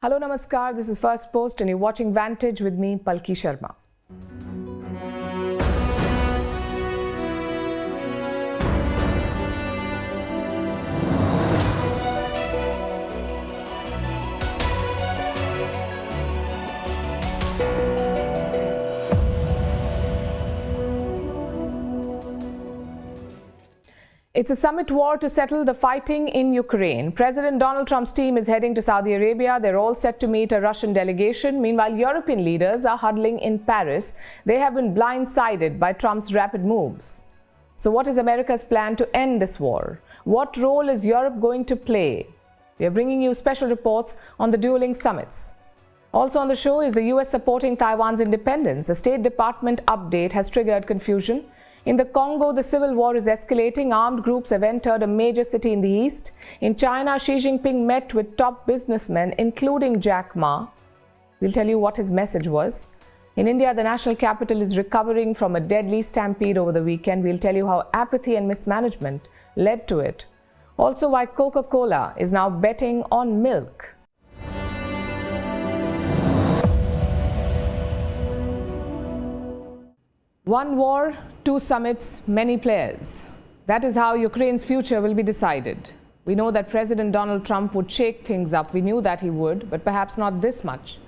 Hello, namaskar. This is Firstpost and you're watching Vantage with me, Palki Sharma. It's a summit war to settle the fighting in Ukraine. President Donald Trump's team is heading to Saudi Arabia. They're all set to meet a Russian delegation. Meanwhile, European leaders are huddling in Paris. They have been blindsided by Trump's rapid moves. So what is America's plan to end this war? What role is Europe going to play? We are bringing you special reports on the dueling summits. Also on the show is the US supporting Taiwan's independence. A State Department update has triggered confusion. In the Congo, the civil war is escalating. Armed groups have entered a major city in the east. In China, Xi Jinping met with top businessmen, including Jack Ma. We'll tell you what his message was. In India, the national capital is recovering from a deadly stampede over the weekend. We'll tell you how apathy and mismanagement led to it. Also, why Coca-Cola is now betting on milk. One war, two summits, many players. That is how Ukraine's future will be decided. We know that President Donald Trump would shake things up. We knew that he would, but perhaps not this much.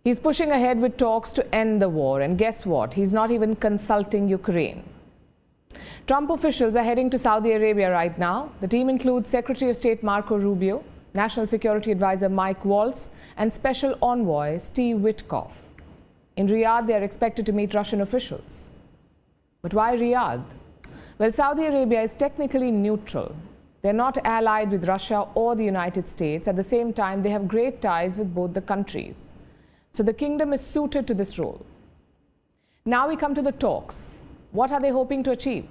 He's pushing ahead with talks to end the war. And guess what? He's not even consulting Ukraine. Trump officials are heading to Saudi Arabia right now. The team includes Secretary of State Marco Rubio, National Security Advisor Mike Waltz, and Special Envoy Steve Witkoff. In Riyadh, they are expected to meet Russian officials. But why Riyadh? Well, Saudi Arabia is technically neutral. They're not allied with Russia or the United States. At the same time, they have great ties with both the countries. So the kingdom is suited to this role. Now we come to the talks. What are they hoping to achieve?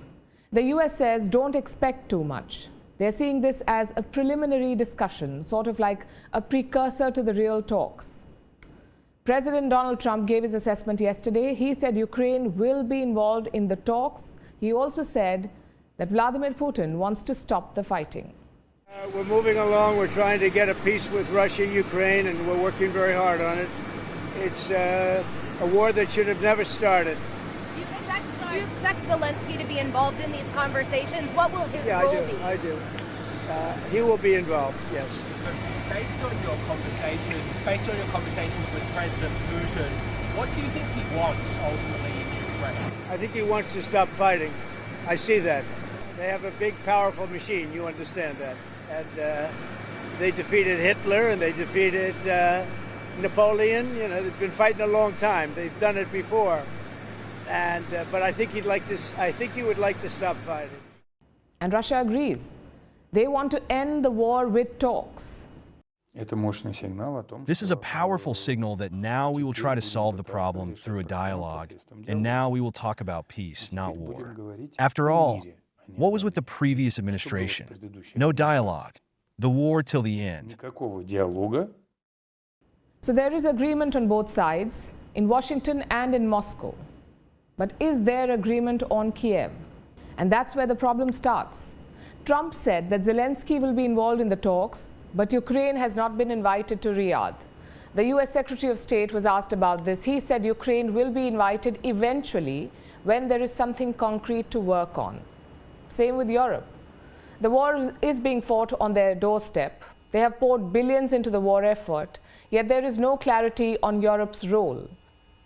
The US says don't expect too much. They're seeing this as a preliminary discussion, sort of like a precursor to the real talks. President Donald Trump gave his assessment yesterday. He said Ukraine will be involved in the talks. He also said that Vladimir Putin wants to stop the fighting. We're moving along. We're trying to get a peace with Russia, Ukraine, and we're working very hard on it. It's a war that should have never started. Do you expect Zelensky to be involved in these conversations? What will his role be? I do. He will be involved, yes. Based on your conversations with President Putin, what do you think he wants ultimately in Ukraine? I think he wants to stop fighting. I see that. They have a big, powerful machine. You understand that. And they defeated Hitler and they defeated Napoleon. You know, they've been fighting a long time. They've done it before. And but I think he'd like to. I think he would like to stop fighting. And Russia agrees. They want to end the war with talks. This is a powerful signal that now we will try to solve the problem through a dialogue, and now we will talk about peace, not war. After all, what was with the previous administration? No dialogue. The war till the end. So there is agreement on both sides, in Washington and in Moscow. But is there agreement on Kiev? And that's where the problem starts. Trump said that Zelensky will be involved in the talks, but Ukraine has not been invited to Riyadh. The US Secretary of State was asked about this. He said Ukraine will be invited eventually when there is something concrete to work on. Same with Europe. The war is being fought on their doorstep. They have poured billions into the war effort, yet there is no clarity on Europe's role.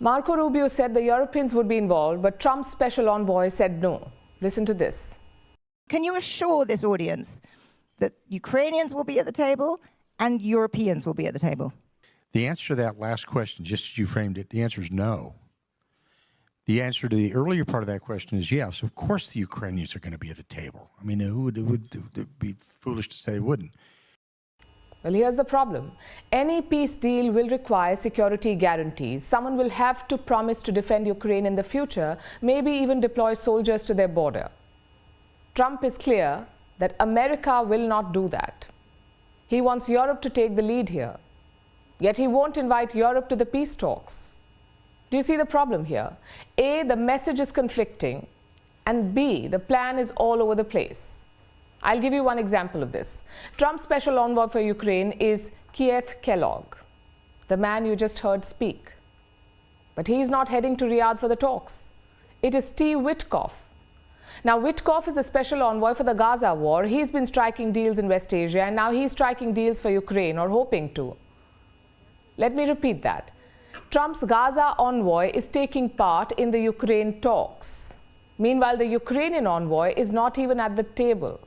Marco Rubio said the Europeans would be involved, but Trump's special envoy said no. Listen to this. Can you assure this audience that Ukrainians will be at the table and Europeans will be at the table? The answer to that last question, just as you framed it, the answer is no. The answer to the earlier part of that question is yes. Of course the Ukrainians are going to be at the table. I mean, it would be foolish to say they wouldn't. Well, here's the problem. Any peace deal will require security guarantees. Someone will have to promise to defend Ukraine in the future, maybe even deploy soldiers to their border. Trump is clear that America will not do that. He wants Europe to take the lead here. Yet he won't invite Europe to the peace talks. Do you see the problem here? A, the message is conflicting, and B, the plan is all over the place. I'll give you one example of this. Trump's special envoy for Ukraine is Keith Kellogg. the man you just heard speak. But he's not heading to Riyadh for the talks. It is Steve Witkoff. Now, Witkoff is a special envoy for the Gaza war. He's been striking deals in West Asia, and now he's striking deals for Ukraine, or hoping to. Let me repeat that. Trump's Gaza envoy is taking part in the Ukraine talks. Meanwhile, the Ukrainian envoy is not even at the table.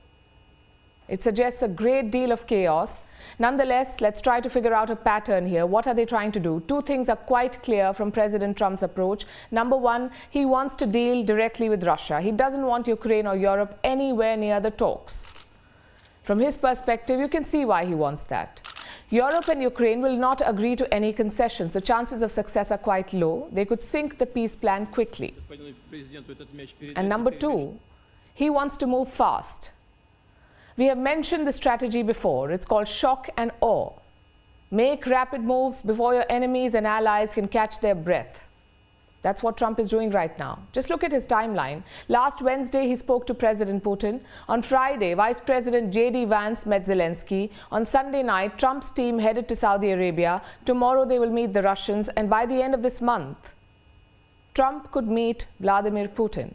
It suggests a great deal of chaos. Nonetheless, let's try to figure out a pattern here. What are they trying to do? Two things are quite clear from President Trump's approach. Number one, he wants to deal directly with Russia. He doesn't want Ukraine or Europe anywhere near the talks. From his perspective, you can see why he wants that. Europe and Ukraine will not agree to any concessions, so chances of success are quite low. They could sink the peace plan quickly. And number two, he wants to move fast. We have mentioned the strategy before. It's called shock and awe. Make rapid moves before your enemies and allies can catch their breath. That's what Trump is doing right now. Just look at his timeline. Last Wednesday, he spoke to President Putin. On Friday, Vice President J.D. Vance met Zelensky. On Sunday night, Trump's team headed to Saudi Arabia. Tomorrow, they will meet the Russians. And by the end of this month, Trump could meet Vladimir Putin.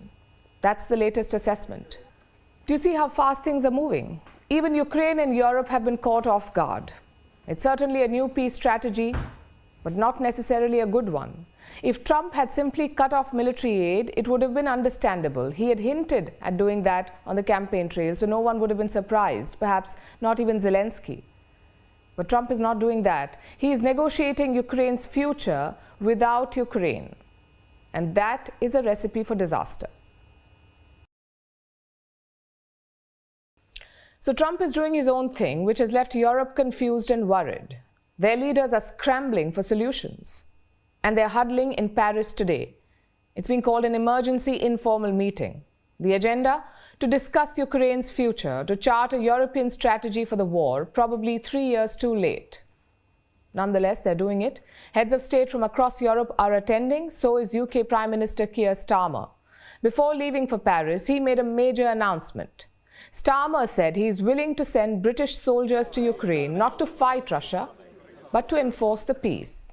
That's the latest assessment. Do you see how fast things are moving? Even Ukraine and Europe have been caught off guard. It's certainly a new peace strategy, but not necessarily a good one. If Trump had simply cut off military aid, it would have been understandable. He had hinted at doing that on the campaign trail, so no one would have been surprised, perhaps not even Zelensky. But Trump is not doing that. He is negotiating Ukraine's future without Ukraine. And that is a recipe for disaster. So Trump is doing his own thing, which has left Europe confused and worried. Their leaders are scrambling for solutions. And they're huddling in Paris today. It's been called an emergency informal meeting. The agenda? To discuss Ukraine's future, to chart a European strategy for the war, probably 3 years too late. Nonetheless, they're doing it. Heads of state from across Europe are attending, so is UK Prime Minister Keir Starmer. Before leaving for Paris, he made a major announcement. Starmer said he's willing to send British soldiers to Ukraine, not to fight Russia, but to enforce the peace.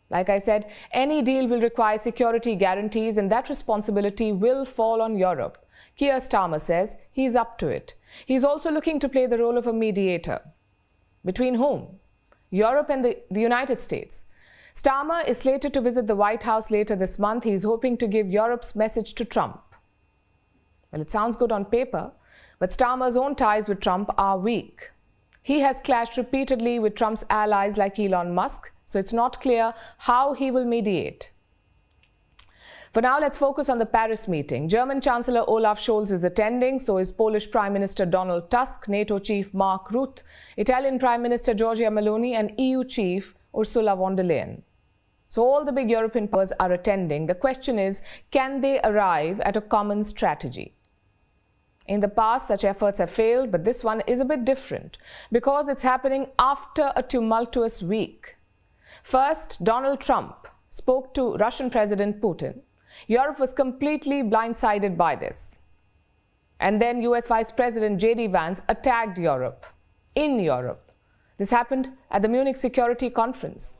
Like I said, any deal will require security guarantees, and that responsibility will fall on Europe. Keir Starmer says he's up to it. He's also looking to play the role of a mediator. Between whom? Europe and the United States. Starmer is slated to visit the White House later this month. He's hoping to give Europe's message to Trump. Well, it sounds good on paper, but Starmer's own ties with Trump are weak. He has clashed repeatedly with Trump's allies like Elon Musk, so it's not clear how he will mediate. For now, let's focus on the Paris meeting. German Chancellor Olaf Scholz is attending, so is Polish Prime Minister Donald Tusk, NATO Chief Mark Rutte, Italian Prime Minister Giorgia Meloni, and EU Chief Ursula von der Leyen. So all the big European powers are attending. The question is, can they arrive at a common strategy? In the past, such efforts have failed, but this one is a bit different because it's happening after a tumultuous week. First, Donald Trump spoke to Russian President Putin. Europe was completely blindsided by this. And then US Vice President J.D. Vance attacked Europe, in Europe. This happened at the Munich Security Conference.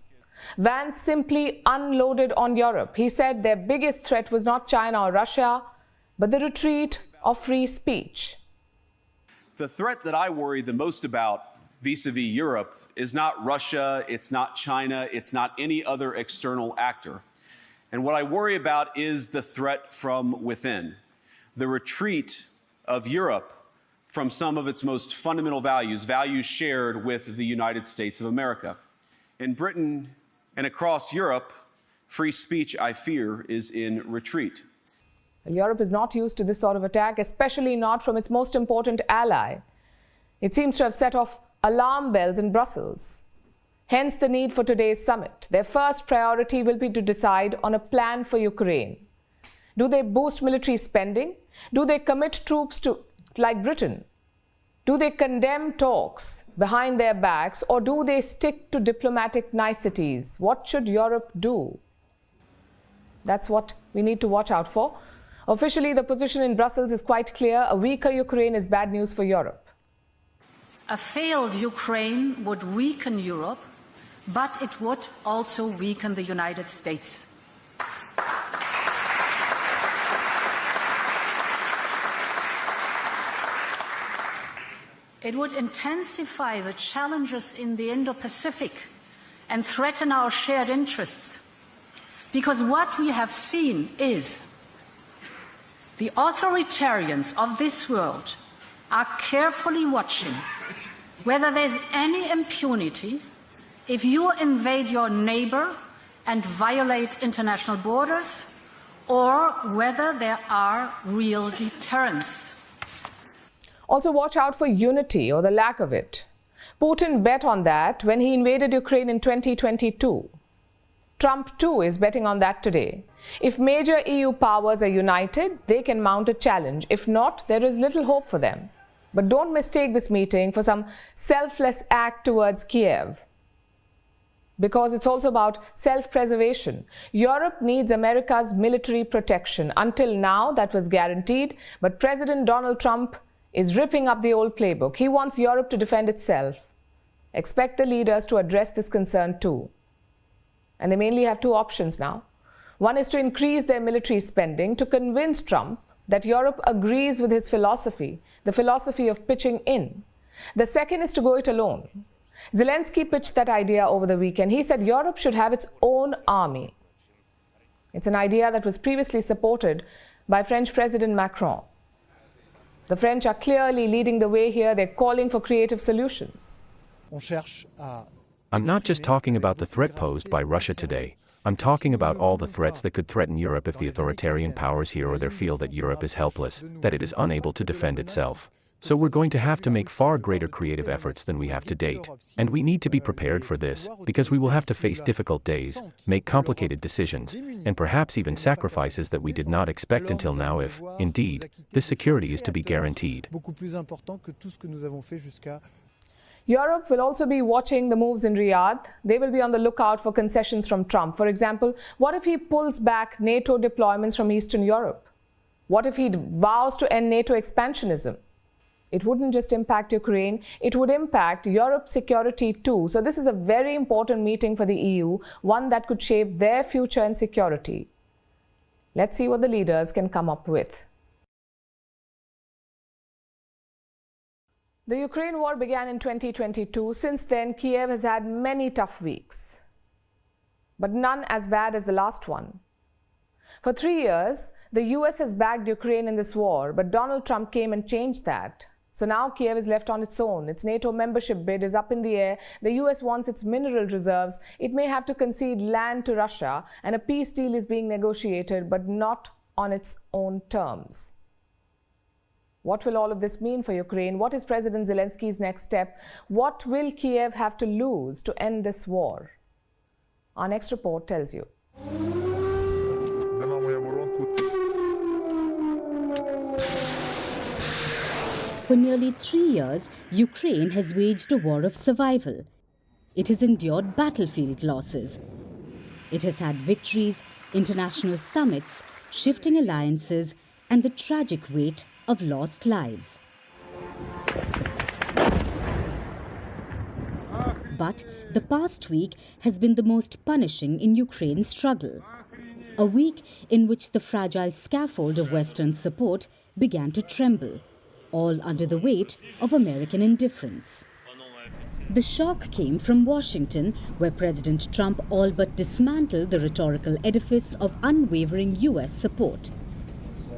Vance simply unloaded on Europe. He said their biggest threat was not China or Russia, but the retreat of free speech. The threat that I worry the most about vis-a-vis Europe is not Russia, it's not China, it's not any other external actor. And what I worry about is the threat from within, the retreat of Europe from some of its most fundamental values, values shared with the United States of America. In Britain and across Europe, free speech, I fear, is in retreat. Europe is not used to this sort of attack, especially not from its most important ally. It seems to have set off alarm bells in Brussels. Hence the need for today's summit. Their first priority will be to decide on a plan for Ukraine. Do they boost military spending? Do they commit troops to, like Britain? Do they condemn talks behind their backs, or do they stick to diplomatic niceties? What should Europe do? That's what we need to watch out for. Officially, the position in Brussels is quite clear. A weaker Ukraine is bad news for Europe. A failed Ukraine would weaken Europe, but it would also weaken the United States. It would intensify the challenges in the Indo-Pacific and threaten our shared interests. Because what we have seen is the authoritarians of this world are carefully watching whether there's any impunity if you invade your neighbor and violate international borders, or whether there are real deterrents. Also, watch out for unity or the lack of it. Putin bet on that when he invaded Ukraine in 2022. Trump, too, is betting on that today. If major EU powers are united, they can mount a challenge. If not, there is little hope for them. But don't mistake this meeting for some selfless act towards Kiev, because it's also about self-preservation. Europe needs America's military protection. Until now, that was guaranteed, but President Donald Trump is ripping up the old playbook. He wants Europe to defend itself. Expect the leaders to address this concern too. And they mainly have two options now. One is to increase their military spending to convince Trump that Europe agrees with his philosophy, the philosophy of pitching in. The second is to go it alone. Zelensky pitched that idea over the weekend. He said Europe should have its own army. It's an idea that was previously supported by French President Macron. The French are clearly leading the way here. They're calling for creative solutions. I'm not just talking about the threat posed by Russia today. I'm talking about all the threats that could threaten Europe if the authoritarian powers here or there feel that Europe is helpless, that it is unable to defend itself. So we're going to have to make far greater creative efforts than we have to date. And we need to be prepared for this, because we will have to face difficult days, make complicated decisions, and perhaps even sacrifices that we did not expect until now if, indeed, this security is to be guaranteed. Europe will also be watching the moves in Riyadh. They will be on the lookout for concessions from Trump. For example, what if he pulls back NATO deployments from Eastern Europe? What if he vows to end NATO expansionism? It wouldn't just impact Ukraine, it would impact Europe's security too. So this is a very important meeting for the EU, one that could shape their future and security. Let's see what the leaders can come up with. The Ukraine war began in 2022. Since then, Kiev has had many tough weeks, but none as bad as the last one. For 3 years, the US has backed Ukraine in this war, but Donald Trump came and changed that. So now Kiev is left on its own. Its NATO membership bid is up in the air. The US wants its mineral reserves. It may have to concede land to Russia, and a peace deal is being negotiated, but not on its own terms. What will all of this mean for Ukraine? What is President Zelensky's next step? What will Kiev have to lose to end this war? Our next report tells you. For nearly 3 years, Ukraine has waged a war of survival. It has endured battlefield losses. It has had victories, international summits, shifting alliances, and the tragic weight of lost lives. But the past week has been the most punishing in Ukraine's struggle. A week in which the fragile scaffold of Western support began to tremble, all under the weight of American indifference. The shock came from Washington, where President Trump all but dismantled the rhetorical edifice of unwavering US support.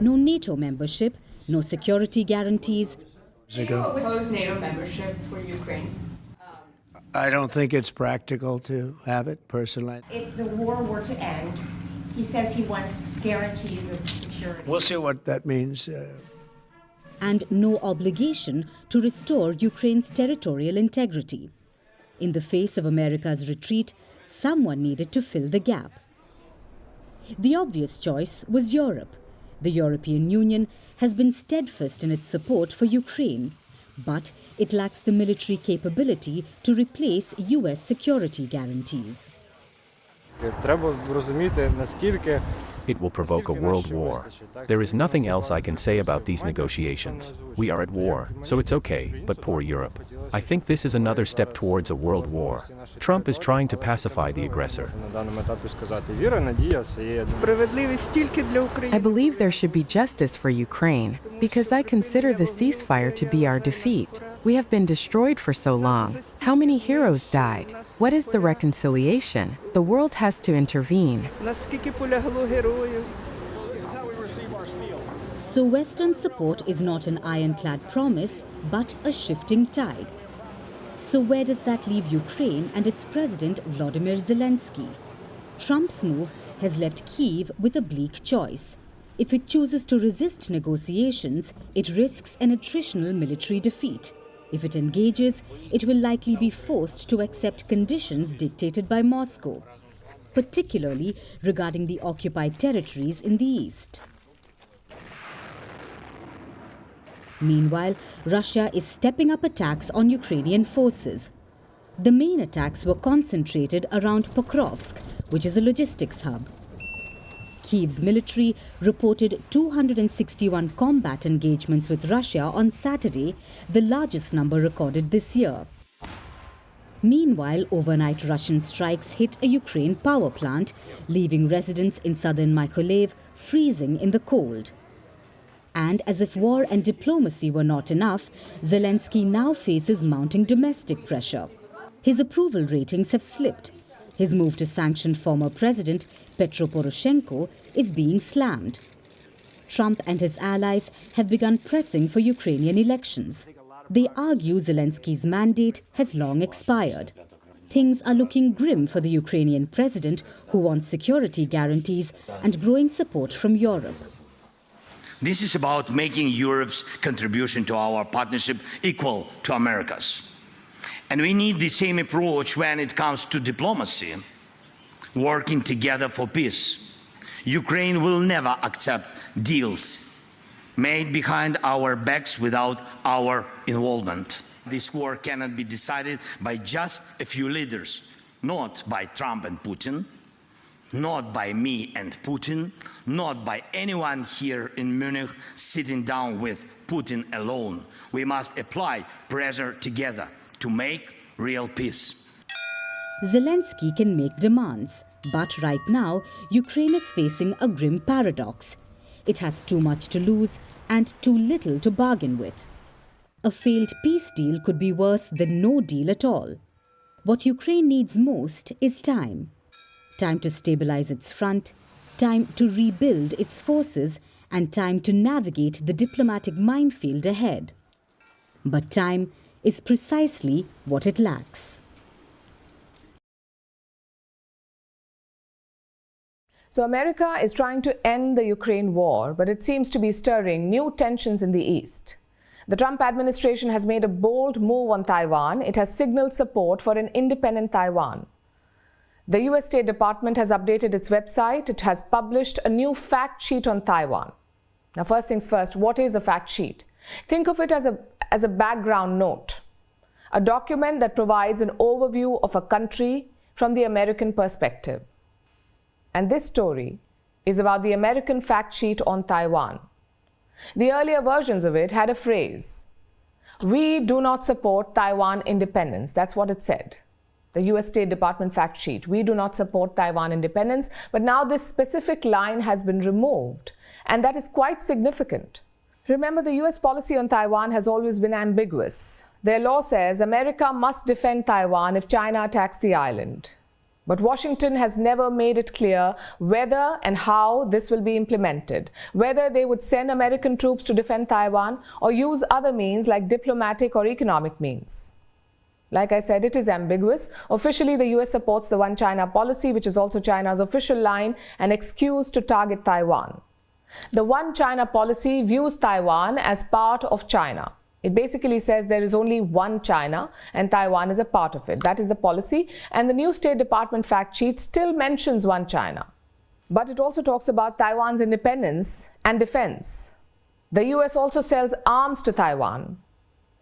No NATO membership, no security guarantees. Do you oppose NATO membership for Ukraine? I don't think it's practical to have it, personally. If the war were to end, he says he wants guarantees of security. We'll see what that means. And no obligation to restore Ukraine's territorial integrity. In the face of America's retreat, someone needed to fill the gap. The obvious choice was Europe. The European Union has been steadfast in its support for Ukraine, but it lacks the military capability to replace US security guarantees. It will provoke a world war. There is nothing else I can say about these negotiations. We are at war, so it's okay, but poor Europe. I think this is another step towards a world war. Trump is trying to pacify the aggressor. I believe there should be justice for Ukraine, because I consider the ceasefire to be our defeat. We have been destroyed for so long. How many heroes died? What is the reconciliation? The world has to intervene. So Western support is not an ironclad promise, but a shifting tide. So where does that leave Ukraine and its president Volodymyr Zelensky? Trump's move has left Kyiv with a bleak choice. If it chooses to resist negotiations, it risks an attritional military defeat. If it engages, it will likely be forced to accept conditions dictated by Moscow, particularly regarding the occupied territories in the east. Meanwhile, Russia is stepping up attacks on Ukrainian forces. The main attacks were concentrated around Pokrovsk, which is a logistics hub. Kyiv's military reported 261 combat engagements with Russia on Saturday, the largest number recorded this year. Meanwhile, overnight Russian strikes hit a Ukraine power plant, leaving residents in southern Mykolaiv freezing in the cold. And as if war and diplomacy were not enough, Zelensky now faces mounting domestic pressure. His approval ratings have slipped. His move to sanction former President Petro Poroshenko is being slammed. Trump and his allies have begun pressing for Ukrainian elections. They argue Zelensky's mandate has long expired. Things are looking grim for the Ukrainian president, who wants security guarantees and growing support from Europe. This is about making Europe's contribution to our partnership equal to America's. And we need the same approach when it comes to diplomacy, working together for peace. Ukraine will never accept deals made behind our backs without our involvement. This war cannot be decided by just a few leaders, not by Trump and Putin, not by me and Putin, not by anyone here in Munich sitting down with Putin alone. We must apply pressure together to make real peace. Zelensky can make demands, but right now, Ukraine is facing a grim paradox. It has too much to lose and too little to bargain with. A failed peace deal could be worse than no deal at all. What Ukraine needs most is time. Time to stabilize its front, time to rebuild its forces, and time to navigate the diplomatic minefield ahead. But time is precisely what it lacks. So America is trying to end the Ukraine war, but it seems to be stirring new tensions in the east. The Trump administration has made a bold move on Taiwan. It has signaled support for an independent Taiwan. The US State Department has updated its website. It has published a new fact sheet on Taiwan. Now, first things first, what is a fact sheet? Think of it as a background note, a document that provides an overview of a country from the American perspective. And this story is about the American fact sheet on Taiwan. The earlier versions of it had a phrase, "We do not support Taiwan independence." That's what it said. The US State Department fact sheet, "We do not support Taiwan independence." But now this specific line has been removed, and that is quite significant. Remember, the US policy on Taiwan has always been ambiguous. Their law says America must defend Taiwan if China attacks the island. But Washington has never made it clear whether and how this will be implemented, whether they would send American troops to defend Taiwan or use other means like diplomatic or economic means. Like I said, it is ambiguous. Officially, the US supports the One China policy, which is also China's official line and excuse to target Taiwan. The One China policy views Taiwan as part of China. It basically says there is only one China and Taiwan is a part of it. That is the policy. And the new State Department fact sheet still mentions one China. But it also talks about Taiwan's independence and defense. The US also sells arms to Taiwan.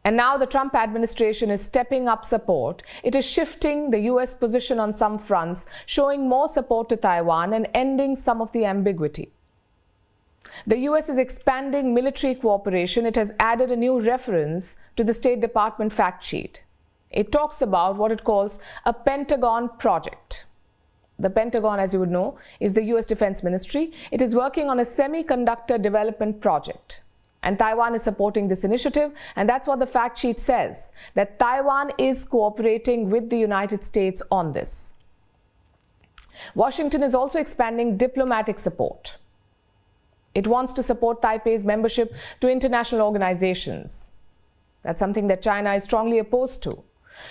And now the Trump administration is stepping up support. It is shifting the US position on some fronts, showing more support to Taiwan and ending some of the ambiguity. The US is expanding military cooperation. It has added a new reference to the State Department fact sheet. It talks about what it calls a Pentagon project. The Pentagon, as you would know, is the US Defense Ministry. It is working on a semiconductor development project. And Taiwan is supporting this initiative, and that's what the fact sheet says, that Taiwan is cooperating with the United States on this. Washington is also expanding diplomatic support. It wants to support Taipei's membership to international organizations. That's something that China is strongly opposed to.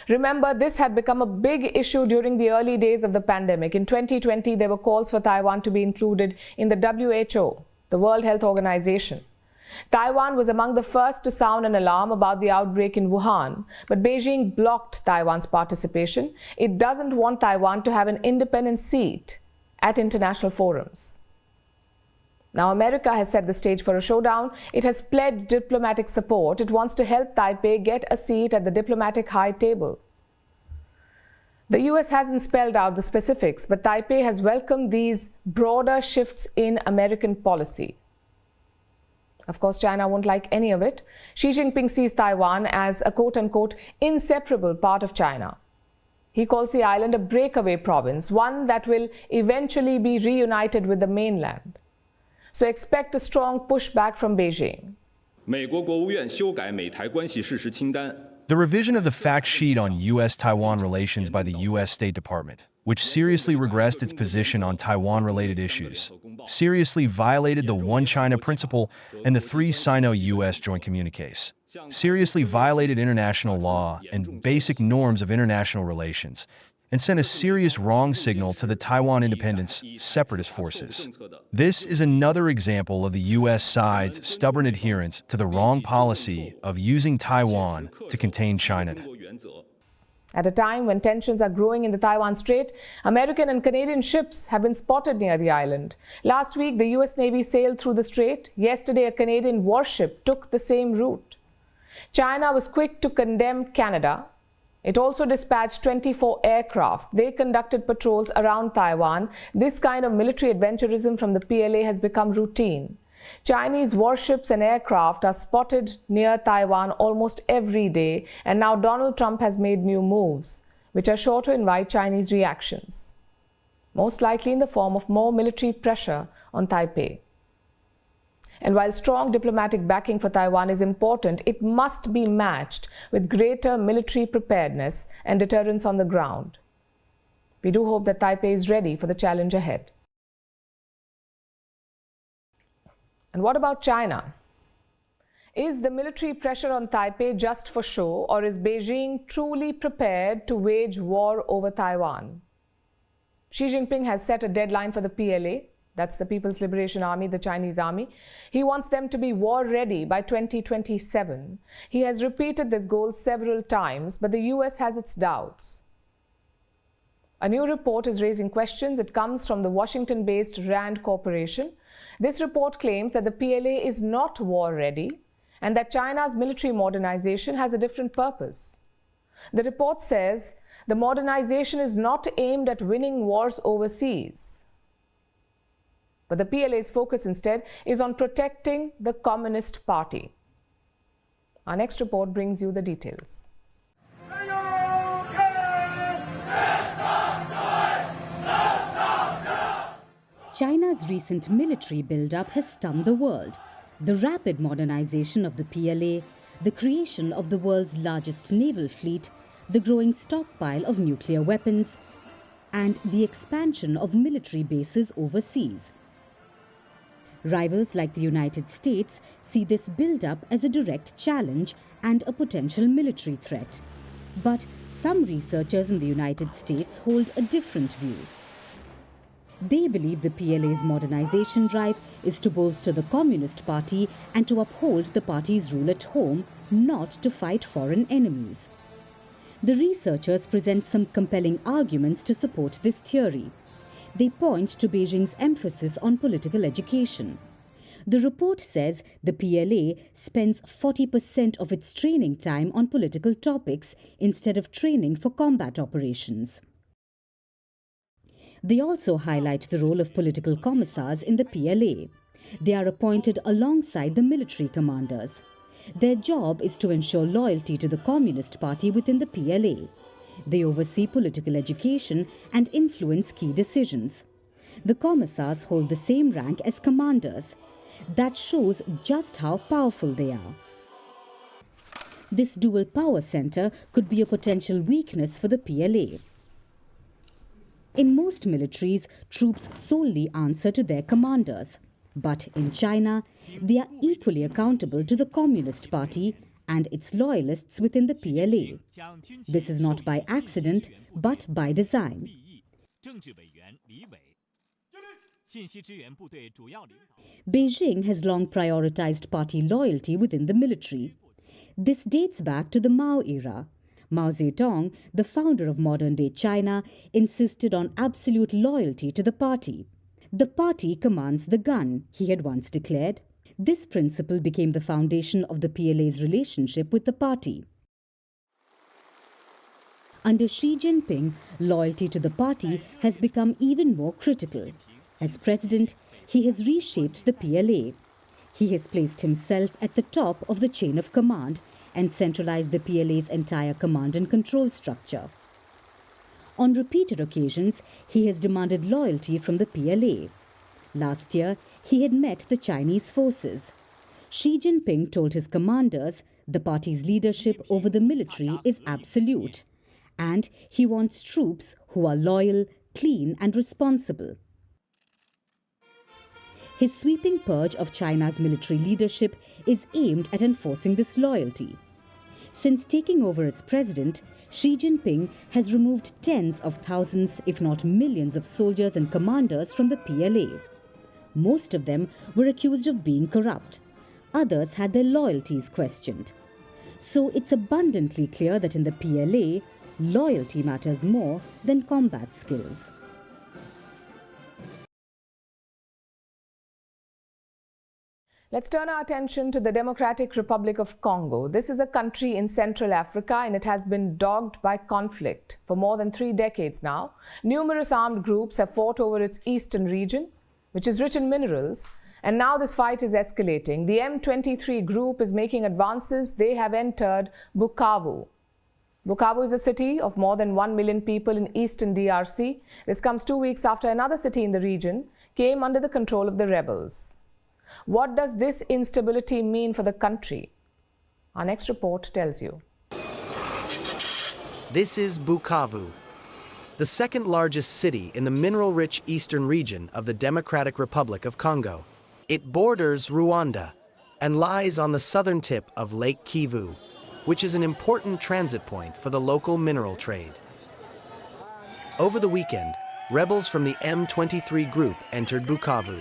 Remember, this had become a big issue during the early days of the pandemic. In 2020, there were calls for Taiwan to be included in the WHO, the World Health Organization. Taiwan was among the first to sound an alarm about the outbreak in Wuhan, but Beijing blocked Taiwan's participation. It doesn't want Taiwan to have an independent seat at international forums. Now, America has set the stage for a showdown. It has pledged diplomatic support. It wants to help Taipei get a seat at the diplomatic high table. The US hasn't spelled out the specifics, but Taipei has welcomed these broader shifts in American policy. Of course, China won't like any of it. Xi Jinping sees Taiwan as a quote-unquote inseparable part of China. He calls the island a breakaway province, one that will eventually be reunited with the mainland. So expect a strong pushback from Beijing. The revision of the fact sheet on U.S.-Taiwan relations by the U.S. State Department, which seriously regressed its position on Taiwan-related issues, seriously violated the One China principle and the 3 Sino-U.S. joint communiques, seriously violated international law and basic norms of international relations, and sent a serious wrong signal to the Taiwan independence separatist forces. This is another example of the U.S. side's stubborn adherence to the wrong policy of using Taiwan to contain China. At a time when tensions are growing in the Taiwan Strait, American and Canadian ships have been spotted near the island. Last week, the U.S. Navy sailed through the strait. Yesterday, a Canadian warship took the same route. China was quick to condemn Canada. It also dispatched 24 aircraft. They conducted patrols around Taiwan. This kind of military adventurism from the PLA has become routine. Chinese warships and aircraft are spotted near Taiwan almost every day, and now Donald Trump has made new moves, which are sure to invite Chinese reactions, most likely in the form of more military pressure on Taipei. And while strong diplomatic backing for Taiwan is important, it must be matched with greater military preparedness and deterrence on the ground. We do hope that Taipei is ready for the challenge ahead. And what about China? Is the military pressure on Taipei just for show, or is Beijing truly prepared to wage war over Taiwan? Xi Jinping has set a deadline for the PLA. That's the People's Liberation Army, the Chinese army. He wants them to be war-ready by 2027. He has repeated this goal several times, but the US has its doubts. A new report is raising questions. It comes from the Washington-based RAND Corporation. This report claims that the PLA is not war-ready and that China's military modernization has a different purpose. The report says the modernization is not aimed at winning wars overseas. But the PLA's focus instead is on protecting the Communist Party. Our next report brings you the details. China's recent military build-up has stunned the world. The rapid modernization of the PLA, the creation of the world's largest naval fleet, the growing stockpile of nuclear weapons, and the expansion of military bases overseas. Rivals like the United States see this build-up as a direct challenge and a potential military threat. But some researchers in the United States hold a different view. They believe the PLA's modernization drive is to bolster the Communist Party and to uphold the party's rule at home, not to fight foreign enemies. The researchers present some compelling arguments to support this theory. They point to Beijing's emphasis on political education. The report says the PLA spends 40% of its training time on political topics instead of training for combat operations. They also highlight the role of political commissars in the PLA. They are appointed alongside the military commanders. Their job is to ensure loyalty to the Communist Party within the PLA. They oversee political education and influence key decisions. The commissars hold the same rank as commanders. That shows just how powerful they are. This dual power center could be a potential weakness for the PLA. In most militaries, troops solely answer to their commanders. But in China, they are equally accountable to the Communist Party and its loyalists within the PLA. This is not by accident, but by design. Beijing has long prioritized party loyalty within the military. This dates back to the Mao era. Mao Zedong, the founder of modern-day China, insisted on absolute loyalty to the party. The party commands the gun, he had once declared. This principle became the foundation of the PLA's relationship with the party. Under Xi Jinping, loyalty to the party has become even more critical. As president, he has reshaped the PLA. He has placed himself at the top of the chain of command and centralized the PLA's entire command and control structure. On repeated occasions, he has demanded loyalty from the PLA. Last year, he had met the Chinese forces. Xi Jinping told his commanders the party's leadership over the military is absolute, and he wants troops who are loyal, clean, and responsible. His sweeping purge of China's military leadership is aimed at enforcing this loyalty. Since taking over as president, Xi Jinping has removed tens of thousands, if not millions, of soldiers and commanders from the PLA. Most of them were accused of being corrupt. Others had their loyalties questioned. So it's abundantly clear that in the PLA, loyalty matters more than combat skills. Let's turn our attention to the Democratic Republic of Congo. This is a country in Central Africa, and it has been dogged by conflict for more than 3 decades now. Numerous armed groups have fought over its eastern region, which is rich in minerals, and now this fight is escalating. The M23 group is making advances. They have entered Bukavu. Bukavu is a city of more than 1 million people in eastern DRC. This comes 2 weeks after another city in the region came under the control of the rebels. What does this instability mean for the country? Our next report tells you. This is Bukavu, the second largest city in the mineral-rich eastern region of the Democratic Republic of Congo. It borders Rwanda and lies on the southern tip of Lake Kivu, which is an important transit point for the local mineral trade. Over the weekend, rebels from the M23 group entered Bukavu.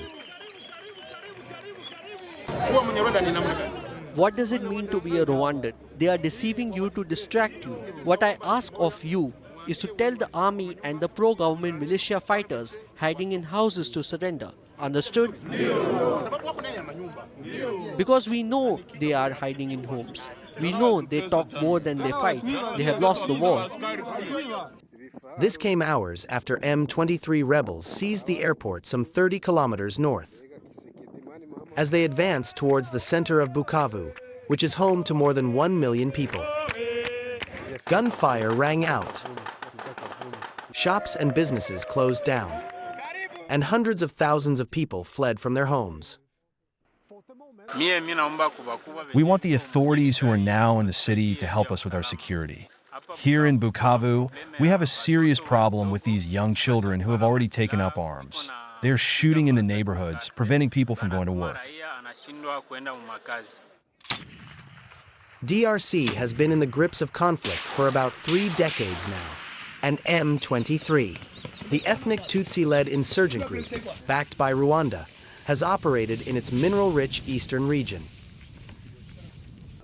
What does it mean to be a Rwandan? They are deceiving you to distract you. What I ask of you is to tell the army and the pro-government militia fighters hiding in houses to surrender. Understood? Because we know they are hiding in homes. We know they talk more than they fight. They have lost the war. This came hours after M23 rebels seized the airport some 30 kilometers north. As they advanced towards the center of Bukavu, which is home to more than 1 million people, gunfire rang out. Shops and businesses closed down, and hundreds of thousands of people fled from their homes. We want the authorities who are now in the city to help us with our security. Here in Bukavu, we have a serious problem with these young children who have already taken up arms. They are shooting in the neighborhoods, preventing people from going to work. DRC has been in the grips of conflict for about 3 decades now, and M23, the ethnic Tutsi-led insurgent group backed by Rwanda, has operated in its mineral-rich eastern region.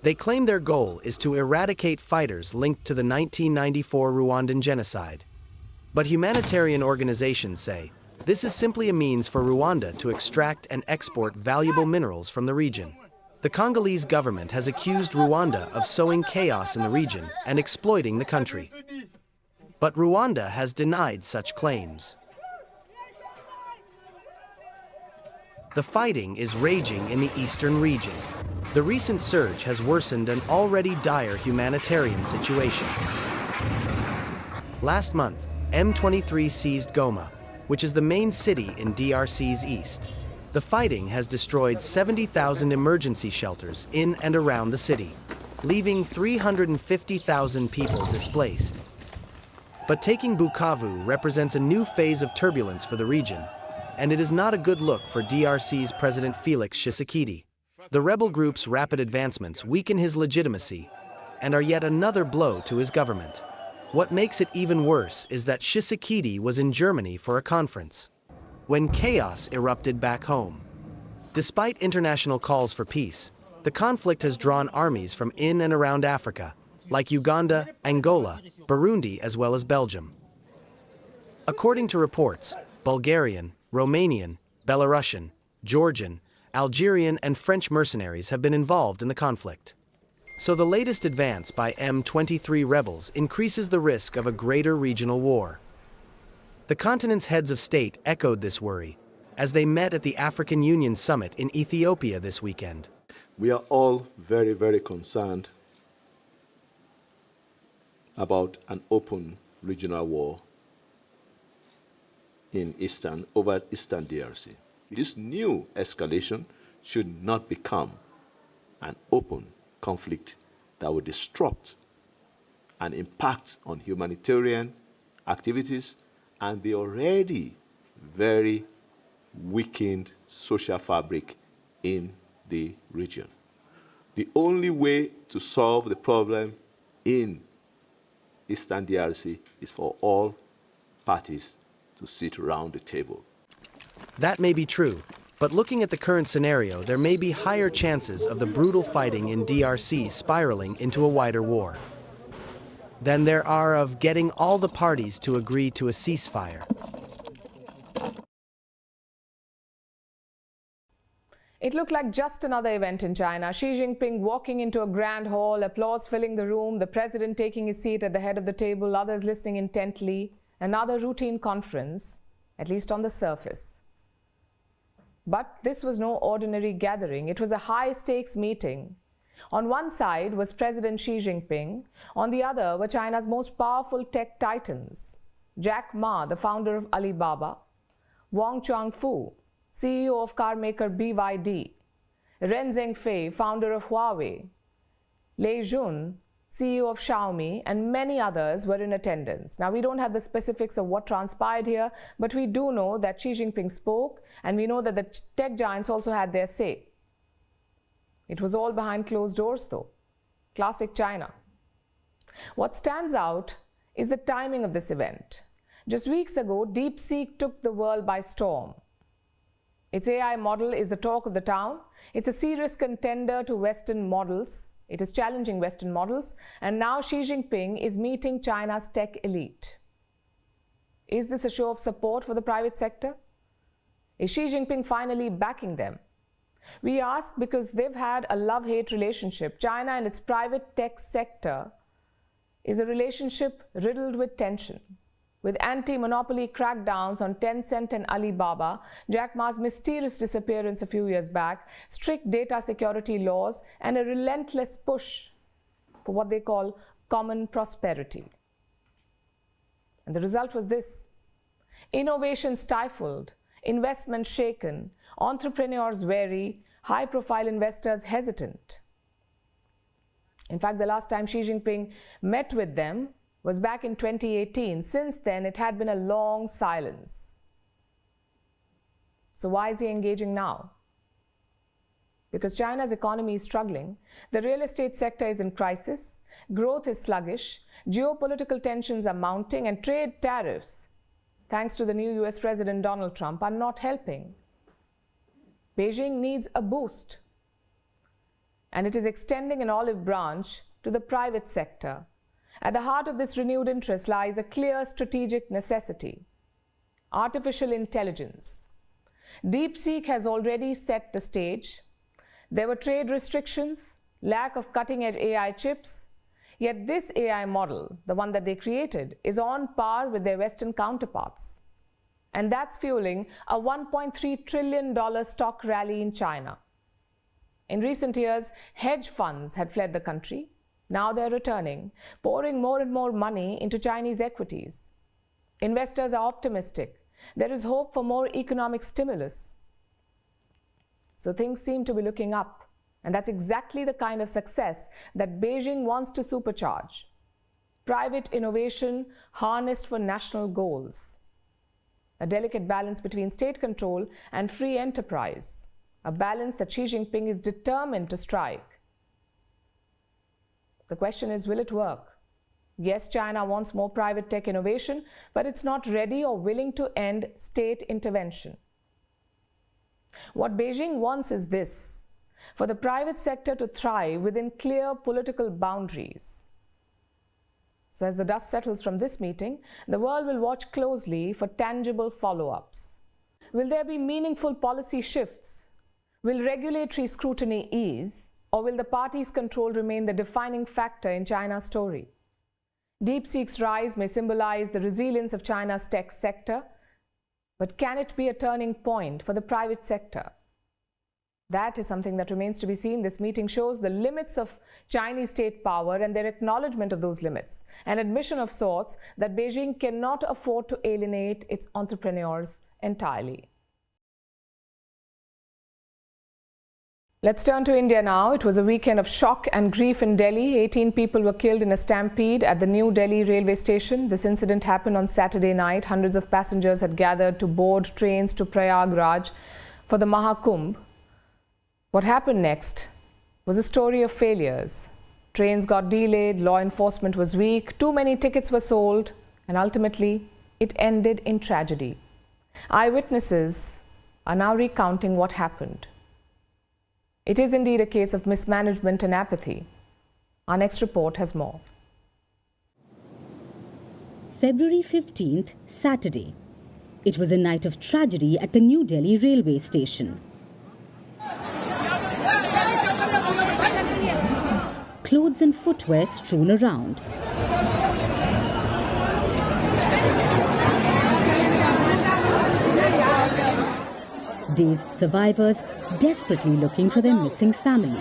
They claim their goal is to eradicate fighters linked to the 1994 Rwandan genocide. But humanitarian organizations say This is simply a means for Rwanda to extract and export valuable minerals from the region. The Congolese government has accused Rwanda of sowing chaos in the region and exploiting the country. But Rwanda has denied such claims. The fighting is raging in the eastern region. The recent surge has worsened an already dire humanitarian situation. Last month, M23 seized Goma, which is the main city in DRC's east. The fighting has destroyed 70,000 emergency shelters in and around the city, leaving 350,000 people displaced. But taking Bukavu represents a new phase of turbulence for the region, and it is not a good look for DRC's President Felix Tshisekedi. The rebel group's rapid advancements weaken his legitimacy and are yet another blow to his government. What makes it even worse is that Tshisekedi was in Germany for a conference when chaos erupted back home. Despite international calls for peace, the conflict has drawn armies from in and around Africa, like Uganda, Angola, Burundi, as well as Belgium. According to reports, Bulgarian, Romanian, Belarusian, Georgian, Algerian, and French mercenaries have been involved in the conflict. So the latest advance by M23 rebels increases the risk of a greater regional war. The continent's heads of state echoed this worry as they met at the African Union Summit in Ethiopia this weekend. We are all very, very concerned about an open regional war over Eastern DRC. This new escalation should not become an open conflict that will disrupt and impact on humanitarian activities and the already very weakened social fabric in the region. The only way to solve the problem in Eastern DRC is for all parties to sit around the table. That may be true, but looking at the current scenario, there may be higher chances of the brutal fighting in DRC spiraling into a wider war than there are of getting all the parties to agree to a ceasefire. It looked like just another event in China. Xi Jinping walking into a grand hall, applause filling the room, the president taking his seat at the head of the table, others listening intently. Another routine conference, at least on the surface. But this was no ordinary gathering. It was a high-stakes meeting. On one side was President Xi Jinping. On the other were China's most powerful tech titans. Jack Ma, the founder of Alibaba. Wang Changfu, CEO of car maker BYD. Ren Zhengfei, founder of Huawei. Lei Jun, CEO of Xiaomi, and many others were in attendance. Now, we don't have the specifics of what transpired here, but we do know that Xi Jinping spoke, and we know that the tech giants also had their say. It was all behind closed doors, though. Classic China. What stands out is the timing of this event. Just weeks ago, DeepSeek took the world by storm. Its AI model is the talk of the town. It's a serious contender to Western models. It is challenging Western models. And now Xi Jinping is meeting China's tech elite. Is this a show of support for the private sector? Is Xi Jinping finally backing them? We ask because they've had a love-hate relationship. China and its private tech sector is a relationship riddled with tension. With anti-monopoly crackdowns on Tencent and Alibaba, Jack Ma's mysterious disappearance a few years back, strict data security laws, and a relentless push for what they call common prosperity. And the result was this: innovation stifled, investment shaken, entrepreneurs wary, high-profile investors hesitant. In fact, the last time Xi Jinping met with them was back in 2018. Since then, it had been a long silence. So why is he engaging now? Because China's economy is struggling, the real estate sector is in crisis, growth is sluggish, geopolitical tensions are mounting, and trade tariffs, thanks to the new US President Donald Trump, are not helping. Beijing needs a boost, and it is extending an olive branch to the private sector. At the heart of this renewed interest lies a clear strategic necessity: artificial intelligence. DeepSeek has already set the stage. There were trade restrictions, lack of cutting-edge AI chips, yet this AI model, the one that they created, is on par with their Western counterparts. And that's fueling a $1.3 trillion stock rally in China. In recent years, hedge funds had fled the country. Now they're returning, pouring more and more money into Chinese equities. Investors are optimistic. There is hope for more economic stimulus. So things seem to be looking up. And that's exactly the kind of success that Beijing wants to supercharge. Private innovation harnessed for national goals. A delicate balance between state control and free enterprise. A balance that Xi Jinping is determined to strike. The question is, will it work? Yes, China wants more private tech innovation, but it's not ready or willing to end state intervention. What Beijing wants is this: for the private sector to thrive within clear political boundaries. So as the dust settles from this meeting, the world will watch closely for tangible follow-ups. Will there be meaningful policy shifts? Will regulatory scrutiny ease? Or will the party's control remain the defining factor in China's story? DeepSeek's rise may symbolize the resilience of China's tech sector, but can it be a turning point for the private sector? That is something that remains to be seen. This meeting shows the limits of Chinese state power and their acknowledgement of those limits, an admission of sorts that Beijing cannot afford to alienate its entrepreneurs entirely. Let's turn to India now. It was a weekend of shock and grief in Delhi. 18 people were killed in a stampede at the New Delhi railway station. This incident happened on Saturday night. Hundreds of passengers had gathered to board trains to Prayagraj for the Mahakumbh. What happened next was a story of failures. Trains got delayed, law enforcement was weak, too many tickets were sold, and ultimately it ended in tragedy. Eyewitnesses are now recounting what happened. It is indeed a case of mismanagement and apathy. Our next report has more. February 15th, Saturday. It was a night of tragedy at the New Delhi railway station. Clothes and footwear strewn around. Dazed survivors desperately looking for their missing family.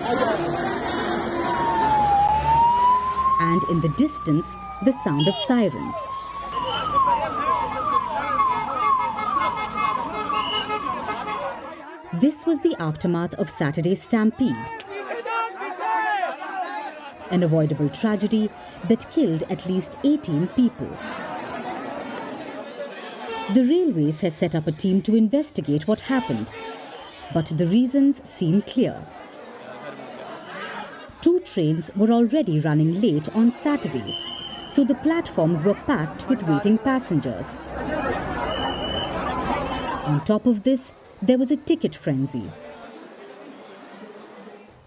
And in the distance, the sound of sirens. This was the aftermath of Saturday's stampede. An avoidable tragedy that killed at least 18 people. The Railways has set up a team to investigate what happened, but the reasons seem clear. 2 trains were already running late on Saturday, so the platforms were packed with waiting passengers. On top of this, there was a ticket frenzy.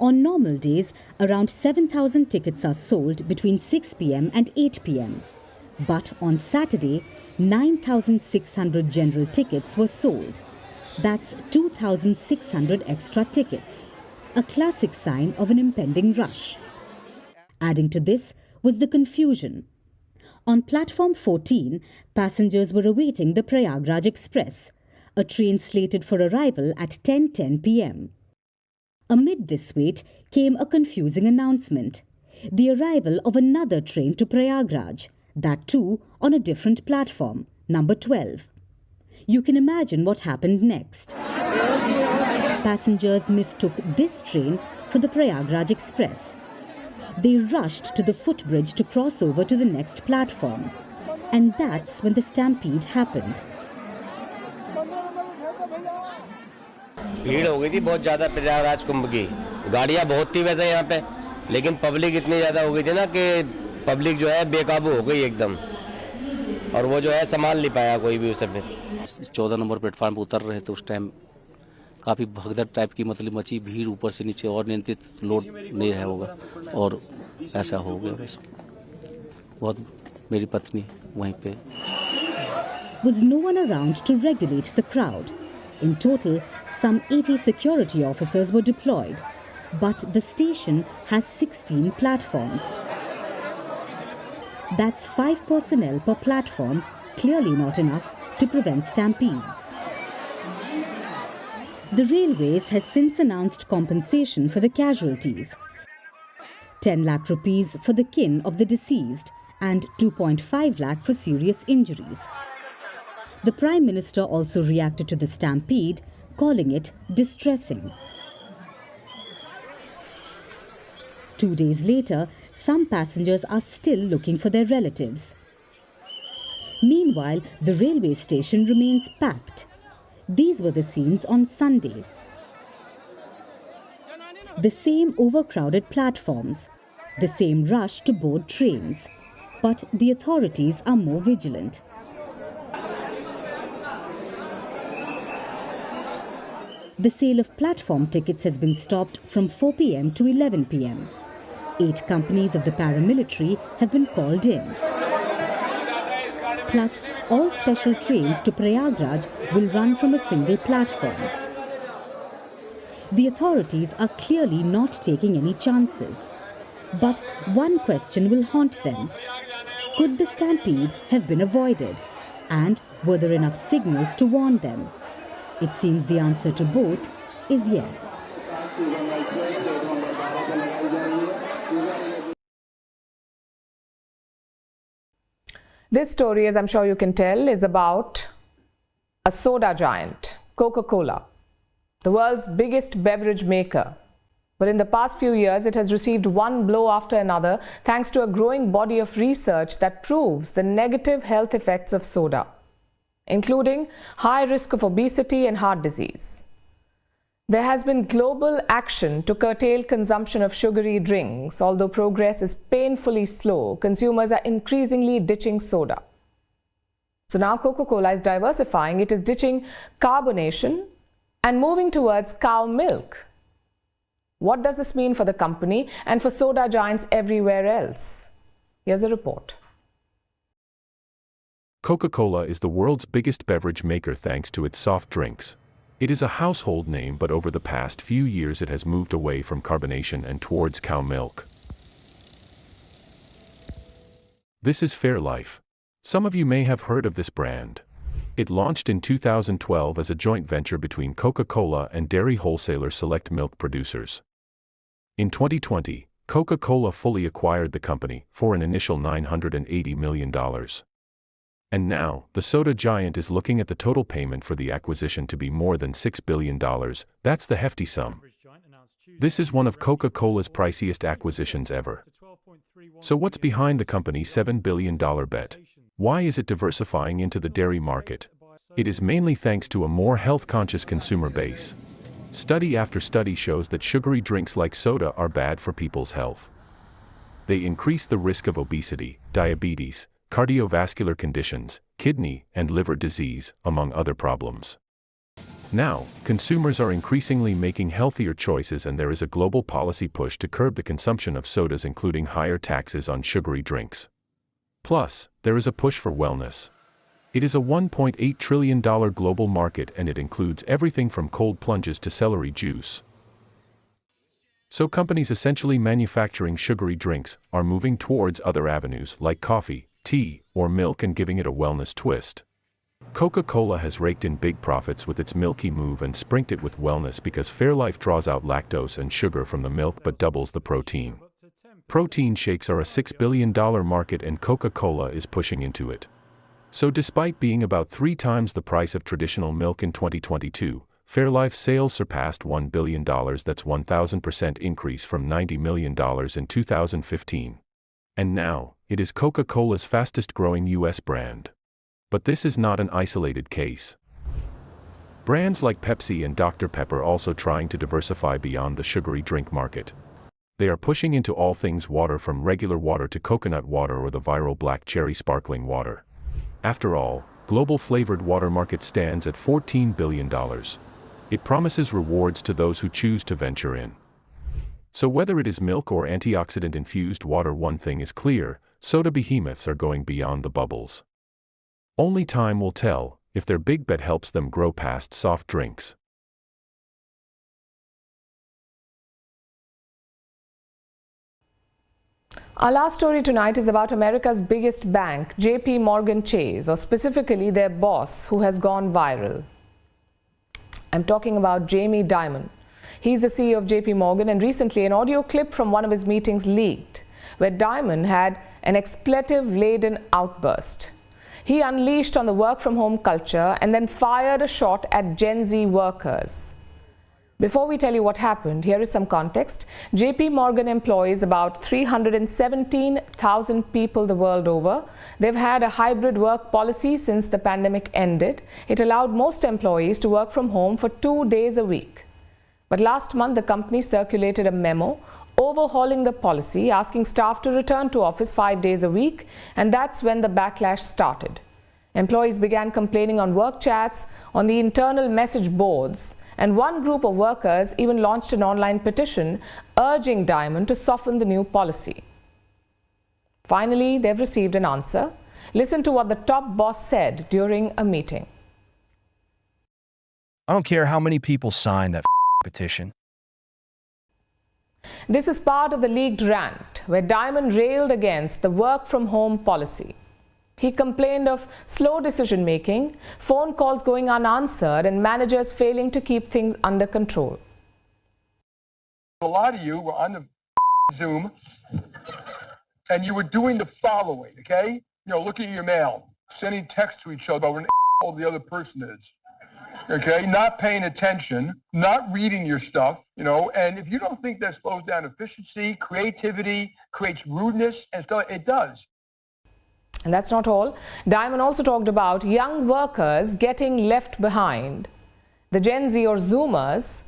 On normal days, around 7,000 tickets are sold between 6 p.m. and 8 p.m. But on Saturday, 9,600 general tickets were sold. That's 2,600 extra tickets, a classic sign of an impending rush. Adding to this was the confusion. On platform 14, passengers were awaiting the Prayagraj Express, a train slated for arrival at 10:10 p.m. Amid this wait came a confusing announcement: the arrival of another train to Prayagraj, that too on a different platform, number 12. You can imagine what happened next. Passengers mistook this train for the Prayagraj Express. They rushed to the footbridge to cross over to the next platform. And that's when the stampede happened. भीड़ हो गई थी बहुत ज़्यादा प्रयागराज कुंभ की। गाड़ियाँ बहुत थी वैसे यहाँ पे, लेकिन पब्लिक इतनी ज़्यादा हो गई थी ना कि पब्लिक जो है बेकाबू हो गई एकदम, और वो जो है संभाल नहीं पाया कोई भी उसे। फिर 14 नंबर प्लेटफार्म पर उतर रहे थे उस टाइम, काफ़ी भगदड़ टाइप की मतलब मची, भीड़ ऊपर से नीचे, और नियंत्रित लोड नहीं रहा होगा और ऐसा हो गया। बस बहुत, मेरी पत्नी वहीं पे। was no one around to regulate the crowd. In total, some 80 security officers were deployed, but the station has 16 platforms. That's 5 personnel per platform, clearly not enough to prevent stampedes. The Railways has since announced compensation for the casualties. 10 lakh rupees for the kin of the deceased and 2.5 lakh for serious injuries. The Prime Minister also reacted to the stampede, calling it distressing. 2 days later, some passengers are still looking for their relatives. Meanwhile, the railway station remains packed. These were the scenes on Sunday. The same overcrowded platforms, the same rush to board trains, but the authorities are more vigilant. The sale of platform tickets has been stopped from 4 p.m. to 11 p.m. 8 companies of the paramilitary have been called in. Plus, all special trains to Prayagraj will run from a single platform. The authorities are clearly not taking any chances. But one question will haunt them. Could the stampede have been avoided? And were there enough signals to warn them? It seems the answer to both is yes. This story, as I'm sure you can tell, is about a soda giant, Coca-Cola, the world's biggest beverage maker. But in the past few years, it has received one blow after another thanks to a growing body of research that proves the negative health effects of soda, including high risk of obesity and heart disease. There has been global action to curtail consumption of sugary drinks. Although progress is painfully slow, consumers are increasingly ditching soda. So now Coca-Cola is diversifying. It is ditching carbonation and moving towards cow milk. What does this mean for the company and for soda giants everywhere else? Here's a report. Coca-Cola is the world's biggest beverage maker thanks to its soft drinks. It is a household name, but over the past few years it has moved away from carbonation and towards cow milk. This is Fairlife. Some of you may have heard of this brand. It launched in 2012 as a joint venture between Coca-Cola and dairy wholesaler Select Milk Producers. In 2020, Coca-Cola fully acquired the company for an initial $980 million. And now, the soda giant is looking at the total payment for the acquisition to be more than $6 billion. That's the hefty sum. This is one of Coca-Cola's priciest acquisitions ever. So what's behind the company's $7 billion bet? Why is it diversifying into the dairy market? It is mainly thanks to a more health-conscious consumer base. Study after study shows that sugary drinks like soda are bad for people's health. They increase the risk of obesity, diabetes, cardiovascular conditions, kidney and liver disease, among other problems. Now, consumers are increasingly making healthier choices, and there is a global policy push to curb the consumption of sodas, including higher taxes on sugary drinks. Plus, there is a push for wellness. It is a $1.8 trillion global market, and it includes everything from cold plunges to celery juice. So companies essentially manufacturing sugary drinks are moving towards other avenues like coffee, tea, or milk and giving it a wellness twist. Coca-Cola has raked in big profits with its milky move and sprinked it with wellness because Fairlife draws out lactose and sugar from the milk but doubles the protein. Protein shakes are a $6 billion market, and Coca-Cola is pushing into it. So despite being about 3 times the price of traditional milk in 2022, Fairlife's sales surpassed $1 billion. That's 1,000% increase from $90 million in 2015. And now, it is Coca-Cola's fastest-growing U.S. brand. But this is not an isolated case. Brands like Pepsi and Dr. Pepper are also trying to diversify beyond the sugary drink market. They are pushing into all things water, from regular water to coconut water or the viral black cherry sparkling water. After all, global flavored water market stands at $14 billion. It promises rewards to those who choose to venture in. So whether it is milk or antioxidant-infused water, one thing is clear: soda behemoths are going beyond the bubbles. Only time will tell if their big bet helps them grow past soft drinks. Our last story tonight is about America's biggest bank, JP Morgan Chase, or specifically their boss, who has gone viral. I'm talking about Jamie Dimon. He's the CEO of JP Morgan, and recently an audio clip from one of his meetings leaked, where Dimon had an expletive-laden outburst. He unleashed on the work-from-home culture and then fired a shot at Gen Z workers. Before we tell you what happened, here is some context. JP Morgan employs about 317,000 people the world over. They've had a hybrid work policy since the pandemic ended. It allowed most employees to work from home for 2 days a week. But last month, the company circulated a memo overhauling the policy, asking staff to return to office 5 days a week, and that's when the backlash started. Employees began complaining on work chats, on the internal message boards, and one group of workers even launched an online petition urging Dimon to soften the new policy. Finally, they've received an answer. Listen to what the top boss said during a meeting. I don't care how many people sign that petition. This is part of the leaked rant where Dimon railed against the work-from-home policy. He complained of slow decision-making, phone calls going unanswered, and managers failing to keep things under control. A lot of you were on the Zoom, and you were doing the following, okay? Looking at your mail, sending texts to each other about what an the other person is, okay? Not paying attention, not reading your stuff, and if you don't think that slows down efficiency, creativity, creates rudeness, and stuff, it does. And that's not all. Dimon also talked about young workers getting left behind. The Gen Z or Zoomers,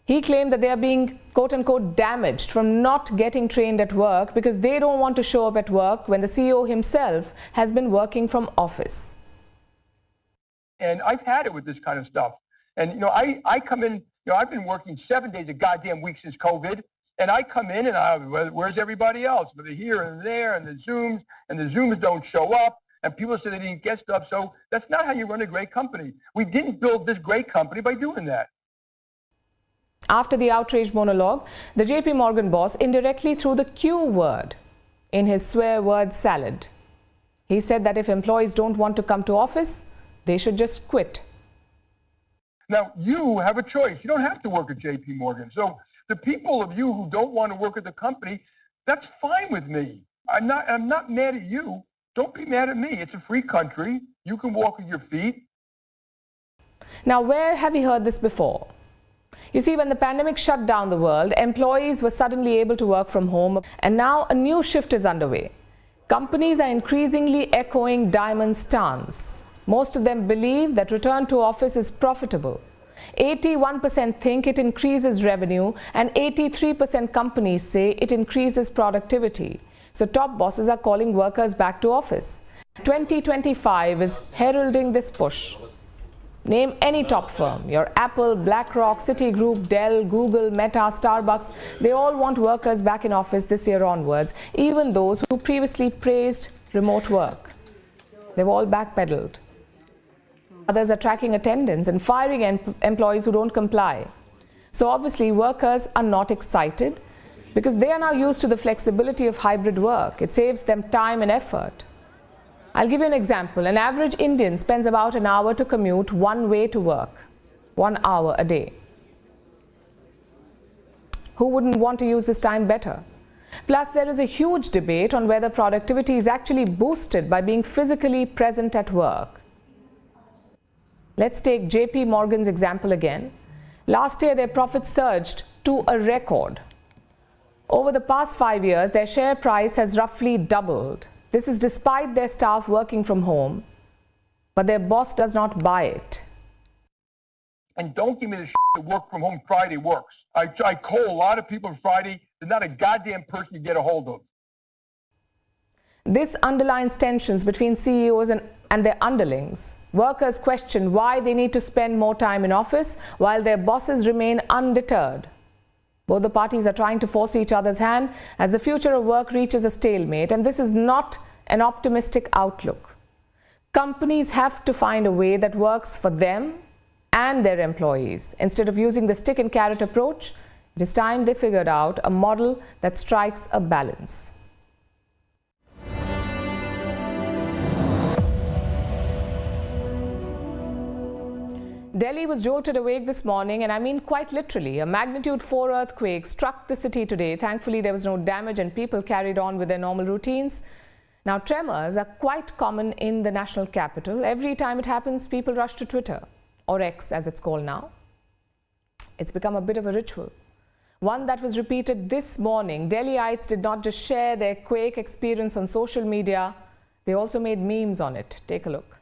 he claimed that they are being quote-unquote damaged from not getting trained at work because they don't want to show up at work when the CEO himself has been working from office. And I've had it with this kind of stuff. And, I come in, I've been working 7 days a goddamn week since COVID. And I come in and where's everybody else? But they're here and there, and the Zooms don't show up, and people say they didn't get stuff. So that's not how you run a great company. We didn't build this great company by doing that. After the outrage monologue, the JP Morgan boss indirectly threw the Q word in his swear word salad. He said that if employees don't want to come to office, they should just quit. Now, you have a choice. You don't have to work at JP Morgan. So the people of you who don't want to work at the company, that's fine with me. I'm not mad at you. Don't be mad at me. It's a free country. You can walk with your feet. Now, where have you heard this before? You see, when the pandemic shut down the world, employees were suddenly able to work from home, and now a new shift is underway. Companies are increasingly echoing Dimon's stance. Most of them believe that return to office is profitable. 81% think it increases revenue, and 83% companies say it increases productivity. So top bosses are calling workers back to office. 2025 is heralding this push. Name any top firm, your Apple, BlackRock, Citigroup, Dell, Google, Meta, Starbucks, they all want workers back in office this year onwards, even those who previously praised remote work. They've all backpedaled. Others are tracking attendance and firing employees who don't comply. So obviously workers are not excited because they are now used to the flexibility of hybrid work. It saves them time and effort. I'll give you an example. An average Indian spends about an hour to commute one way to work, 1 hour a day. Who wouldn't want to use this time better? Plus, there is a huge debate on whether productivity is actually boosted by being physically present at work. Let's take JP Morgan's example again. Last year, their profits surged to a record. Over the past 5 years, their share price has roughly doubled. This is despite their staff working from home, but their boss does not buy it. And don't give me the shit that work from home Friday works. I call a lot of people on Friday. There's not a goddamn person you get a hold of. This underlines tensions between CEOs and their underlings. Workers question why they need to spend more time in office while their bosses remain undeterred. Both the parties are trying to force each other's hand as the future of work reaches a stalemate, and this is not an optimistic outlook. Companies have to find a way that works for them and their employees. Instead of using the stick and carrot approach, it is time they figured out a model that strikes a balance. Delhi was jolted awake this morning, and I mean quite literally. A magnitude 4 earthquake struck the city today. Thankfully, there was no damage and people carried on with their normal routines. Now, tremors are quite common in the national capital. Every time it happens, people rush to Twitter, or X as it's called now. It's become a bit of a ritual. One that was repeated this morning. Delhiites did not just share their quake experience on social media, they also made memes on it. Take a look.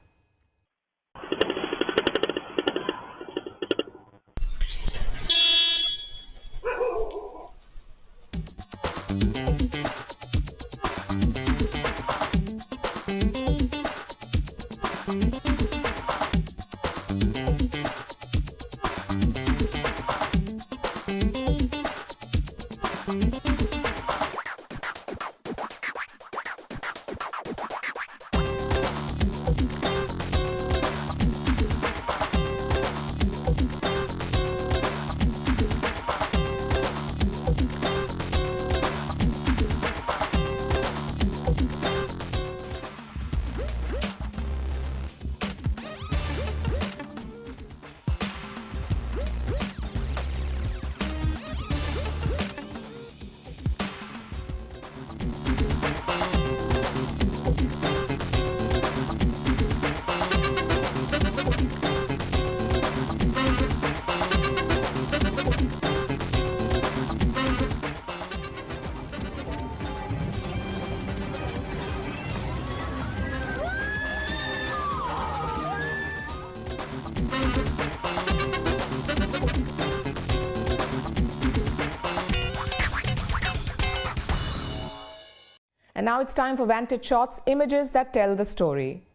And now it's time for Vantage Shots, images that tell the story.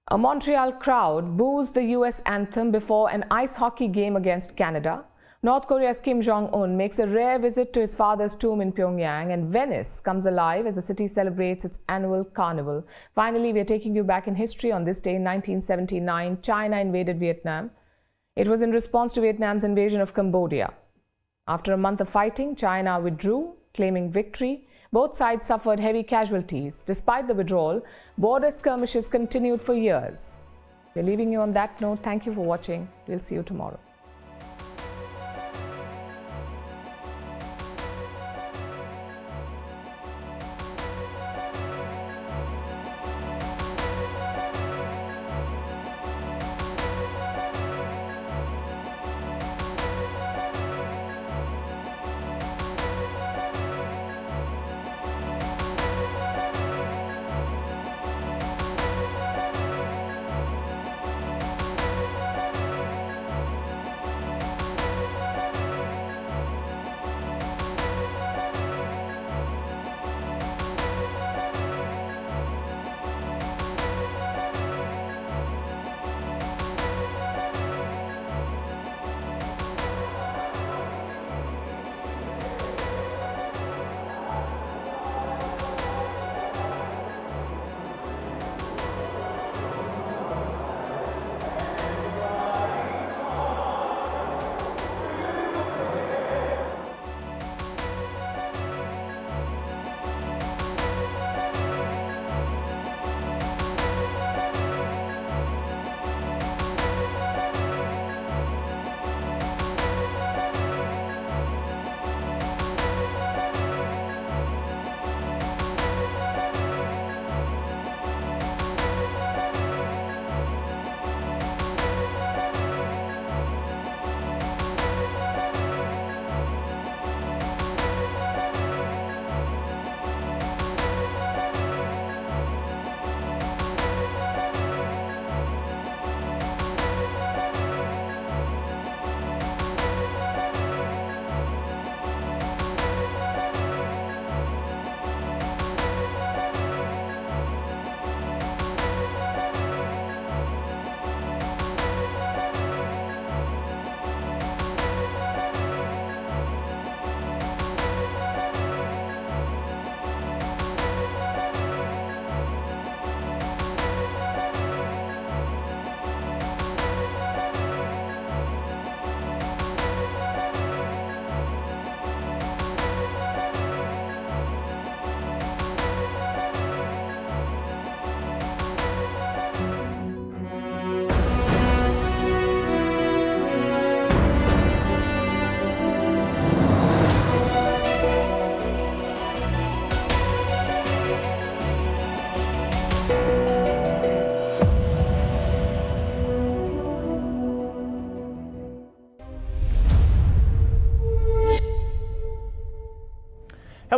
A Montreal crowd boos the US anthem before an ice hockey game against Canada. North Korea's Kim Jong-un makes a rare visit to his father's tomb in Pyongyang, and Venice comes alive as the city celebrates its annual carnival. Finally, we are taking you back in history. On this day in 1979, China invaded Vietnam. It was in response to Vietnam's invasion of Cambodia. After a month of fighting, China withdrew, claiming victory. Both sides suffered heavy casualties. Despite the withdrawal, border skirmishes continued for years. We're leaving you on that note. Thank you for watching. We'll see you tomorrow.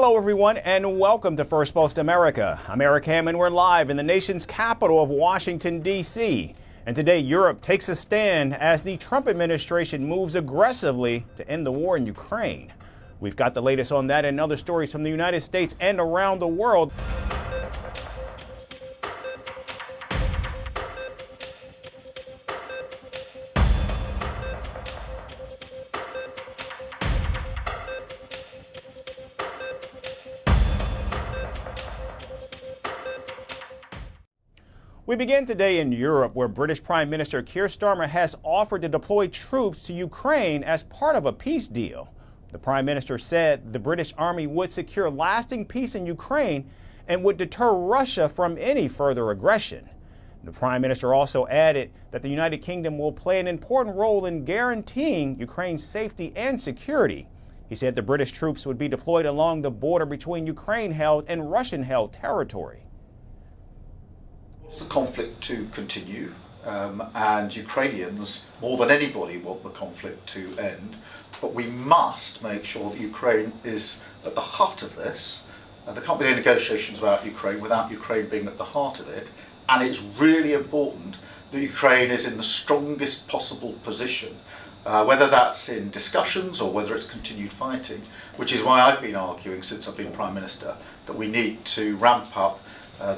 Hello, everyone, and welcome to Firstpost America. I'm Eric Ham, and we're live in the nation's capital of Washington, D.C. And today, Europe takes a stand as the Trump administration moves aggressively to end the war in Ukraine. We've got the latest on that and other stories from the United States and around the world. We begin today in Europe, where British Prime Minister Keir Starmer has offered to deploy troops to Ukraine as part of a peace deal. The Prime Minister said the British Army would secure lasting peace in Ukraine and would deter Russia from any further aggression. The Prime Minister also added that the United Kingdom will play an important role in guaranteeing Ukraine's safety and security. He said the British troops would be deployed along the border between Ukraine-held and Russian-held territory. The conflict to continue, and Ukrainians, more than anybody, want the conflict to end. But we must make sure that Ukraine is at the heart of this. There can't be any negotiations about Ukraine without Ukraine being at the heart of it. And it's really important that Ukraine is in the strongest possible position, whether that's in discussions or whether it's continued fighting, which is why I've been arguing since I've been Prime Minister that we need to ramp up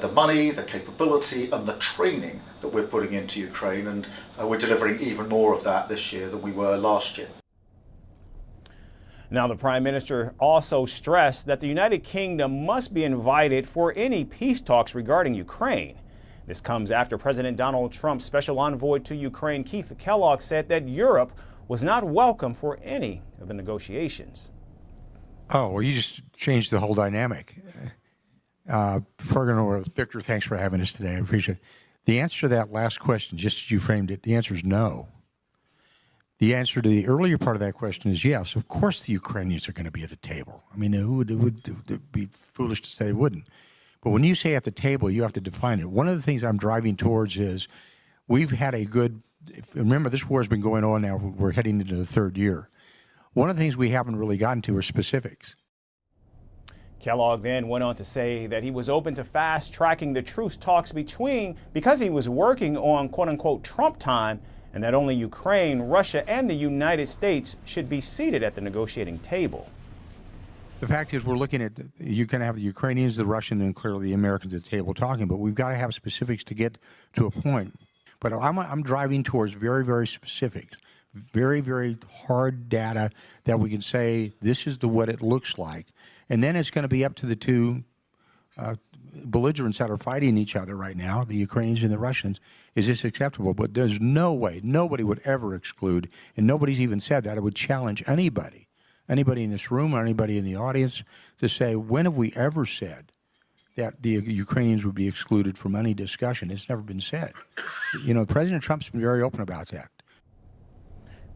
the money, the capability and the training that we're putting into Ukraine, and we're delivering even more of that this year than we were last year. Now, the Prime Minister also stressed that the United Kingdom must be invited for any peace talks regarding Ukraine. This comes after President Donald Trump's special envoy to Ukraine, Keith Kellogg, said that Europe was not welcome for any of the negotiations. Oh, well, you just changed the whole dynamic. Victor, thanks for having us today. I appreciate it. The answer to that last question, just as you framed it, the answer is no. The answer to the earlier part of that question is yes. Of course the Ukrainians are going to be at the table. I mean, it would be foolish to say they wouldn't. But when you say at the table, you have to define it. One of the things I'm driving towards is we've had a good, remember this war has been going on now, we're heading into the third year. One of the things we haven't really gotten to are specifics. Kellogg then went on to say that he was open to fast-tracking the truce talks because he was working on quote-unquote Trump time, and that only Ukraine, Russia, and the United States should be seated at the negotiating table. The fact is we're looking at, you can have the Ukrainians, the Russians, and clearly the Americans at the table talking, but we've got to have specifics to get to a point. But I'm driving towards very, very specifics, very, very hard data that we can say this is what it looks like. And then it's going to be up to the two belligerents that are fighting each other right now, the Ukrainians and the Russians. Is this acceptable? But there's no way, nobody would ever exclude, and nobody's even said that. I would challenge anybody in this room or anybody in the audience to say, when have we ever said that the Ukrainians would be excluded from any discussion? It's never been said. You know, President Trump's been very open about that.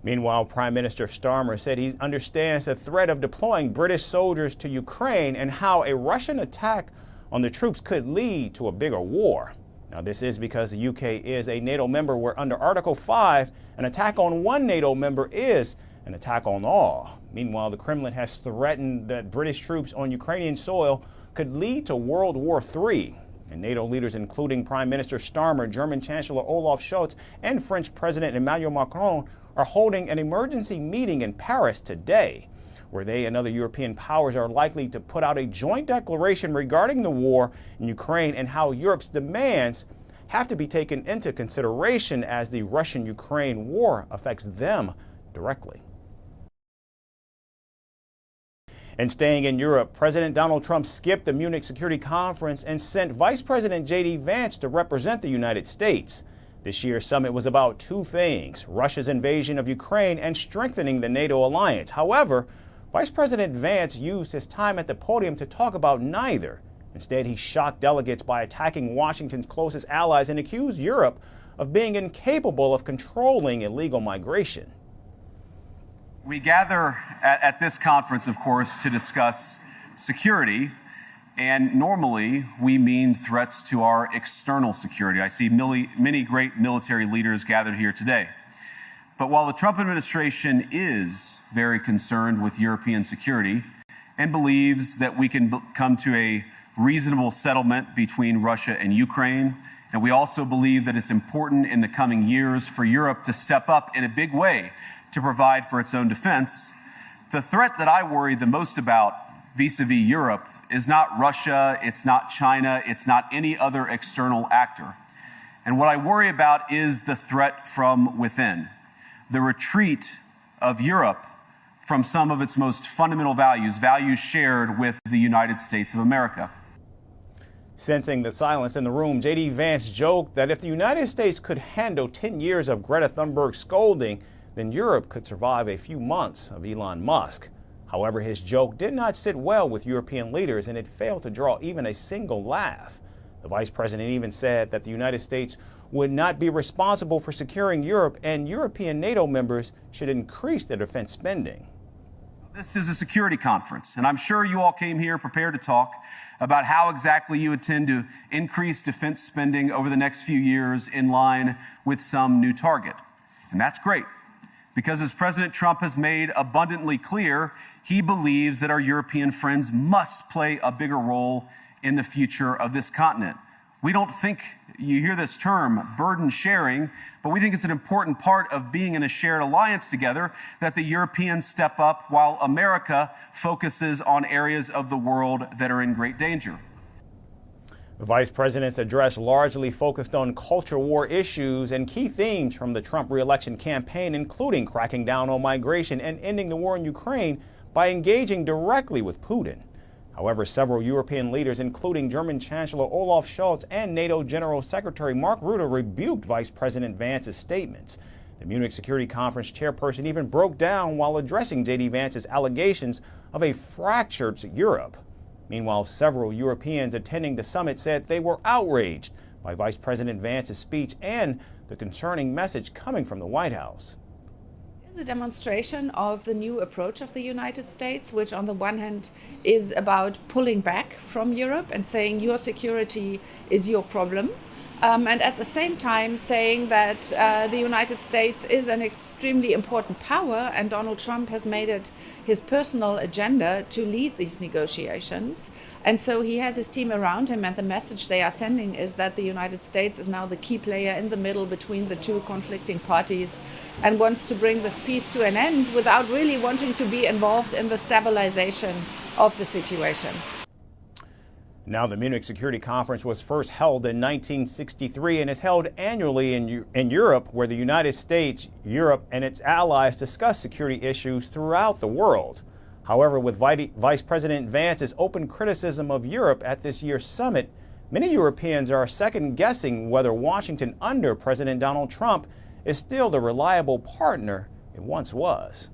Meanwhile, Prime Minister Starmer said he understands the threat of deploying British soldiers to Ukraine and how a Russian attack on the troops could lead to a bigger war. Now, this is because the UK is a NATO member where under Article 5, an attack on one NATO member is an attack on all. Meanwhile, the Kremlin has threatened that British troops on Ukrainian soil could lead to World War III. And NATO leaders, including Prime Minister Starmer, German Chancellor Olaf Scholz, and French President Emmanuel Macron, are holding an emergency meeting in Paris today, where they and other European powers are likely to put out a joint declaration regarding the war in Ukraine and how Europe's demands have to be taken into consideration as the Russian-Ukraine war affects them directly. And staying in Europe, President Donald Trump skipped the Munich Security Conference and sent Vice President J.D. Vance to represent the United States. This year's summit was about two things: Russia's invasion of Ukraine and strengthening the NATO alliance. However, Vice President Vance used his time at the podium to talk about neither. Instead, he shocked delegates by attacking Washington's closest allies and accused Europe of being incapable of controlling illegal migration. We gather at this conference, of course, to discuss security. And normally, we mean threats to our external security. I see many great military leaders gathered here today. But while the Trump administration is very concerned with European security, and believes that we can come to a reasonable settlement between Russia and Ukraine. And we also believe that it's important in the coming years for Europe to step up in a big way to provide for its own defense. The threat that I worry the most about vis-a-vis Europe is not Russia, it's not China, it's not any other external actor. And what I worry about is the threat from within, the retreat of Europe from some of its most fundamental values, values shared with the United States of America. Sensing the silence in the room, J.D. Vance joked that if the United States could handle 10 years of Greta Thunberg scolding, then Europe could survive a few months of Elon Musk. However, his joke did not sit well with European leaders, and it failed to draw even a single laugh. The vice president even said that the United States would not be responsible for securing Europe, and European NATO members should increase their defense spending. This is a security conference, and I'm sure you all came here prepared to talk about how exactly you intend to increase defense spending over the next few years in line with some new target. And that's great, because as President Trump has made abundantly clear, he believes that our European friends must play a bigger role in the future of this continent. We don't think, you hear this term, burden sharing, but we think it's an important part of being in a shared alliance together that the Europeans step up while America focuses on areas of the world that are in great danger. The vice president's address largely focused on culture war issues and key themes from the Trump re-election campaign, including cracking down on migration and ending the war in Ukraine by engaging directly with Putin. However, several European leaders, including German Chancellor Olaf Scholz and NATO General Secretary Mark Rutte, rebuked Vice President Vance's statements. The Munich Security Conference chairperson even broke down while addressing J.D. Vance's allegations of a fractured Europe. Meanwhile, several Europeans attending the summit said they were outraged by Vice President Vance's speech and the concerning message coming from the White House. Is a demonstration of the new approach of the United States, which on the one hand is about pulling back from Europe and saying your security is your problem, and at the same time saying that the United States is an extremely important power, and Donald Trump has made it his personal agenda to lead these negotiations. And so he has his team around him, and the message they are sending is that the United States is now the key player in the middle between the two conflicting parties and wants to bring this peace to an end without really wanting to be involved in the stabilization of the situation. Now, the Munich Security Conference was first held in 1963 and is held annually in Europe, where the United States, Europe, and its allies discuss security issues throughout the world. However, with Vice President Vance's open criticism of Europe at this year's summit, many Europeans are second-guessing whether Washington under President Donald Trump is still the reliable partner it once was.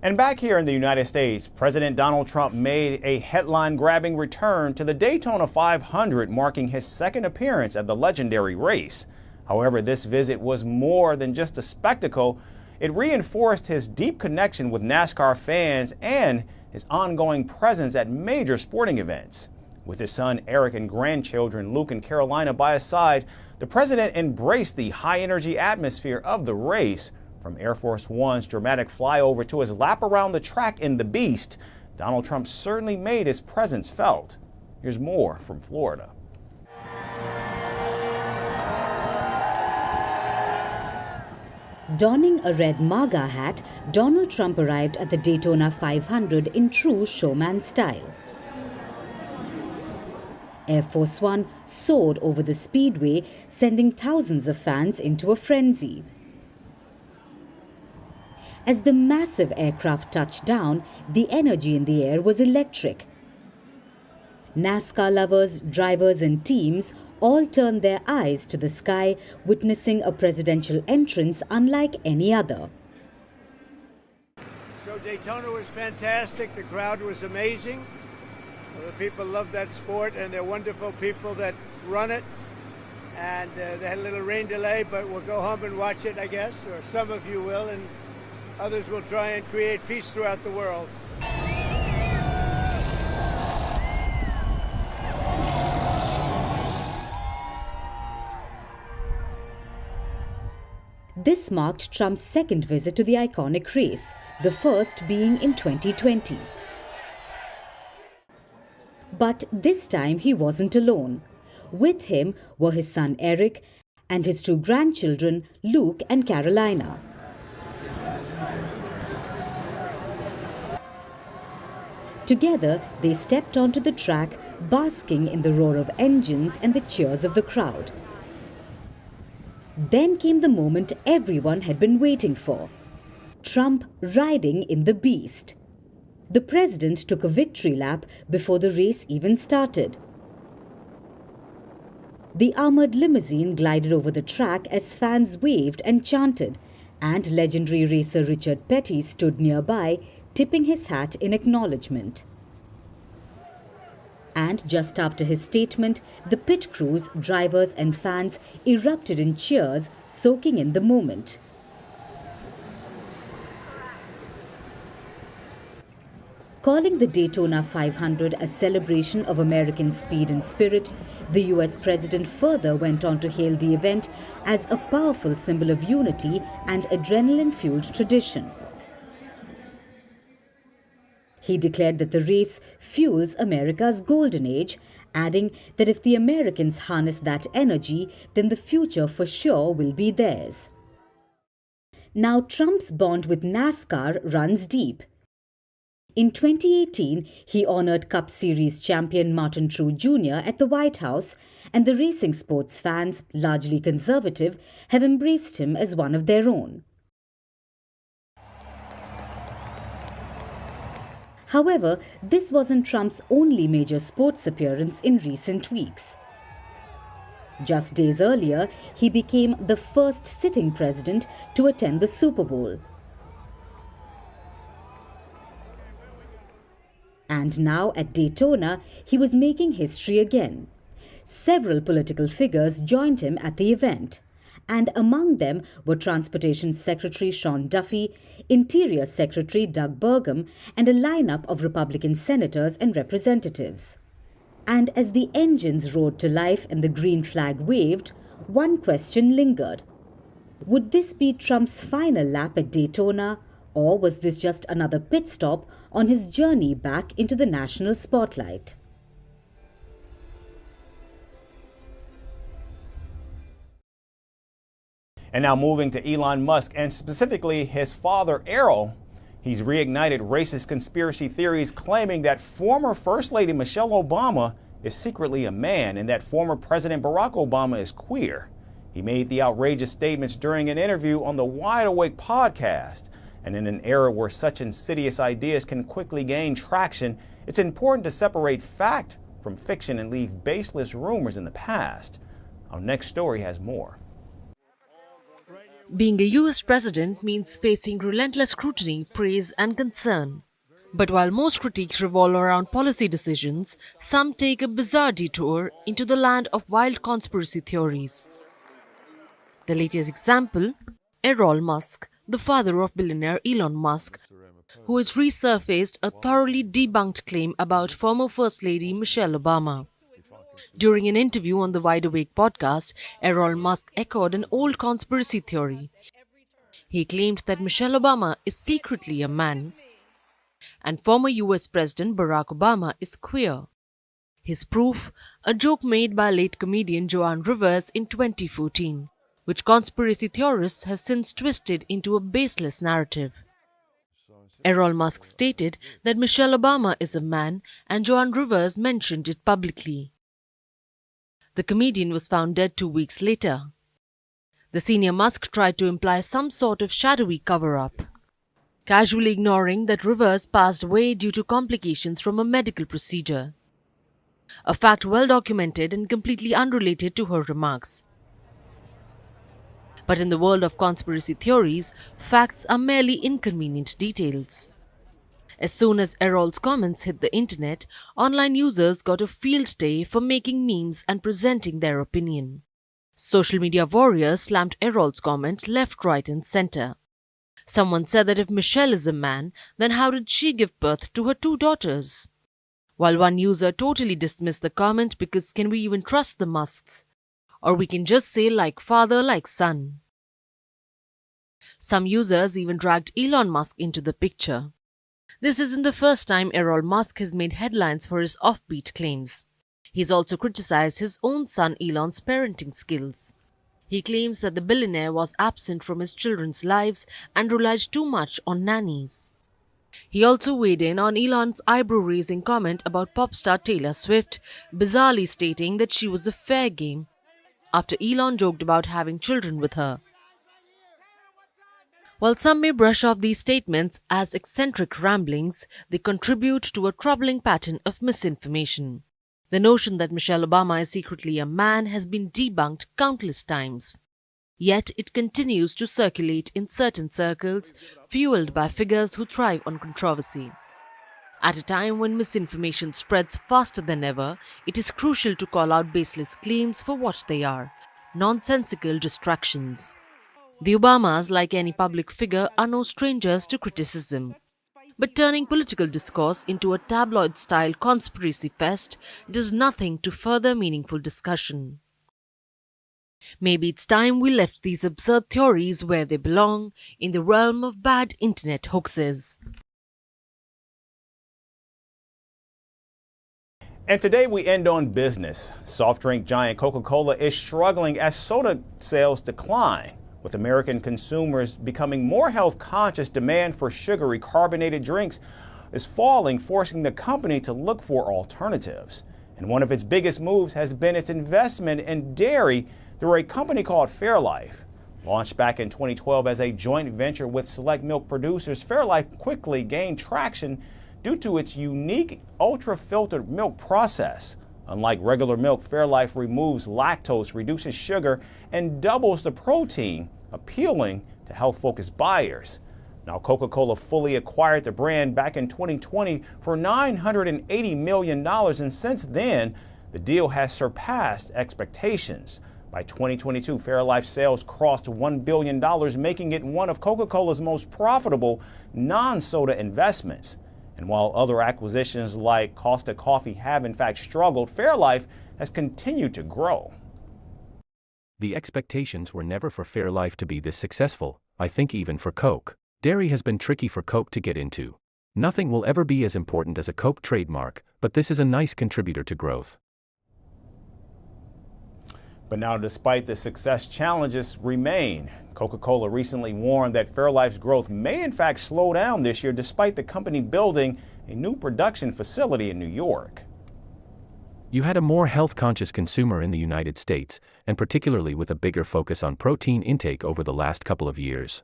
And back here in the United States, President Donald Trump made a headline-grabbing return to the Daytona 500, marking his second appearance at the legendary race. However, this visit was more than just a spectacle. It reinforced his deep connection with NASCAR fans and his ongoing presence at major sporting events. With his son Eric and grandchildren Luke and Carolina by his side, the president embraced the high-energy atmosphere of the race. From Air Force One's dramatic flyover to his lap around the track in the Beast, Donald Trump certainly made his presence felt. Here's more from Florida. Donning a red MAGA hat, Donald Trump arrived at the Daytona 500 in true showman style. Air Force One soared over the speedway, sending thousands of fans into a frenzy. As the massive aircraft touched down, the energy in the air was electric. NASCAR lovers, drivers and teams all turned their eyes to the sky, witnessing a presidential entrance unlike any other. So Daytona was fantastic. The crowd was amazing. The people love that sport, and they're wonderful people that run it. And they had a little rain delay, but we'll go home and watch it, I guess, or some of you will, and others will try and create peace throughout the world. This marked Trump's second visit to the iconic race, the first being in 2020. But this time he wasn't alone. With him were his son Eric and his two grandchildren, Luke and Carolina. Together, they stepped onto the track, basking in the roar of engines and the cheers of the crowd. Then came the moment everyone had been waiting for: Trump riding in the beast. The president took a victory lap before the race even started. The armored limousine glided over the track as fans waved and chanted, and legendary racer Richard Petty stood nearby, tipping his hat in acknowledgement. And just after his statement, the pit crews, drivers and fans erupted in cheers, soaking in the moment. Calling the Daytona 500 a celebration of American speed and spirit, the US president further went on to hail the event as a powerful symbol of unity and adrenaline-fueled tradition. He declared that the race fuels America's golden age, adding that if the Americans harness that energy, then the future for sure will be theirs. Now, Trump's bond with NASCAR runs deep. In 2018, he honored Cup Series champion Martin Truex Jr. at the White House, and the racing sports fans, largely conservative, have embraced him as one of their own. However, this wasn't Trump's only major sports appearance in recent weeks. Just days earlier, he became the first sitting president to attend the Super Bowl. And now at Daytona, he was making history again. Several political figures joined him at the event, and among them were Transportation Secretary Sean Duffy, Interior Secretary Doug Burgum, and a lineup of Republican senators and representatives. And as the engines roared to life and the green flag waved, one question lingered. Would this be Trump's final lap at Daytona, or was this just another pit stop on his journey back into the national spotlight? And now moving to Elon Musk, and specifically his father, Errol. He's reignited racist conspiracy theories, claiming that former First Lady Michelle Obama is secretly a man and that former President Barack Obama is queer. He made the outrageous statements during an interview on the Wide Awake podcast. And in an era where such insidious ideas can quickly gain traction, it's important to separate fact from fiction and leave baseless rumors in the past. Our next story has more. Being a US president means facing relentless scrutiny, praise and concern. But while most critiques revolve around policy decisions, some take a bizarre detour into the land of wild conspiracy theories. The latest example, Elon Musk, the father of billionaire Elon Musk, who has resurfaced a thoroughly debunked claim about former First Lady Michelle Obama. During an interview on the Wide Awake podcast, Elon Musk echoed an old conspiracy theory. He claimed that Michelle Obama is secretly a man, and former US President Barack Obama is queer. His proof, a joke made by late comedian Joan Rivers in 2014, which conspiracy theorists have since twisted into a baseless narrative. Elon Musk stated that Michelle Obama is a man, and Joan Rivers mentioned it publicly. The comedian was found dead 2 weeks later. The senior Musk tried to imply some sort of shadowy cover-up, casually ignoring that Rivers passed away due to complications from a medical procedure, a fact well documented and completely unrelated to her remarks. But in the world of conspiracy theories, facts are merely inconvenient details. As soon as Errol's comments hit the internet, online users got a field day for making memes and presenting their opinion. Social media warriors slammed Errol's comment left, right and center. Someone said that if Michelle is a man, then how did she give birth to her 2 daughters? While one user totally dismissed the comment because can we even trust the Musks? Or we can just say like father, like son. Some users even dragged Elon Musk into the picture. This isn't the first time Elon Musk has made headlines for his offbeat claims. He's also criticized his own son Elon's parenting skills. He claims that the billionaire was absent from his children's lives and relied too much on nannies. He also weighed in on Elon's eyebrow-raising comment about pop star Taylor Swift, bizarrely stating that she was a fair game after Elon joked about having children with her. While some may brush off these statements as eccentric ramblings, they contribute to a troubling pattern of misinformation. The notion that Michelle Obama is secretly a man has been debunked countless times. Yet it continues to circulate in certain circles, fueled by figures who thrive on controversy. At a time when misinformation spreads faster than ever, it is crucial to call out baseless claims for what they are: nonsensical distractions. The Obamas, like any public figure, are no strangers to criticism. But turning political discourse into a tabloid-style conspiracy fest does nothing to further meaningful discussion. Maybe it's time we left these absurd theories where they belong, in the realm of bad internet hoaxes. And today we end on business. Soft drink giant Coca-Cola is struggling as soda sales decline. With American consumers becoming more health conscious, demand for sugary carbonated drinks is falling, forcing the company to look for alternatives. And one of its biggest moves has been its investment in dairy through a company called Fairlife. Launched back in 2012 as a joint venture with select milk producers, Fairlife quickly gained traction due to its unique ultra-filtered milk process. Unlike regular milk, Fairlife removes lactose, reduces sugar, and doubles the protein, appealing to health-focused buyers. Now, Coca-Cola fully acquired the brand back in 2020 for $980 million, and since then, the deal has surpassed expectations. By 2022, Fairlife sales crossed $1 billion, making it one of Coca-Cola's most profitable non-soda investments. And while other acquisitions like Costa Coffee have in fact struggled, Fairlife has continued to grow. The expectations were never for Fairlife to be this successful, I think even for Coke. Dairy has been tricky for Coke to get into. Nothing will ever be as important as a Coke trademark, but this is a nice contributor to growth. But now, despite the success, challenges remain. Coca-Cola recently warned that Fairlife's growth may in fact slow down this year, despite the company building a new production facility in New York. You had a more health-conscious consumer in the United States, and particularly with a bigger focus on protein intake over the last couple of years.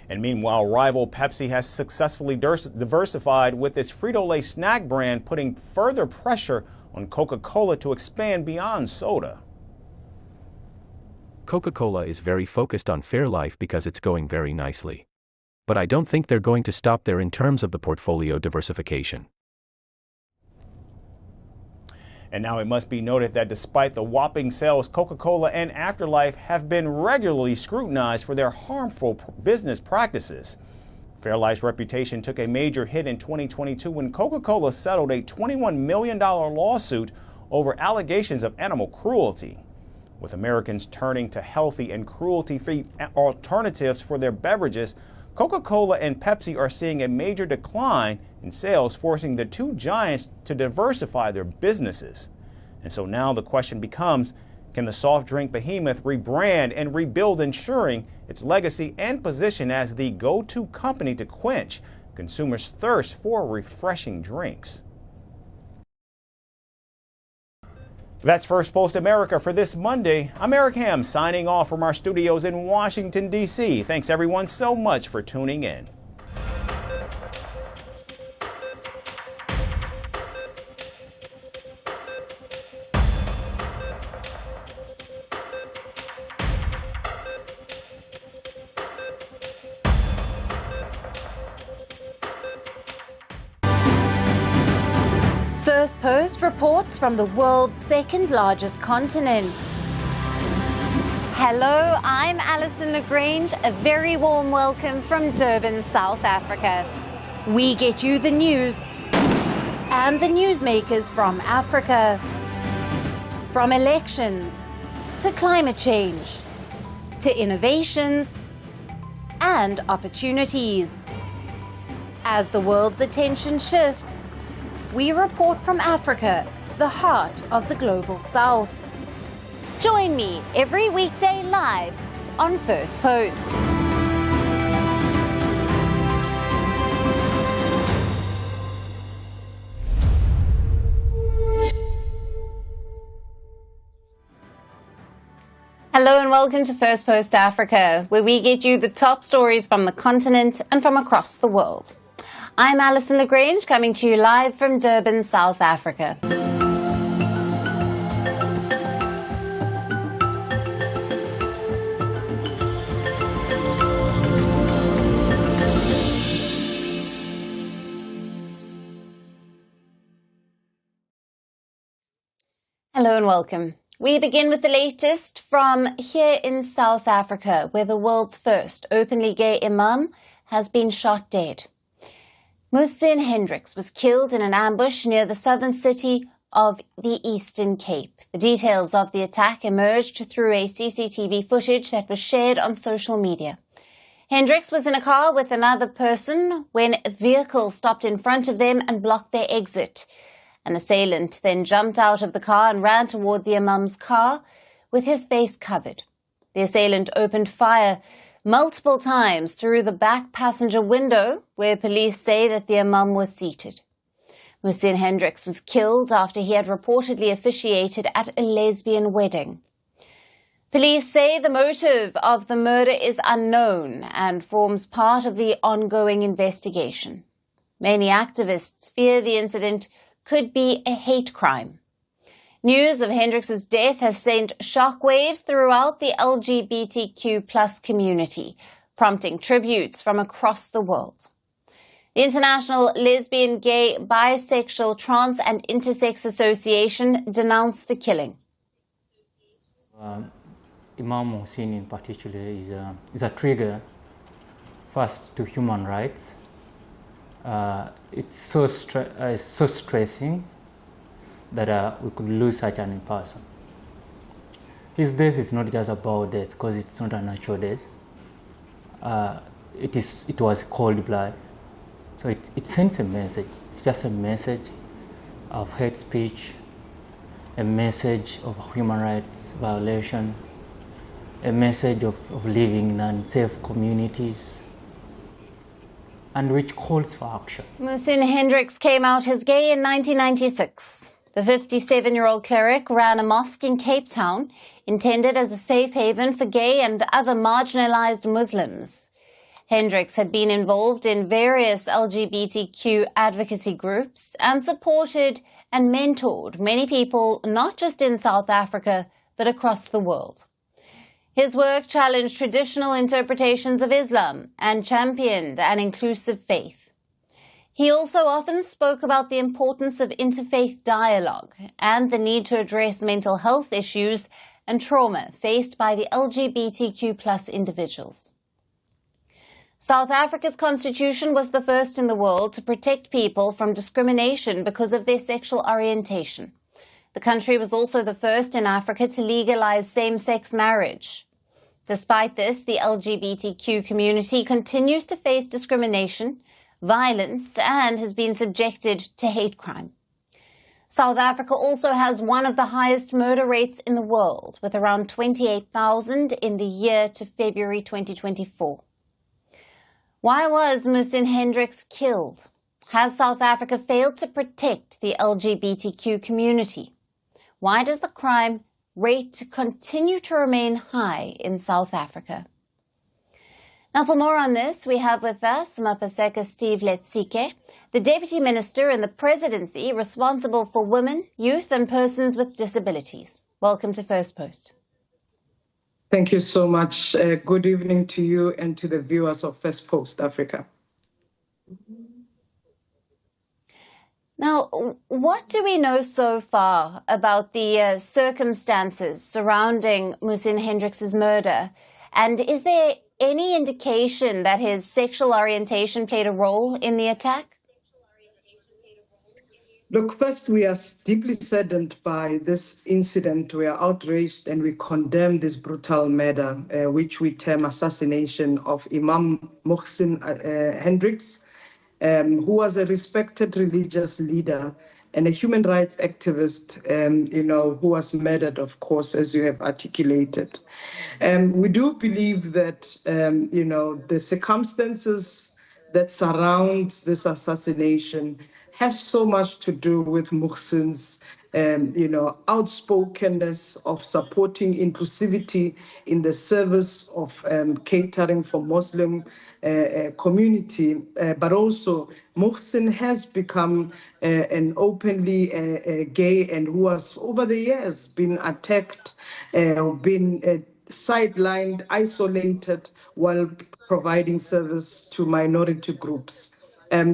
And meanwhile, rival Pepsi has successfully diversified with its Frito-Lay snack brand, putting further pressure on Coca-Cola to expand beyond soda. Coca-Cola is very focused on Fairlife because it's going very nicely. But I don't think they're going to stop there in terms of the portfolio diversification. And now it must be noted that despite the whopping sales, Coca-Cola and Afterlife have been regularly scrutinized for their harmful business practices. Fairlife's reputation took a major hit in 2022 when Coca-Cola settled a $21 million lawsuit over allegations of animal cruelty. With Americans turning to healthy and cruelty-free alternatives for their beverages, Coca-Cola and Pepsi are seeing a major decline in sales, forcing the two giants to diversify their businesses. And so now the question becomes, can the soft drink behemoth rebrand and rebuild, ensuring its legacy and position as the go-to company to quench consumers' thirst for refreshing drinks? That's First Post America for this Monday. I'm Eric Ham signing off from our studios in Washington, D.C. Thanks everyone so much for tuning in. Firstpost reports from the world's second largest continent. Hello, I'm Alison Lagrange. A very warm welcome from Durban, South Africa. We get you the news and the newsmakers from Africa. From elections to climate change to innovations and opportunities. As the world's attention shifts, we report from Africa, the heart of the global south. Join me every weekday live on First Post. Hello and welcome to First Post Africa, where we get you the top stories from the continent and from across the world. I'm Alison Lagrange, coming to you live from Durban, South Africa. Hello and welcome. We begin with the latest from here in South Africa, where the world's first openly gay imam has been shot dead. Muhsin Hendricks was killed in an ambush near the southern city of the Eastern Cape. The details of the attack emerged through a CCTV footage that was shared on social media. Hendricks was in a car with another person when a vehicle stopped in front of them and blocked their exit. An assailant then jumped out of the car and ran toward the imam's car with his face covered. The assailant opened fire multiple times through the back passenger window, where police say that the imam was seated. Muhsin Hendricks was killed after he had reportedly officiated at a lesbian wedding. Police say the motive of the murder is unknown and forms part of the ongoing investigation. Many activists fear the incident could be a hate crime. News of Hendricks' death has sent shockwaves throughout the LGBTQ+ community, prompting tributes from across the world. The International Lesbian, Gay, Bisexual, Trans and Intersex Association denounced the killing. Imam Muhsin in particular is a trigger first to human rights. It's so stressing that we could lose such an person. His death is not just about death, because it's not a natural death. It was cold blood. So it sends a message. It's just a message of hate speech, a message of human rights violation, a message of living in unsafe communities, and which calls for action. Muhsin Hendricks came out as gay in 1996. The 57-year-old cleric ran a mosque in Cape Town, intended as a safe haven for gay and other marginalized Muslims. Hendricks had been involved in various LGBTQ advocacy groups and supported and mentored many people, not just in South Africa, but across the world. His work challenged traditional interpretations of Islam and championed an inclusive faith. He also often spoke about the importance of interfaith dialogue and the need to address mental health issues and trauma faced by the LGBTQ+ individuals. South Africa's constitution was the first in the world to protect people from discrimination because of their sexual orientation. The country was also the first in Africa to legalize same-sex marriage. Despite this, the LGBTQ community continues to face discrimination, violence, and has been subjected to hate crime. South Africa also has one of the highest murder rates in the world, with around 28,000 in the year to February 2024. Why was Muhsin Hendricks killed? Has South Africa failed to protect the LGBTQ community? Why does the crime rate continue to remain high in South Africa? Now, for more on this, we have with us Mapaseka Steve Letsike, the Deputy Minister in the Presidency responsible for women, youth and persons with disabilities. Welcome to First Post. Thank you so much. Good evening to you and to the viewers of First Post Africa. Now, what do we know so far about the circumstances surrounding Muhsin Hendricks' murder? And is there any indication that his sexual orientation played a role in the attack? Look, first, we are deeply saddened by this incident. We are outraged and we condemn this brutal murder, which we term assassination of Imam Mohsin Hendricks, who was a respected religious leader and a human rights activist, who was murdered, of course, as you have articulated. We do believe that, the circumstances that surround this assassination has so much to do with Muhsin's, outspokenness of supporting inclusivity in the service of catering for Muslim community, but also Muhsin has become an openly gay and who has over the years been attacked, been sidelined, isolated while providing service to minority groups.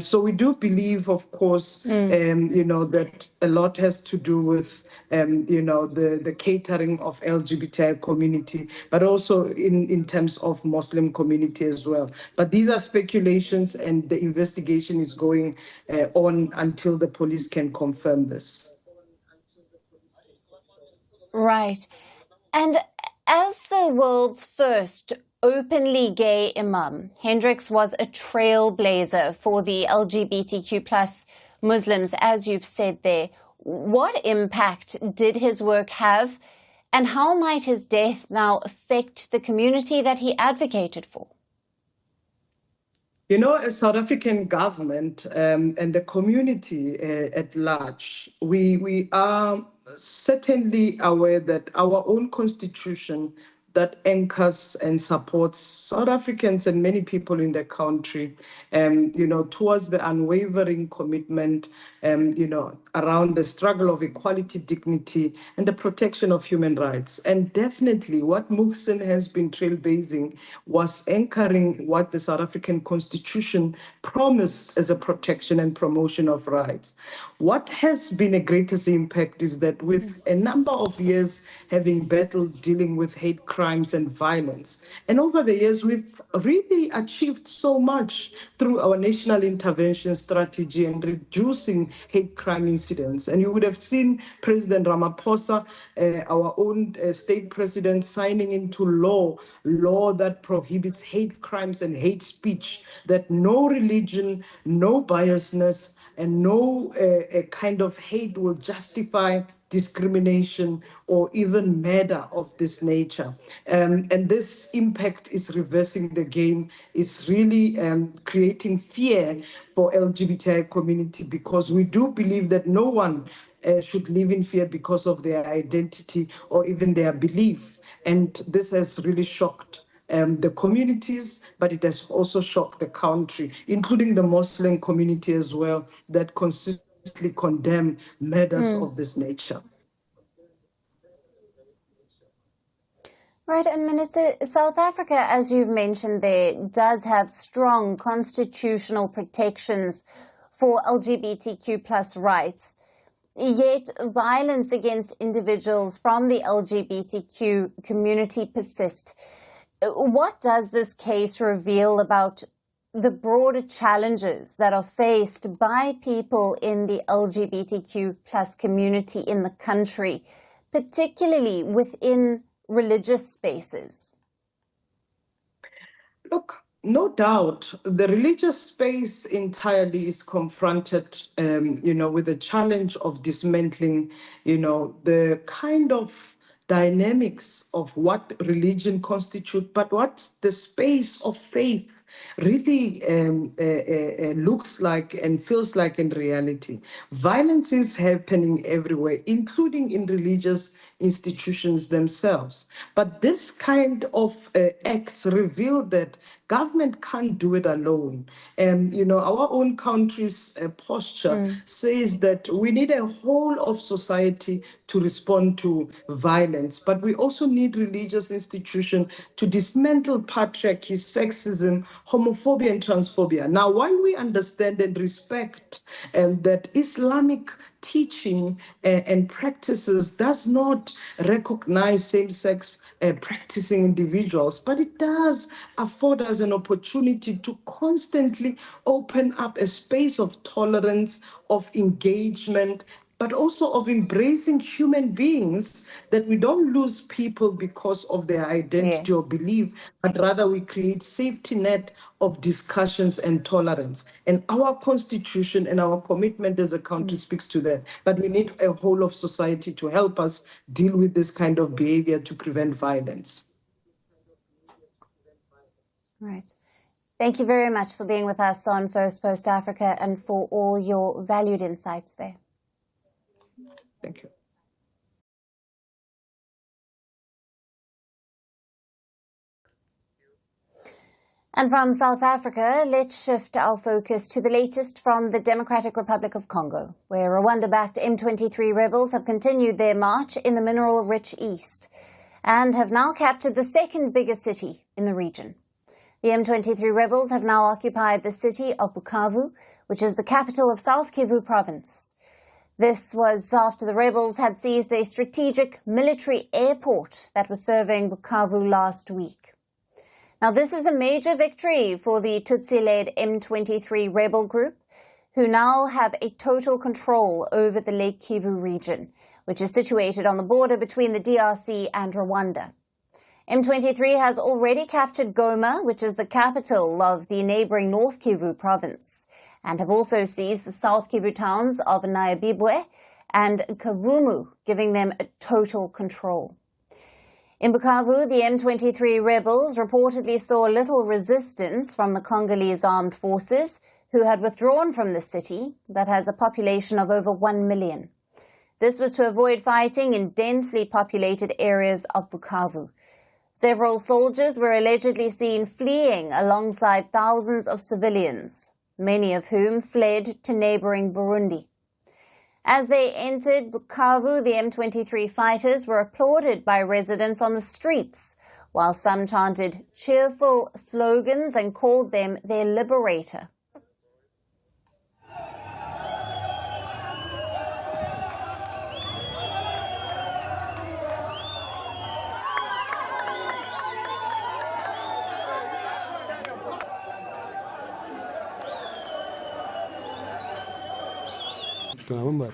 So we do believe, of course, that a lot has to do with, the catering of LGBTI community, but also in terms of Muslim community as well. But these are speculations and the investigation is going on until the police can confirm this. Right. And as the world's first openly gay imam, Hendricks was a trailblazer for the LGBTQ plus Muslims, as you've said there. What impact did his work have, and how might his death now affect the community that he advocated for? As South African government and the community at large, we are certainly aware that our own constitution that anchors and supports South Africans and many people in the country, towards the unwavering commitment, around the struggle of equality, dignity, and the protection of human rights. And definitely what Muhsin has been trailblazing was anchoring what the South African Constitution promised as a protection and promotion of rights. What has been a greatest impact is that with a number of years having battled dealing with hate crimes and violence, and over the years we've really achieved so much through our national intervention strategy and reducing hate crime incidents. And you would have seen President Ramaphosa, our own state president, signing into law that prohibits hate crimes and hate speech, that no religion, no biasness, and no kind of hate will justify discrimination or even murder of this nature. And this impact is reversing the game, is really creating fear for LGBTI community, because we do believe that no one should live in fear because of their identity or even their belief. And this has really shocked the communities, but it has also shocked the country, including the Muslim community as well, that consistently condemn murders of this nature. Right, and Minister, South Africa, as you've mentioned there, does have strong constitutional protections for LGBTQ plus rights. Yet violence against individuals from the LGBTQ community persist. What does this case reveal about the broader challenges that are faced by people in the LGBTQ plus community in the country, particularly within religious spaces? Look, no doubt, the religious space entirely is confronted, with the challenge of dismantling, the kind of dynamics of what religion constitutes, but what the space of faith really looks like and feels like in reality. Violence is happening everywhere, including in religious institutions themselves. But this kind of acts reveal that government can't do it alone. And, our own country's posture says that we need a whole of society to respond to violence, but we also need religious institutions to dismantle patriarchy, sexism, homophobia, and transphobia. Now, while we understand and respect that Islamic teaching and practices does not recognize same-sex practicing individuals, but it does afford us an opportunity to constantly open up a space of tolerance, of engagement, but also of embracing human beings, that we don't lose people because of their identity or belief, but rather we create safety net of discussions and tolerance. And our constitution and our commitment as a country speaks to that. But we need a whole of society to help us deal with this kind of behavior to prevent violence. Right. Thank you very much for being with us on First Post Africa and for all your valued insights there. Thank you. And from South Africa, let's shift our focus to the latest from the Democratic Republic of Congo, where Rwanda-backed M23 rebels have continued their march in the mineral-rich east and have now captured the second biggest city in the region. The M23 rebels have now occupied the city of Bukavu, which is the capital of South Kivu province. This was after the rebels had seized a strategic military airport that was serving Bukavu last week. Now, this is a major victory for the Tutsi-led M23 rebel group, who now have a total control over the Lake Kivu region, which is situated on the border between the DRC and Rwanda. M23 has already captured Goma, which is the capital of the neighboring North Kivu province, and have also seized the South Kivu towns of Nyabibwe and Kavumu, giving them a total control. In Bukavu, the M23 rebels reportedly saw little resistance from the Congolese armed forces, who had withdrawn from the city that has a population of over 1 million. This was to avoid fighting in densely populated areas of Bukavu. Several soldiers were allegedly seen fleeing alongside thousands of civilians, many of whom fled to neighboring Burundi. As they entered Bukavu, the M23 fighters were applauded by residents on the streets, while some chanted cheerful slogans and called them their liberator.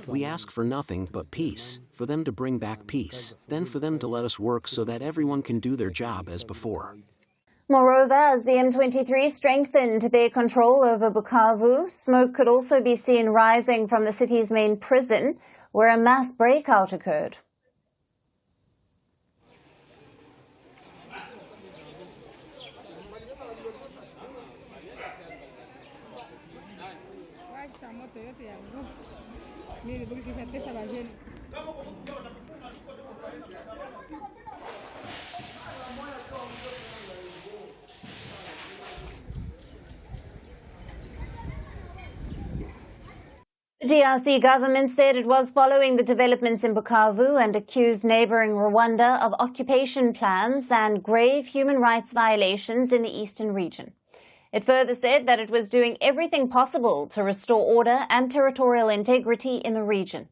We ask for nothing but peace, for them to bring back peace, then for them to let us work so that everyone can do their job as before. Moreover, as the M23 strengthened their control over Bukavu, smoke could also be seen rising from the city's main prison, where a mass breakout occurred. The DRC government said it was following the developments in Bukavu and accused neighboring Rwanda of occupation plans and grave human rights violations in the eastern region. It further said that it was doing everything possible to restore order and territorial integrity in the region.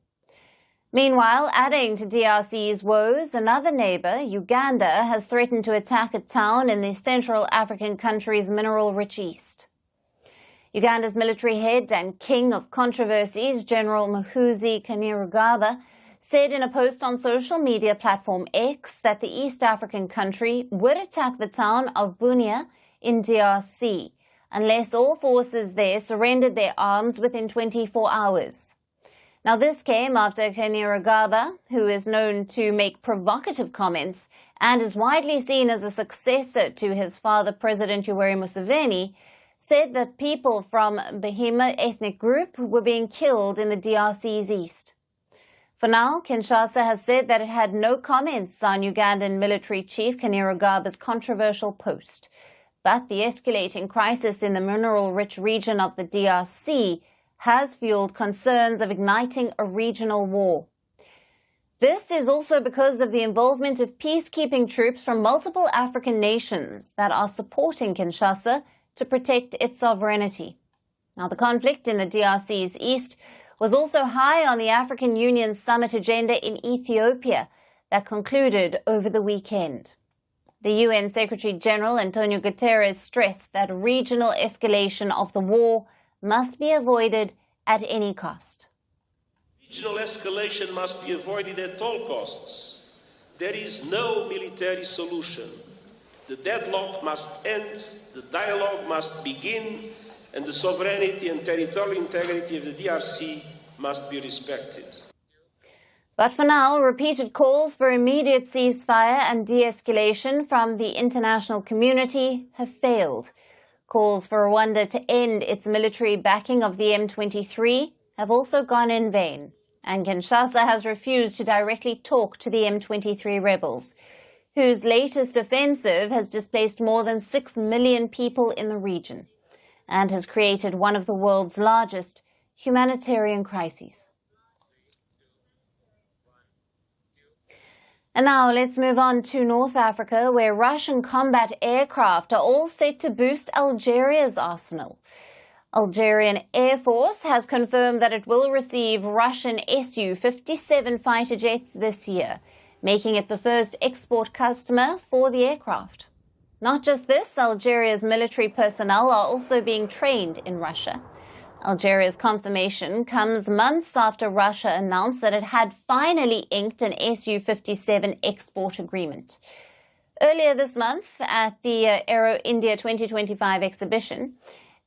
Meanwhile, adding to DRC's woes, another neighbor, Uganda, has threatened to attack a town in the Central African country's mineral-rich east. Uganda's military head and king of controversies, General Muhoozi Kainerugaba, said in a post on social media platform X that the East African country would attack the town of Bunia in DRC unless all forces there surrendered their arms within 24 hours. Now, this came after Kainerugaba, who is known to make provocative comments and is widely seen as a successor to his father, President Yoweri Museveni, said that people from Bahima ethnic group were being killed in the DRC's east. For now, Kinshasa has said that it had no comments on Ugandan military chief Kainerugaba's controversial post. But the escalating crisis in the mineral-rich region of the DRC has fueled concerns of igniting a regional war. This is also because of the involvement of peacekeeping troops from multiple African nations that are supporting Kinshasa to protect its sovereignty. Now, the conflict in the DRC's east was also high on the African Union's summit agenda in Ethiopia that concluded over the weekend. The UN Secretary-General Antonio Guterres stressed that regional escalation of the war must be avoided at any cost. Regional escalation must be avoided at all costs. There is no military solution. The deadlock must end, the dialogue must begin, and the sovereignty and territorial integrity of the DRC must be respected. But for now, repeated calls for immediate ceasefire and de-escalation from the international community have failed. Calls for Rwanda to end its military backing of the M23 have also gone in vain, and Kinshasa has refused to directly talk to the M23 rebels, whose latest offensive has displaced more than 6 million people in the region and has created one of the world's largest humanitarian crises. And now let's move on to North Africa, where Russian combat aircraft are all set to boost Algeria's arsenal. Algerian Air Force has confirmed that it will receive Russian Su-57 fighter jets this year, making it the first export customer for the aircraft. Not just this, Algeria's military personnel are also being trained in Russia. Algeria's confirmation comes months after Russia announced that it had finally inked an Su-57 export agreement. Earlier this month, at the Aero India 2025 exhibition,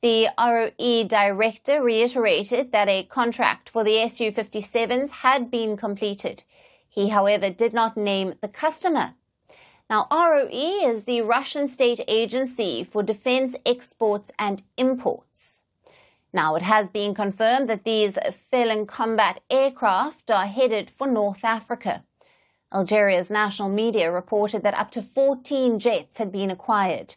the ROE director reiterated that a contract for the Su-57s had been completed. He, however, did not name the customer. Now, ROE is the Russian state agency for defense exports and imports. Now, it has been confirmed that these Felon combat aircraft are headed for North Africa. Algeria's national media reported that up to 14 jets had been acquired.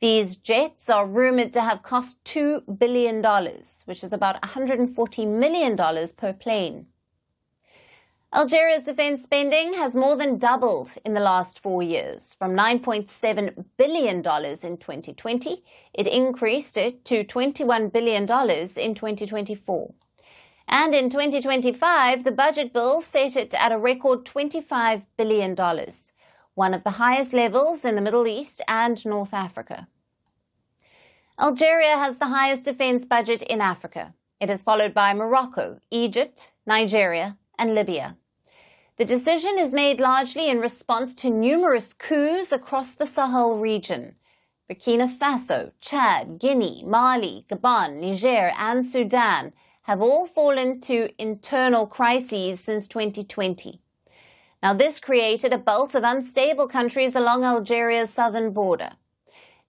These jets are rumored to have cost $2 billion, which is about $140 million per plane. Algeria's defense spending has more than doubled in the last 4 years. From $9.7 billion in 2020, it increased it to $21 billion in 2024. And in 2025, the budget bill set it at a record $25 billion, one of the highest levels in the Middle East and North Africa. Algeria has the highest defense budget in Africa. It is followed by Morocco, Egypt, Nigeria, and Libya. The decision is made largely in response to numerous coups across the Sahel region. Burkina Faso, Chad, Guinea, Mali, Gabon, Niger, and Sudan have all fallen to internal crises since 2020. Now, this created a belt of unstable countries along Algeria's southern border.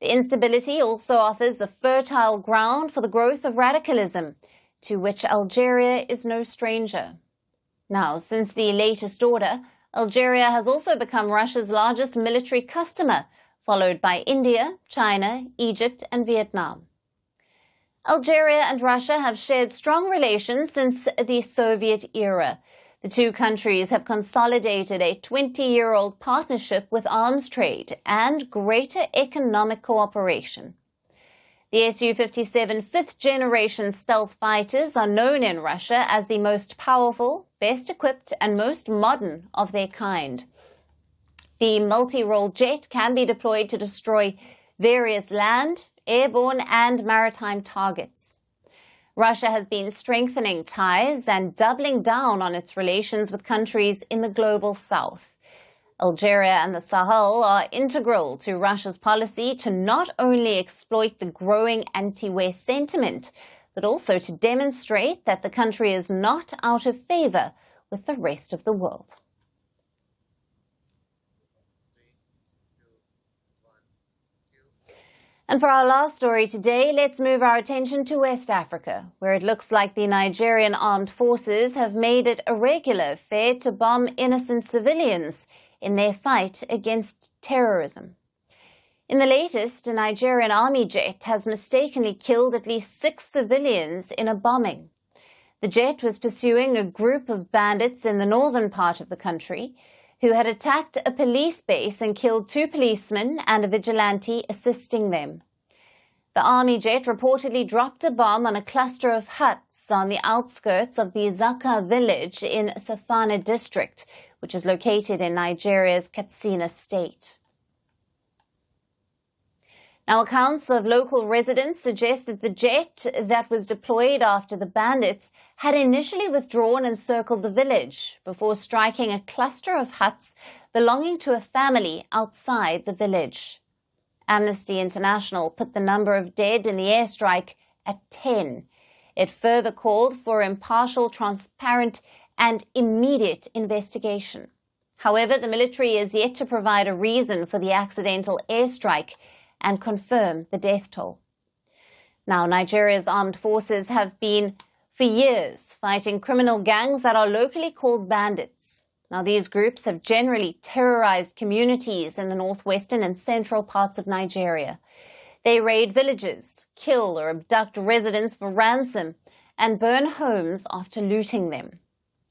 The instability also offers a fertile ground for the growth of radicalism, to which Algeria is no stranger. Now, since the latest order, Algeria has also become Russia's largest military customer, followed by India, China, Egypt, and Vietnam. Algeria and Russia have shared strong relations since the Soviet era. The two countries have consolidated a 20-year-old partnership with arms trade and greater economic cooperation. The Su-57 fifth-generation stealth fighters are known in Russia as the most powerful, best-equipped, and most modern of their kind. The multi-role jet can be deployed to destroy various land, airborne, and maritime targets. Russia has been strengthening ties and doubling down on its relations with countries in the global south. Algeria and the Sahel are integral to Russia's policy to not only exploit the growing anti-West sentiment, but also to demonstrate that the country is not out of favor with the rest of the world. And for our last story today, let's move our attention to West Africa, where it looks like the Nigerian armed forces have made it a regular fare to bomb innocent civilians in their fight against terrorism. In the latest, a Nigerian army jet has mistakenly killed at least 6 civilians in a bombing. The jet was pursuing a group of bandits in the northern part of the country who had attacked a police base and killed 2 policemen and a vigilante assisting them. The army jet reportedly dropped a bomb on a cluster of huts on the outskirts of the Zaka village in Safana district, which is located in Nigeria's Katsina state. Now, accounts of local residents suggest that the jet that was deployed after the bandits had initially withdrawn and circled the village before striking a cluster of huts belonging to a family outside the village. Amnesty International put the number of dead in the airstrike at 10. It further called for impartial, transparent, and immediate investigation. However, the military is yet to provide a reason for the accidental airstrike and confirm the death toll. Now, Nigeria's armed forces have been, for years, fighting criminal gangs that are locally called bandits. Now, these groups have generally terrorized communities in the northwestern and central parts of Nigeria. They raid villages, kill or abduct residents for ransom, and burn homes after looting them.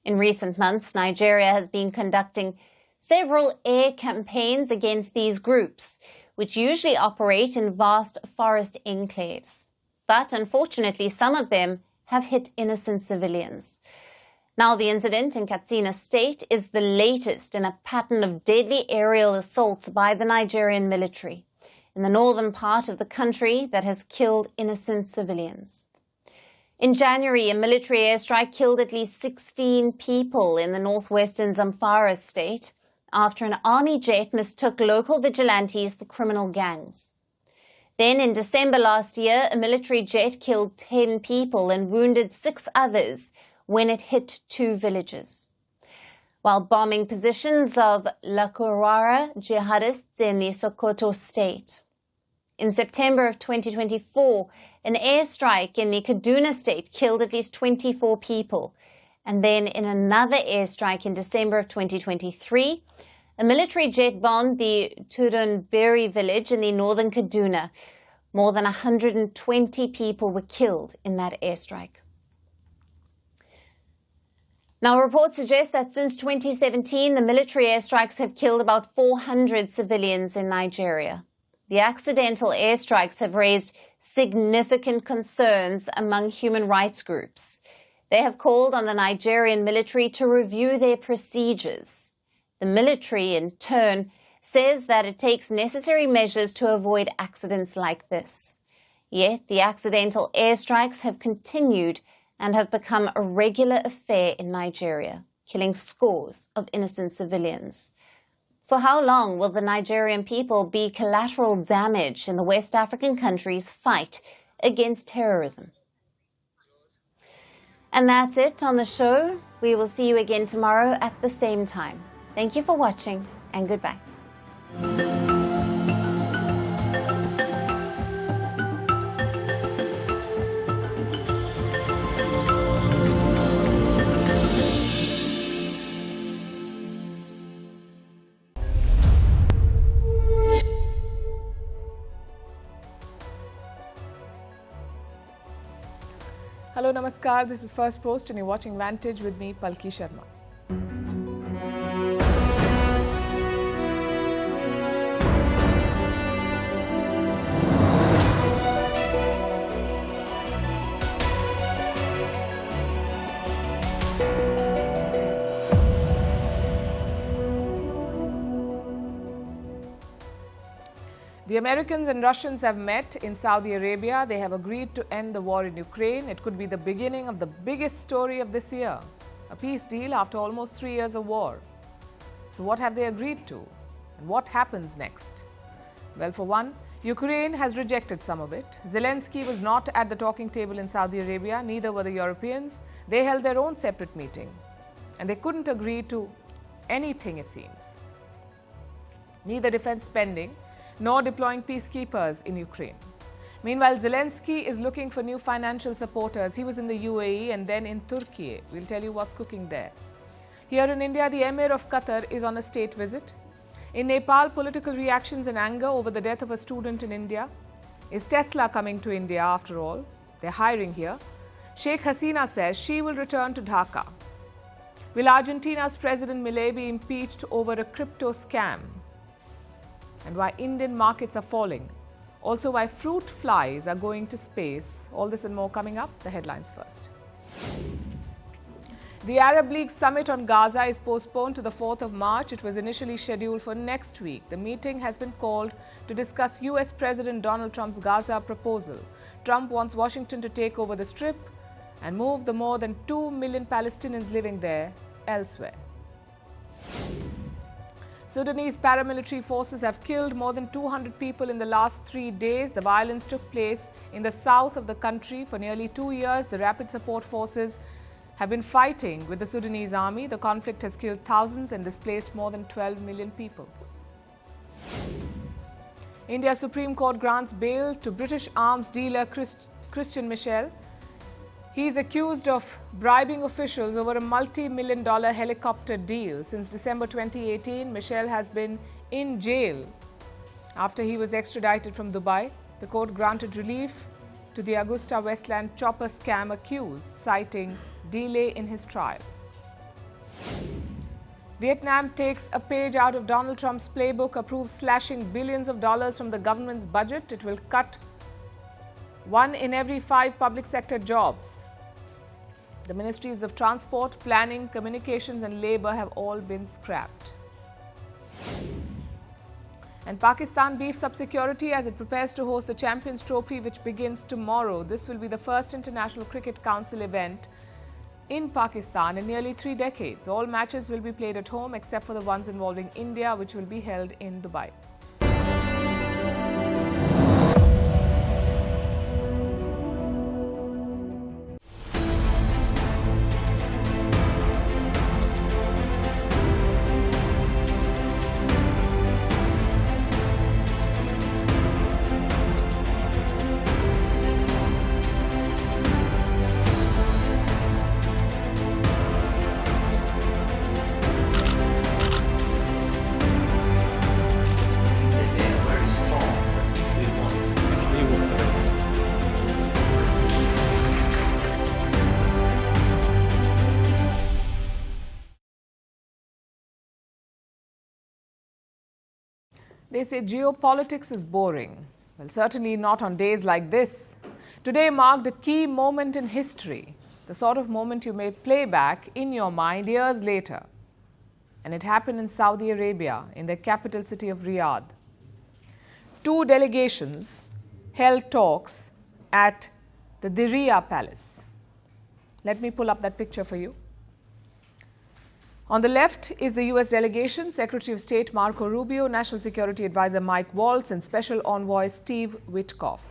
In recent months, Nigeria has been conducting several air campaigns against these groups, which usually operate in vast forest enclaves. But unfortunately, some of them have hit innocent civilians. Now, the incident in Katsina state is the latest in a pattern of deadly aerial assaults by the Nigerian military in the northern part of the country that has killed innocent civilians. In January, a military airstrike killed at least 16 people in the northwestern Zamfara state after an army jet mistook local vigilantes for criminal gangs. Then in December last year, a military jet killed 10 people and wounded 6 others when it hit 2 villages, while bombing positions of Lakurara jihadists in the Sokoto state. In September of 2024, an airstrike in the Kaduna state killed at least 24 people. And then in another airstrike in December of 2023, a military jet bombed the Turunberi village in the northern Kaduna. More than 120 people were killed in that airstrike. Now, reports suggest that since 2017, the military airstrikes have killed about 400 civilians in Nigeria. The accidental airstrikes have raised significant concerns among human rights groups. They have called on the Nigerian military to review their procedures. The military, in turn, says that it takes necessary measures to avoid accidents like this. Yet the accidental airstrikes have continued and have become a regular affair in Nigeria, killing scores of innocent civilians. For how long will the Nigerian people be collateral damage in the West African country's fight against terrorism? And that's it on the show. We will see you again tomorrow at the same time. Thank you for watching, and goodbye. Hello, Namaskar. This is Firstpost, and you're watching Vantage with me, Palki Sharma. The Americans and Russians have met in Saudi Arabia. They have agreed to end the war in Ukraine. It could be the beginning of the biggest story of this year, a peace deal after almost 3 years of war. So what have they agreed to? And what happens next? Well, for one, Ukraine has rejected some of it. Zelensky was not at the talking table in Saudi Arabia, neither were the Europeans. They held their own separate meeting, and they couldn't agree to anything, it seems. Neither defense spending nor deploying peacekeepers in Ukraine. Meanwhile, Zelensky is looking for new financial supporters. He was in the UAE and then in Turkey. We'll tell you what's cooking there. Here in India, the Emir of Qatar is on a state visit. In Nepal, political reactions and anger over the death of a student in India. Is Tesla coming to India after all? They're hiring here. Sheikh Hasina says she will return to Dhaka. Will Argentina's President Milei be impeached over a crypto scam? And why Indian markets are falling. Also, why fruit flies are going to space. All this and more coming up. The headlines first. The Arab League summit on Gaza is postponed to the 4th of March. It was initially scheduled for next week. The meeting has been called to discuss US President Donald Trump's Gaza proposal. Trump wants Washington to take over the Strip and move the more than 2 million Palestinians living there elsewhere. Sudanese paramilitary forces have killed more than 200 people in the last 3 days. The violence took place in the south of the country. For nearly 2 years, the Rapid Support Forces have been fighting with the Sudanese army. The conflict has killed thousands and displaced more than 12 million people. India's Supreme Court grants bail to British arms dealer Christian Michel. He is accused of bribing officials over a multi-million-dollar helicopter deal. Since December 2018, Michel has been in jail after he was extradited from Dubai. The court granted relief to the Augusta Westland chopper scam accused, citing delay in his trial. Vietnam takes a page out of Donald Trump's playbook, approves slashing billions of dollars from the government's budget. It will cut 1 in every 5 public sector jobs. The ministries of Transport, Planning, Communications and Labour have all been scrapped. And Pakistan beefs up security as it prepares to host the Champions Trophy, which begins tomorrow. This will be the first International Cricket Council event in Pakistan in nearly 3 decades. All matches will be played at home except for the ones involving India, which will be held in Dubai. They say geopolitics is boring. Well, certainly not on days like this. Today marked a key moment in history, the sort of moment you may play back in your mind years later. And it happened in Saudi Arabia, in the capital city of Riyadh. 2 delegations held talks at the Diriyah Palace. Let me pull up that picture for you. On the left is the US delegation, Secretary of State Marco Rubio, National Security Advisor Mike Waltz, and Special Envoy Steve Witkoff.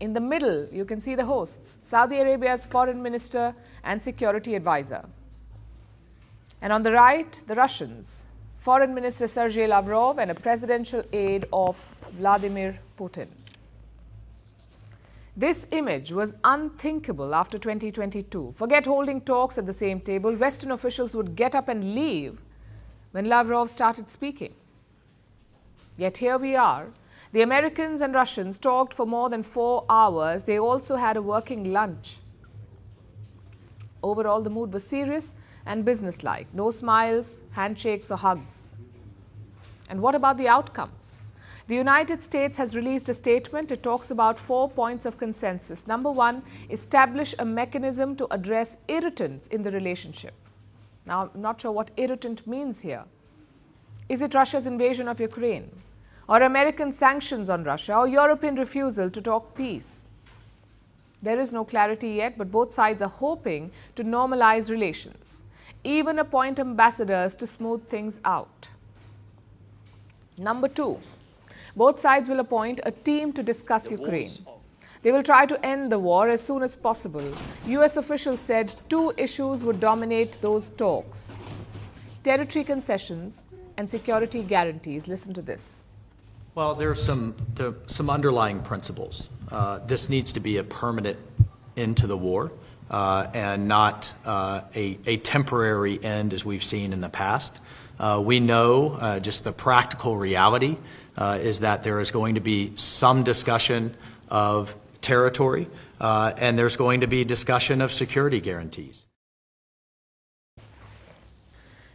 In the middle, you can see the hosts, Saudi Arabia's Foreign Minister and Security Advisor. And on the right, the Russians, Foreign Minister Sergei Lavrov and a presidential aide of Vladimir Putin. This image was unthinkable after 2022. Forget holding talks at the same table. Western officials would get up and leave when Lavrov started speaking. Yet here we are. The Americans and Russians talked for more than 4 hours. They also had a working lunch. Overall, the mood was serious and businesslike. No smiles, handshakes or hugs. And what about the outcomes? The United States has released a statement. It talks about 4 points of consensus. Number 1, establish a mechanism to address irritants in the relationship. Now, I'm not sure what irritant means here. Is it Russia's invasion of Ukraine? Or American sanctions on Russia? Or European refusal to talk peace? There is no clarity yet, but both sides are hoping to normalize relations. Even appoint ambassadors to smooth things out. Number 2. Both sides will appoint a team to discuss Ukraine. They will try to end the war as soon as possible. US officials said 2 issues would dominate those talks: territory concessions and security guarantees. Listen to this. Well, there are some underlying principles. This needs to be a permanent end to the war and not a temporary end as we've seen in the past. We know just the practical reality is that there is going to be some discussion of territory and there's going to be discussion of security guarantees.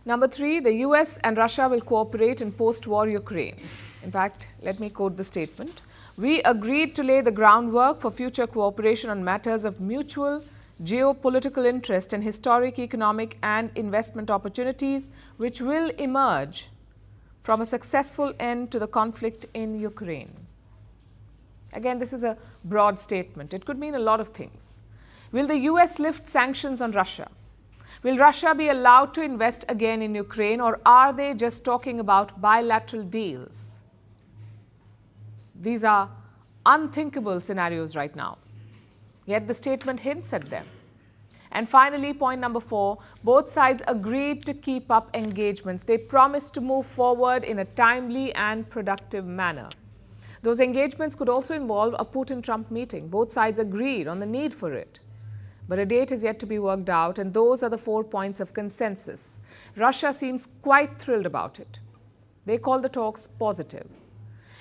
Number 3, the US and Russia will cooperate in post-war Ukraine. In fact, let me quote the statement. We agreed to lay the groundwork for future cooperation on matters of mutual geopolitical interest and historic economic and investment opportunities which will emerge from a successful end to the conflict in Ukraine. Again, this is a broad statement. It could mean a lot of things. Will the US lift sanctions on Russia? Will Russia be allowed to invest again in Ukraine, or are they just talking about bilateral deals? These are unthinkable scenarios right now. Yet the statement hints at them. And finally, point number 4, both sides agreed to keep up engagements. They promised to move forward in a timely and productive manner. Those engagements could also involve a Putin-Trump meeting. Both sides agreed on the need for it. But a date is yet to be worked out, and those are the 4 points of consensus. Russia seems quite thrilled about it. They call the talks positive.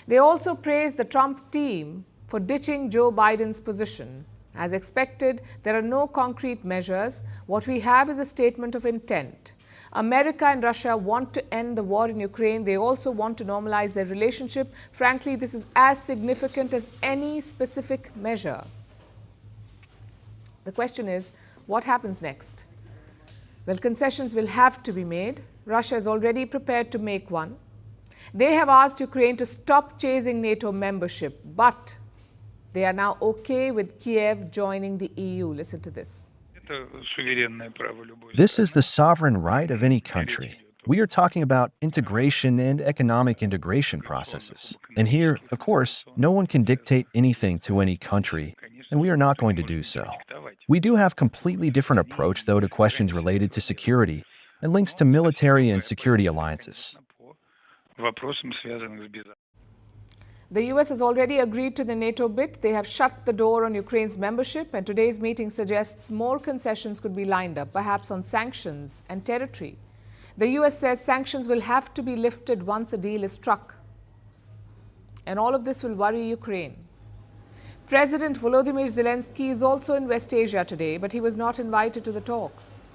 They also praised the Trump team for ditching Joe Biden's position. As expected, there are no concrete measures. What we have is a statement of intent. America and Russia want to end the war in Ukraine. They also want to normalize their relationship. Frankly, this is as significant as any specific measure. The question is, what happens next? Well, concessions will have to be made. Russia is already prepared to make one. They have asked Ukraine to stop chasing NATO membership, but they are now okay with Kiev joining the EU. Listen to this. This is the sovereign right of any country. We are talking about integration and economic integration processes. And here, of course, no one can dictate anything to any country, and we are not going to do so. We do have completely different approach, though, to questions related to security and links to military and security alliances. The US has already agreed to the NATO bit. They have shut the door on Ukraine's membership, and today's meeting suggests more concessions could be lined up, perhaps on sanctions and territory. The US says sanctions will have to be lifted once a deal is struck. And all of this will worry Ukraine. President Volodymyr Zelensky is also in West Asia today, but he was not invited to the talks.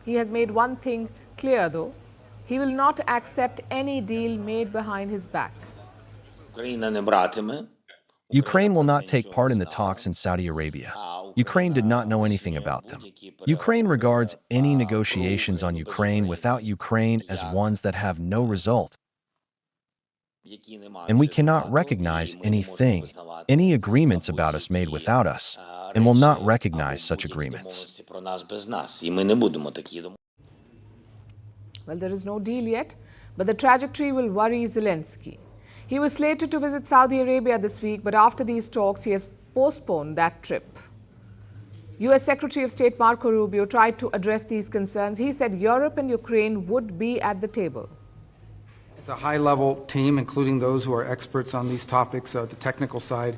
He has made one thing clear, though. He will not accept any deal made behind his back. Ukraine will not take part in the talks in Saudi Arabia. Ukraine did not know anything about them. Ukraine regards any negotiations on Ukraine without Ukraine as ones that have no result. And we cannot recognize anything, any agreements about us made without us, and will not recognize such agreements. Well, there is no deal yet, but the trajectory will worry Zelensky. He was slated to visit Saudi Arabia this week, but after these talks, he has postponed that trip. US Secretary of State Marco Rubio tried to address these concerns. He said Europe and Ukraine would be at the table. It's a high-level team, including those who are experts on these topics, the technical side,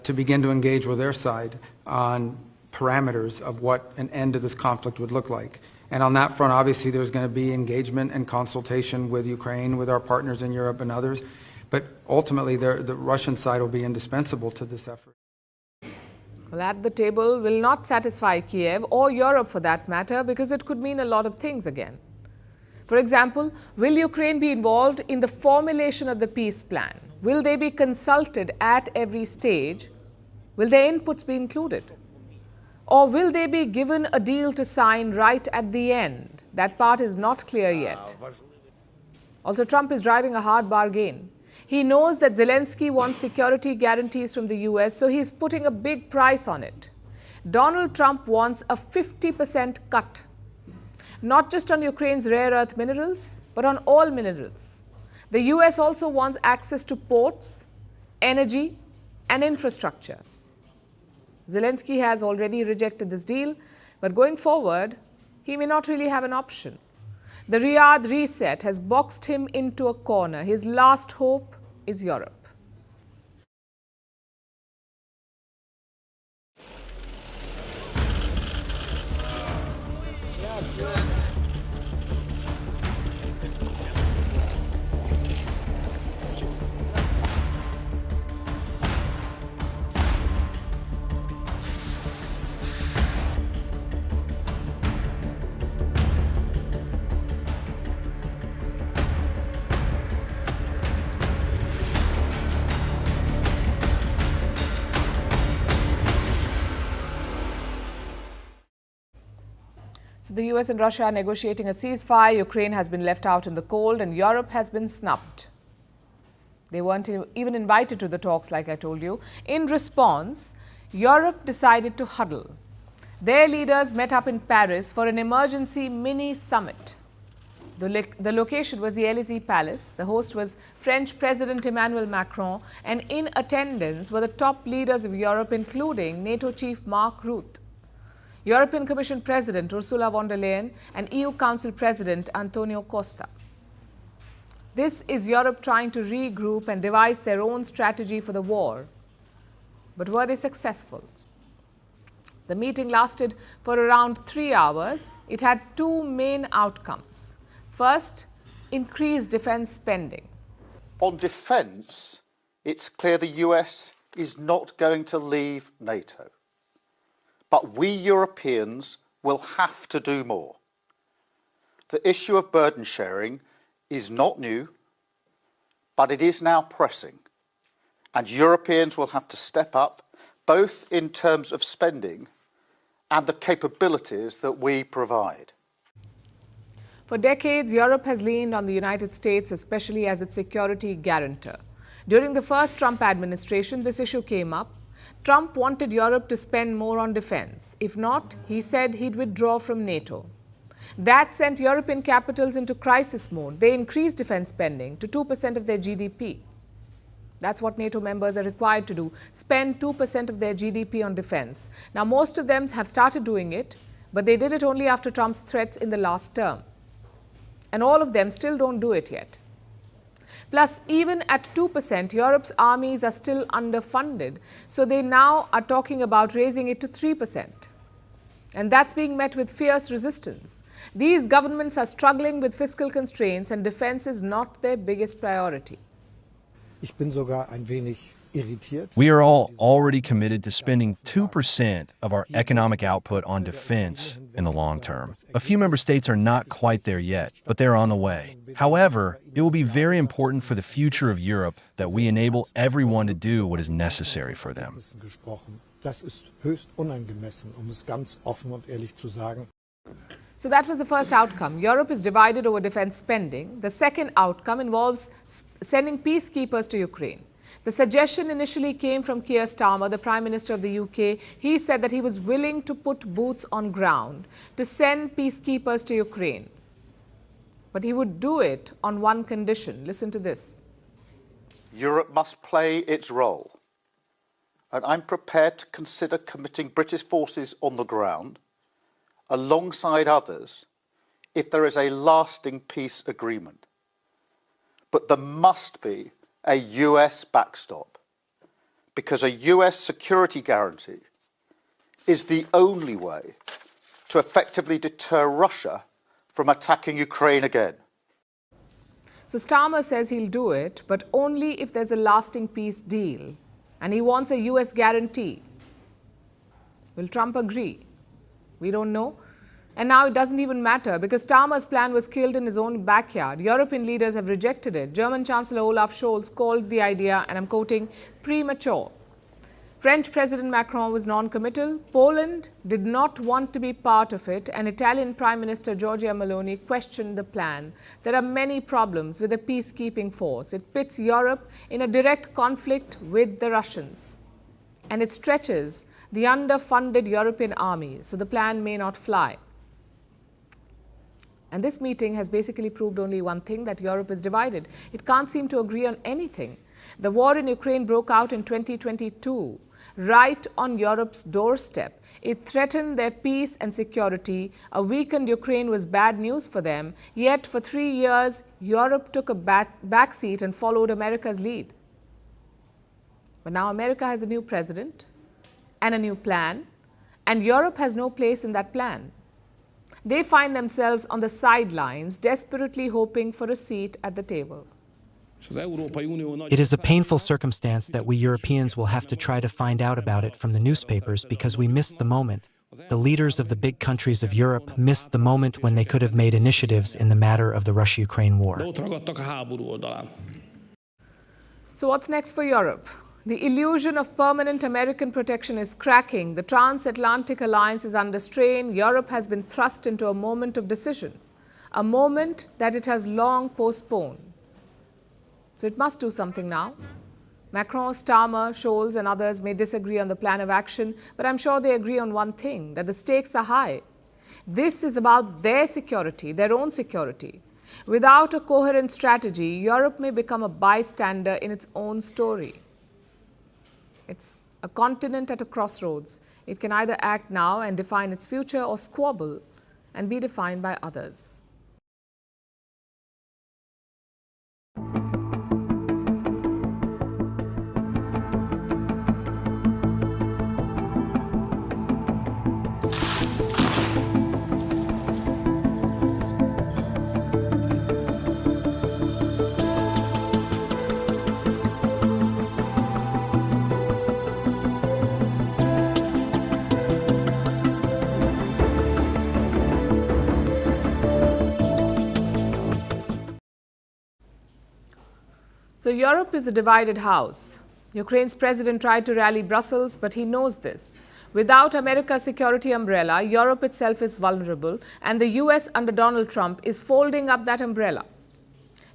to begin to engage with their side on parameters of what an end to this conflict would look like. And on that front, obviously, there's going to be engagement and consultation with Ukraine, with our partners in Europe and others. But ultimately, the Russian side will be indispensable to this effort. Well, at the table will not satisfy Kiev or Europe for that matter, because it could mean a lot of things again. For example, will Ukraine be involved in the formulation of the peace plan? Will they be consulted at every stage? Will their inputs be included? Or will they be given a deal to sign right at the end? That part is not clear yet. Also, Trump is driving a hard bargain. He knows that Zelensky wants security guarantees from the US, so he's putting a big price on it. Donald Trump wants a 50% cut, not just on Ukraine's rare earth minerals, but on all minerals. The US also wants access to ports, energy, and infrastructure. Zelensky has already rejected this deal, but going forward, he may not really have an option. The Riyadh reset has boxed him into a corner. His last hope is Europe. The US and Russia are negotiating a ceasefire. Ukraine has been left out in the cold and Europe has been snubbed. They weren't even invited to the talks, like I told you. In response, Europe decided to huddle. Their leaders met up in Paris for an emergency mini summit. The location was the Élysée Palace. The host was French President Emmanuel Macron, and in attendance were the top leaders of Europe, including NATO chief Mark Rutte, European Commission President Ursula von der Leyen, and EU Council President Antonio Costa. This is Europe trying to regroup and devise their own strategy for the war. But were they successful? The meeting lasted for around 3 hours. It had two main outcomes. First, increased defense spending. On defence, it's clear the US is not going to leave NATO. But we Europeans will have to do more. The issue of burden sharing is not new, but it is now pressing. And Europeans will have to step up, both in terms of spending and the capabilities that we provide. For decades, Europe has leaned on the United States, especially as its security guarantor. During the first Trump administration, this issue came up. Trump wanted Europe to spend more on defense. If not, he said he'd withdraw from NATO. That sent European capitals into crisis mode. They increased defense spending to 2% of their GDP. That's what NATO members are required to do, spend 2% of their GDP on defense. Now, most of them have started doing it, but they did it only after Trump's threats in the last term. And all of them still don't do it yet. Plus, even at 2%, Europe's armies are still underfunded. So they now are talking about raising it to 3%. And that's being met with fierce resistance. These governments are struggling with fiscal constraints and defense is not their biggest priority. We are all already committed to spending 2% of our economic output on defense in the long term. A few member states are not quite there yet, but they're on the way. However, it will be very important for the future of Europe that we enable everyone to do what is necessary for them. So that was the first outcome. Europe is divided over defense spending. The second outcome involves sending peacekeepers to Ukraine. The suggestion initially came from Keir Starmer, the Prime Minister of the UK. He said that he was willing to put boots on ground to send peacekeepers to Ukraine. But he would do it on one condition. Listen to this. Europe must play its role. And I'm prepared to consider committing British forces on the ground alongside others if there is a lasting peace agreement. But there must be a US backstop, because a US security guarantee is the only way to effectively deter Russia from attacking Ukraine again. So Starmer says he'll do it, but only if there's a lasting peace deal. And he wants a US guarantee. Will Trump agree? We don't know. And now it doesn't even matter because Starmer's plan was killed in his own backyard. European leaders have rejected it. German Chancellor Olaf Scholz called the idea, and I'm quoting, premature. French President Macron was non-committal. Poland did not want to be part of it, and Italian Prime Minister Giorgia Meloni questioned the plan. There are many problems with the peacekeeping force. It pits Europe in a direct conflict with the Russians, and it stretches the underfunded European army, so the plan may not fly. And this meeting has basically proved only one thing, that Europe is divided. It can't seem to agree on anything. The war in Ukraine broke out in 2022, right on Europe's doorstep. It threatened their peace and security. A weakened Ukraine was bad news for them. Yet for 3 years, Europe took a backseat and followed America's lead. But now America has a new president and a new plan, and Europe has no place in that plan. They find themselves on the sidelines, desperately hoping for a seat at the table. It is a painful circumstance that we Europeans will have to try to find out about it from the newspapers because we missed the moment. The leaders of the big countries of Europe missed the moment when they could have made initiatives in the matter of the Russia-Ukraine war. So what's next for Europe? The illusion of permanent American protection is cracking. The transatlantic alliance is under strain. Europe has been thrust into a moment of decision, a moment that it has long postponed. So it must do something now. Macron, Starmer, Scholz and others may disagree on the plan of action, but I'm sure they agree on one thing, that the stakes are high. This is about their security, their own security. Without a coherent strategy, Europe may become a bystander in its own story. It's a continent at a crossroads. It can either act now and define its future or squabble and be defined by others. So Europe is a divided house. Ukraine's president tried to rally Brussels, but he knows this. Without America's security umbrella, Europe itself is vulnerable, and the US under Donald Trump is folding up that umbrella.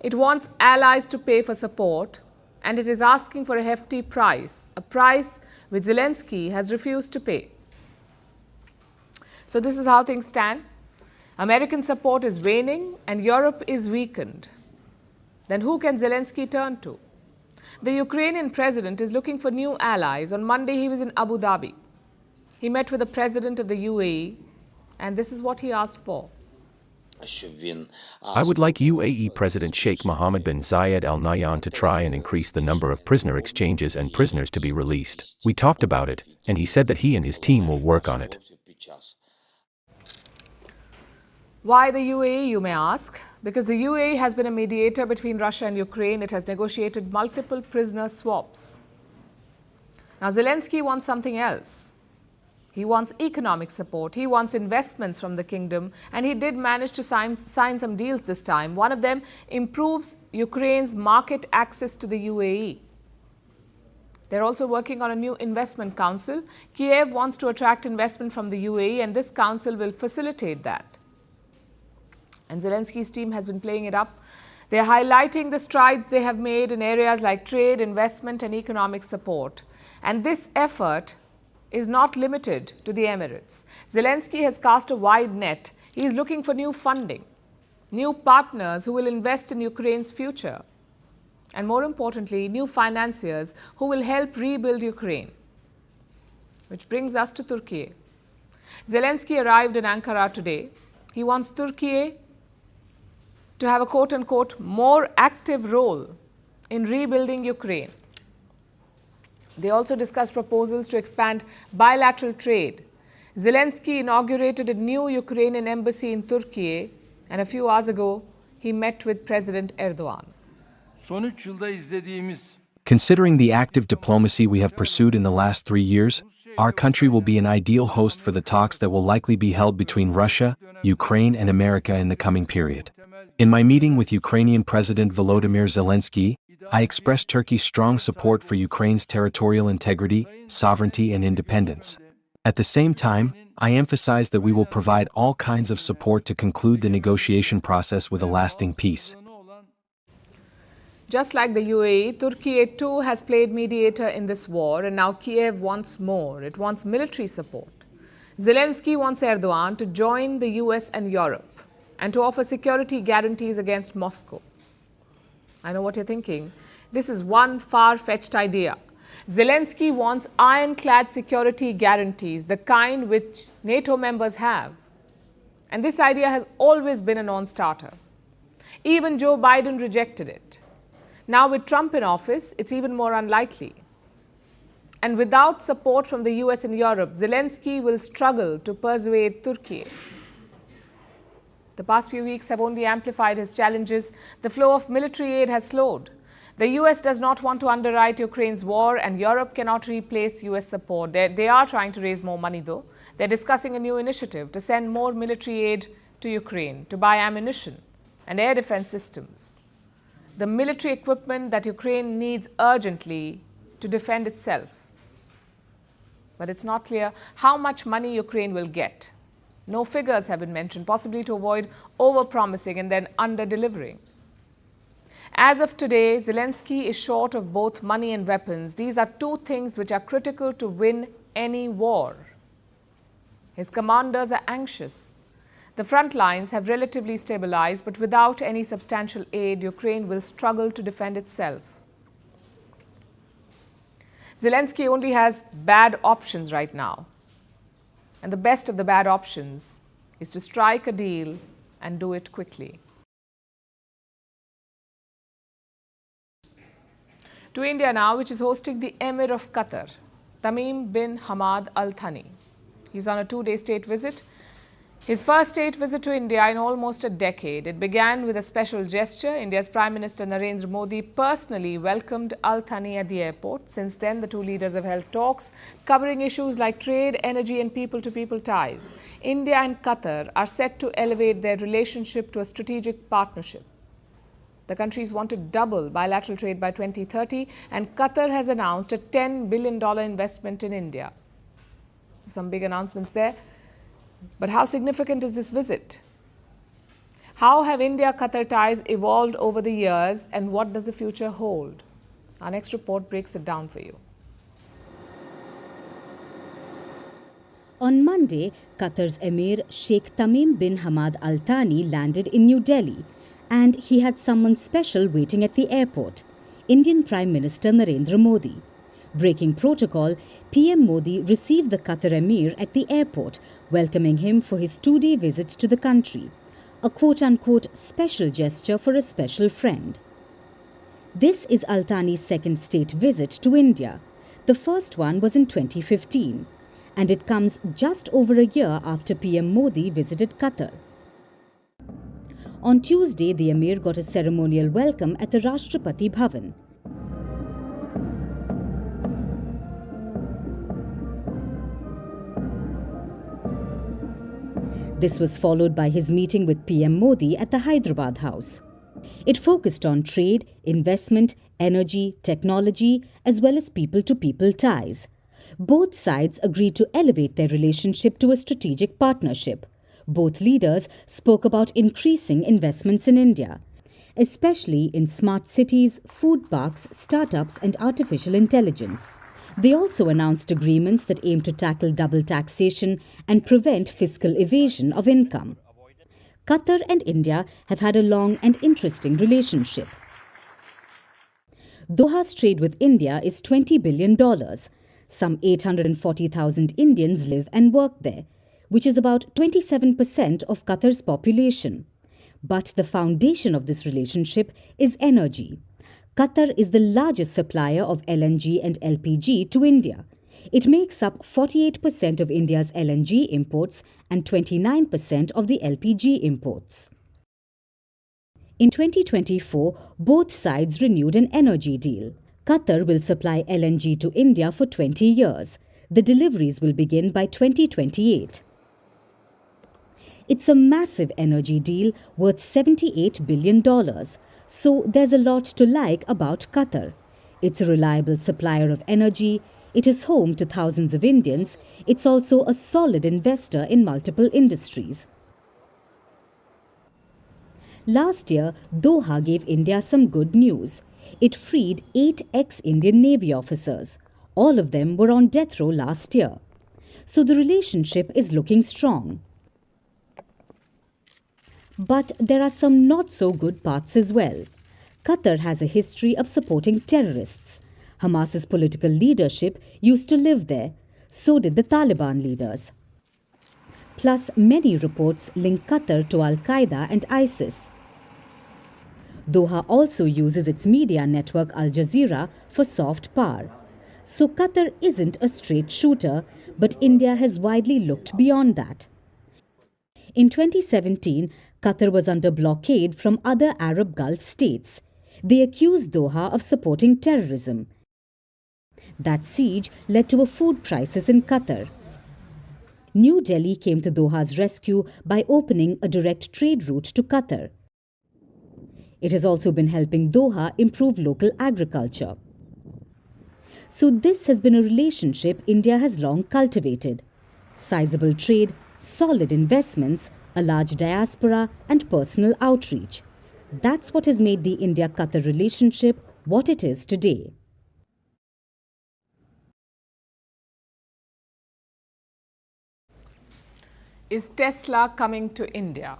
It wants allies to pay for support, and it is asking for a hefty price, a price which Zelensky has refused to pay. So this is how things stand. American support is waning, and Europe is weakened. Then who can Zelensky turn to? The Ukrainian president is looking for new allies. On Monday, he was in Abu Dhabi. He met with the president of the UAE, and this is what he asked for. I would like UAE President Sheikh Mohammed bin Zayed Al Nahyan to try and increase the number of prisoner exchanges and prisoners to be released. We talked about it, and he said that he and his team will work on it. Why the UAE, you may ask? Because the UAE has been a mediator between Russia and Ukraine. It has negotiated multiple prisoner swaps. Now, Zelensky wants something else. He wants economic support. He wants investments from the kingdom. And he did manage to sign some deals this time. One of them improves Ukraine's market access to the UAE. They're also working on a new investment council. Kiev wants to attract investment from the UAE, and this council will facilitate that. And Zelensky's team has been playing it up. They're highlighting the strides they have made in areas like trade, investment, and economic support. And this effort is not limited to the Emirates. Zelensky has cast a wide net. He is looking for new funding, new partners who will invest in Ukraine's future, and more importantly, new financiers who will help rebuild Ukraine. Which brings us to Turkey. Zelensky arrived in Ankara today. He wants Turkey to have a quote-unquote more active role in rebuilding Ukraine. They also discussed proposals to expand bilateral trade. Zelensky inaugurated a new Ukrainian embassy in Turkey, and a few hours ago, he met with President Erdogan. Considering the active diplomacy we have pursued in the last 3 years, our country will be an ideal host for the talks that will likely be held between Russia, Ukraine, and America in the coming period. In my meeting with Ukrainian President Volodymyr Zelensky, I expressed Turkey's strong support for Ukraine's territorial integrity, sovereignty, and independence. At the same time, I emphasized that we will provide all kinds of support to conclude the negotiation process with a lasting peace. Just like the UAE, Turkey too has played mediator in this war, and now Kiev wants more. It wants military support. Zelensky wants Erdogan to join the US and Europe and to offer security guarantees against Moscow. I know what you're thinking. This is one far-fetched idea. Zelensky wants ironclad security guarantees, the kind which NATO members have. And this idea has always been a non-starter. Even Joe Biden rejected it. Now with Trump in office, it's even more unlikely. And without support from the US and Europe, Zelensky will struggle to persuade Turkey. The past few weeks have only amplified his challenges. The flow of military aid has slowed. The US does not want to underwrite Ukraine's war, and Europe cannot replace US support. They are trying to raise more money, though. They're discussing a new initiative to send more military aid to Ukraine, to buy ammunition and air defense systems. The military equipment that Ukraine needs urgently to defend itself. But it's not clear how much money Ukraine will get. No figures have been mentioned, possibly to avoid over-promising and then under-delivering. As of today, Zelensky is short of both money and weapons. These are two things which are critical to win any war. His commanders are anxious. The front lines have relatively stabilized, but without any substantial aid, Ukraine will struggle to defend itself. Zelensky only has bad options right now. And the best of the bad options is to strike a deal and do it quickly. To India now, which is hosting the Emir of Qatar, Tamim bin Hamad Al Thani. He's on a 2-day state visit. His first state visit to India in almost a decade. It began with a special gesture. India's Prime Minister Narendra Modi personally welcomed Al Thani at the airport. Since then, the two leaders have held talks covering issues like trade, energy and people-to-people ties. India and Qatar are set to elevate their relationship to a strategic partnership. The countries want to double bilateral trade by 2030, and Qatar has announced a $10 billion investment in India. Some big announcements there. But how significant is this visit? How have India-Qatar ties evolved over the years, and what does the future hold? Our next report breaks it down for you. On Monday, Qatar's Emir Sheikh Tamim bin Hamad Al Thani landed in New Delhi, and he had someone special waiting at the airport, Indian Prime Minister Narendra Modi. Breaking protocol, PM Modi received the Qatar Emir at the airport, welcoming him for his 2-day visit to the country, a quote-unquote special gesture for a special friend. This is Al Thani's second state visit to India. The first one was in 2015, and it comes just over a year after PM Modi visited Qatar. On Tuesday, the Emir got a ceremonial welcome at the Rashtrapati Bhavan. This was followed by his meeting with PM Modi at the Hyderabad House. It focused on trade, investment, energy, technology, as well as people-to-people ties. Both sides agreed to elevate their relationship to a strategic partnership. Both leaders spoke about increasing investments in India, especially in smart cities, food parks, startups, and artificial intelligence. They also announced agreements that aim to tackle double taxation and prevent fiscal evasion of income. Qatar and India have had a long and interesting relationship. Doha's trade with India is $20 billion. Some 840,000 Indians live and work there, which is about 27% of Qatar's population. But the foundation of this relationship is energy. Qatar is the largest supplier of LNG and LPG to India. It makes up 48% of India's LNG imports and 29% of the LPG imports. In 2024, both sides renewed an energy deal. Qatar will supply LNG to India for 20 years. The deliveries will begin by 2028. It's a massive energy deal worth $78 billion. So there's a lot to like about Qatar. It's a reliable supplier of energy. It is home to thousands of Indians. It's also a solid investor in multiple industries. Last year, Doha gave India some good news. It freed 8 ex-Indian Navy officers. All of them were on death row last year. So the relationship is looking strong. But there are some not-so-good parts as well. Qatar has a history of supporting terrorists. Hamas's political leadership used to live there. So did the Taliban leaders. Plus, many reports link Qatar to Al-Qaeda and ISIS. Doha also uses its media network Al Jazeera for soft power. So Qatar isn't a straight shooter, but India has widely looked beyond that. In 2017, Qatar was under blockade from other Arab Gulf states. They accused Doha of supporting terrorism. That siege led to a food crisis in Qatar. New Delhi came to Doha's rescue by opening a direct trade route to Qatar. It has also been helping Doha improve local agriculture. So this has been a relationship India has long cultivated. Sizable trade, solid investments, a large diaspora and personal outreach. That's what has made the India-Qatar relationship what it is today. Is Tesla coming to India?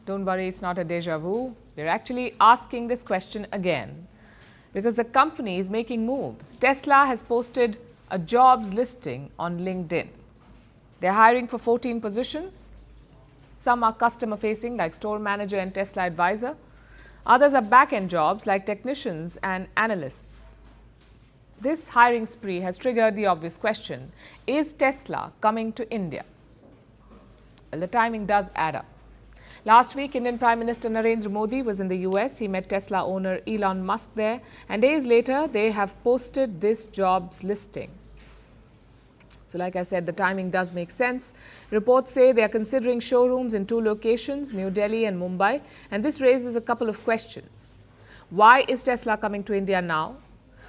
Don't worry, it's not a déjà vu. We're actually asking this question again because the company is making moves. Tesla has posted a jobs listing on LinkedIn. They're hiring for 14 positions. Some are customer-facing, like store manager and Tesla advisor. Others are back-end jobs, like technicians and analysts. This hiring spree has triggered the obvious question, is Tesla coming to India? Well, the timing does add up. Last week, Indian Prime Minister Narendra Modi was in the US. He met Tesla owner Elon Musk there. And days later, they have posted this jobs listing. So like I said, the timing does make sense. Reports say they are considering showrooms in 2 locations, New Delhi and Mumbai. And this raises a couple of questions. Why is Tesla coming to India now?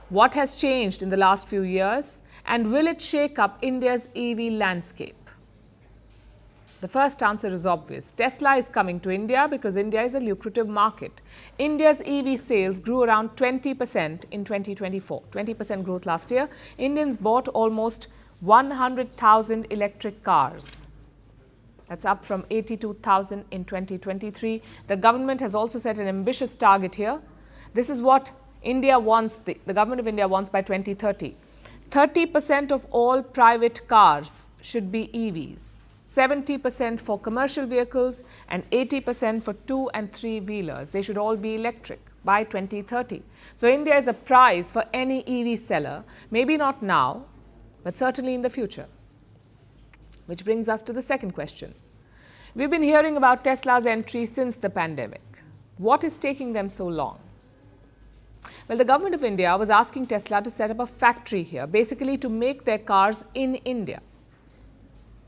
What has changed in the last few years? And will it shake up India's EV landscape? The first answer is obvious. Tesla is coming to India because India is a lucrative market. India's EV sales grew around 20% in 2024. 20% growth last year. Indians bought almost 100,000 electric cars. That's up from 82,000 in 2023. The government has also set an ambitious target here. This is what India wants, the government of India wants by 2030. 30% of all private cars should be EVs. 70% for commercial vehicles and 80% for 2- and 3-wheelers. They should all be electric by 2030. So India is a prize for any EV seller, maybe not now, but certainly in the future. Which brings us to the second question. We've been hearing about Tesla's entry since the pandemic. What is taking them so long? Well, the government of India was asking Tesla to set up a factory here, basically to make their cars in India.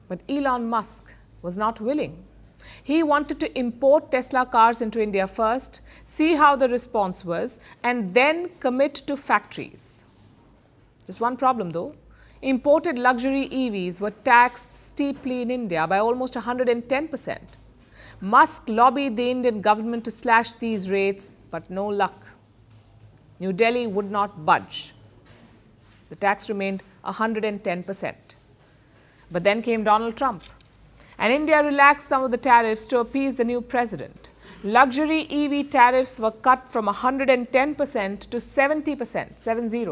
But Elon Musk was not willing. He wanted to import Tesla cars into India first, see how the response was, and then commit to factories. Just one problem though. Imported luxury EVs were taxed steeply in India by almost 110%. Musk lobbied the Indian government to slash these rates, but no luck. New Delhi would not budge. The tax remained 110%. But then came Donald Trump, and India relaxed some of the tariffs to appease the new president. Luxury EV tariffs were cut from 110% to 70%, 70.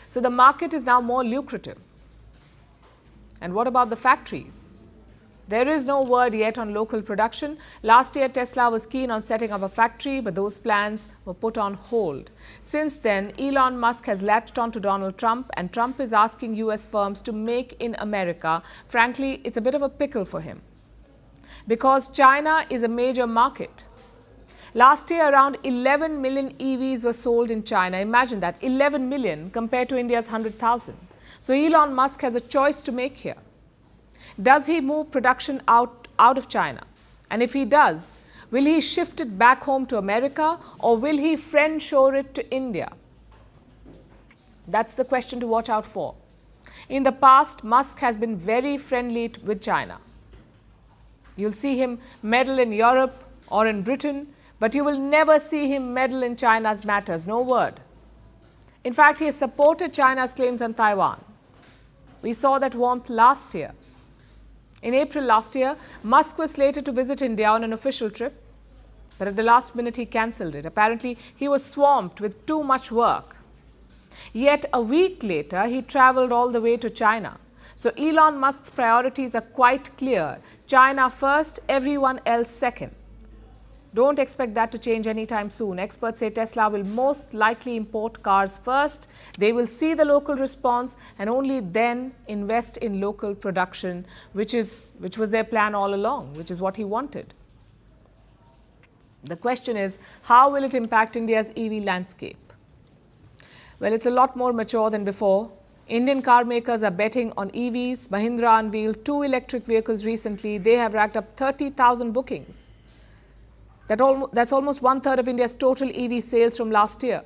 So the market is now more lucrative. And what about the factories? There is no word yet on local production. Last year, Tesla was keen on setting up a factory, but those plans were put on hold. Since then, Elon Musk has latched on to Donald Trump, and Trump is asking US firms to make in America. Frankly, it's a bit of a pickle for him, because China is a major market. Last year, around 11 million EVs were sold in China. Imagine that, 11 million compared to India's 100,000. So Elon Musk has a choice to make here. Does he move production out of China? And if he does, will he shift it back home to America, or will he friend-shore it to India? That's the question to watch out for. In the past, Musk has been very friendly with China. You'll see him meddle in Europe or in Britain, but you will never see him meddle in China's matters, no word. In fact, he has supported China's claims on Taiwan. We saw that warmth last year. In April last year, Musk was slated to visit India on an official trip, but at the last minute he cancelled it. Apparently, he was swamped with too much work. Yet a week later, he travelled all the way to China. So Elon Musk's priorities are quite clear. China first, everyone else second. Don't expect that to change anytime soon. Experts say Tesla will most likely import cars first. They will see the local response and only then invest in local production, which was their plan all along, which is what he wanted. The question is, how will it impact India's EV landscape? Well, it's a lot more mature than before. Indian car makers are betting on EVs. Mahindra unveiled 2 electric vehicles recently. They have racked up 30,000 bookings. That's almost 1/3 of India's total EV sales from last year.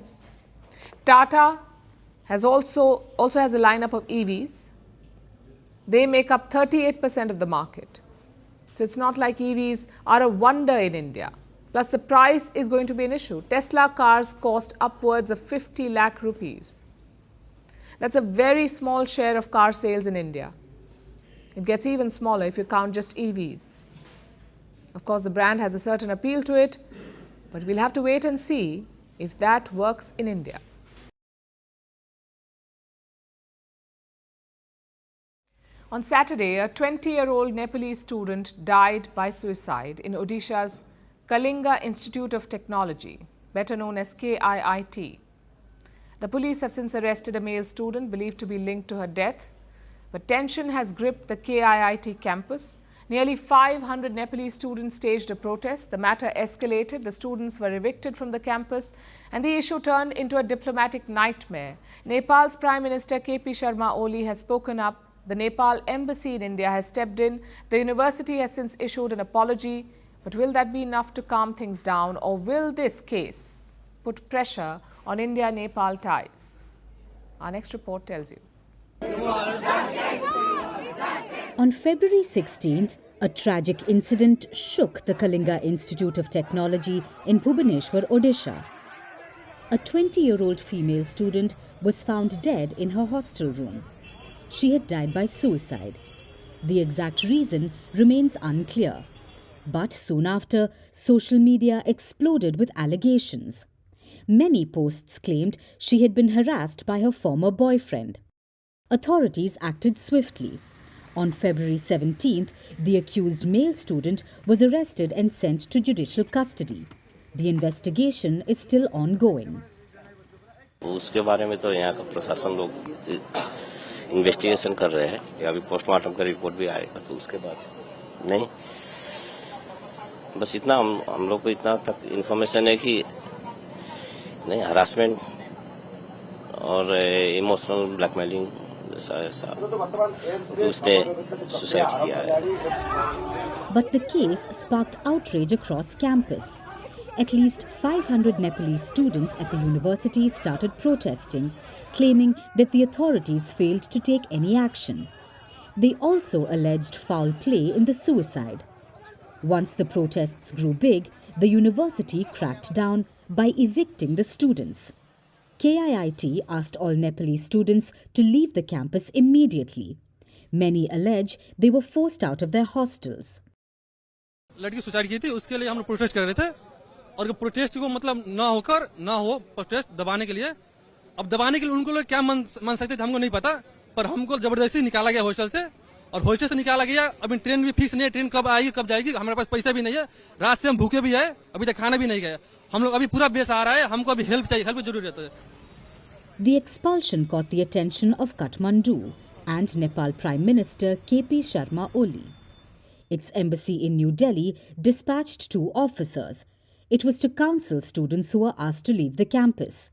Tata also has a lineup of EVs. They make up 38% of the market. So it's not like EVs are a wonder in India. Plus the price is going to be an issue. Tesla cars cost upwards of 50 lakh rupees. That's a very small share of car sales in India. It gets even smaller if you count just EVs. Of course, the brand has a certain appeal to it, but we'll have to wait and see if that works in India. On Saturday, a 20-year-old Nepalese student died by suicide in Odisha's Kalinga Institute of Technology, better known as KIIT. The police have since arrested a male student believed to be linked to her death, but tension has gripped the KIIT campus. Nearly 500 Nepalese students staged a protest. The matter escalated. The students were evicted from the campus, and the issue turned into a diplomatic nightmare. Nepal's Prime Minister KP Sharma Oli has spoken up. The Nepal embassy in India has stepped in. The university has since issued an apology. But will that be enough to calm things down, or will this case put pressure on India-Nepal ties? Our next report tells you. On February 16th, a tragic incident shook the Kalinga Institute of Technology in Bhubaneswar, Odisha. A 20-year-old female student was found dead in her hostel room. She had died by suicide. The exact reason remains unclear. But soon after, social media exploded with allegations. Many posts claimed she had been harassed by her former boyfriend. Authorities acted swiftly. On February 17th, the accused male student was arrested and sent to judicial custody. The investigation is still ongoing. उसके बारे में तो यहाँ का प्रशासन लोग investigation कर रहे हैं कि अभी पोस्टमार्टम का रिपोर्ट भी आएगा तो उसके बाद नहीं बस इतना हम लोग को इतना तक इन्फॉर्मेशन है कि नहीं हरासमेंट और इमोशनल ब्लैकमेलिंग ऐसा उसने सुसाइड किया है. But the case sparked outrage across campus. At least 500 Nepalese students at the university started protesting, claiming that the authorities failed to take any action. They also alleged foul play in the suicide. Once the protests grew big, the university cracked down by evicting the students. KIIT asked all Nepalese students to leave the campus immediately. Many allege they were forced out of their hostels. लड़की suicide की थी उसके लिए हम लोग protest कर रहे थे और प्रोटेस्ट को मतलब ना हो प्रोटेस्ट दबाने के लिए अब दबाने के लिए उनको लोग क्या मान सकते थे हमको नहीं पता पर हमको जबरदस्ती निकाला गया हॉस्टल से और हॉस्टल से निकाला गया. अभी ट्रेन भी फिक्स नहीं है, ट्रेन कब आएगी कब जाएगी, हमारे पास पैसा भी नहीं है, रात से हम भूखे भी है, अभी तक खाना भी नहीं गया. हम लोग अभी पूरा बेसहारा है, हमको अभी हेल्प चाहिए, हेल्प की जरूरत है. The expulsion caught the attention of Kathmandu and Nepal Prime Minister KP Sharma Oli. Its embassy in New Delhi dispatched 2 officers. It was to counsel students who were asked to leave the campus.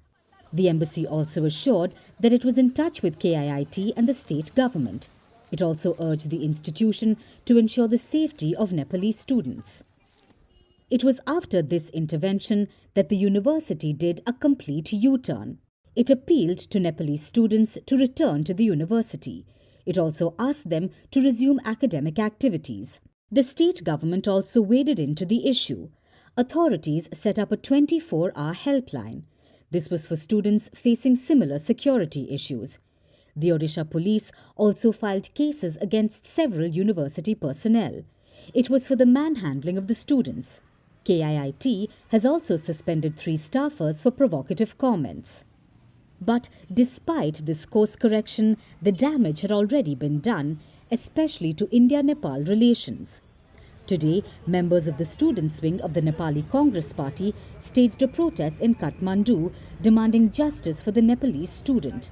The embassy also assured that it was in touch with KIIT and the state government. It also urged the institution to ensure the safety of Nepalese students. It was after this intervention that the university did a complete U-turn. It appealed to Nepalese students to return to the university. It also asked them to resume academic activities. The state government also waded into the issue. Authorities set up a 24-hour helpline. This was for students facing similar security issues. The Odisha police also filed cases against several university personnel. It was for the manhandling of the students. KIIT has also suspended 3 staffers for provocative comments. But despite this course correction, the damage had already been done, especially to India-Nepal relations. Today, members of the students' wing of the Nepali Congress Party staged a protest in Kathmandu demanding justice for the Nepalese student.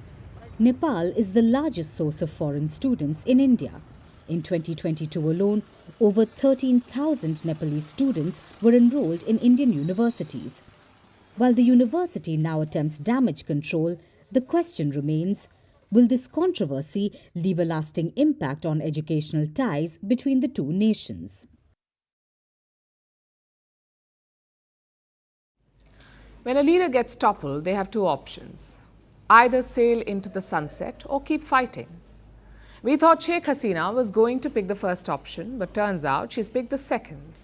Nepal is the largest source of foreign students in India. In 2022 alone, over 13,000 Nepalese students were enrolled in Indian universities. While the university now attempts damage control, the question remains, will this controversy leave a lasting impact on educational ties between the 2 nations? When a leader gets toppled, they have 2 options. either sail into the sunset or keep fighting. We thought Sheikh Hasina was going to pick the first option, but turns out she's picked the second.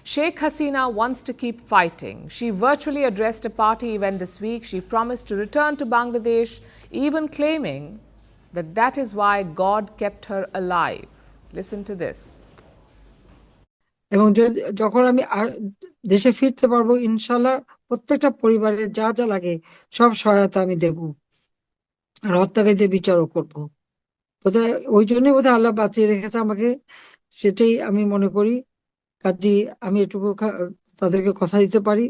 Sheikh Hasina wants to keep fighting. She virtually addressed a party event this week. She promised to return to Bangladesh, even claiming that that is why God kept her alive. Listen to this. এবং যখন আমি দেশে ফিরতে পারবো ইনশাআল্লাহ প্রত্যেকটা পরিবারের যা যা লাগে সব সহায়তা আমি দেব আর হত্যাকারীদের বিচারও করব বোধহয় ওই জন্যই বোধহয় আল্লাহ বাঁচিয়ে রেখেছে আমাকে সেটাই আমি মনে করি কাজেই আমি এটুকু তাদেরকে কথা দিতে পারি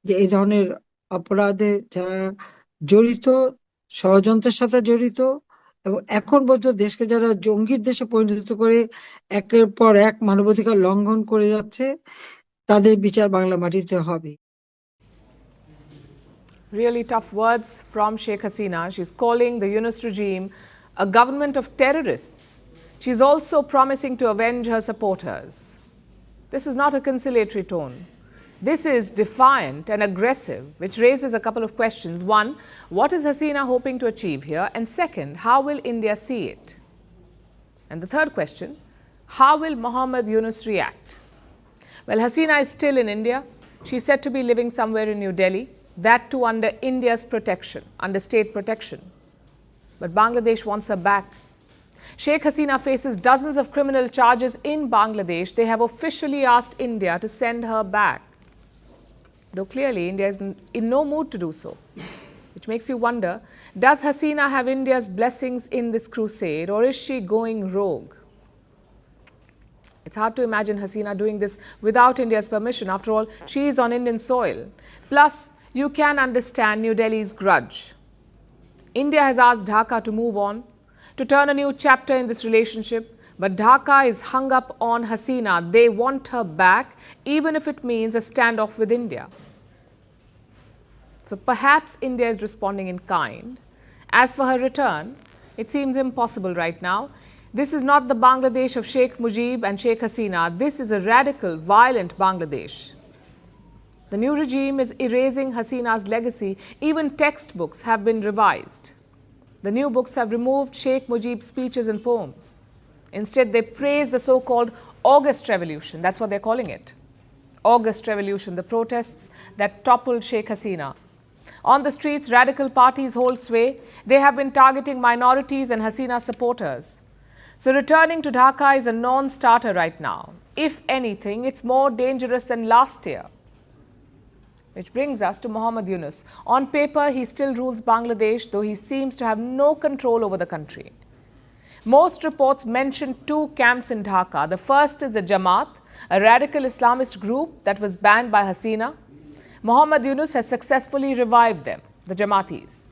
যে এই ধরনের অপরাধে যারা জড়িত ষড়যন্ত্রের সাথে জড়িত এবং এখন পর্যন্ত দেশকে যারা জঙ্গির দেশে পরিণত করে একের পর এক মানবাধিকার লঙ্ঘন করে যাচ্ছে তাদের বিচার বাংলা মাটিতে হবে। Really tough words from Sheikh Hasina. She's calling the Yunus regime a government of terrorists. She's also promising to avenge her supporters. This is not a conciliatory tone. This is defiant and aggressive, which raises a couple of questions. One, what is Hasina hoping to achieve here? And second, how will India see it? And the third question, how will Mohammad Yunus react? Well, Hasina is still in India. She's said to be living somewhere in New Delhi, that too under India's protection, under state protection. But Bangladesh wants her back. Sheikh Hasina faces dozens of criminal charges in Bangladesh. They have officially asked India to send her back. Though clearly India is in no mood to do so, which makes you wonder, does Hasina have India's blessings in this crusade, or is she going rogue? It's hard to imagine Hasina doing this without India's permission. After all, she is on Indian soil. Plus, you can understand New Delhi's grudge. India has asked Dhaka to move on, to turn a new chapter in this relationship, but Dhaka is hung up on Hasina. They want her back, even if it means a standoff with India. So perhaps India is responding in kind. As for her return, it seems impossible right now. This is not the Bangladesh of Sheikh Mujib and Sheikh Hasina. This is a radical, violent Bangladesh. The new regime is erasing Hasina's legacy. Even textbooks have been revised. The new books have removed Sheikh Mujib's speeches and poems. Instead, they praise the so-called August Revolution. That's what they're calling it. August Revolution, the protests that toppled Sheikh Hasina. On the streets, radical parties hold sway. They have been targeting minorities and Hasina supporters. So returning to Dhaka is a non-starter right now. If anything, it's more dangerous than last year. Which brings us to Mohammad Yunus. On paper, he still rules Bangladesh, though he seems to have no control over the country. Most reports mention two camps in Dhaka. The first is the Jamaat, a radical Islamist group that was banned by Hasina. Mohammad Yunus has successfully revived them, the Jamaatis.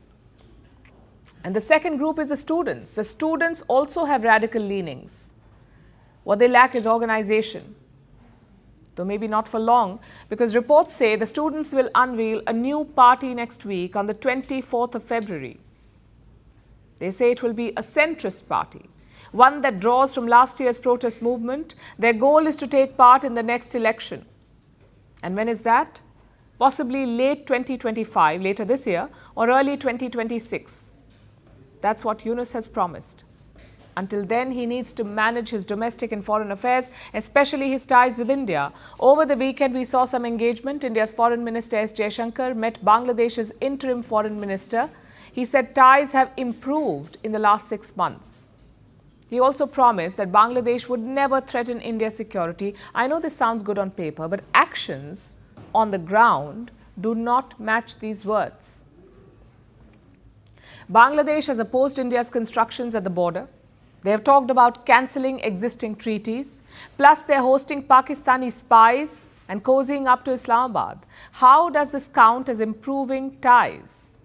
And the second group is the students. The students also have radical leanings. What they lack is organization. Though maybe not for long, because reports say the students will unveil a new party next week on the 24th of February. They say it will be a centrist party, one that draws from last year's protest movement. Their goal is to take part in the next election. And when is that? Possibly late 2025, later this year, or early 2026. That's what Yunus has promised. Until then, he needs to manage his domestic and foreign affairs, especially his ties with India. Over the weekend, we saw some engagement. India's Foreign Minister S. Jaishankar met Bangladesh's interim foreign minister. He said ties have improved in the last 6 months. He also promised that Bangladesh would never threaten India's security. I know this sounds good on paper, but actions on the ground do not match these words. Bangladesh has opposed India's constructions at the border. They have talked about cancelling existing treaties. Plus, they're hosting Pakistani spies and cozying up to Islamabad. How does this count as improving ties?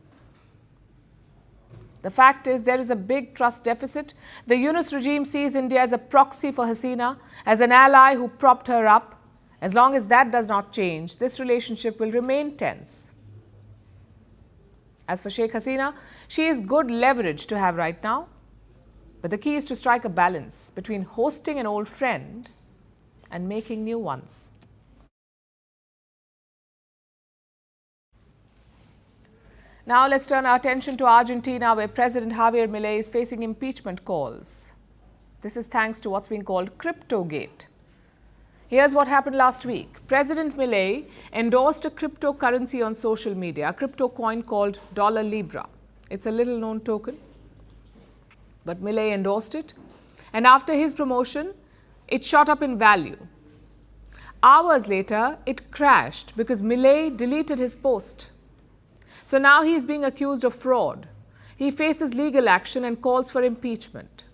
The fact is, there is a big trust deficit. The Yunus regime sees India as a proxy for Hasina, as an ally who propped her up. As long as that does not change, this relationship will remain tense. As for Sheikh Hasina, she is good leverage to have right now. But the key is to strike a balance between hosting an old friend and making new ones. Now let's turn our attention to Argentina, where President Javier Milei is facing impeachment calls. This is thanks to what's being called Cryptogate. Here's what happened last week. President Milei endorsed a cryptocurrency on social media, a crypto coin called $Libra. It's a little-known token, but Milei endorsed it. And after his promotion, it shot up in value. Hours later, it crashed because Milei deleted his post. So now he is being accused of fraud. He faces legal action and calls for impeachment.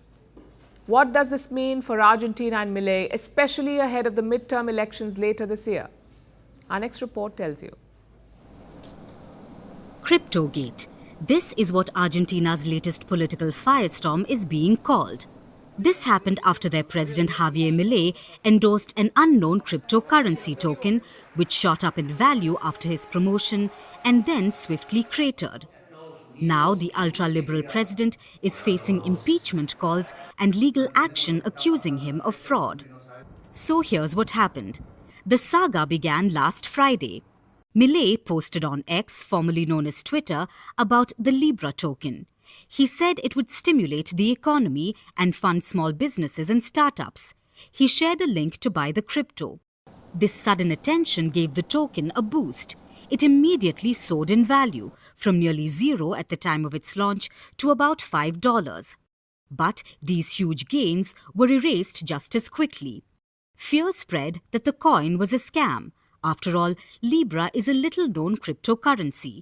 What does this mean for Argentina and Milei, especially ahead of the midterm elections later this year? Our next report tells you. Cryptogate. This is what Argentina's latest political firestorm is being called. This happened after their president Javier Milei endorsed an unknown cryptocurrency token, which shot up in value after his promotion and then swiftly cratered. Now the ultra-liberal president is facing impeachment calls and legal action accusing him of fraud. So here's what happened. The saga began last Friday. Milei posted on X, formerly known as Twitter, about the Libra token. He said it would stimulate the economy and fund small businesses and startups. He shared a link to buy the crypto. This sudden attention gave the token a boost. It immediately soared in value, from nearly zero at the time of its launch to about $5. But these huge gains were erased just as quickly. Fear spread that the coin was a scam. After all, Libra is a little-known cryptocurrency.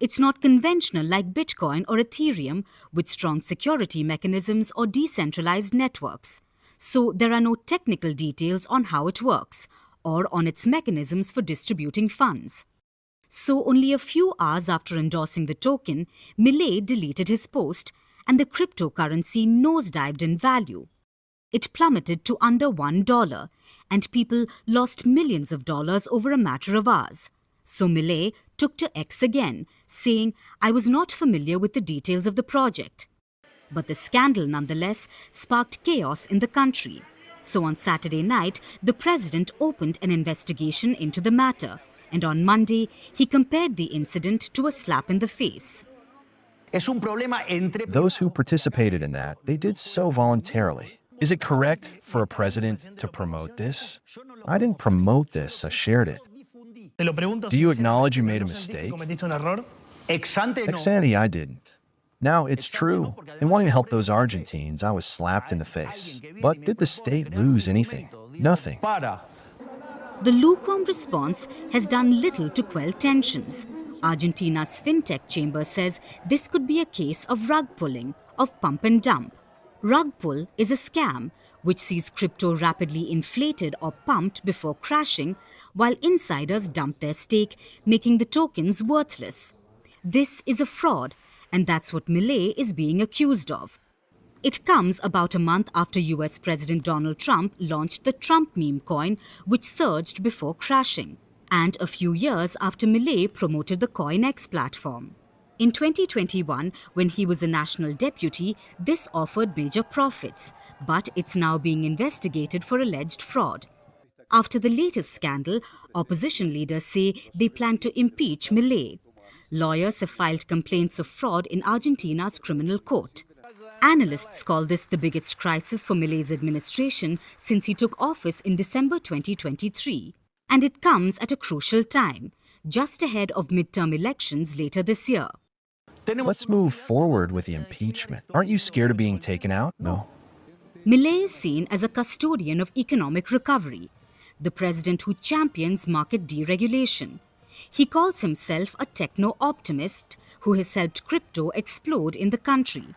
It's not conventional like Bitcoin or Ethereum, with strong security mechanisms or decentralized networks. So there are no technical details on how it works, or on its mechanisms for distributing funds. So only a few hours after endorsing the token, Milei deleted his post and the cryptocurrency nosedived in value. It plummeted to under $1 and people lost millions of dollars over a matter of hours. So Milei took to X again, saying, "I was not familiar with the details of the project." But the scandal nonetheless sparked chaos in the country. So on Saturday night, the president opened an investigation into the matter. And on Monday, he compared the incident to a slap in the face. Those who participated in that, they did so voluntarily. Is it correct for a president to promote this? I didn't promote this, I shared it. Do you acknowledge you made a mistake? Ex ante, I didn't. Now, it's true. In wanting to help those Argentines, I was slapped in the face. But did the state lose anything? Nothing. The lukewarm response has done little to quell tensions. Argentina's fintech chamber says this could be a case of rug pulling, of pump and dump. Rug pull is a scam which sees crypto rapidly inflated or pumped before crashing, while insiders dump their stake, making the tokens worthless. This is a fraud, and that's what Milei is being accused of. It comes about a month after US President Donald Trump launched the Trump meme coin, which surged before crashing, and a few years after Milei promoted the CoinX platform. In 2021, when he was a national deputy, this offered major profits, but it's now being investigated for alleged fraud. After the latest scandal, opposition leaders say they plan to impeach Milei. Lawyers have filed complaints of fraud in Argentina's criminal court. Analysts call this the biggest crisis for Milei's administration since he took office in December 2023. And it comes at a crucial time, just ahead of midterm elections later this year. Let's move forward with the impeachment. Aren't you scared of being taken out? No. Milei is seen as a custodian of economic recovery, the president who champions market deregulation. He calls himself a techno-optimist who has helped crypto explode in the country.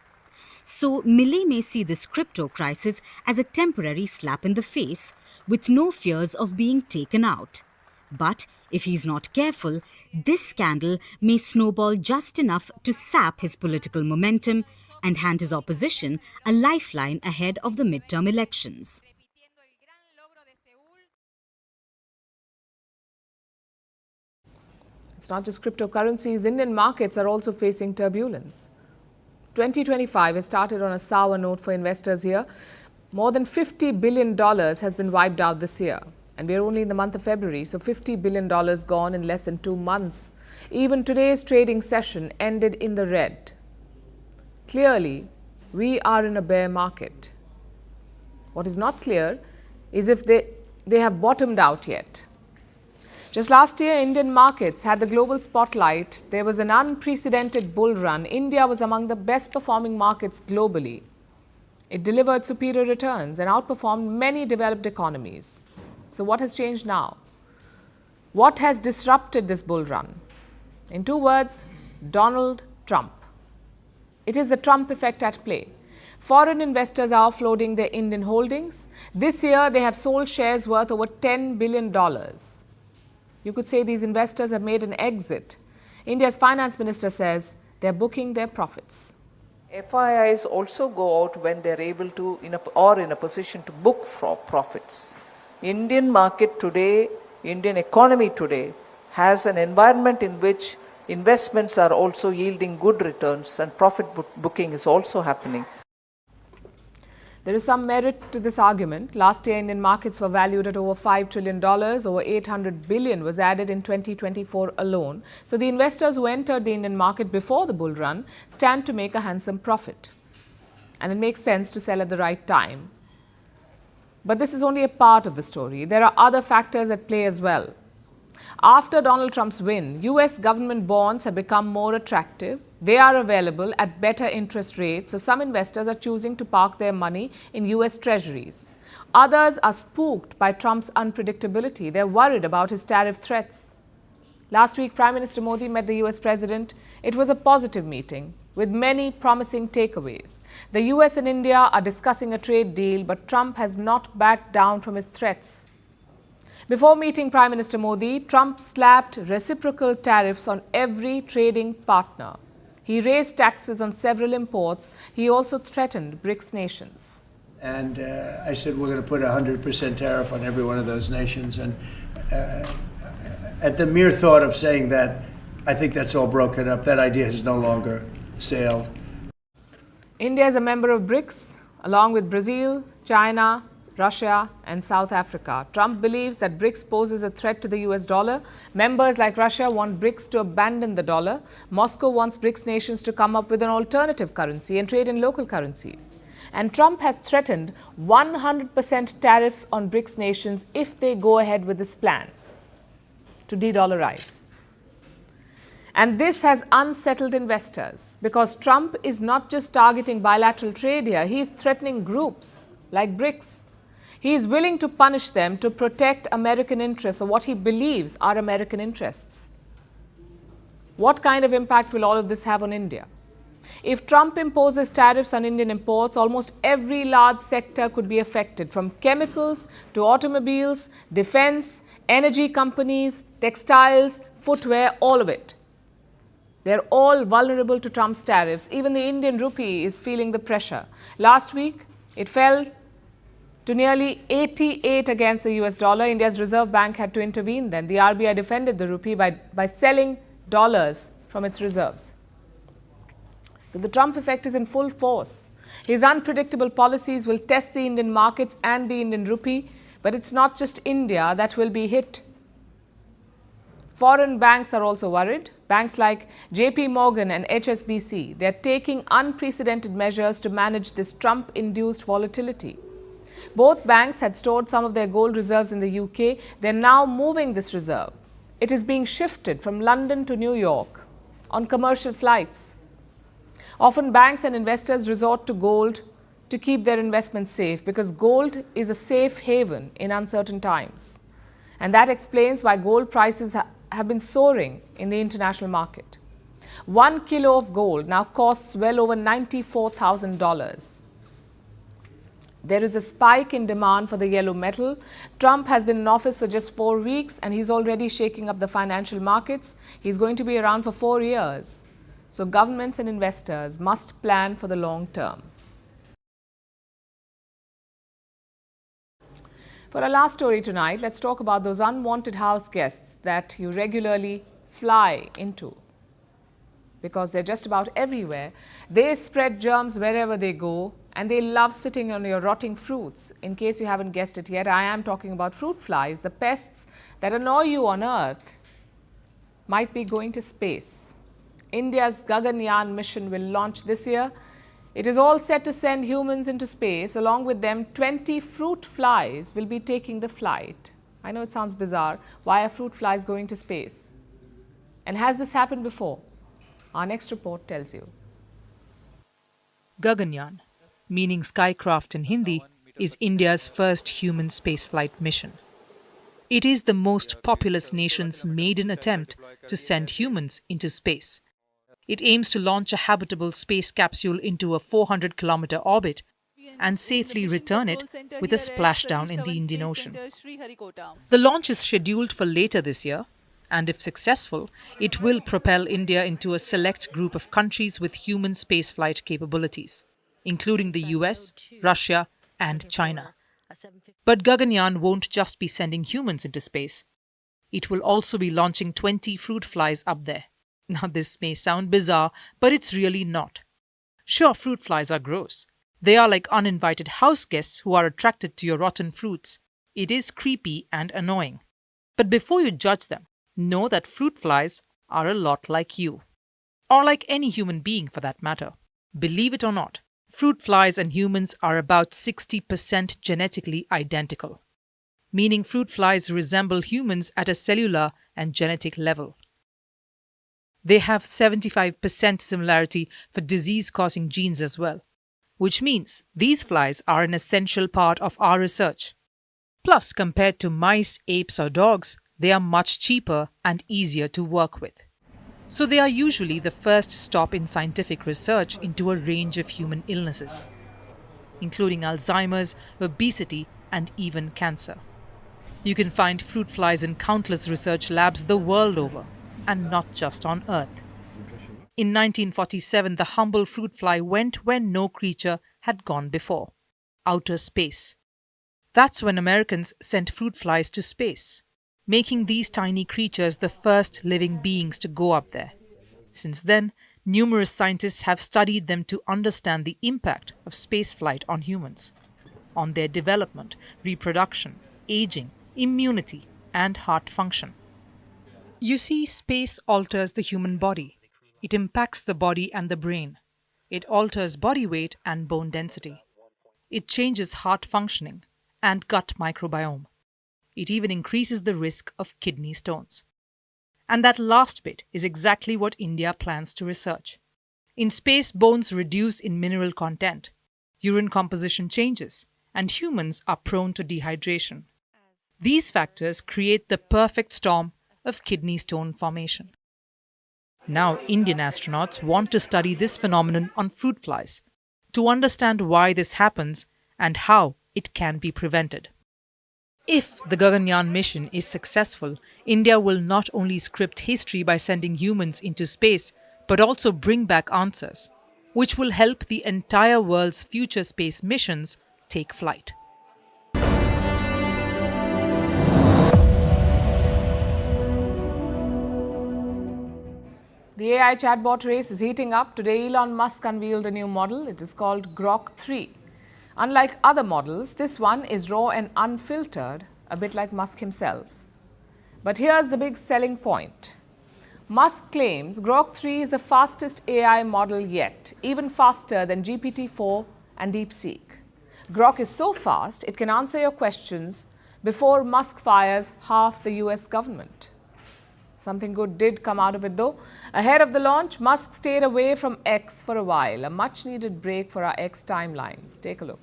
So Milei may see this crypto crisis as a temporary slap in the face, with no fears of being taken out. But if he's not careful, this scandal may snowball just enough to sap his political momentum and hand his opposition a lifeline ahead of the midterm elections. It's not just cryptocurrencies. Indian markets are also facing turbulence. 2025 has started on a sour note for investors here. More than $50 billion has been wiped out this year. And we are only in the month of February, so $50 billion gone in less than 2 months. Even today's trading session ended in the red. Clearly, we are in a bear market. What is not clear is if they have bottomed out yet. Just last year, Indian markets had the global spotlight. There was an unprecedented bull run. India was among the best performing markets globally. It delivered superior returns and outperformed many developed economies. So what has changed now? What has disrupted this bull run? In 2 words, Donald Trump. It is the Trump effect at play. Foreign investors are offloading their Indian holdings. This year, they have sold shares worth over $10 billion. You could say these investors have made an exit. India's finance minister says they're booking their profits. FIIs also go out when they're able to, in a position to book profits. Indian market today, Indian economy today, has an environment in which investments are also yielding good returns and profit booking is also happening. There is some merit to this argument. Last year, Indian markets were valued at over $5 trillion. Over $800 billion was added in 2024 alone. So the investors who entered the Indian market before the bull run stand to make a handsome profit. And it makes sense to sell at the right time. But this is only a part of the story. There are other factors at play as well. After Donald Trump's win, US government bonds have become more attractive. They are available at better interest rates, so some investors are choosing to park their money in US treasuries. Others are spooked by Trump's unpredictability. They're worried about his tariff threats. Last week, Prime Minister Modi met the US President. It was a positive meeting with many promising takeaways. The US and India are discussing a trade deal, but Trump has not backed down from his threats. Before meeting Prime Minister Modi, Trump slapped reciprocal tariffs on every trading partner. He raised taxes on several imports. He also threatened BRICS nations. And I said, we're going to put a 100% tariff on every one of those nations. And at the mere thought of saying that, I think that's all broken up. That idea has no longer sailed. India is a member of BRICS, along with Brazil, China, Russia and South Africa. Trump believes that BRICS poses a threat to the US dollar. Members like Russia want BRICS to abandon the dollar. Moscow wants BRICS nations to come up with an alternative currency and trade in local currencies. And Trump has threatened 100% tariffs on BRICS nations if they go ahead with this plan to de-dollarize. And this has unsettled investors because Trump is not just targeting bilateral trade here, he is threatening groups like BRICS. He is willing to punish them to protect American interests or what he believes are American interests. What kind of impact will all of this have on India? If Trump imposes tariffs on Indian imports, almost every large sector could be affected, from chemicals to automobiles, defense, energy companies, textiles, footwear, all of it. They're all vulnerable to Trump's tariffs. Even the Indian rupee is feeling the pressure. Last week, it fell to nearly 88 against the US dollar. India's Reserve Bank had to intervene then. The RBI defended the rupee by selling dollars from its reserves. So the Trump effect is in full force. His unpredictable policies will test the Indian markets and the Indian rupee, but it's not just India that will be hit. Foreign banks are also worried. Banks like JP Morgan and HSBC, they're taking unprecedented measures to manage this Trump-induced volatility. Both banks had stored some of their gold reserves in the UK. They're now moving this reserve. It is being shifted from London to New York on commercial flights. Often banks and investors resort to gold to keep their investments safe because gold is a safe haven in uncertain times. And that explains why gold prices have been soaring in the international market. 1 kilo of gold now costs well over $94,000. There is a spike in demand for the yellow metal. Trump has been in office for just 4 weeks and he's already shaking up the financial markets. He's going to be around for 4 years. So governments and investors must plan for the long term. For our last story tonight, let's talk about those unwanted house guests that you regularly fly into. Because they're just about everywhere. They spread germs wherever they go and they love sitting on your rotting fruits. In case you haven't guessed it yet, I am talking about fruit flies, the pests that annoy you on Earth might be going to space. India's Gaganyaan mission will launch this year. It is all set to send humans into space. Along with them, 20 fruit flies will be taking the flight. I know it sounds bizarre. Why are fruit flies going to space? And has this happened before? Our next report tells you. Gaganyaan, meaning skycraft in Hindi, is India's first human spaceflight mission. It is the most populous nation's maiden attempt to send humans into space. It aims to launch a habitable space capsule into a 400-kilometer orbit and safely return it with a splashdown in the Indian Ocean. The launch is scheduled for later this year, and if successful, it will propel India into a select group of countries with human spaceflight capabilities, including the US, Russia, and China. But Gaganyaan won't just be sending humans into space. It will also be launching 20 fruit flies up there. Now, this may sound bizarre, but it's really not. Sure, fruit flies are gross. They are like uninvited house guests who are attracted to your rotten fruits. It is creepy and annoying. But before you judge them, know that fruit flies are a lot like you. Or like any human being for that matter. Believe it or not, fruit flies and humans are about 60% genetically identical. Meaning fruit flies resemble humans at a cellular and genetic level. They have 75% similarity for disease-causing genes as well, which means these flies are an essential part of our research. Plus, compared to mice, apes or dogs, they are much cheaper and easier to work with. So they are usually the first stop in scientific research into a range of human illnesses, including Alzheimer's, obesity and even cancer. You can find fruit flies in countless research labs the world over, and not just on Earth. In 1947, the humble fruit fly went where no creature had gone before: outer space. That's when Americans sent fruit flies to space, making these tiny creatures the first living beings to go up there. Since then, numerous scientists have studied them to understand the impact of spaceflight on humans, on their development, reproduction, aging, immunity, and heart function. You see, space alters the human body. It impacts the body and the brain. It alters body weight and bone density. It changes heart functioning and gut microbiome. It even increases the risk of kidney stones. And that last bit is exactly what India plans to research. In space, bones reduce in mineral content, urine composition changes, and humans are prone to dehydration. These factors create the perfect storm of kidney stone formation. Now, Indian astronauts want to study this phenomenon on fruit flies to understand why this happens and how it can be prevented. If the Gaganyaan mission is successful, India will not only script history by sending humans into space, but also bring back answers, which will help the entire world's future space missions take flight. The AI chatbot race is heating up. Today, Elon Musk unveiled a new model. It is called Grok 3. Unlike other models, this one is raw and unfiltered, a bit like Musk himself. But here's the big selling point. Musk claims Grok 3 is the fastest AI model yet, even faster than GPT-4 and DeepSeek. Grok is so fast, it can answer your questions before Musk fires half the US government. Something good did come out of it though. Ahead of the launch, Musk stayed away from X for a while, a much-needed break for our X timelines. Take a look.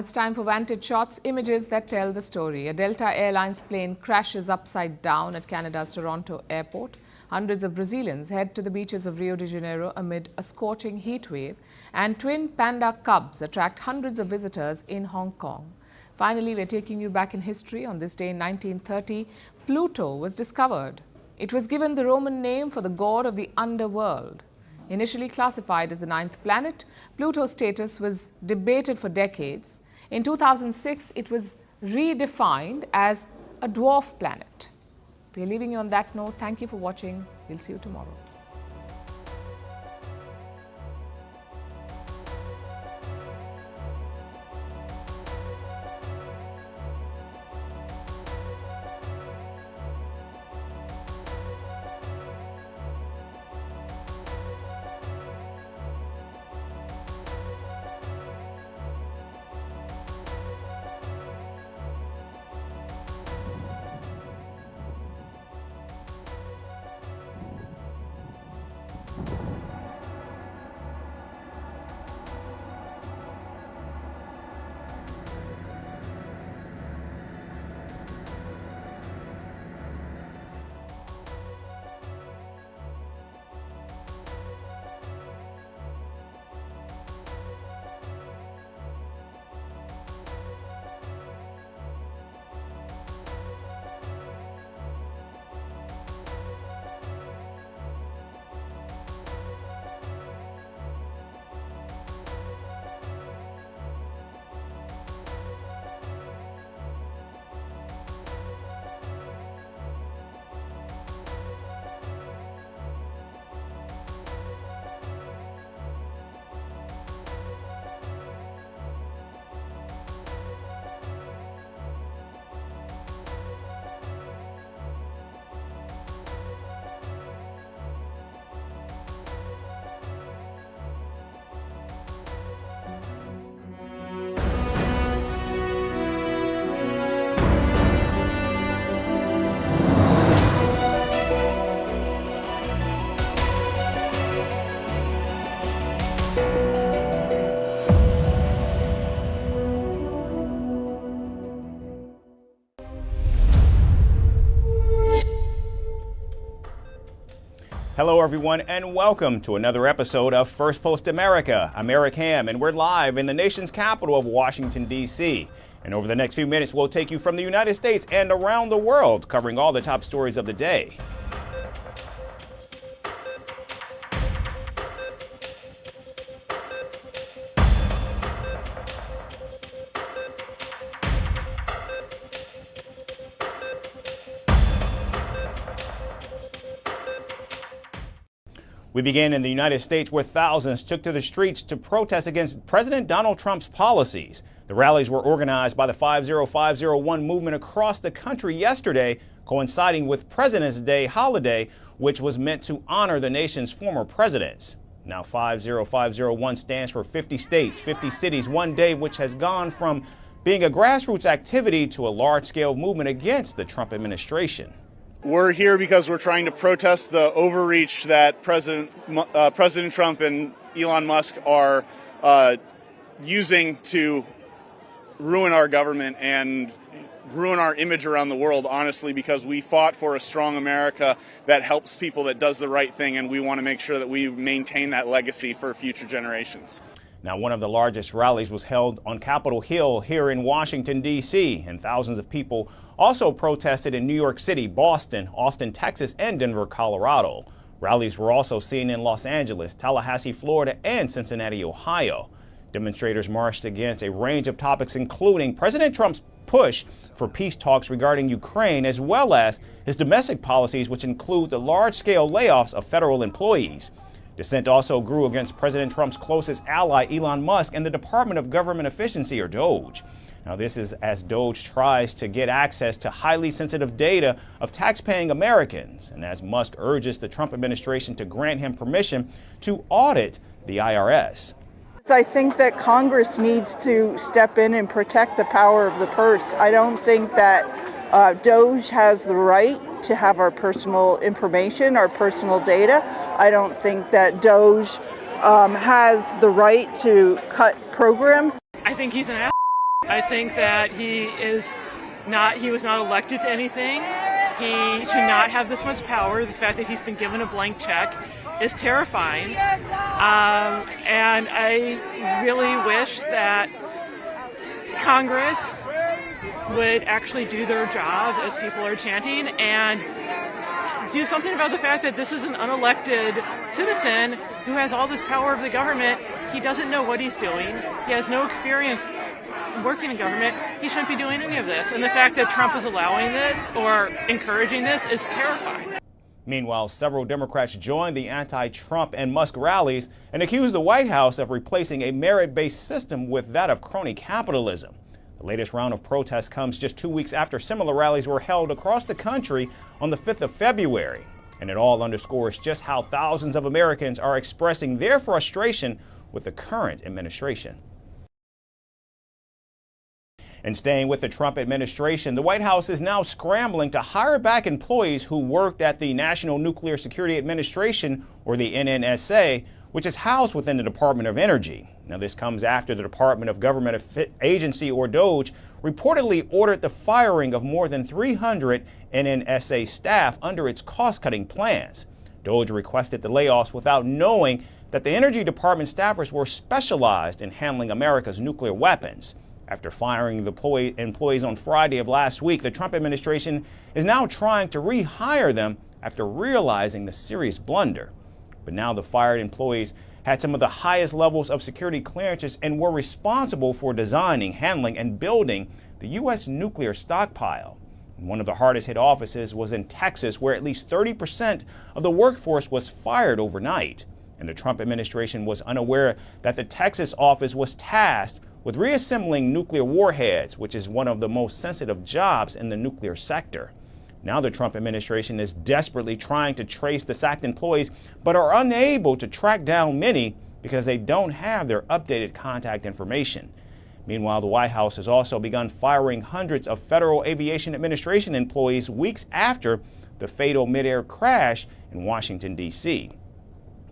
it's time for Vantage Shots, images that tell the story. A Delta Airlines plane crashes upside down at Canada's Toronto airport. Hundreds of Brazilians head to the beaches of Rio de Janeiro amid a scorching heat wave. And twin panda cubs attract hundreds of visitors in Hong Kong. Finally, we're taking you back in history. On this day in 1930, Pluto was discovered. It was given the Roman name for the god of the underworld. Initially classified as the 9th planet, Pluto's status was debated for decades. In 2006, it was redefined as a dwarf planet. We're leaving you on that note. Thank you for watching. We'll see you tomorrow. Hello, everyone, and welcome to another episode of Firstpost America. I'm Eric Ham, and we're live in the nation's capital of Washington, D.C. And over the next few minutes, we'll take you from the United States and around the world, covering all the top stories of the day. We begin in the United States, where thousands took to the streets to protest against President Donald Trump's policies. The rallies were organized by the 50501 movement across the country yesterday, coinciding with President's Day holiday, which was meant to honor the nation's former presidents. Now, 50501 stands for 50 states, 50 cities, one day, which has gone from being a grassroots activity to a large-scale movement against the Trump administration. We're here because we're trying to protest the overreach that President Trump and Elon Musk are using to ruin our government and ruin our image around the world, honestly, because we fought for a strong America that helps people, that does the right thing, and we want to make sure that we maintain that legacy for future generations. Now, one of the largest rallies was held on Capitol Hill here in Washington, D.C., and thousands of people also protested in New York City, Boston, Austin, Texas, and Denver, Colorado. Rallies were also seen in Los Angeles, Tallahassee, Florida, and Cincinnati, Ohio. Demonstrators marched against a range of topics, including President Trump's push for peace talks regarding Ukraine, as well as his domestic policies, which include the large-scale layoffs of federal employees. Dissent also grew against President Trump's closest ally, Elon Musk, and the Department of Government Efficiency, or DOGE. Now, this is as DOGE tries to get access to highly sensitive data of taxpaying Americans, and as Musk urges the Trump administration to grant him permission to audit the IRS. I think that Congress needs to step in and protect the power of the purse. I don't think that DOGE has the right to have our personal information, our personal data. I don't think that DOGE has the right to cut programs. I think he's an ass. I think that he was not elected to anything. He should not have this much power. The fact that he's been given a blank check is terrifying. And I really wish that Congress would actually do their job, as people are chanting, and do something about the fact that this is an unelected citizen who has all this power of the government. He doesn't know what he's doing. He has no experience working in government. He shouldn't be doing any of this. And the fact that Trump is allowing this or encouraging this is terrifying. Meanwhile, several Democrats joined the anti-Trump and Musk rallies and accused the White House of replacing a merit-based system with that of crony capitalism. The latest round of protests comes just 2 weeks after similar rallies were held across the country on the 5th of February. And it all underscores just how thousands of Americans are expressing their frustration with the current administration. And staying with the Trump administration, the White House is now scrambling to hire back employees who worked at the National Nuclear Security Administration, or the NNSA, which is housed within the Department of Energy. Now, this comes after the Department of Government Agency, or DOGE, reportedly ordered the firing of more than 300 NNSA staff under its cost-cutting plans. DOGE requested the layoffs without knowing that the Energy Department staffers were specialized in handling America's nuclear weapons. After firing the employees on Friday of last week, the Trump administration is now trying to rehire them after realizing the serious blunder. But now the fired employees had some of the highest levels of security clearances and were responsible for designing, handling, and building the U.S. nuclear stockpile. And one of the hardest hit offices was in Texas, where at least 30% of the workforce was fired overnight. And the Trump administration was unaware that the Texas office was tasked with reassembling nuclear warheads, which is one of the most sensitive jobs in the nuclear sector. Now the Trump administration is desperately trying to trace the sacked employees, but are unable to track down many because they don't have their updated contact information. Meanwhile, the White House has also begun firing hundreds of Federal Aviation Administration employees weeks after the fatal midair crash in Washington, D.C.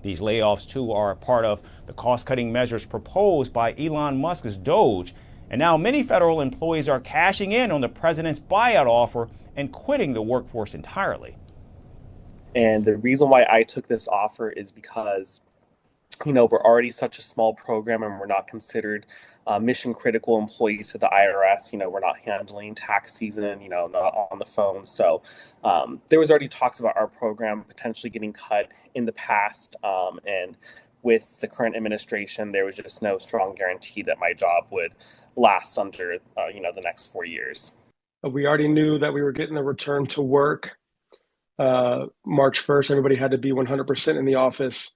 These layoffs, too, are a part of the cost-cutting measures proposed by Elon Musk's DOGE. And now many federal employees are cashing in on the president's buyout offer and quitting the workforce entirely. And the reason why I took this offer is because, we're already such a small program and we're not considered mission critical employees to the IRS. We're not handling tax season, not on the phone. So there was already talks about our program potentially getting cut in the past. And with the current administration, there was just no strong guarantee that my job would last under, the next 4 years. We already knew that we were getting a return to work. March 1st, everybody had to be 100% in the office.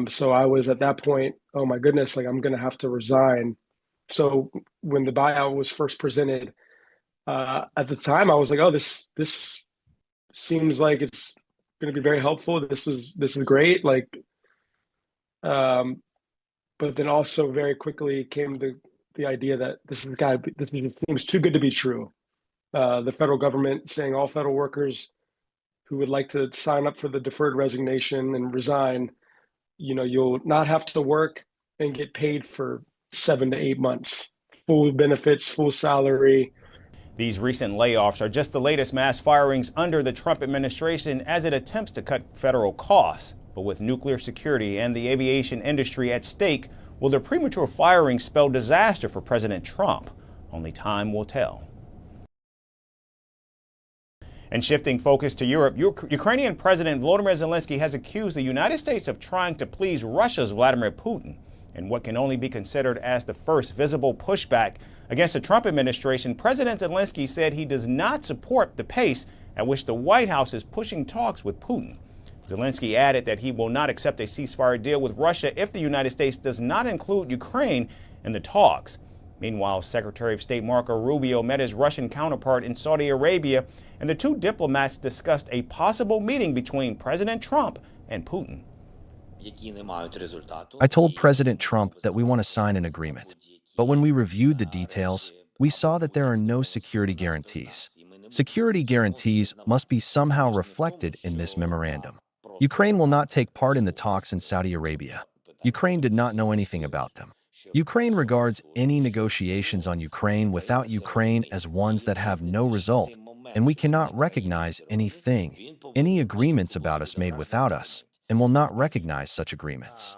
So I was at that point, oh my goodness, I'm going to have to resign. So when the buyout was first presented, at the time I was like, oh, this seems like it's going to be very helpful. This is great. But then also very quickly came the idea that this seems too good to be true. The federal government saying all federal workers who would like to sign up for the deferred resignation and resign, you'll not have to work and get paid for 7 to 8 months, full benefits, full salary. These recent layoffs are just the latest mass firings under the Trump administration as it attempts to cut federal costs. But with nuclear security and the aviation industry at stake, will the premature firing spell disaster for President Trump? Only time will tell. And shifting focus to Europe, Ukrainian President Volodymyr Zelensky has accused the United States of trying to please Russia's Vladimir Putin in what can only be considered as the first visible pushback against the Trump administration. President Zelensky said he does not support the pace at which the White House is pushing talks with Putin. Zelensky added that he will not accept a ceasefire deal with Russia if the United States does not include Ukraine in the talks. Meanwhile, Secretary of State Marco Rubio met his Russian counterpart in Saudi Arabia, and the two diplomats discussed a possible meeting between President Trump and Putin. I told President Trump that we want to sign an agreement, but when we reviewed the details, we saw that there are no security guarantees. Security guarantees must be somehow reflected in this memorandum. Ukraine will not take part in the talks in Saudi Arabia. Ukraine did not know anything about them. Ukraine regards any negotiations on Ukraine without Ukraine as ones that have no result, and we cannot recognize any agreements about us made without us, and will not recognize such agreements.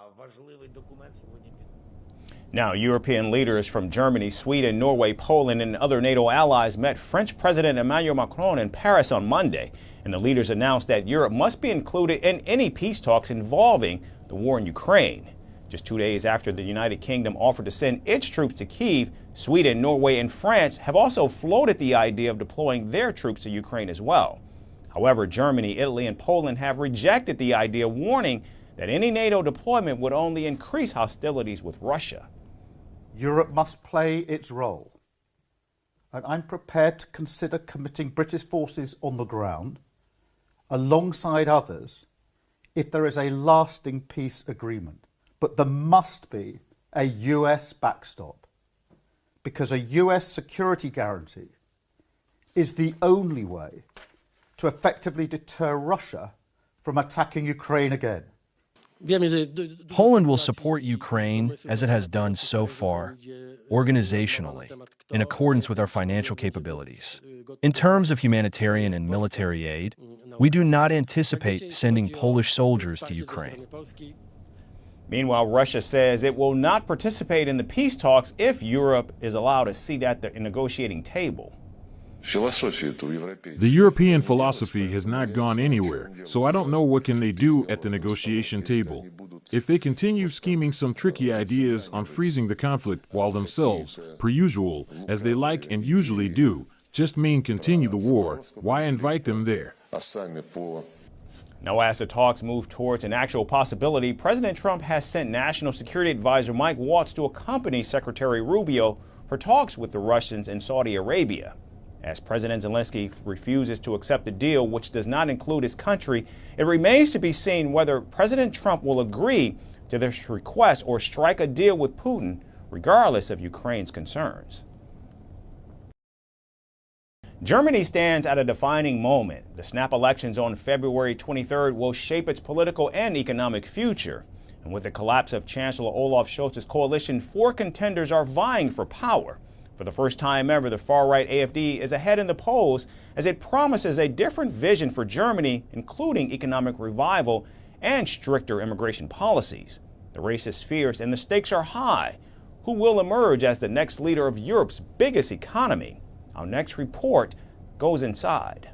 Now, European leaders from Germany, Sweden, Norway, Poland, and other NATO allies met French President Emmanuel Macron in Paris on Monday, and the leaders announced that Europe must be included in any peace talks involving the war in Ukraine. Just 2 days after the United Kingdom offered to send its troops to Kyiv, Sweden, Norway, and France have also floated the idea of deploying their troops to Ukraine as well. However, Germany, Italy, and Poland have rejected the idea, warning that any NATO deployment would only increase hostilities with Russia. Europe must play its role, and I'm prepared to consider committing British forces on the ground alongside others if there is a lasting peace agreement. But there must be a US backstop, because a US security guarantee is the only way to effectively deter Russia from attacking Ukraine again. Poland will support Ukraine, as it has done so far, organizationally, in accordance with our financial capabilities. In terms of humanitarian and military aid, we do not anticipate sending Polish soldiers to Ukraine. Meanwhile, Russia says it will not participate in the peace talks if Europe is allowed a seat at the negotiating table. The European philosophy has not gone anywhere, so I don't know what can they do at the negotiation table. If they continue scheming some tricky ideas on freezing the conflict while themselves, per usual, as they like and usually do, just mean continue the war, why invite them there? Now, as the talks move towards an actual possibility, President Trump has sent National Security Advisor Mike Waltz to accompany Secretary Rubio for talks with the Russians and Saudi Arabia. As President Zelensky refuses to accept a deal which does not include his country, it remains to be seen whether President Trump will agree to this request or strike a deal with Putin, regardless of Ukraine's concerns. Germany stands at a defining moment. The snap elections on February 23rd will shape its political and economic future. And with the collapse of Chancellor Olaf Scholz's coalition, 4 contenders are vying for power. For the first time ever, the far-right AfD is ahead in the polls as it promises a different vision for Germany, including economic revival and stricter immigration policies. The race is fierce and the stakes are high. Who will emerge as the next leader of Europe's biggest economy? Our next report goes inside.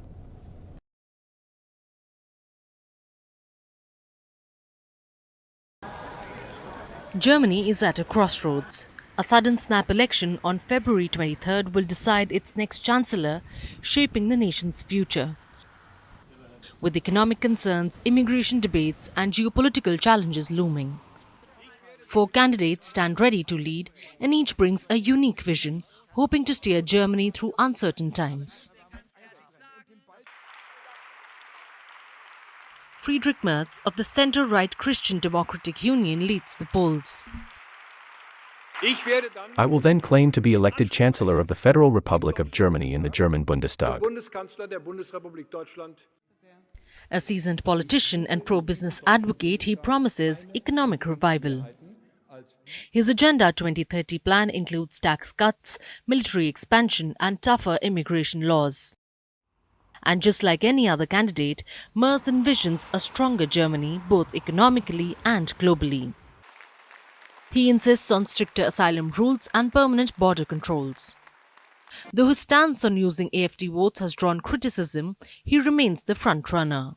Germany is at a crossroads. A sudden snap election on February 23rd will decide its next chancellor, shaping the nation's future. With economic concerns, immigration debates, and geopolitical challenges looming, 4 candidates stand ready to lead, and each brings a unique vision, hoping to steer Germany through uncertain times. Friedrich Merz of the center-right Christian Democratic Union leads the polls. I will then claim to be elected Chancellor of the Federal Republic of Germany in the German Bundestag. A seasoned politician and pro-business advocate, he promises economic revival. His Agenda 2030 plan includes tax cuts, military expansion, and tougher immigration laws. And just like any other candidate, Merz envisions a stronger Germany, both economically and globally. He insists on stricter asylum rules and permanent border controls. Though his stance on using AfD votes has drawn criticism, he remains the front-runner.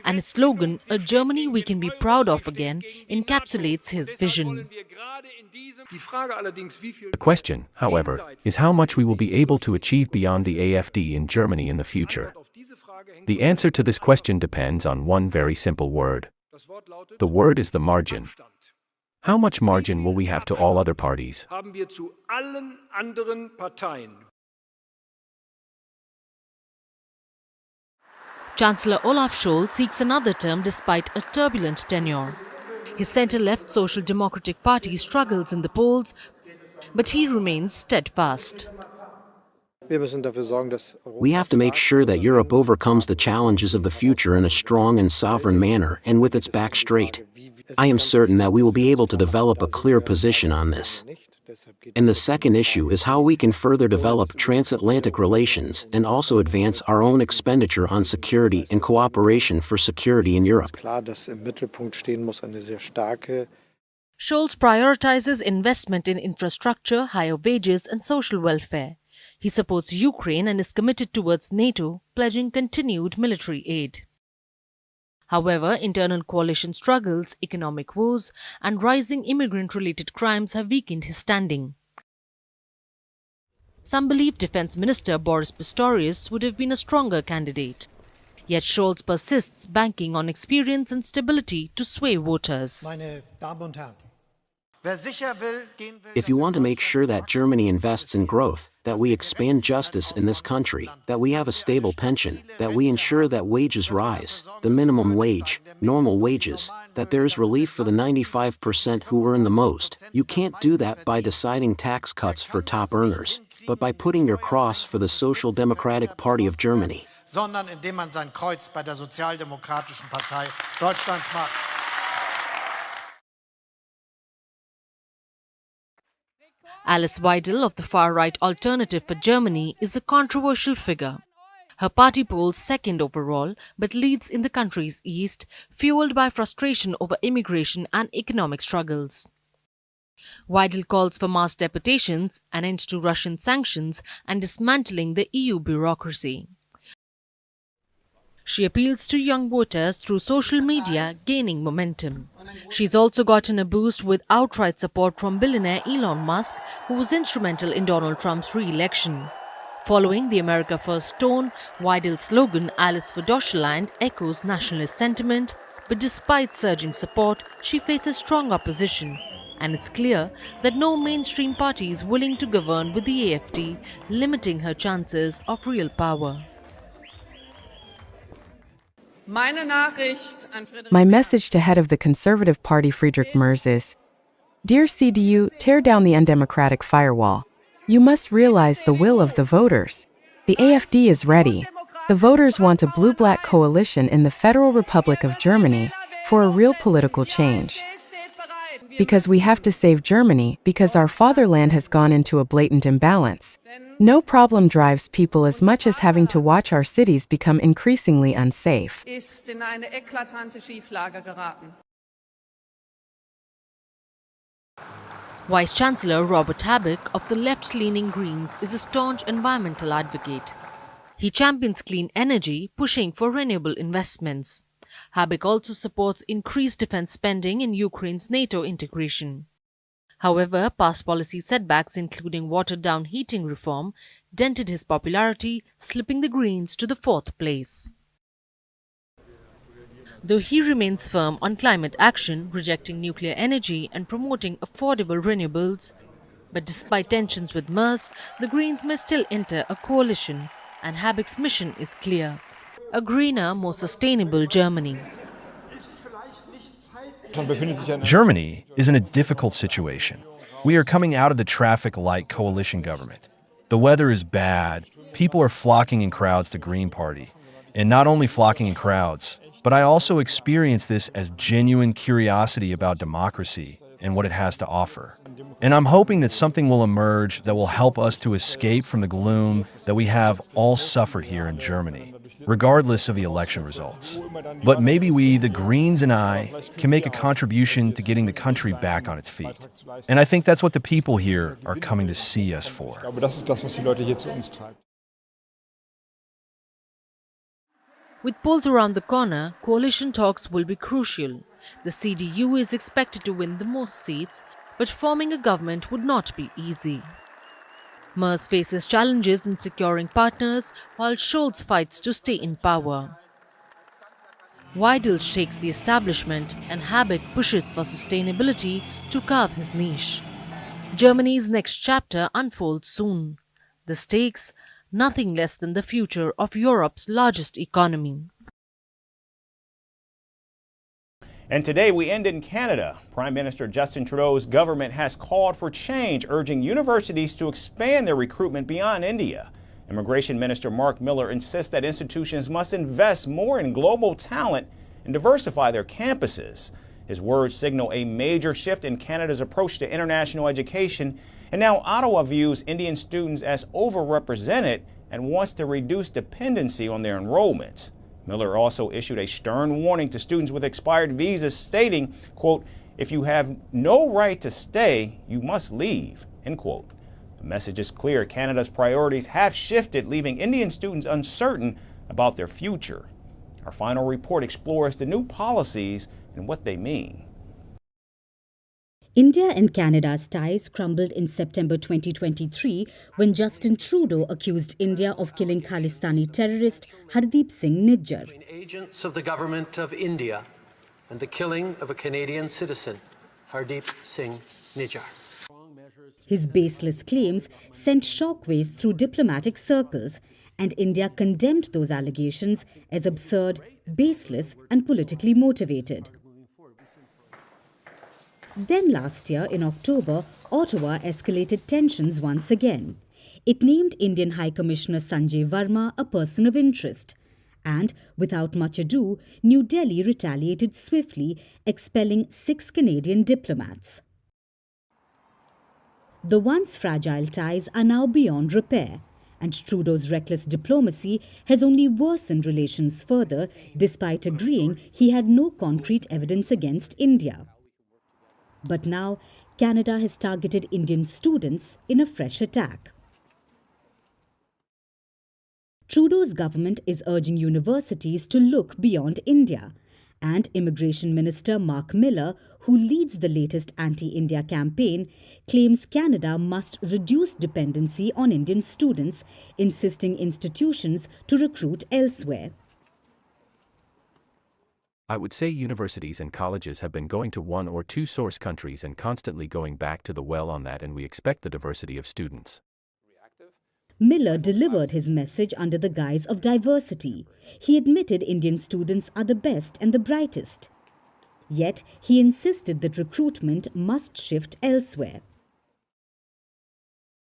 And his slogan, "A Germany we can be proud of again," encapsulates his vision. The question, however, is how much we will be able to achieve beyond the AfD in Germany in the future. The answer to this question depends on one very simple word. The word is the margin. How much margin will we have to all other parties? Chancellor Olaf Scholz seeks another term despite a turbulent tenure. His centre-left Social Democratic Party struggles in the polls, but he remains steadfast. We have to make sure that Europe overcomes the challenges of the future in a strong and sovereign manner and with its back straight. I am certain that we will be able to develop a clear position on this. And the second issue is how we can further develop transatlantic relations and also advance our own expenditure on security and cooperation for security in Europe. Scholz prioritizes investment in infrastructure, higher wages, and social welfare. He supports Ukraine and is committed towards NATO, pledging continued military aid. However, internal coalition struggles, economic woes, and rising immigrant-related crimes have weakened his standing. Some believe Defense Minister Boris Pistorius would have been a stronger candidate. Yet Scholz persists, banking on experience and stability to sway voters. If you want to make sure that Germany invests in growth, that we expand justice in this country, that we have a stable pension, that we ensure that wages rise, the minimum wage, normal wages, that there is relief for the 95% who earn the most, you can't do that by deciding tax cuts for top earners, but by putting your cross for the Social Democratic Party of Germany. Sondern indem man sein Kreuz bei der Sozialdemokratischen Partei Deutschlands macht. Alice Weidel of the far-right Alternative for Germany is a controversial figure. Her party polls second overall, but leads in the country's east, fueled by frustration over immigration and economic struggles. Weidel calls for mass deportations, an end to Russian sanctions, and dismantling the EU bureaucracy. She appeals to young voters through social media, gaining momentum. She's also gotten a boost with outright support from billionaire Elon Musk, who was instrumental in Donald Trump's re-election. Following the America First tone, Weidel's slogan, Alice for Deutschland, echoes nationalist sentiment, but despite surging support, she faces strong opposition. And it's clear that no mainstream party is willing to govern with the AfD, limiting her chances of real power. My message to head of the Conservative Party Friedrich Merz is, Dear CDU, tear down the undemocratic firewall. You must realize the will of the voters. The AfD is ready. The voters want a blue-black coalition in the Federal Republic of Germany for a real political change. Because we have to save Germany, because our fatherland has gone into a blatant imbalance. No problem drives people as much as having to watch our cities become increasingly unsafe. Vice-Chancellor Robert Habeck of the left-leaning Greens is a staunch environmental advocate. He champions clean energy, pushing for renewable investments. Habeck also supports increased defense spending in Ukraine's NATO integration. However, past policy setbacks, including watered-down heating reform, dented his popularity, slipping the Greens to the fourth place. Though he remains firm on climate action, rejecting nuclear energy and promoting affordable renewables, but despite tensions with Merz, the Greens may still enter a coalition, and Habeck's mission is clear: a greener, more sustainable Germany. Germany is in a difficult situation. We are coming out of the traffic light coalition government. The weather is bad. People are flocking in crowds to Green Party. And not only flocking in crowds, but I also experience this as genuine curiosity about democracy and what it has to offer. And I'm hoping that something will emerge that will help us to escape from the gloom that we have all suffered here in Germany, regardless of the election results. But maybe we, the Greens and I, can make a contribution to getting the country back on its feet. And I think that's what the people here are coming to see us for. With polls around the corner, coalition talks will be crucial. The CDU is expected to win the most seats, but forming a government would not be easy. Merz faces challenges in securing partners, while Scholz fights to stay in power. Weidel shakes the establishment, and Habeck pushes for sustainability to carve his niche. Germany's next chapter unfolds soon. The stakes, nothing less than the future of Europe's largest economy. And today we end in Canada. Prime Minister Justin Trudeau's government has called for change, urging universities to expand their recruitment beyond India. Immigration Minister Mark Miller insists that institutions must invest more in global talent and diversify their campuses. His words signal a major shift in Canada's approach to international education, and now Ottawa views Indian students as overrepresented and wants to reduce dependency on their enrollments. Miller also issued a stern warning to students with expired visas, stating, quote, "If you have no right to stay, you must leave," end quote. The message is clear. Canada's priorities have shifted, leaving Indian students uncertain about their future. Our final report explores the new policies and what they mean. India and Canada's ties crumbled in September 2023 when Justin Trudeau accused India of killing Khalistani terrorist Hardeep Singh Nijjar. Agents of the government of India and the killing of a Canadian citizen, Hardeep Singh Nijjar. His baseless claims sent shockwaves through diplomatic circles, and India condemned those allegations as absurd, baseless, and politically motivated. Then last year, in October, Ottawa escalated tensions once again. It named Indian High Commissioner Sanjay Verma a person of interest. And, without much ado, New Delhi retaliated swiftly, expelling 6 Canadian diplomats. The once fragile ties are now beyond repair, and Trudeau's reckless diplomacy has only worsened relations further, despite agreeing he had no concrete evidence against India. But now, Canada has targeted Indian students in a fresh attack. Trudeau's government is urging universities to look beyond India, and Immigration Minister Mark Miller, who leads the latest anti-India campaign, claims Canada must reduce dependency on Indian students, insisting institutions to recruit elsewhere. I would say universities and colleges have been going to 1 or 2 source countries and constantly going back to the well on that, and we expect the diversity of students. Miller delivered his message under the guise of diversity. He admitted Indian students are the best and the brightest. Yet, he insisted that recruitment must shift elsewhere.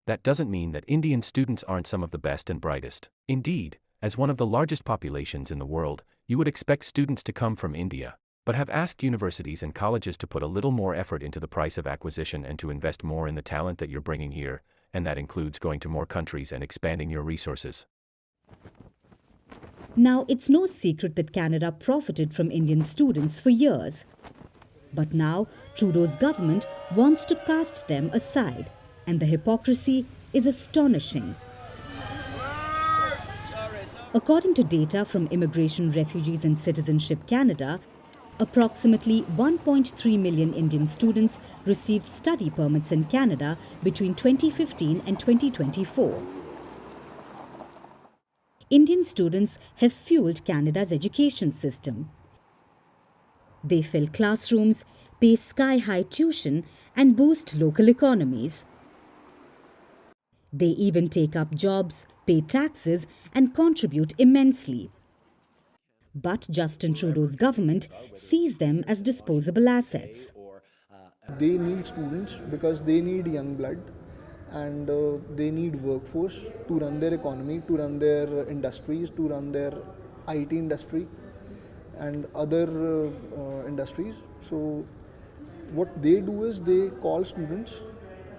That doesn't mean that Indian students aren't some of the best and brightest. Indeed, as one of the largest populations in the world, you would expect students to come from India, but have asked universities and colleges to put a little more effort into the price of acquisition and to invest more in the talent that you're bringing here, and that includes going to more countries and expanding your resources. Now, it's no secret that Canada profited from Indian students for years. But now, Trudeau's government wants to cast them aside, and the hypocrisy is astonishing. According to data from Immigration, Refugees and Citizenship Canada, approximately 1.3 million Indian students received study permits in Canada between 2015 and 2024. Indian students have fueled Canada's education system. They fill classrooms, pay sky-high tuition, and boost local economies. They even take up jobs, pay taxes, and contribute immensely. But Justin Trudeau's government sees them as disposable assets. They need students because they need young blood, and they need workforce to run their economy, to run their industries, to run their IT industry and other industries. So what they do is they call students,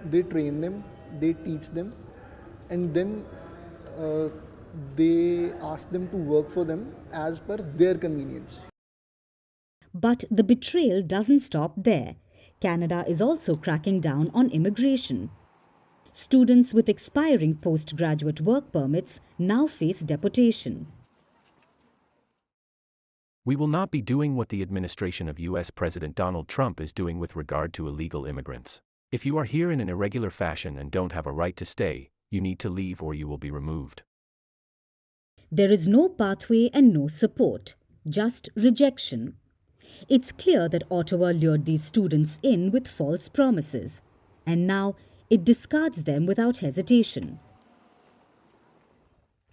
they train them, they teach them, and then they ask them to work for them as per their convenience. But the betrayal doesn't stop there. Canada is also cracking down on immigration. Students with expiring postgraduate work permits now face deportation. We will not be doing what the administration of U.S. President Donald Trump is doing with regard to illegal immigrants. If you are here in an irregular fashion and don't have a right to stay, you need to leave or you will be removed. There is no pathway and no support, just rejection. It's clear that Ottawa lured these students in with false promises, and now it discards them without hesitation.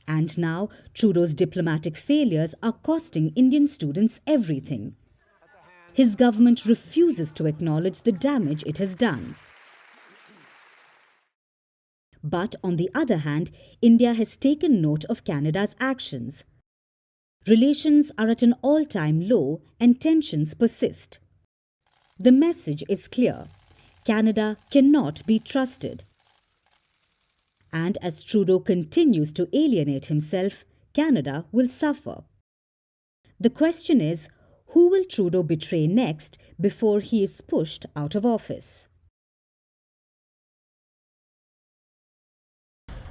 And now, Trudeau's diplomatic failures are costing Indian students everything. His government refuses to acknowledge the damage it has done. But on the other hand, India has taken note of Canada's actions. Relations are at an all-time low and tensions persist. The message is clear. Canada cannot be trusted. And as Trudeau continues to alienate himself, Canada will suffer. The question is, who will Trudeau betray next before he is pushed out of office?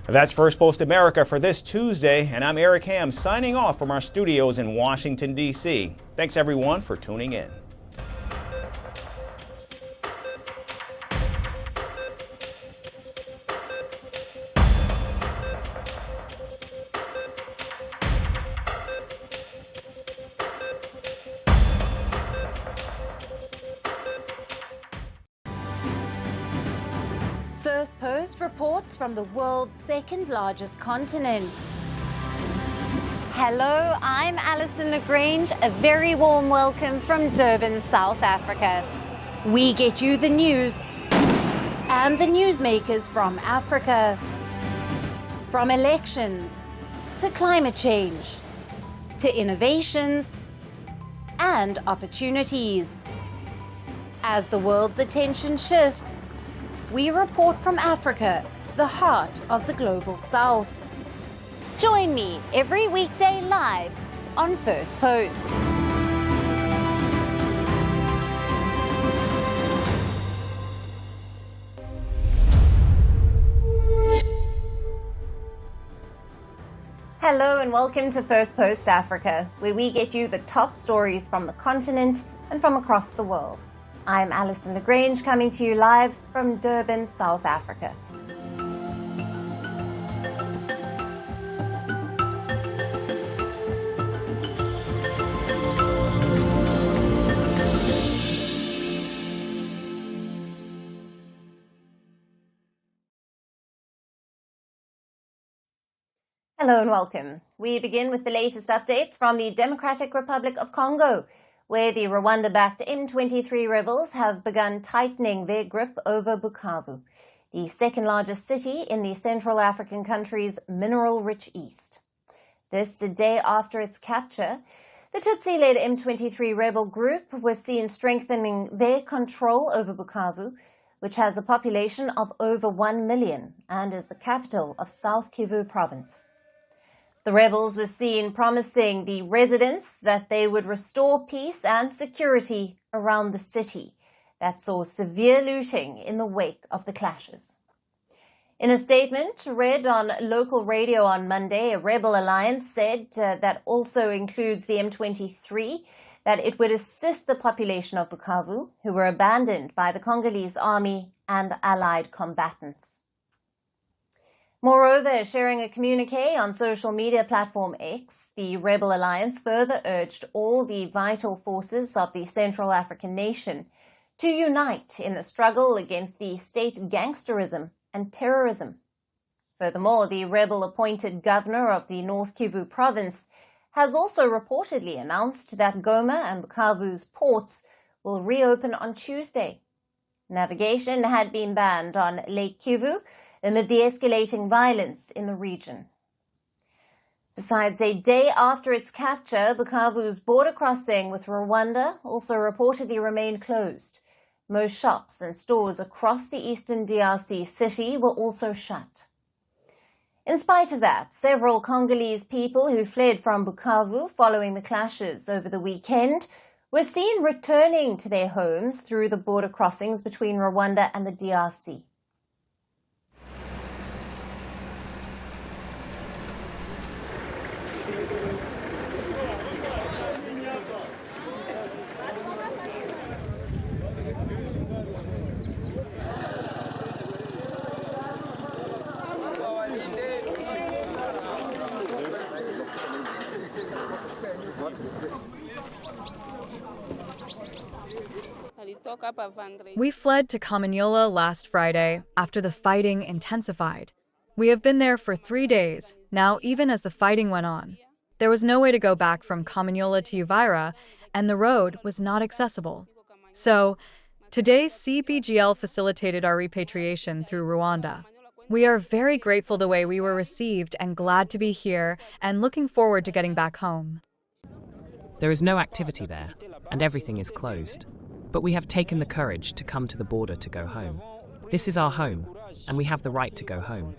That's First Post America for this Tuesday, and I'm Eric Ham signing off from our studios in Washington, D.C. Thanks everyone for tuning in. Firstpost reports from the world's second largest continent. Hello, I'm Alison Lagrange. A very warm welcome from Durban, South Africa. We get you the news and the newsmakers from Africa. From elections to climate change to innovations and opportunities. As the world's attention shifts, we report from Africa, the heart of the global south. Join me every weekday live on First Post. Hello and welcome to First Post Africa, where we get you the top stories from the continent and from across the world. I'm Alison Lagrange coming to you live from Durban, South Africa. Hello and welcome. We begin with the latest updates from the Democratic Republic of Congo, where the Rwanda-backed M23 rebels have begun tightening their grip over Bukavu, the second largest city in the Central African country's mineral-rich east. This a day after its capture, the Tutsi-led M23 rebel group was seen strengthening their control over Bukavu, which has a population of over 1 million and is the capital of South Kivu province. The rebels were seen promising the residents that they would restore peace and security around the city that saw severe looting in the wake of the clashes. In a statement read on local radio on Monday, a rebel alliance said that also includes the M23, that it would assist the population of Bukavu, who were abandoned by the Congolese army and allied combatants. Moreover, sharing a communiqué on social media platform X, the Rebel Alliance further urged all the vital forces of the Central African nation to unite in the struggle against the state gangsterism and terrorism. Furthermore, the rebel-appointed governor of the North Kivu province has also reportedly announced that Goma and Bukavu's ports will reopen on Tuesday. Navigation had been banned on Lake Kivu amid the escalating violence in the region. Besides, a day after its capture, Bukavu's border crossing with Rwanda also reportedly remained closed. Most shops and stores across the eastern DRC city were also shut. In spite of that, several Congolese people who fled from Bukavu following the clashes over the weekend were seen returning to their homes through the border crossings between Rwanda and the DRC. We fled to Kamanyola last Friday after the fighting intensified. We have been there for 3 days, now even as the fighting went on. There was no way to go back from Kamanyola to Uvira, and the road was not accessible. So, today CPGL facilitated our repatriation through Rwanda. We are very grateful the way we were received and glad to be here and looking forward to getting back home. There is no activity there, and everything is closed. But we have taken the courage to come to the border to go home. This is our home, and we have the right to go home.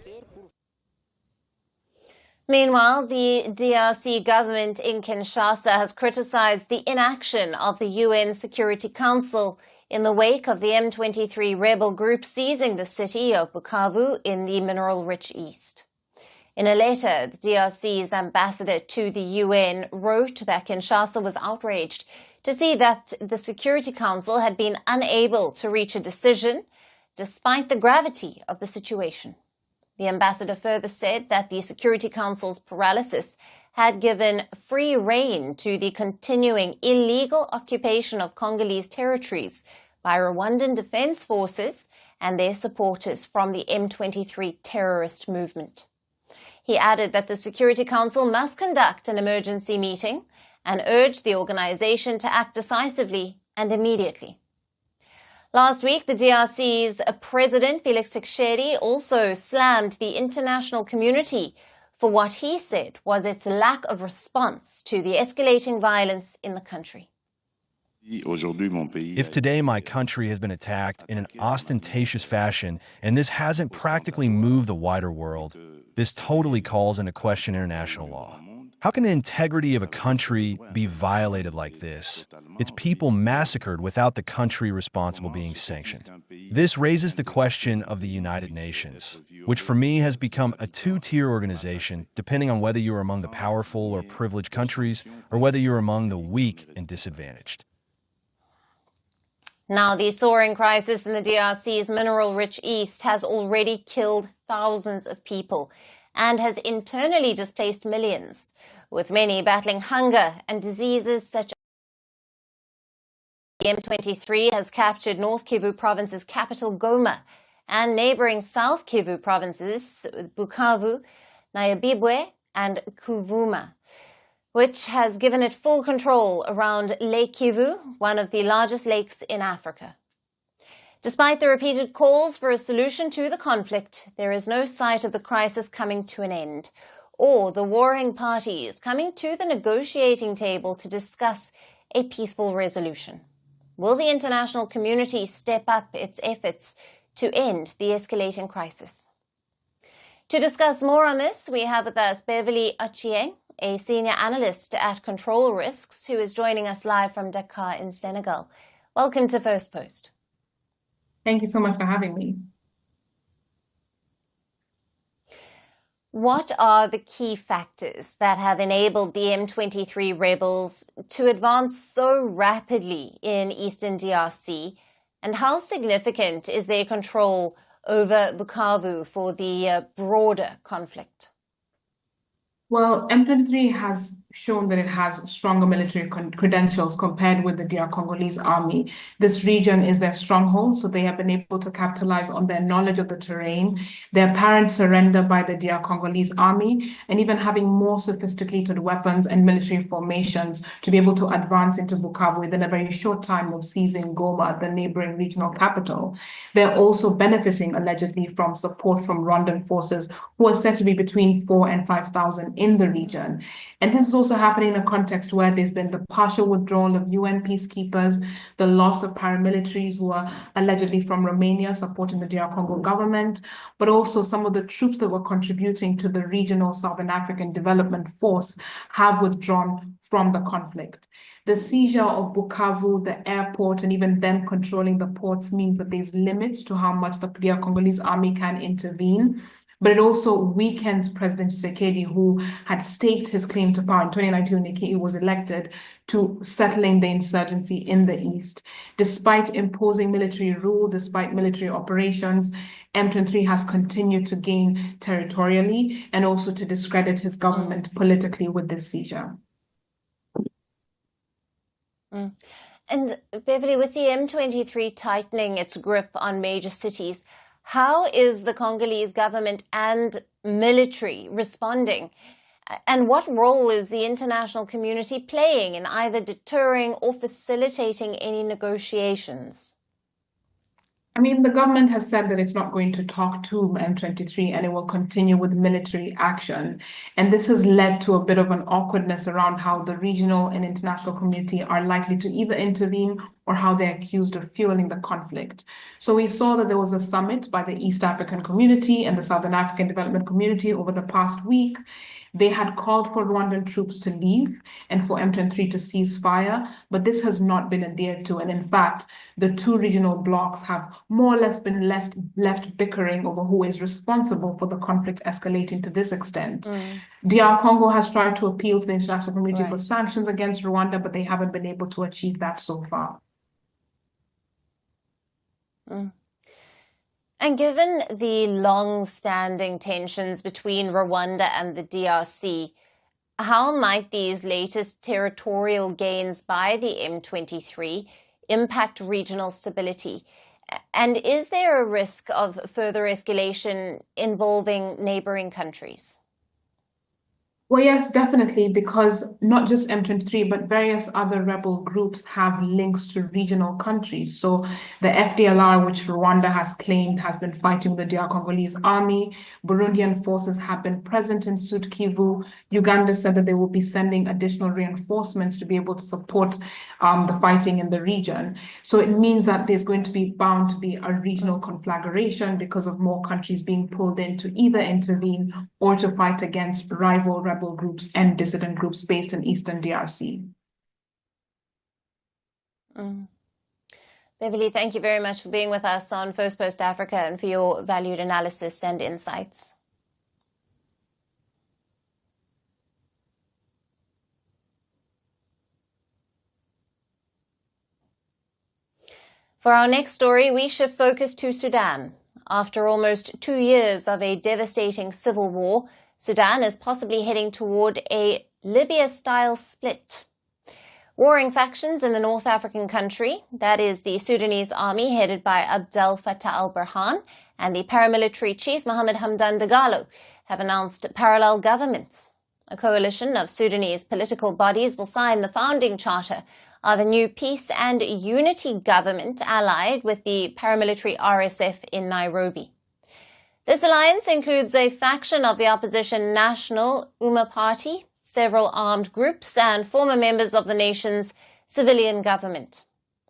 Meanwhile, the DRC government in Kinshasa has criticized the inaction of the UN Security Council in the wake of the M23 rebel group seizing the city of Bukavu in the mineral-rich east. In a letter, the DRC's ambassador to the UN wrote that Kinshasa was outraged to see that the Security Council had been unable to reach a decision despite the gravity of the situation. The ambassador further said that the Security Council's paralysis had given free rein to the continuing illegal occupation of Congolese territories by Rwandan defense forces and their supporters from the M23 terrorist movement. He added that the Security Council must conduct an emergency meeting and urged the organization to act decisively and immediately. Last week, the DRC's President Felix Tshisekedi also slammed the international community for what he said was its lack of response to the escalating violence in the country. If today my country has been attacked in an ostentatious fashion, and this hasn't practically moved the wider world, this totally calls into question international law. How can the integrity of a country be violated like this? Its people massacred without the country responsible being sanctioned. This raises the question of the United Nations, which for me has become a two-tier organization depending on whether you're among the powerful or privileged countries or whether you're among the weak and disadvantaged. Now, the soaring crisis in the DRC's mineral-rich east has already killed thousands of people and has internally displaced millions, with many battling hunger and diseases such as the M23 has captured North Kivu province's capital Goma and neighboring South Kivu provinces Bukavu, Nyabibwe and Kuvuma, which has given it full control around Lake Kivu, one of the largest lakes in Africa. Despite the repeated calls for a solution to the conflict, there is no sight of the crisis coming to an end, or the warring parties coming to the negotiating table to discuss a peaceful resolution. Will the international community step up its efforts to end the escalating crisis? To discuss more on this, we have with us Beverly Achieng, a senior analyst at Control Risks, who is joining us live from Dakar in Senegal. Welcome to Firstpost. Thank you so much for having me. What are the key factors that have enabled the M23 rebels to advance so rapidly in eastern DRC, and how significant is their control over Bukavu for the broader conflict? Well, M23 has shown that it has stronger military credentials compared with the DR Congolese army. This region is their stronghold, so they have been able to capitalize on their knowledge of the terrain, their apparent surrender by the DR Congolese army, and even having more sophisticated weapons and military formations to be able to advance into Bukavu within a very short time of seizing Goma, the neighboring regional capital. They're also benefiting, allegedly, from support from Rwandan forces, who are said to be between 4,000 and 5,000 in the region. And this is also happening in a context where there's been the partial withdrawal of UN peacekeepers, the loss of paramilitaries who are allegedly from Romania supporting the DR Congo government, but also some of the troops that were contributing to the regional Southern African Development Force have withdrawn from the conflict. The seizure of Bukavu, the airport, and even them controlling the ports means that there's limits to how much the DR Congolese army can intervene. But it also weakens President Tshisekedi, who had staked his claim to power in 2019 when he was elected, to settling the insurgency in the east. Despite imposing military rule, despite military operations, M23 has continued to gain territorially and also to discredit his government politically with this seizure. And Beverly, with the M23 tightening its grip on major cities, how is the Congolese government and military responding? And what role is the international community playing in either deterring or facilitating any negotiations? I mean, the government has said that it's not going to talk to M23 and it will continue with military action. And this has led to a bit of an awkwardness around how the regional and international community are likely to either intervene or how they're accused of fueling the conflict. So we saw that there was a summit by the East African Community and the Southern African Development Community over the past week. They had called for Rwandan troops to leave and for M23 to cease fire, but this has not been adhered to. And in fact, the two regional blocs have more or less been left bickering over who is responsible for the conflict escalating to this extent. DR Congo has tried to appeal to the international community for sanctions against Rwanda, but they haven't been able to achieve that so far. And given the long-standing tensions between Rwanda and the DRC, how might these latest territorial gains by the M23 impact regional stability? And is there a risk of further escalation involving neighboring countries? Well, yes, definitely, because not just M23, but various other rebel groups have links to regional countries. So the FDLR, which Rwanda has claimed has been fighting the DR Congolese army, Burundian forces have been present in Sud Kivu. Uganda said that they will be sending additional reinforcements to be able to support the fighting in the region. So it means that there's going to be bound to be a regional conflagration because of more countries being pulled in to either intervene or to fight against rival rebel groups and dissident groups based in Eastern DRC. Beverly, thank you very much for being with us on Firstpost Africa and for your valued analysis and insights. For our next story, we shift focus to Sudan. After almost 2 years of a devastating civil war, Sudan is possibly heading toward a Libya-style split. Warring factions in the North African country, that is the Sudanese army headed by Abdel Fattah al-Burhan and the paramilitary chief Mohammed Hamdan Dagalo, have announced parallel governments. A coalition of Sudanese political bodies will sign the founding charter of a new peace and unity government allied with the paramilitary RSF in Nairobi. This alliance includes a faction of the opposition National Umma Party, several armed groups, and former members of the nation's civilian government.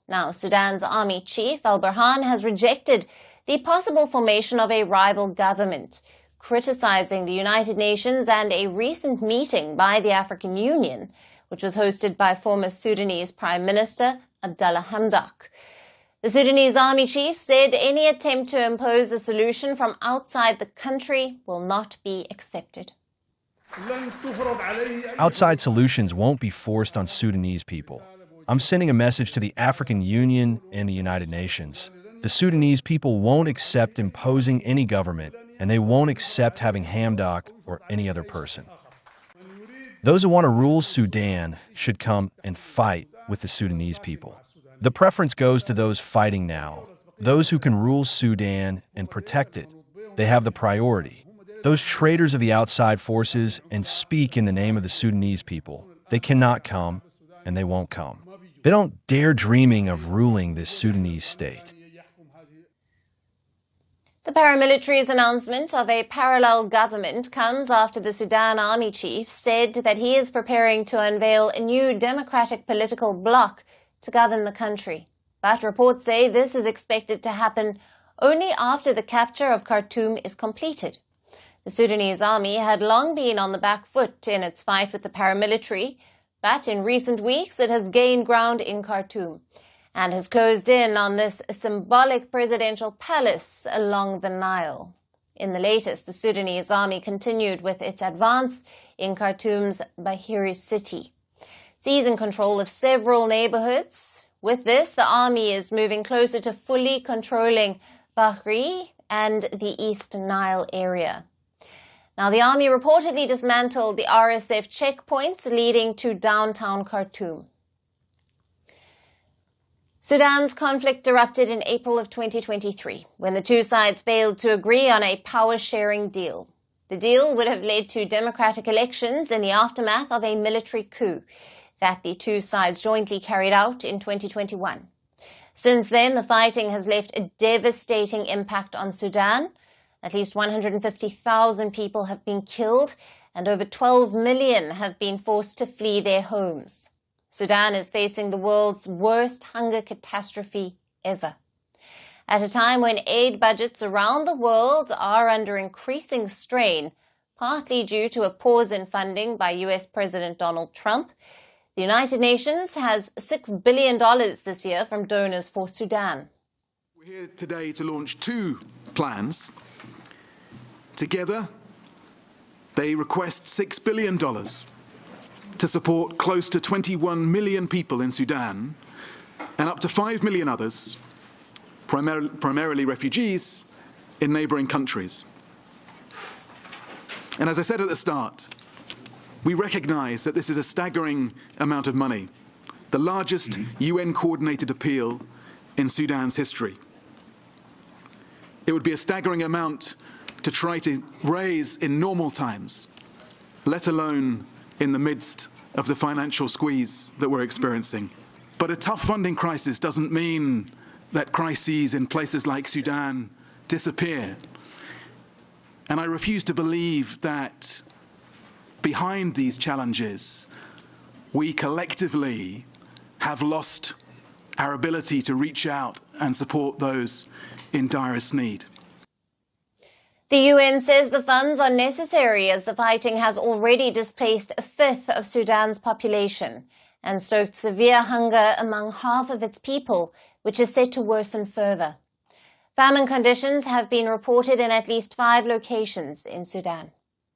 Now, Sudan's army chief, al-Burhan, has rejected the possible formation of a rival government, criticizing the United Nations and a recent meeting by the African Union, which was hosted by former Sudanese Prime Minister Abdallah Hamdok. The Sudanese army chief said any attempt to impose a solution from outside the country will not be accepted. Outside solutions won't be forced on Sudanese people. I'm sending a message to the African Union and the United Nations. The Sudanese people won't accept imposing any government, and they won't accept having Hamdok or any other person. Those who want to rule Sudan should come and fight with the Sudanese people. The preference goes to those fighting now, those who can rule Sudan and protect it. They have the priority. Those traitors of the outside forces and speak in the name of the Sudanese people, they cannot come, and they won't come. They don't dare dreaming of ruling this Sudanese state. The paramilitary's announcement of a parallel government comes after the Sudan army chief said that he is preparing to unveil a new democratic political bloc to govern the country. But reports say this is expected to happen only after the capture of Khartoum is completed. The Sudanese army had long been on the back foot in its fight with the paramilitary, but in recent weeks it has gained ground in Khartoum and has closed in on this symbolic presidential palace along the Nile. In the latest, the Sudanese army continued with its advance in Khartoum's Bahiri city, seizing control of several neighborhoods. With this, the army is moving closer to fully controlling Bahri and the East Nile area. Now, the army reportedly dismantled the RSF checkpoints leading to downtown Khartoum. Sudan's conflict erupted in April of 2023, when the two sides failed to agree on a power-sharing deal. The deal would have led to democratic elections in the aftermath of a military coup that the two sides jointly carried out in 2021. Since then, the fighting has left a devastating impact on Sudan. At least 150,000 people have been killed, and over 12 million have been forced to flee their homes. Sudan is facing the world's worst hunger catastrophe ever. At a time when aid budgets around the world are under increasing strain, partly due to a pause in funding by US President Donald Trump, the United Nations has $6 billion this year from donors for Sudan. We're here today to launch two plans. Together, they request $6 billion to support close to 21 million people in Sudan and up to 5 million others, primarily refugees, in neighboring countries. And as I said at the start, we recognize that this is a staggering amount of money, the largest UN-coordinated appeal in Sudan's history. It would be a staggering amount to try to raise in normal times, let alone in the midst of the financial squeeze that we're experiencing. But a tough funding crisis doesn't mean that crises in places like Sudan disappear. And I refuse to believe that behind these challenges, we collectively have lost our ability to reach out and support those in direst need. The UN says the funds are necessary as the fighting has already displaced a fifth of Sudan's population and stoked severe hunger among half of its people, which is set to worsen further. Famine conditions have been reported in at least 5 locations in Sudan.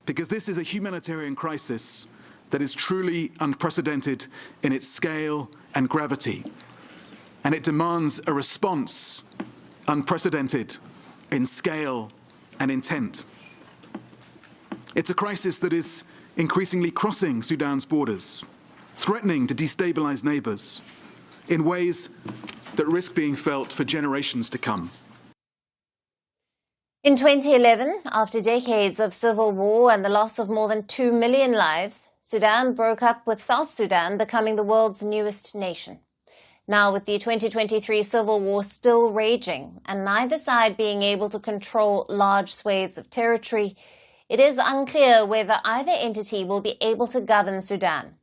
Because this is a humanitarian crisis that is truly unprecedented in its scale and gravity, and it demands a response unprecedented in scale and intent. It's a crisis that is increasingly crossing Sudan's borders, threatening to destabilize neighbors in ways that risk being felt for generations to come. In 2011, after decades of civil war and the loss of more than 2 million lives, Sudan broke up with South Sudan becoming the world's newest nation. Now, with the 2023 civil war still raging and neither side being able to control large swathes of territory, it is unclear whether either entity will be able to govern Sudan.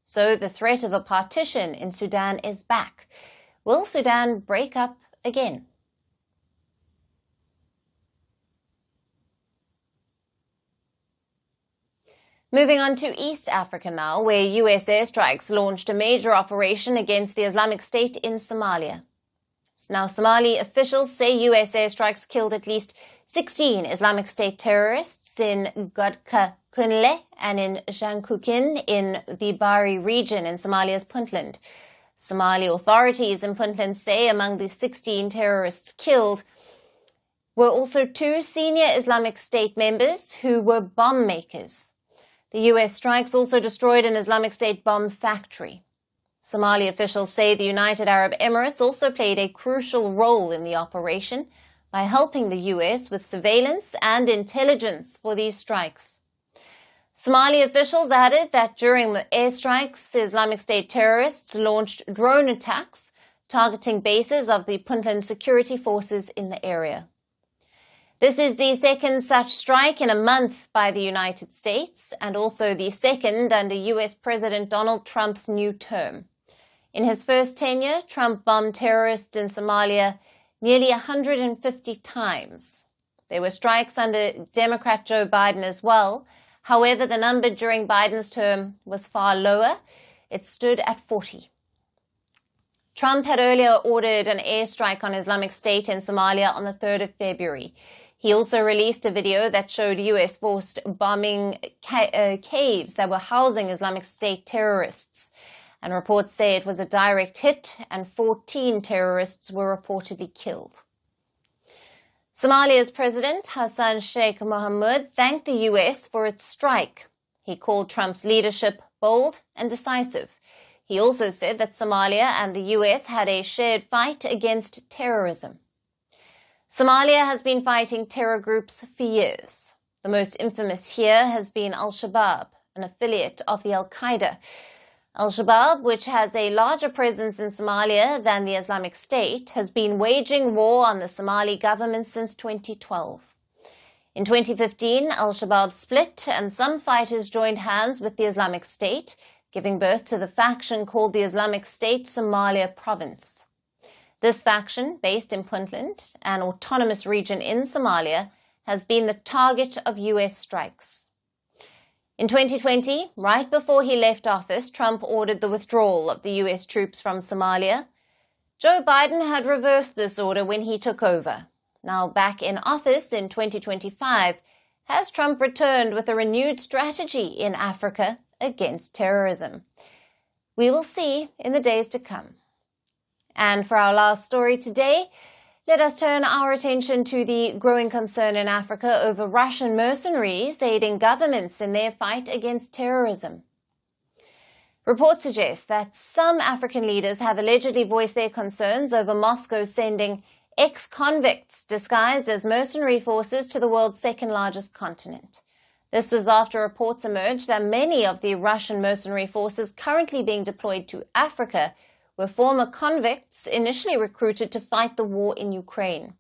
So the threat of a partition in Sudan is back. Will Sudan break up again? Moving on to East Africa now, where US airstrikes launched a major operation against the Islamic State in Somalia. Now, Somali officials say US airstrikes killed at least 16 Islamic State terrorists in Godka Kunle and in Jankukin in the Bari region in Somalia's Puntland. Somali authorities in Puntland say among the 16 terrorists killed were also 2 senior Islamic State members who were bomb makers. The US strikes also destroyed an Islamic State bomb factory. Somali officials say the United Arab Emirates also played a crucial role in the operation by helping the US with surveillance and intelligence for these strikes. Somali officials added that during the airstrikes, Islamic State terrorists launched drone attacks targeting bases of the Puntland security forces in the area. This is the second such strike in a month by the United States and also the second under US President Donald Trump's new term. In his first tenure, Trump bombed terrorists in Somalia nearly 150 times. There were strikes under Democrat Joe Biden as well. However, the number during Biden's term was far lower. It stood at 40. Trump had earlier ordered an airstrike on Islamic State in Somalia on the 3rd of February. He also released a video that showed US forced bombing caves that were housing Islamic State terrorists. And reports say it was a direct hit and 14 terrorists were reportedly killed. Somalia's President Hassan Sheikh Mohamud thanked the US for its strike. He called Trump's leadership bold and decisive. He also said that Somalia and the US had a shared fight against terrorism. Somalia has been fighting terror groups for years. The most infamous here has been Al-Shabaab, an affiliate of the Al-Qaeda. Al-Shabaab, which has a larger presence in Somalia than the Islamic State, has been waging war on the Somali government since 2012. In 2015, Al-Shabaab split and some fighters joined hands with the Islamic State, giving birth to the faction called the Islamic State Somalia Province. This faction, based in Puntland, an autonomous region in Somalia, has been the target of US strikes. In 2020, right before he left office, Trump ordered the withdrawal of the US troops from Somalia. Joe Biden had reversed this order when he took over. Now back in office in 2025, has Trump returned with a renewed strategy in Africa against terrorism? We will see in the days to come. And for our last story today, let us turn our attention to the growing concern in Africa over Russian mercenaries aiding governments in their fight against terrorism. Reports suggest that some African leaders have allegedly voiced their concerns over Moscow sending ex-convicts disguised as mercenary forces to the world's second-largest continent. This was after reports emerged that many of the Russian mercenary forces currently being deployed to Africa were former convicts initially recruited to fight the war in Ukraine.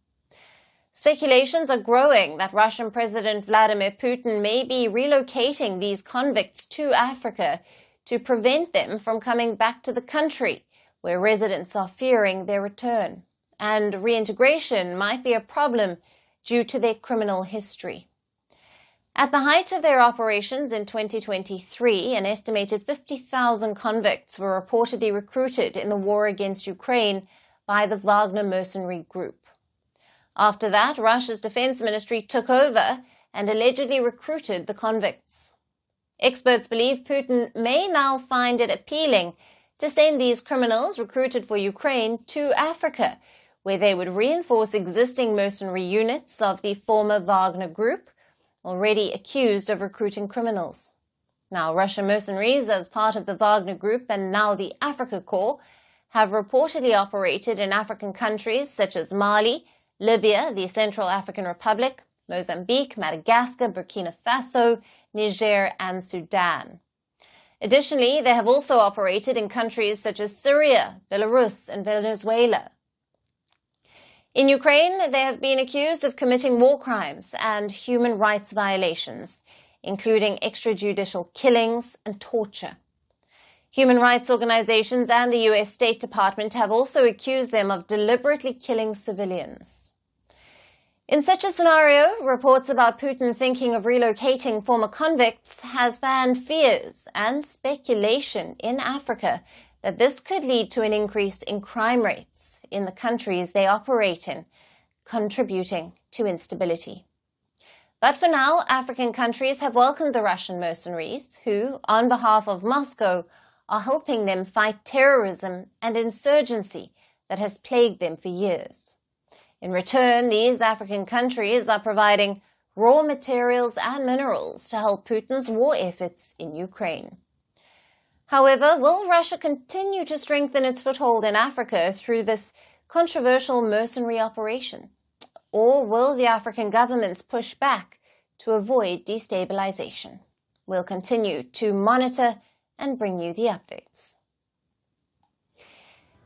Speculations are growing that Russian President Vladimir Putin may be relocating these convicts to Africa to prevent them from coming back to the country, where residents are fearing their return. And reintegration might be a problem due to their criminal history. At the height of their operations in 2023, an estimated 50,000 convicts were reportedly recruited in the war against Ukraine by the Wagner mercenary group. After that, Russia's defense ministry took over and allegedly recruited the convicts. Experts believe Putin may now find it appealing to send these criminals recruited for Ukraine to Africa, where they would reinforce existing mercenary units of the former Wagner group, already accused of recruiting criminals. Now, Russian mercenaries, as part of the Wagner Group and now the Africa Corps, have reportedly operated in African countries such as Mali, Libya, the Central African Republic, Mozambique, Madagascar, Burkina Faso, Niger, and Sudan. Additionally, they have also operated in countries such as Syria, Belarus, and Venezuela. In Ukraine, they have been accused of committing war crimes and human rights violations, including extrajudicial killings and torture. Human rights organizations and the US State Department have also accused them of deliberately killing civilians. In such a scenario, reports about Putin thinking of relocating former convicts has fanned fears and speculation in Africa that this could lead to an increase in crime rates in the countries they operate in, contributing to instability. But for now, African countries have welcomed the Russian mercenaries who, on behalf of Moscow, are helping them fight terrorism and insurgency that has plagued them for years. In return, these African countries are providing raw materials and minerals to help Putin's war efforts in Ukraine. However, will Russia continue to strengthen its foothold in Africa through this controversial mercenary operation? Or will the African governments push back to avoid destabilization? We'll continue to monitor and bring you the updates.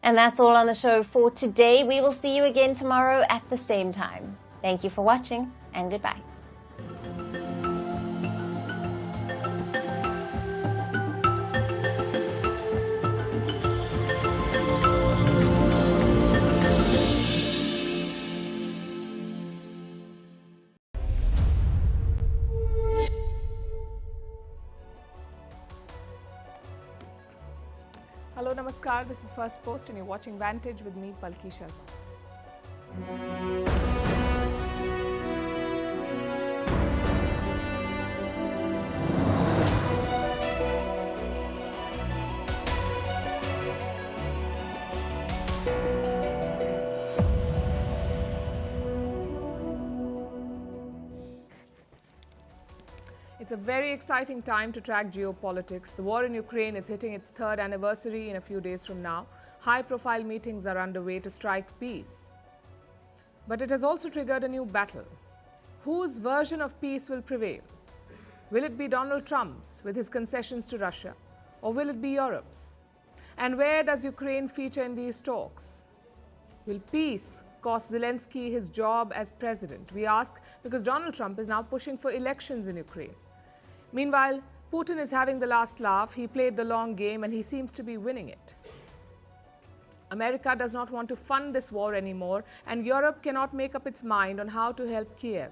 And that's all on the show for today. We will see you again tomorrow at the same time. Thank you for watching, and goodbye. Hello, Namaskar. This is Firstpost and you're watching Vantage with me, Palki Sharma. It's a very exciting time to track geopolitics. The war in Ukraine is hitting its third anniversary in a few days from now. High-profile meetings are underway to strike peace. But it has also triggered a new battle. Whose version of peace will prevail? Will it be Donald Trump's with his concessions to Russia? or will it be Europe's? And where does Ukraine feature in these talks? Will peace cost Zelensky his job as president? We ask because Donald Trump is now pushing for elections in Ukraine. Meanwhile, Putin is having the last laugh. He played the long game and he seems to be winning it. America does not want to fund this war anymore, and Europe cannot make up its mind on how to help Kiev.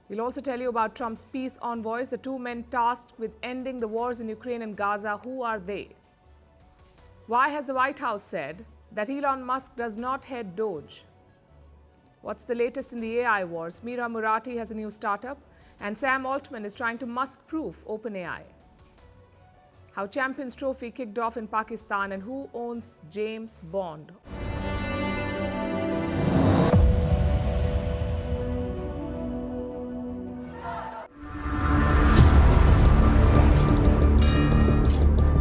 We'll also tell you about Trump's peace envoys, the two men tasked with ending the wars in Ukraine and Gaza. Who are they? Why has the White House said that Elon Musk does not head Doge? What's the latest in the AI wars? Mira Murati has a new startup, and Sam Altman is trying to Musk-proof OpenAI. How Champions Trophy kicked off in Pakistan, and who owns James Bond?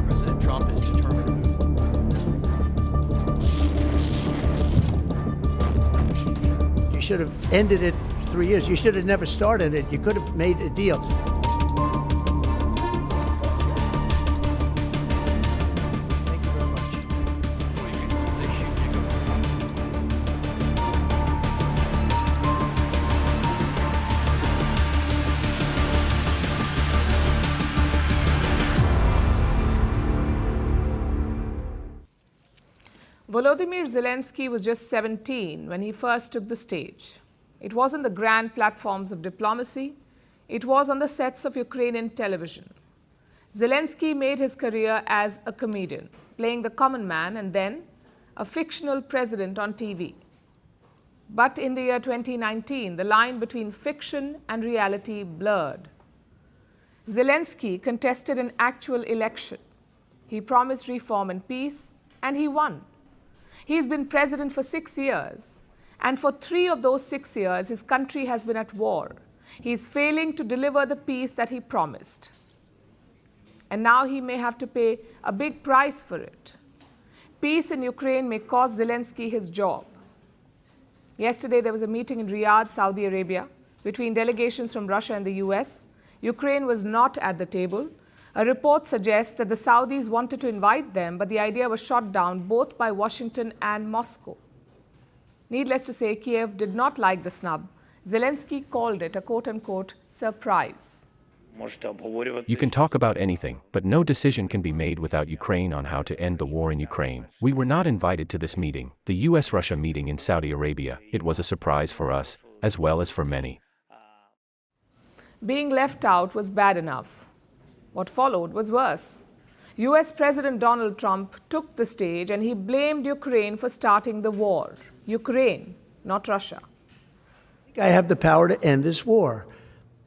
President Trump is determined. You should have ended it 3 years. You should have never started it. You could have made a deal. Volodymyr Zelensky was just 17 when he first took the stage. It wasn't the grand platforms of diplomacy. It was on the sets of Ukrainian television. Zelensky made his career as a comedian, playing the common man and then a fictional president on TV. But in the year 2019, the line between fiction and reality blurred. Zelensky contested an actual election. He promised reform and peace, and he won. He's been president for 6 years, and for 3 of those 6 years, his country has been at war. He's failing to deliver the peace that he promised. And now he may have to pay a big price for it. Peace in Ukraine may cost Zelensky his job. Yesterday, there was a meeting in Riyadh, Saudi Arabia, between delegations from Russia and the US. Ukraine was not at the table. A report suggests that the Saudis wanted to invite them, but the idea was shot down both by Washington and Moscow. Needless to say, Kiev did not like the snub. Zelensky called it a quote-unquote surprise. You can talk about anything, but no decision can be made without Ukraine on how to end the war in Ukraine. We were not invited to this meeting, the US-Russia meeting in Saudi Arabia. It was a surprise for us, as well as for many. Being left out was bad enough. What followed was worse. US President Donald Trump took the stage and he blamed Ukraine for starting the war. Ukraine, not Russia. I have the power to end this war,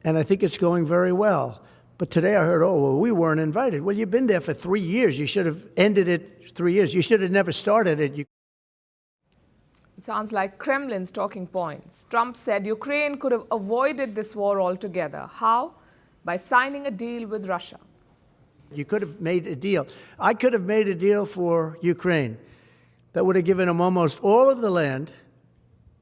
and I think it's going very well. But today I heard, oh, well, we weren't invited. Well, you've been there for 3 years. You should have ended it 3 years. You should have never started it. It sounds like Kremlin's talking points. Trump said Ukraine could have avoided this war altogether. How? By signing a deal with Russia. You could have made a deal. I could have made a deal for Ukraine that would have given them almost all of the land,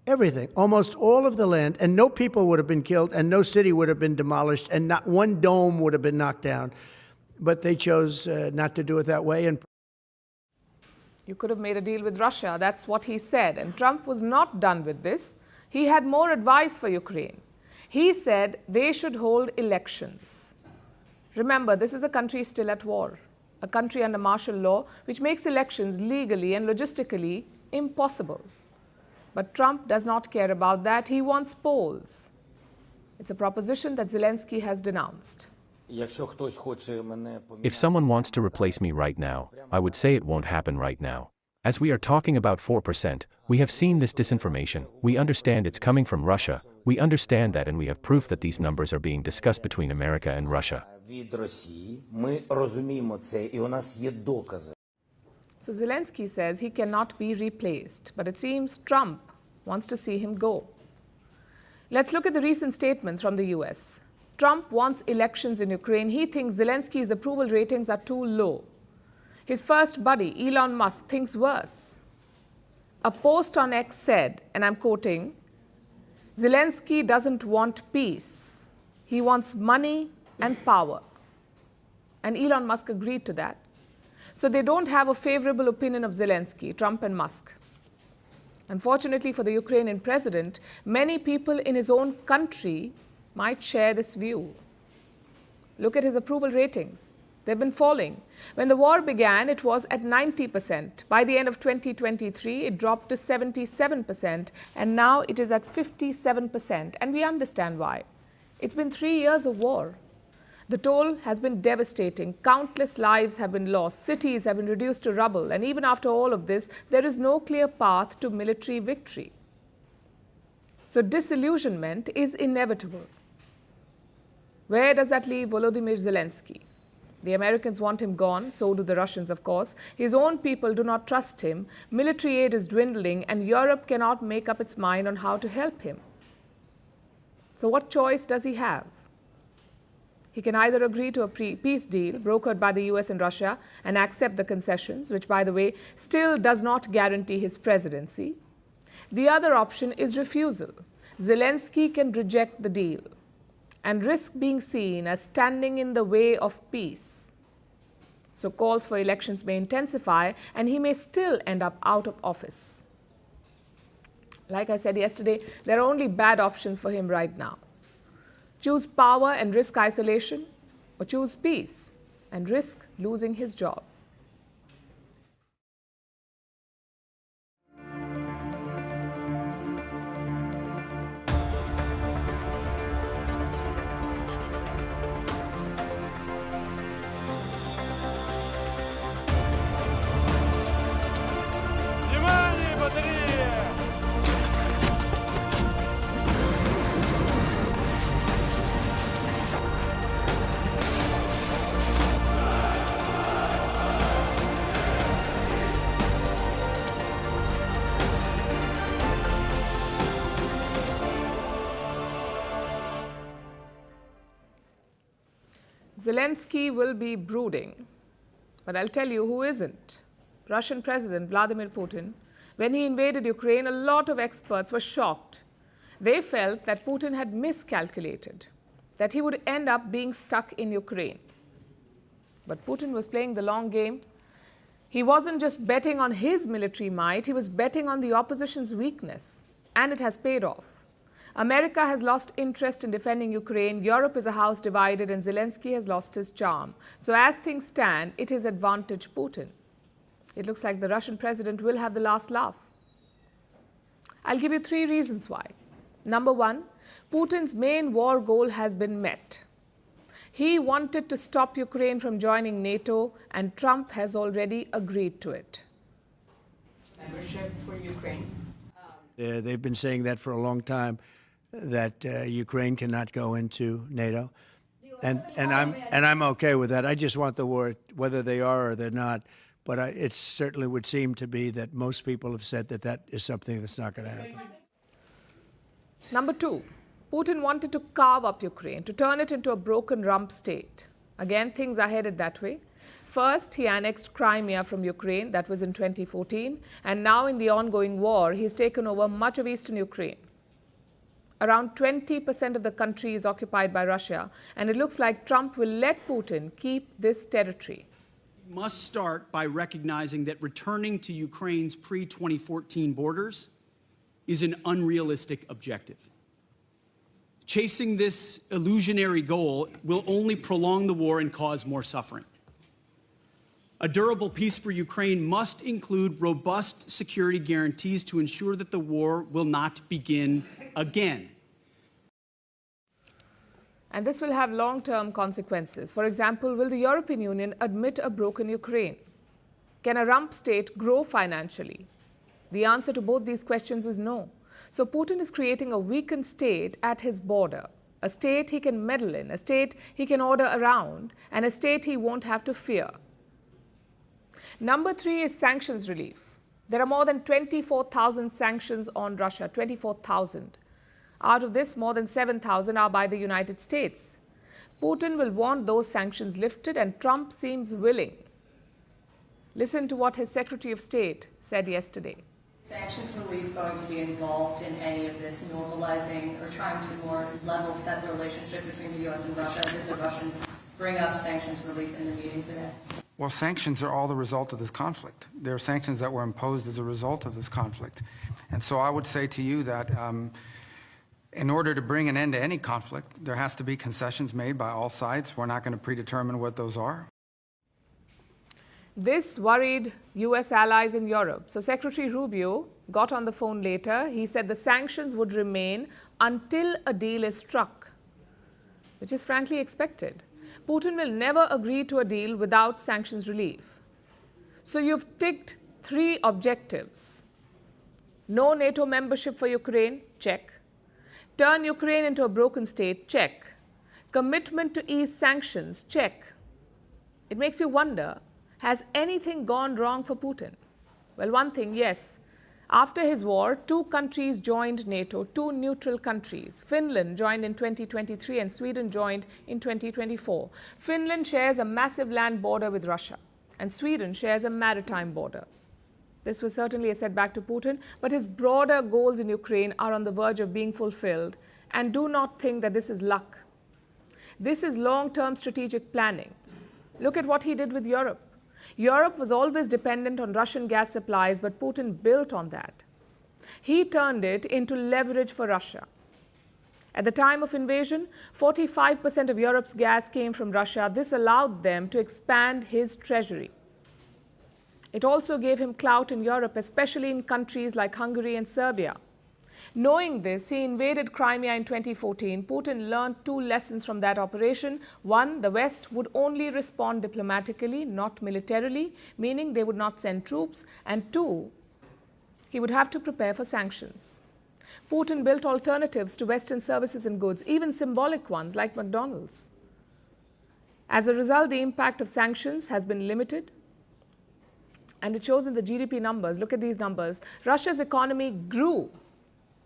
everything, almost all of the land, and no people would have been killed, and no city would have been demolished, and not one dome would have been knocked down. But they chose not to do it that way. And you could have made a deal with Russia. That's what he said. And Trump was not done with this. He had more advice for Ukraine. He said they should hold elections. Remember, this is a country still at war, a country under martial law, which makes elections legally and logistically impossible. But Trump does not care about that. He wants polls. It's a proposition that Zelensky has denounced. If someone wants to replace me right now, I would say it won't happen right now. As we are talking about 4%, we have seen this disinformation. We understand it's coming from Russia. We understand that, and we have proof that these numbers are being discussed between America and Russia. So Zelensky says he cannot be replaced, but it seems Trump wants to see him go. Let's look at the recent statements from the US. Trump wants elections in Ukraine. He thinks Zelensky's approval ratings are too low. His first buddy, Elon Musk, thinks worse. A post on X said, and I'm quoting, Zelensky doesn't want peace. He wants money and power. and Elon Musk agreed to that. So they don't have a favorable opinion of Zelensky, Trump and Musk. Unfortunately for the Ukrainian president, many people in his own country might share this view. Look at his approval ratings. They've been falling. When the war began, it was at 90%. By the end of 2023, it dropped to 77%, and now it is at 57%. And we understand why. It's been 3 years of war. The toll has been devastating. Countless lives have been lost. Cities have been reduced to rubble. And even after all of this, there is no clear path to military victory. So disillusionment is inevitable. Where does that leave Volodymyr Zelensky? The Americans want him gone, so do the Russians, of course. His own people do not trust him. Military aid is dwindling, and Europe cannot make up its mind on how to help him. So what choice does he have? He can either agree to a peace deal brokered by the US and Russia and accept the concessions, which, by the way, still does not guarantee his presidency. The other option is refusal. Zelensky can reject the deal and risk being seen as standing in the way of peace. So calls for elections may intensify, and he may still end up out of office. Like I said yesterday, there are only bad options for him right now. Choose power and risk isolation, or choose peace and risk losing his job. Zelensky will be brooding, but I'll tell you who isn't. Russian President Vladimir Putin. When he invaded Ukraine, a lot of experts were shocked. They felt that Putin had miscalculated, that he would end up being stuck in Ukraine. But Putin was playing the long game. He wasn't just betting on his military might, he was betting on the opposition's weakness, and it has paid off. America has lost interest in defending Ukraine, Europe is a house divided, and Zelensky has lost his charm. So as things stand, it is advantage Putin. It looks like the Russian president will have the last laugh. I'll give you 3 reasons why. Number 1, Putin's main war goal has been met. He wanted to stop Ukraine from joining NATO, and Trump has already agreed to it. Membership for Ukraine. They've been saying that for a long time, that Ukraine cannot go into NATO, and I'm okay with that. I just want the war, whether they are or they're not. But it certainly would seem to be that most people have said that that is something that's not going to happen. Number 2, Putin wanted to carve up Ukraine, to turn it into a broken rump state. Again, things are headed that way. First, he annexed Crimea from Ukraine, that was in 2014, and now in the ongoing war, he's taken over much of eastern Ukraine. Around 20% of the country is occupied by Russia, and it looks like Trump will let Putin keep this territory. We must start by recognizing that returning to Ukraine's pre-2014 borders is an unrealistic objective. Chasing this illusionary goal will only prolong the war and cause more suffering. A durable peace for Ukraine must include robust security guarantees to ensure that the war will not begin again. And this will have long-term consequences. For example, will the European Union admit a broken Ukraine? Can a rump state grow financially? The answer to both these questions is no. So Putin is creating a weakened state at his border, a state he can meddle in, a state he can order around, and a state he won't have to fear. Number 3 is sanctions relief. There are more than 24,000 sanctions on Russia, 24,000. Out of this, more than 7,000 are by the United States. Putin will want those sanctions lifted, and Trump seems willing. Listen to what his Secretary of State said yesterday. Sanctions relief going to be involved in any of this normalizing or trying to more level set the relationship between the U.S. and Russia? Did the Russians bring up sanctions relief in the meeting today? Well, sanctions are all the result of this conflict. There are sanctions that were imposed as a result of this conflict. And so I would say to you that in order to bring an end to any conflict, there has to be concessions made by all sides. We're not going to predetermine what those are. This worried US allies in Europe. So Secretary Rubio got on the phone later. He said the sanctions would remain until a deal is struck, which is frankly expected. Putin will never agree to a deal without sanctions relief. So you've ticked 3 objectives. No NATO membership for Ukraine, check. Turn Ukraine into a broken state, check. Commitment to ease sanctions, check. It makes you wonder, has anything gone wrong for Putin? Well, one thing, yes. After his war, 2 countries joined NATO, 2 neutral countries. Finland joined in 2023 and Sweden joined in 2024. Finland shares a massive land border with Russia, and Sweden shares a maritime border. This was certainly a setback to Putin, but his broader goals in Ukraine are on the verge of being fulfilled. And do not think that this is luck. This is long-term strategic planning. Look at what he did with Europe. Europe was always dependent on Russian gas supplies, but Putin built on that. He turned it into leverage for Russia. At the time of invasion, 45% of Europe's gas came from Russia. This allowed them to expand his treasury. It also gave him clout in Europe, especially in countries like Hungary and Serbia. Knowing this, he invaded Crimea in 2014. Putin learned 2 lessons from that operation. 1, the West would only respond diplomatically, not militarily, meaning they would not send troops. And 2, he would have to prepare for sanctions. Putin built alternatives to Western services and goods, even symbolic ones like McDonald's. As a result, the impact of sanctions has been limited. And it shows in the GDP numbers. Look at these numbers. Russia's economy grew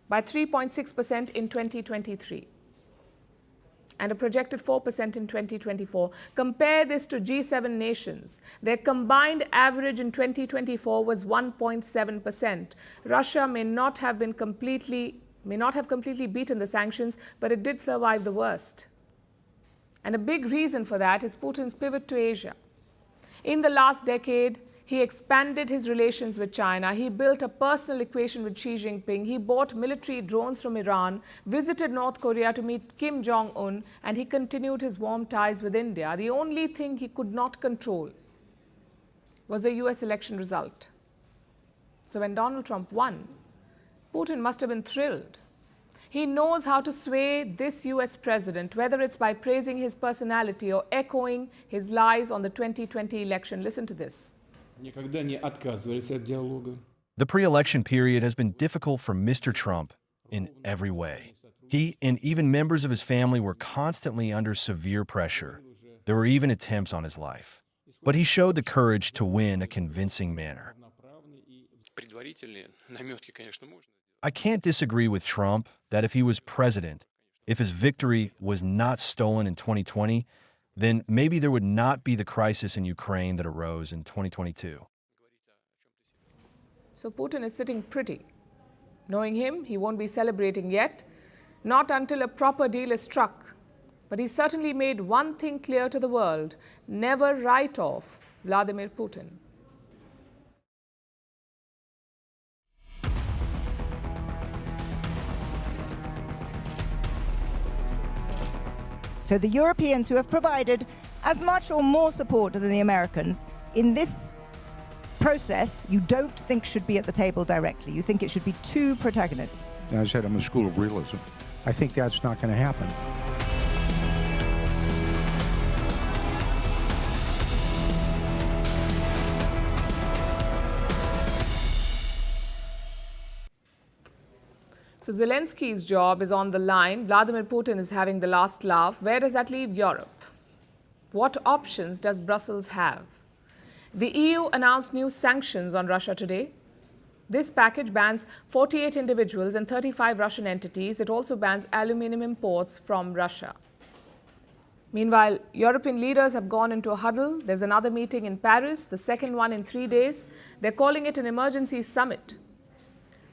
by 3.6% in 2023 and a projected 4% in 2024. Compare this to G7 nations. Their combined average in 2024 was 1.7%. Russia may not have completely beaten the sanctions, but it did survive the worst. And a big reason for that is Putin's pivot to Asia. In the last decade, he expanded his relations with China. He built a personal equation with Xi Jinping. He bought military drones from Iran, visited North Korea to meet Kim Jong-un, and he continued his warm ties with India. The only thing he could not control was the US election result. So when Donald Trump won, Putin must have been thrilled. He knows how to sway this US president, whether it's by praising his personality or echoing his lies on the 2020 election. Listen to this. The pre-election period has been difficult for Mr. Trump in every way. He and even members of his family were constantly under severe pressure. There were even attempts on his life. But he showed the courage to win a convincing manner. I can't disagree with Trump that if he was president, if his victory was not stolen in 2020, then maybe there would not be the crisis in Ukraine that arose in 2022. So Putin is sitting pretty. Knowing him, he won't be celebrating yet, not until a proper deal is struck. But he certainly made one thing clear to the world: never write off Vladimir Putin. So the Europeans, who have provided as much or more support than the Americans in this process, you don't think should be at the table directly. You think it should be 2 protagonists. As I said, I'm a school of realism. I think that's not going to happen. So Zelensky's job is on the line. Vladimir Putin is having the last laugh. Where does that leave Europe? What options does Brussels have? The EU announced new sanctions on Russia today. This package bans 48 individuals and 35 Russian entities. It also bans aluminium imports from Russia. Meanwhile, European leaders have gone into a huddle. There's another meeting in Paris, the second one in 3 days. They're calling it an emergency summit.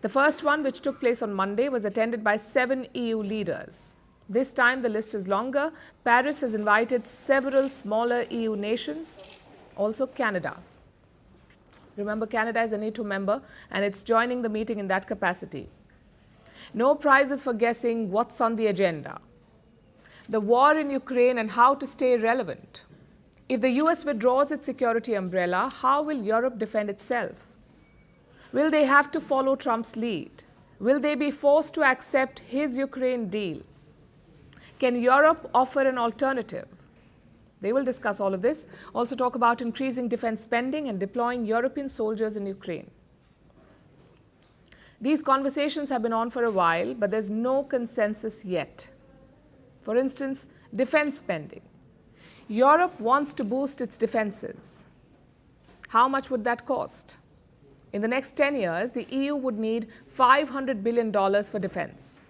The first one, which took place on Monday, was attended by 7 EU leaders. This time the list is longer. Paris has invited several smaller EU nations, also Canada. Remember, Canada is a NATO member and it's joining the meeting in that capacity. No prizes for guessing what's on the agenda. The war in Ukraine and how to stay relevant. If the US withdraws its security umbrella, how will Europe defend itself? Will they have to follow Trump's lead? Will they be forced to accept his Ukraine deal? Can Europe offer an alternative? They will discuss all of this. Also talk about increasing defense spending and deploying European soldiers in Ukraine. These conversations have been on for a while, but there's no consensus yet. For instance, defense spending. Europe wants to boost its defenses. How much would that cost? In the next 10 years, the EU would need $500 billion for defense.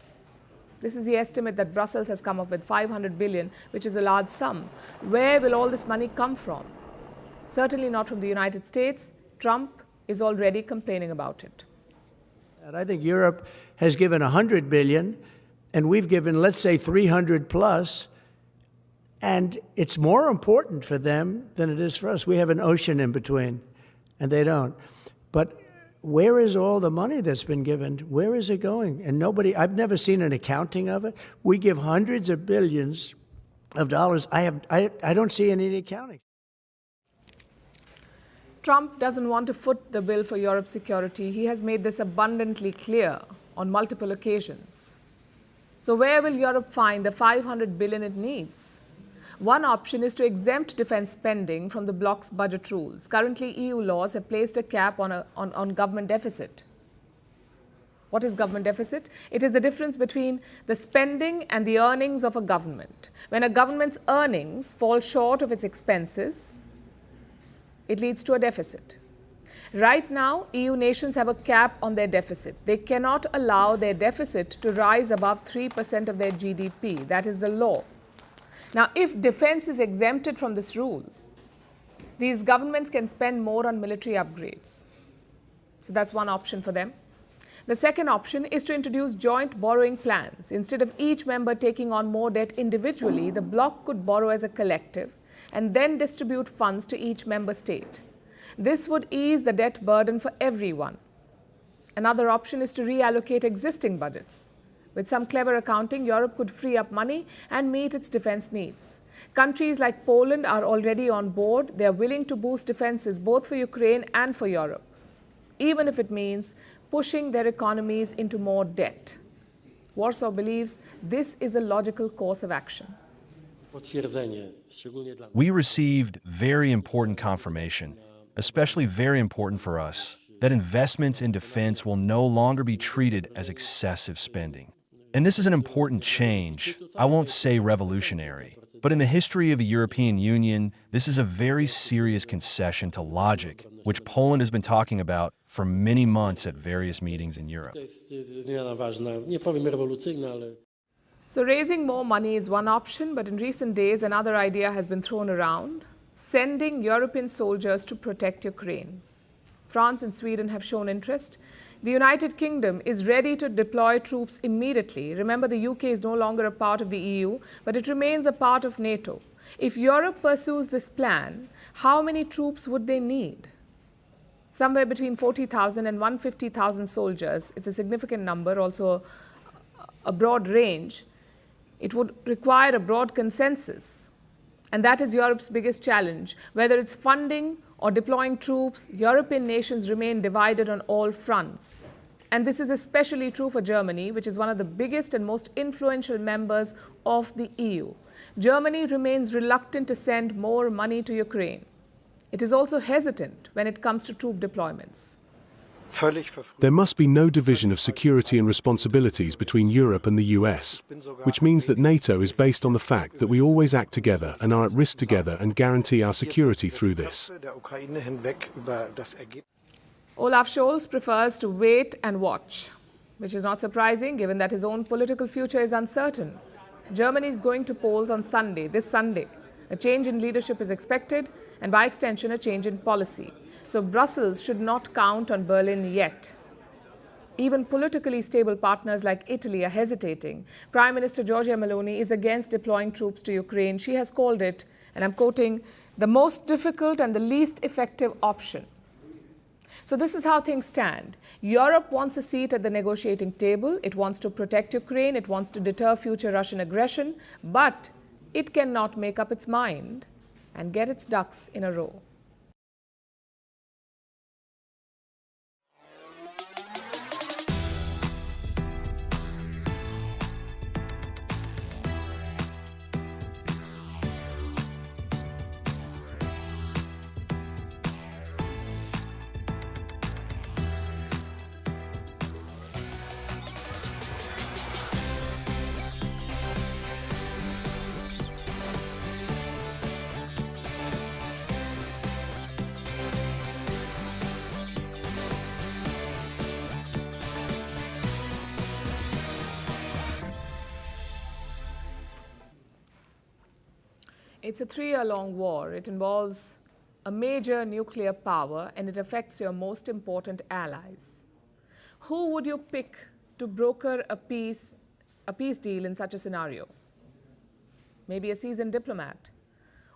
This is the estimate that Brussels has come up with, 500 billion, which is a large sum. Where will all this money come from? Certainly not from the United States. Trump is already complaining about it. And I think Europe has given 100 billion, and we've given, let's say, 300 plus. And it's more important for them than it is for us. We have an ocean in between, and they don't. But where is all the money that's been given? Where is it going? And nobody, I've never seen an accounting of it. We give hundreds of billions of dollars. I don't see any accounting. Trump doesn't want to foot the bill for Europe's security. He has made this abundantly clear on multiple occasions. So where will Europe find the 500 billion it needs? One option is to exempt defense spending from the bloc's budget rules. Currently, EU laws have placed a cap on government deficit. What is government deficit? It is the difference between the spending and the earnings of a government. When a government's earnings fall short of its expenses, it leads to a deficit. Right now, EU nations have a cap on their deficit. They cannot allow their deficit to rise above 3% of their GDP. That is the law. Now, if defense is exempted from this rule, these governments can spend more on military upgrades. So that's one option for them. The second option is to introduce joint borrowing plans. Instead of each member taking on more debt individually, the bloc could borrow as a collective and then distribute funds to each member state. This would ease the debt burden for everyone. Another option is to reallocate existing budgets. With some clever accounting, Europe could free up money and meet its defense needs. Countries like Poland are already on board. They are willing to boost defenses both for Ukraine and for Europe, even if it means pushing their economies into more debt. Warsaw believes this is a logical course of action. We received very important confirmation, especially very important for us, that investments in defense will no longer be treated as excessive spending. And this is an important change. I won't say revolutionary, but in the history of the European Union, this is a very serious concession to logic, which Poland has been talking about for many months at various meetings in Europe. So raising more money is one option, but in recent days, another idea has been thrown around: sending European soldiers to protect Ukraine. France and Sweden have shown interest. The United Kingdom is ready to deploy troops immediately. Remember, the UK is no longer a part of the EU, but it remains a part of NATO. If Europe pursues this plan, how many troops would they need? Somewhere between 40,000 and 150,000 soldiers. It's a significant number, also a broad range. It would require a broad consensus. And that is Europe's biggest challenge. Whether it's funding or deploying troops, European nations remain divided on all fronts. And this is especially true for Germany, which is one of the biggest and most influential members of the EU. Germany remains reluctant to send more money to Ukraine. It is also hesitant when it comes to troop deployments. There must be no division of security and responsibilities between Europe and the US, which means that NATO is based on the fact that we always act together and are at risk together and guarantee our security through this. Olaf Scholz prefers to wait and watch, which is not surprising given that his own political future is uncertain. Germany is going to polls on Sunday, this Sunday. A change in leadership is expected, and by extension, a change in policy. So Brussels should not count on Berlin yet. Even politically stable partners like Italy are hesitating. Prime Minister Giorgia Meloni is against deploying troops to Ukraine. She has called it, and I'm quoting, the most difficult and the least effective option. So this is how things stand. Europe wants a seat at the negotiating table. It wants to protect Ukraine. It wants to deter future Russian aggression. But it cannot make up its mind and get its ducks in a row. It's a 3-year-long war. It involves a major nuclear power, and it affects your most important allies. Who would you pick to broker a peace deal in such a scenario? Maybe a seasoned diplomat,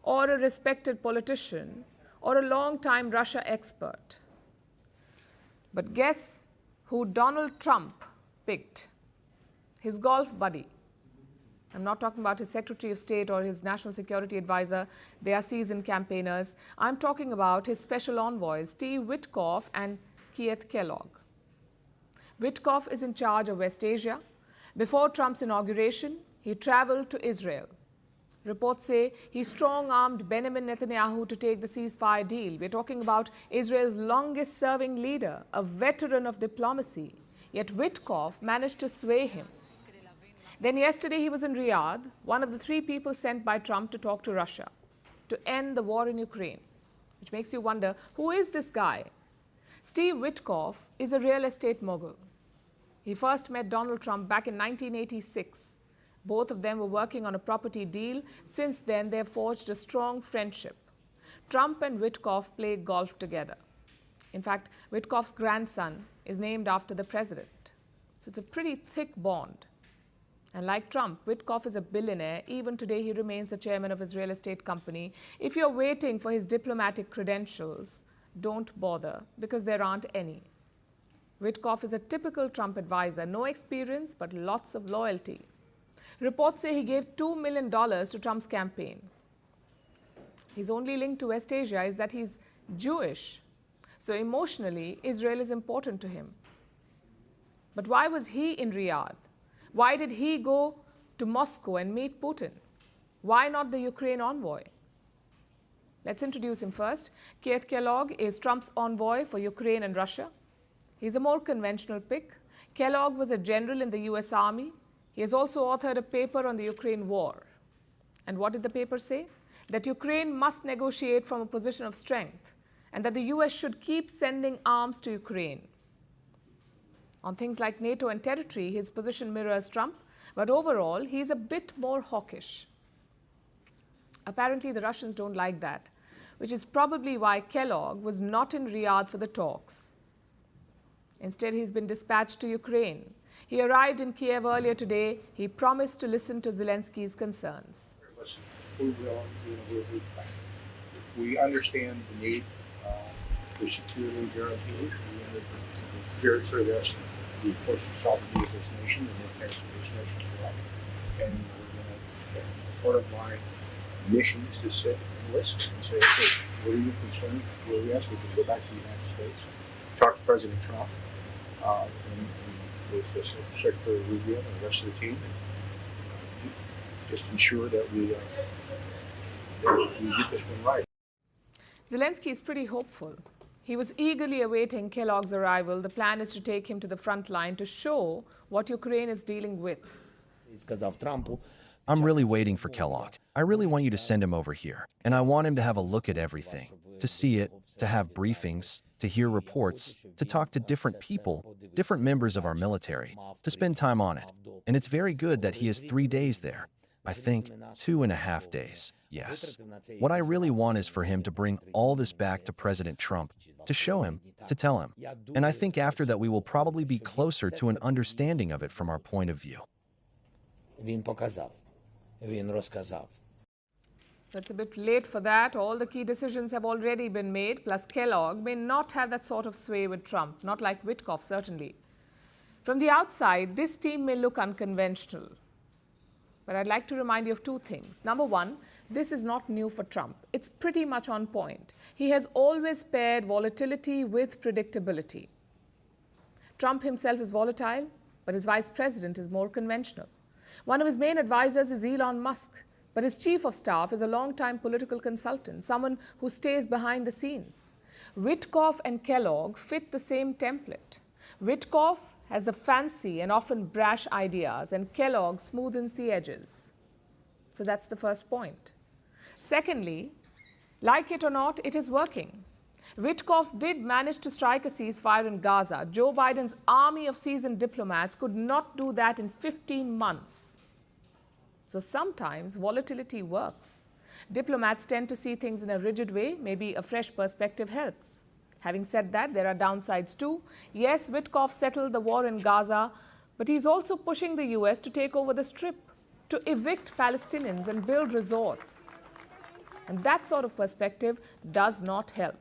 or a respected politician, or a long-time Russia expert. But guess who Donald Trump picked? His golf buddy. I'm not talking about his Secretary of State or his National Security Advisor. They are seasoned campaigners. I'm talking about his special envoys, Steve Witkoff and Keith Kellogg. Witkoff is in charge of West Asia. Before Trump's inauguration, he traveled to Israel. Reports say he strong-armed Benjamin Netanyahu to take the ceasefire deal. We're talking about Israel's longest-serving leader, a veteran of diplomacy. Yet Witkoff managed to sway him. Then yesterday he was in Riyadh, one of the 3 people sent by Trump to talk to Russia to end the war in Ukraine, which makes you wonder, who is this guy? Steve Witkoff is a real estate mogul. He first met Donald Trump back in 1986. Both of them were working on a property deal. Since then, they have forged a strong friendship. Trump and Witkoff play golf together. In fact, Witkoff's grandson is named after the president. So it's a pretty thick bond. And like Trump, Witkoff is a billionaire. Even today, he remains the chairman of his real estate company. If you're waiting for his diplomatic credentials, don't bother, because there aren't any. Witkoff is a typical Trump advisor, no experience, but lots of loyalty. Reports say he gave $2 million to Trump's campaign. His only link to West Asia is that he's Jewish. So emotionally, Israel is important to him. But why was he in Riyadh? Why did he go to Moscow and meet Putin? Why not the Ukraine envoy? Let's introduce him first. Keith Kellogg is Trump's envoy for Ukraine and Russia. He's a more conventional pick. Kellogg was a general in the US Army. He has also authored a paper on the Ukraine war. And what did the paper say? That Ukraine must negotiate from a position of strength, and that the US should keep sending arms to Ukraine. On things like NATO and territory, his position mirrors Trump, but overall, he's a bit more hawkish. Apparently, the Russians don't like that, which is probably why Kellogg was not in Riyadh for the talks. Instead, he's been dispatched to Ukraine. He arrived in Kiev earlier today. He promised to listen to Zelensky's concerns. We understand the need for security guarantees. We understand the importance of sovereignty of this nation and the affairs of this nation as well. And part of my mission is to sit and listen and say, okay, what are you concerned? What are you asking? We can go back to the United States, talk to President Trump, and with Secretary Rubio and the rest of the team, and just ensure that we get this one right. Zelensky is pretty hopeful. He was eagerly awaiting Kellogg's arrival. The plan is to take him to the front line to show what Ukraine is dealing with. I'm really waiting for Kellogg. I really want you to send him over here. And I want him to have a look at everything, to see it, to have briefings, to hear reports, to talk to different people, different members of our military, to spend time on it. And it's very good that he has 3 days there. I think 2.5 days. Yes. What I really want is for him to bring all this back to President Trump, to show him, to tell him. And I think after that we will probably be closer to an understanding of it from our point of view. It's a bit late for that. All the key decisions have already been made, plus Kellogg may not have that sort of sway with Trump, not like Witkoff, certainly. From the outside, this team may look unconventional. But I'd like to remind you of two things. Number one, this is not new for Trump. It's pretty much on point. He has always paired volatility with predictability. Trump himself is volatile, but his vice president is more conventional. One of his main advisors is Elon Musk, but his chief of staff is a long-time political consultant, someone who stays behind the scenes. Witkoff and Kellogg fit the same template. Witkoff has the fancy and often brash ideas, and Kellogg smoothens the edges. So that's the first point. Secondly, like it or not, it is working. Witkoff did manage to strike a ceasefire in Gaza. Joe Biden's army of seasoned diplomats could not do that in 15 months. So sometimes volatility works. Diplomats tend to see things in a rigid way. Maybe a fresh perspective helps. Having said that, there are downsides too. Yes, Witkoff settled the war in Gaza, but he's also pushing the US to take over the Strip, to evict Palestinians and build resorts. And that sort of perspective does not help.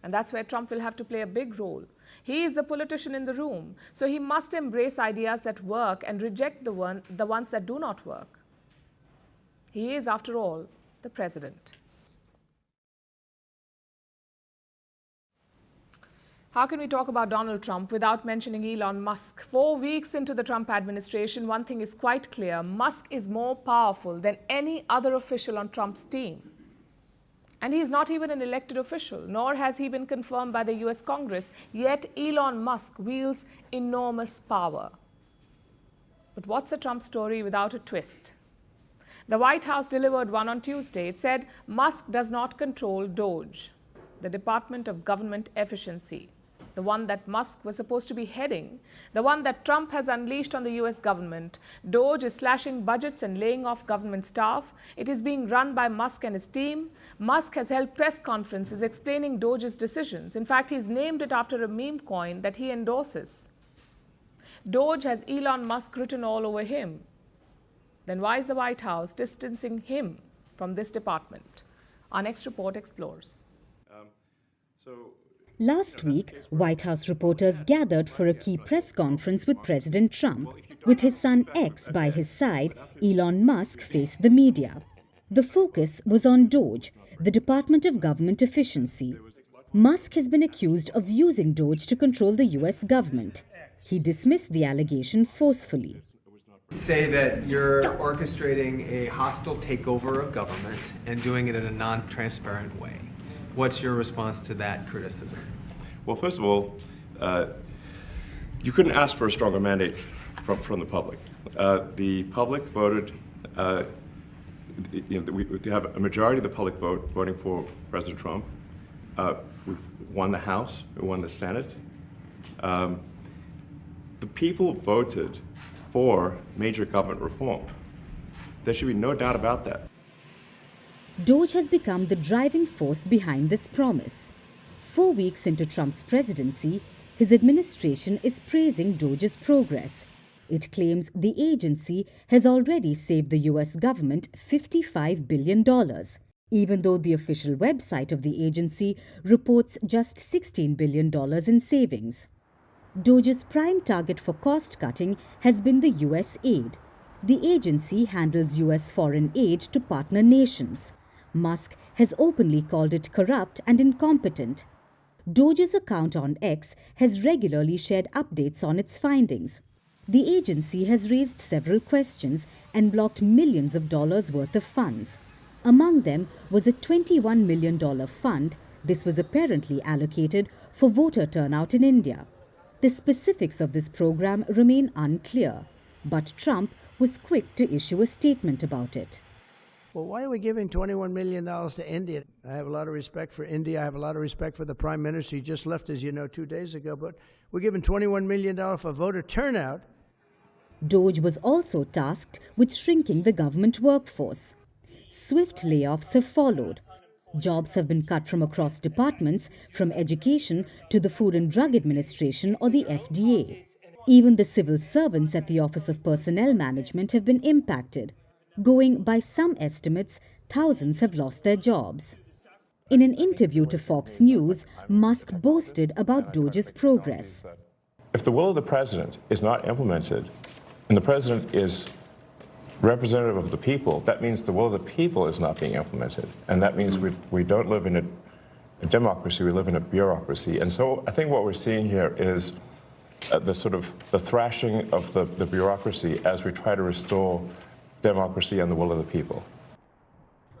And that's where Trump will have to play a big role. He is the politician in the room, so he must embrace ideas that work and reject the ones that do not work. He is, after all, the president. How can we talk about Donald Trump without mentioning Elon Musk? 4 weeks into the Trump administration, one thing is quite clear. Musk is more powerful than any other official on Trump's team. And he's not even an elected official, nor has he been confirmed by the US Congress. Yet Elon Musk wields enormous power. But what's a Trump story without a twist? The White House delivered one on Tuesday. It said Musk does not control DOGE, the Department of Government Efficiency, the one that Musk was supposed to be heading, the one that Trump has unleashed on the US government. DOGE is slashing budgets and laying off government staff. It is being run by Musk and his team. Musk has held press conferences explaining DOGE's decisions. In fact, he's named it after a meme coin that he endorses. DOGE has Elon Musk written all over him. Then why is the White House distancing him from this department? Our next report explores. Last week, White House reporters gathered for a key press conference with President Trump. With his son X by his side, Elon Musk faced the media. The focus was on DOGE, the Department of Government Efficiency. Musk has been accused of using DOGE to control the US government. He dismissed the allegation forcefully. Say that you're orchestrating a hostile takeover of government and doing it in a non-transparent way. What's your response to that criticism? Well, first of all, you couldn't ask for a stronger mandate from the public. The public voted, we have a majority of the public voting for President Trump. We won the House, we won the Senate. The people voted for major government reform. There should be no doubt about that. DOGE has become the driving force behind this promise. 4 weeks into Trump's presidency, his administration is praising DOGE's progress. It claims the agency has already saved the US government $55 billion, even though the official website of the agency reports just $16 billion in savings. DOGE's prime target for cost-cutting has been the USAID. The agency handles US foreign aid to partner nations. Musk has openly called it corrupt and incompetent. DOGE's account on X has regularly shared updates on its findings. The agency has raised several questions and blocked millions of dollars worth of funds. Among them was a $21 million fund. This was apparently allocated for voter turnout in India. The specifics of this program remain unclear, but Trump was quick to issue a statement about it. Well, why are we giving $21 million to India? I have a lot of respect for India. I have a lot of respect for the Prime Minister. He just left, as you know, 2 days ago. But we're giving $21 million for voter turnout. DOGE was also tasked with shrinking the government workforce. Swift layoffs have followed. Jobs have been cut from across departments, from education to the Food and Drug Administration or the FDA. Even the civil servants at the Office of Personnel Management have been impacted. Going by some estimates, thousands have lost their jobs. In an interview to Fox News, Musk boasted about Doge's progress. If the will of the president is not implemented, and the president is representative of the people, that means the will of the people is not being implemented. And that means we don't live in a democracy, we live in a bureaucracy. And so I think what we're seeing here is the thrashing of the bureaucracy as we try to restore democracy and the will of the people.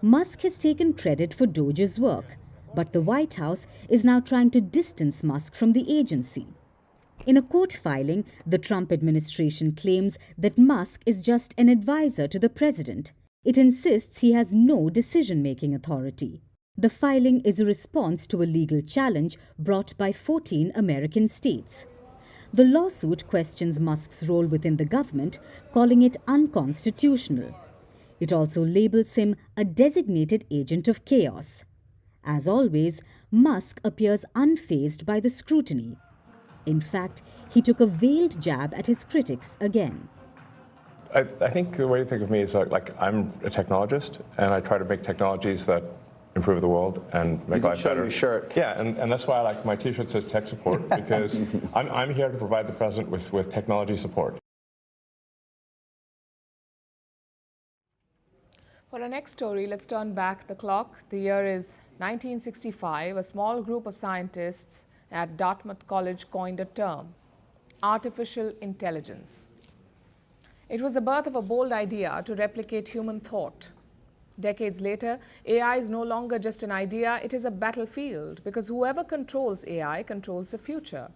Musk has taken credit for Doge's work, but the White House is now trying to distance Musk from the agency. In a court filing, the Trump administration claims that Musk is just an advisor to the president. It insists he has no decision-making authority. The filing is a response to a legal challenge brought by 14 American states. The lawsuit questions Musk's role within the government, calling it unconstitutional. It also labels him a designated agent of chaos. As always, Musk appears unfazed by the scrutiny. In fact, he took a veiled jab at his critics again. I think the way to think of me is like I'm a technologist, and I try to make technologies that improve the world and make life better. Your shirt. Yeah, and that's why I like my T-shirt says tech support, because I'm here to provide the president with technology support. For our next story, let's turn back the clock. The year is 1965. A small group of scientists at Dartmouth College coined a term, artificial intelligence. It was the birth of a bold idea to replicate human thought. Decades later, AI is no longer just an idea, it is a battlefield, because whoever controls AI controls the future.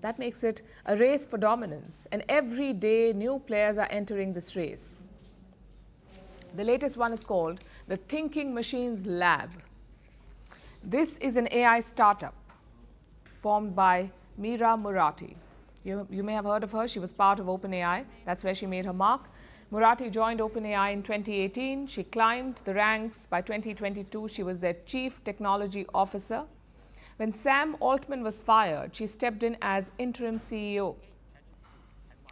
That makes it a race for dominance, and every day new players are entering this race. The latest one is called the Thinking Machines Lab. This is an AI startup formed by Meera Murati. You may have heard of her. She was part of OpenAI. That's where she made her mark. Murati joined OpenAI in 2018. She climbed the ranks. By 2022, she was their chief technology officer. When Sam Altman was fired, she stepped in as interim CEO.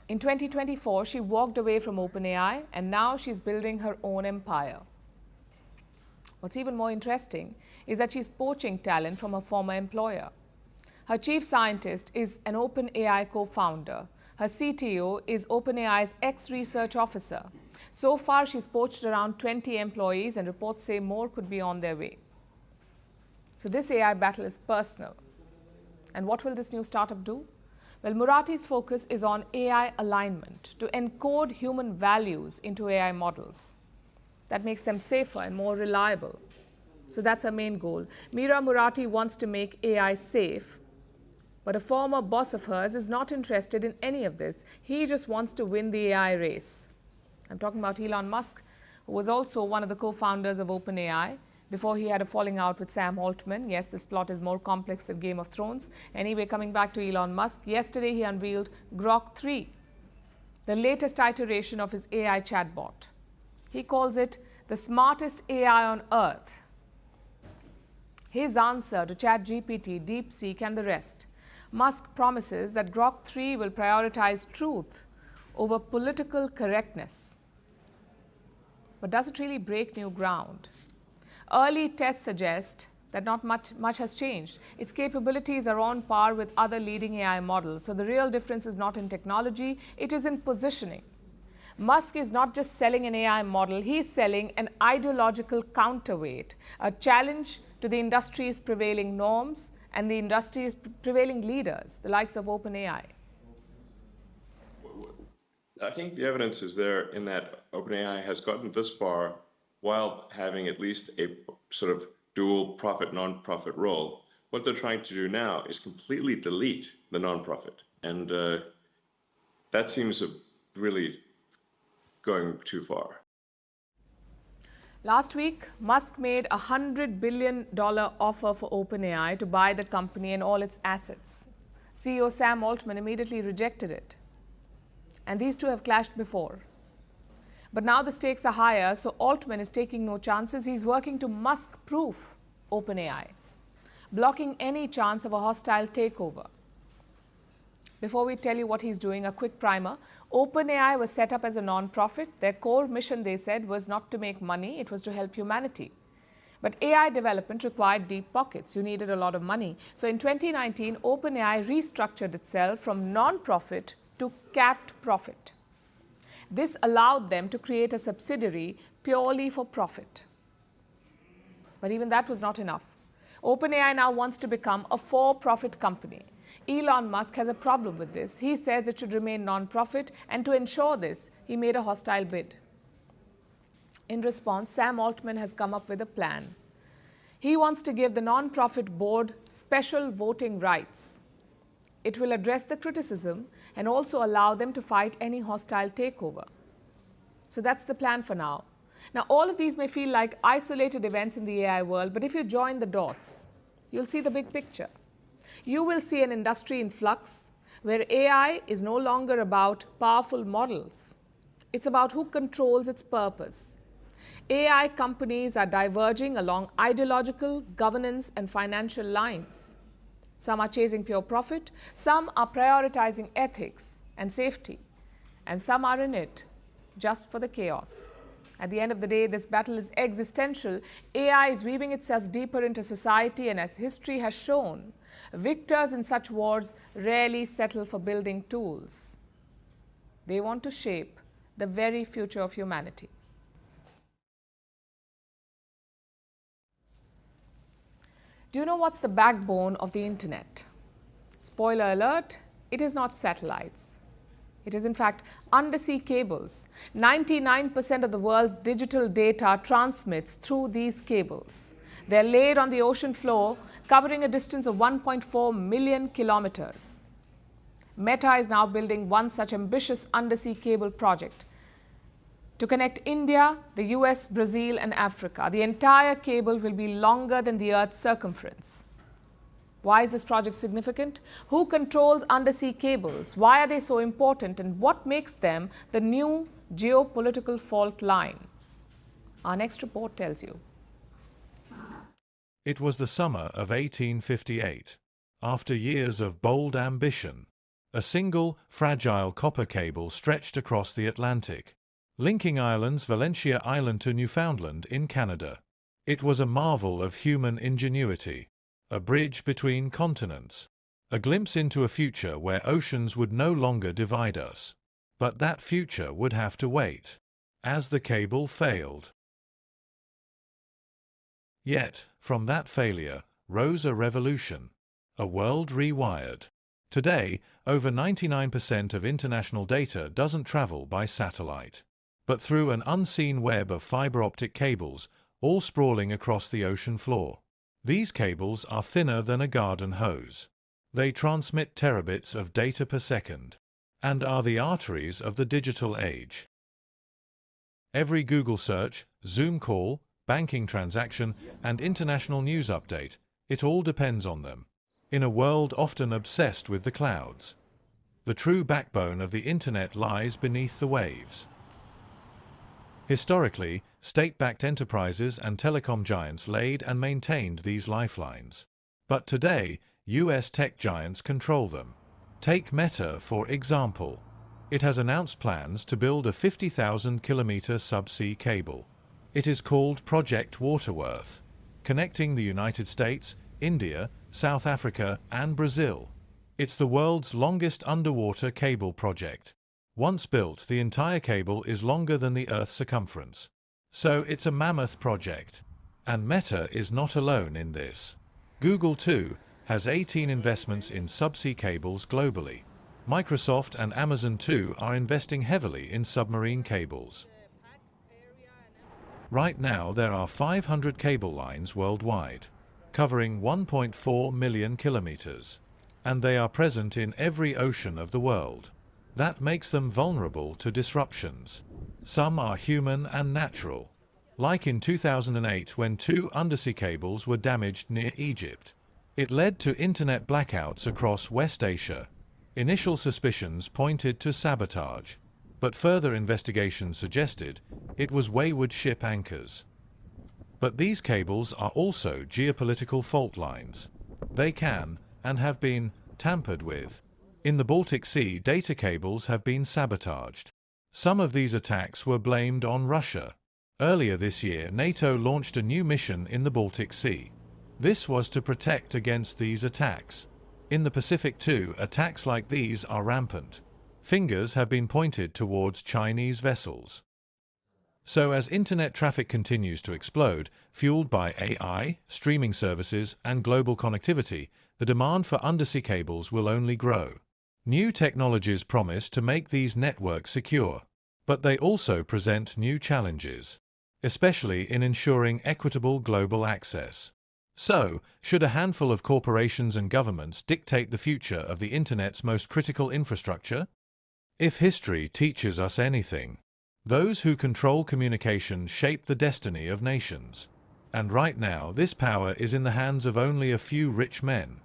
In 2024, she walked away from OpenAI, and now she's building her own empire. What's even more interesting is that she's poaching talent from her former employer. Her chief scientist is an OpenAI co-founder. Her CTO is OpenAI's ex-research officer. So far, she's poached around 20 employees, and reports say more could be on their way. So this AI battle is personal. And what will this new startup do? Well, Murati's focus is on AI alignment, to encode human values into AI models. That makes them safer and more reliable. So that's her main goal. Meera Murati wants to make AI safe, but a former boss of hers is not interested in any of this. He just wants to win the AI race. I'm talking about Elon Musk, who was also one of the co-founders of OpenAI before he had a falling out with Sam Altman. Yes, this plot is more complex than Game of Thrones. Anyway, coming back to Elon Musk, yesterday he unveiled Grok 3, the latest iteration of his AI chatbot. He calls it the smartest AI on earth. His answer to ChatGPT, DeepSeek, and the rest. Musk promises that Grok 3 will prioritize truth over political correctness. But does it really break new ground? Early tests suggest that not much has changed. Its capabilities are on par with other leading AI models. So the real difference is not in technology, it is in positioning. Musk is not just selling an AI model, he's selling an ideological counterweight, a challenge to the industry's prevailing norms and the industry's prevailing leaders, the likes of OpenAI. I think the evidence is there in that OpenAI has gotten this far while having at least a sort of dual profit, non-profit role. What they're trying to do now is completely delete the non-profit. And that seems really going too far. Last week, Musk made a $100 billion offer for OpenAI to buy the company and all its assets. CEO Sam Altman immediately rejected it. And these two have clashed before. But now the stakes are higher, so Altman is taking no chances. He's working to Musk-proof OpenAI, blocking any chance of a hostile takeover. Before we tell you what he's doing, a quick primer. OpenAI was set up as a non-profit. Their core mission, they said, was not to make money, it was to help humanity. But AI development required deep pockets. You needed a lot of money. So in 2019, OpenAI restructured itself from non-profit to capped profit. This allowed them to create a subsidiary purely for profit. But even that was not enough. OpenAI now wants to become a for-profit company. Elon Musk has a problem with this. He says it should remain non-profit, and to ensure this, he made a hostile bid. In response, Sam Altman has come up with a plan. He wants to give the non-profit board special voting rights. It will address the criticism and also allow them to fight any hostile takeover. So that's the plan for now. Now, all of these may feel like isolated events in the AI world, but if you join the dots, you'll see the big picture. You will see an industry in flux where AI is no longer about powerful models. It's about who controls its purpose. AI companies are diverging along ideological, governance, and financial lines. Some are chasing pure profit, some are prioritizing ethics and safety, and some are in it just for the chaos. At the end of the day, this battle is existential. AI is weaving itself deeper into society, and as history has shown, victors in such wars rarely settle for building tools. They want to shape the very future of humanity. Do you know what's the backbone of the internet? Spoiler alert, it is not satellites. It is in fact undersea cables. 99% of the world's digital data transmits through these cables. They're laid on the ocean floor, covering a distance of 1.4 million kilometers. Meta is now building one such ambitious undersea cable project to connect India, the US, Brazil, and Africa. The entire cable will be longer than the Earth's circumference. Why is this project significant? Who controls undersea cables? Why are they so important? And what makes them the new geopolitical fault line? Our next report tells you. It was the summer of 1858. After years of bold ambition, a single, fragile copper cable stretched across the Atlantic, linking Ireland's Valentia Island to Newfoundland in Canada. It was a marvel of human ingenuity, a bridge between continents, a glimpse into a future where oceans would no longer divide us. But that future would have to wait, as the cable failed. Yet, from that failure, rose a revolution, a world rewired. Today, over 99% of international data doesn't travel by satellite, but through an unseen web of fiber-optic cables, all sprawling across the ocean floor. These cables are thinner than a garden hose. They transmit terabits of data per second, and are the arteries of the digital age. Every Google search, Zoom call, banking transaction, and international news update, it all depends on them. In a world often obsessed with the clouds, the true backbone of the internet lies beneath the waves. Historically, state-backed enterprises and telecom giants laid and maintained these lifelines. But today, US tech giants control them. Take Meta, for example. It has announced plans to build a 50,000-kilometer subsea cable. It is called Project Waterworth, connecting the United States, India, South Africa, and Brazil. It's the world's longest underwater cable project. Once built, the entire cable is longer than the Earth's circumference. So it's a mammoth project. And Meta is not alone in this. Google, too, has 18 investments in subsea cables globally. Microsoft and Amazon, too, are investing heavily in submarine cables. Right now, there are 500 cable lines worldwide, covering 1.4 million kilometers. And they are present in every ocean of the world. That makes them vulnerable to disruptions. Some are human and natural, like in 2008 when 2 undersea cables were damaged near Egypt. It led to internet blackouts across West Asia. Initial suspicions pointed to sabotage, but further investigation suggested it was wayward ship anchors. But these cables are also geopolitical fault lines. They can, and have been, tampered with. In the Baltic Sea, data cables have been sabotaged. Some of these attacks were blamed on Russia. Earlier this year, NATO launched a new mission in the Baltic Sea. This was to protect against these attacks. In the Pacific too, attacks like these are rampant. Fingers have been pointed towards Chinese vessels. So as internet traffic continues to explode, fueled by AI, streaming services, and global connectivity, the demand for undersea cables will only grow. New technologies promise to make these networks secure, but they also present new challenges, especially in ensuring equitable global access. So, should a handful of corporations and governments dictate the future of the Internet's most critical infrastructure? If history teaches us anything, those who control communication shape the destiny of nations. And right now, this power is in the hands of only a few rich men.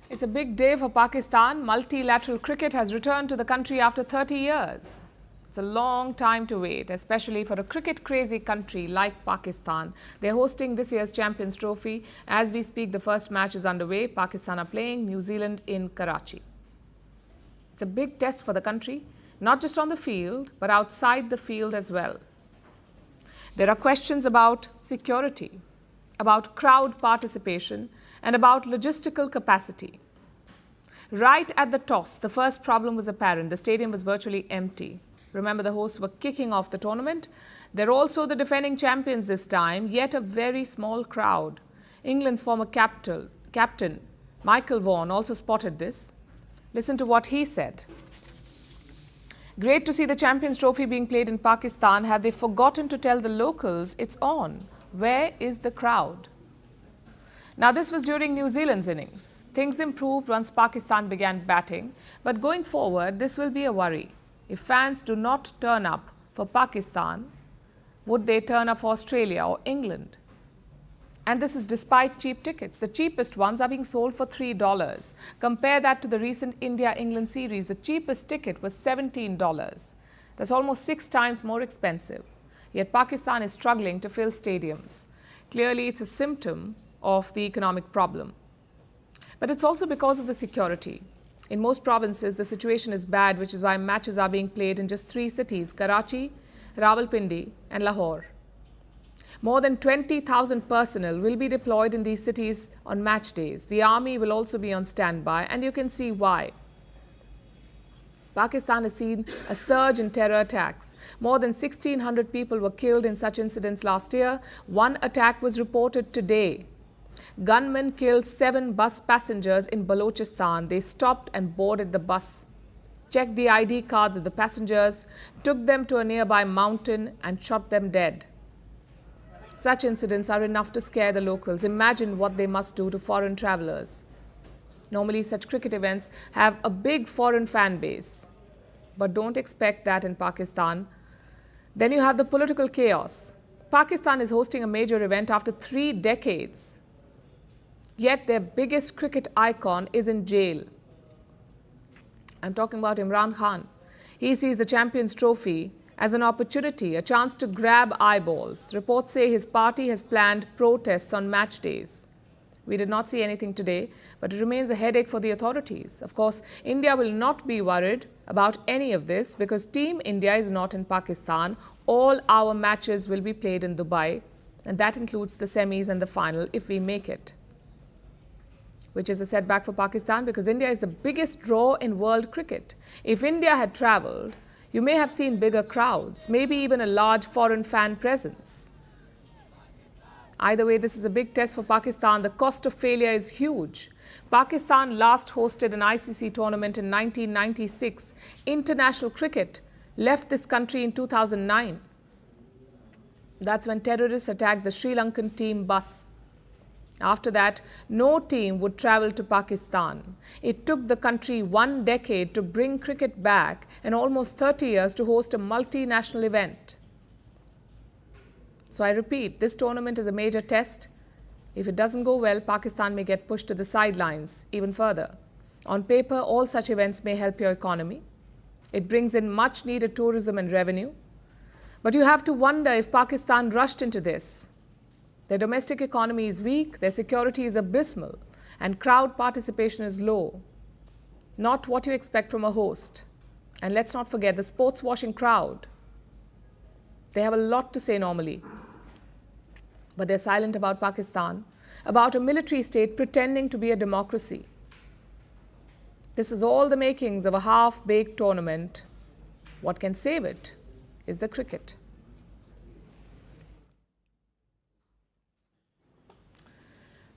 It's a big day for Pakistan. Multilateral cricket has returned to the country after 30 years. It's a long time to wait, especially for a cricket-crazy country like Pakistan. They're hosting this year's Champions Trophy. As we speak, the first match is underway. Pakistan are playing New Zealand in Karachi. It's a big test for the country, not just on the field, but outside the field as well. There are questions about security, about crowd participation, and about logistical capacity. Right at the toss, the first problem was apparent. The stadium was virtually empty. Remember, the hosts were kicking off the tournament. They're also the defending champions this time, yet a very small crowd. England's former captain, Michael Vaughan, also spotted this. Listen to what he said. Great to see the Champions Trophy being played in Pakistan. Have they forgotten to tell the locals it's on? Where is the crowd? Now, this was during New Zealand's innings. Things improved once Pakistan began batting, but going forward, this will be a worry. If fans do not turn up for Pakistan, would they turn up for Australia or England? And this is despite cheap tickets. The cheapest ones are being sold for $3. Compare that to the recent India-England series. The cheapest ticket was $17. That's almost 6 times more expensive. Yet Pakistan is struggling to fill stadiums. Clearly, it's a symptom of the economic problem. But it's also because of the security. In most provinces, the situation is bad, which is why matches are being played in just 3 cities, Karachi, Rawalpindi, and Lahore. More than 20,000 personnel will be deployed in these cities on match days. The army will also be on standby, and you can see why. Pakistan has seen a surge in terror attacks. More than 1,600 people were killed in such incidents last year. One attack was reported today. Gunmen killed 7 bus passengers in Balochistan. They stopped and boarded the bus, checked the ID cards of the passengers, took them to a nearby mountain and shot them dead. Such incidents are enough to scare the locals. Imagine what they must do to foreign travelers. Normally, such cricket events have a big foreign fan base. But don't expect that in Pakistan. Then you have the political chaos. Pakistan is hosting a major event after 3 decades. Yet their biggest cricket icon is in jail. I'm talking about Imran Khan. He sees the Champions Trophy as an opportunity, a chance to grab eyeballs. Reports say his party has planned protests on match days. We did not see anything today, but it remains a headache for the authorities. Of course, India will not be worried about any of this because Team India is not in Pakistan. All our matches will be played in Dubai, and that includes the semis and the final if we make it, which is a setback for Pakistan because India is the biggest draw in world cricket. If India had travelled, you may have seen bigger crowds, maybe even a large foreign fan presence. Either way, this is a big test for Pakistan. The cost of failure is huge. Pakistan last hosted an ICC tournament in 1996. International cricket left this country in 2009. That's when terrorists attacked the Sri Lankan team bus. After that, no team would travel to Pakistan. It took the country 1 decade to bring cricket back and almost 30 years to host a multinational event. So I repeat, this tournament is a major test. If it doesn't go well, Pakistan may get pushed to the sidelines even further. On paper, all such events may help your economy. It brings in much needed tourism and revenue. But you have to wonder if Pakistan rushed into this. Their domestic economy is weak, their security is abysmal, and crowd participation is low. Not what you expect from a host. And let's not forget the sports washing crowd. They have a lot to say normally. But they're silent about Pakistan, about a military state pretending to be a democracy. This is all the makings of a half-baked tournament. What can save it is the cricket.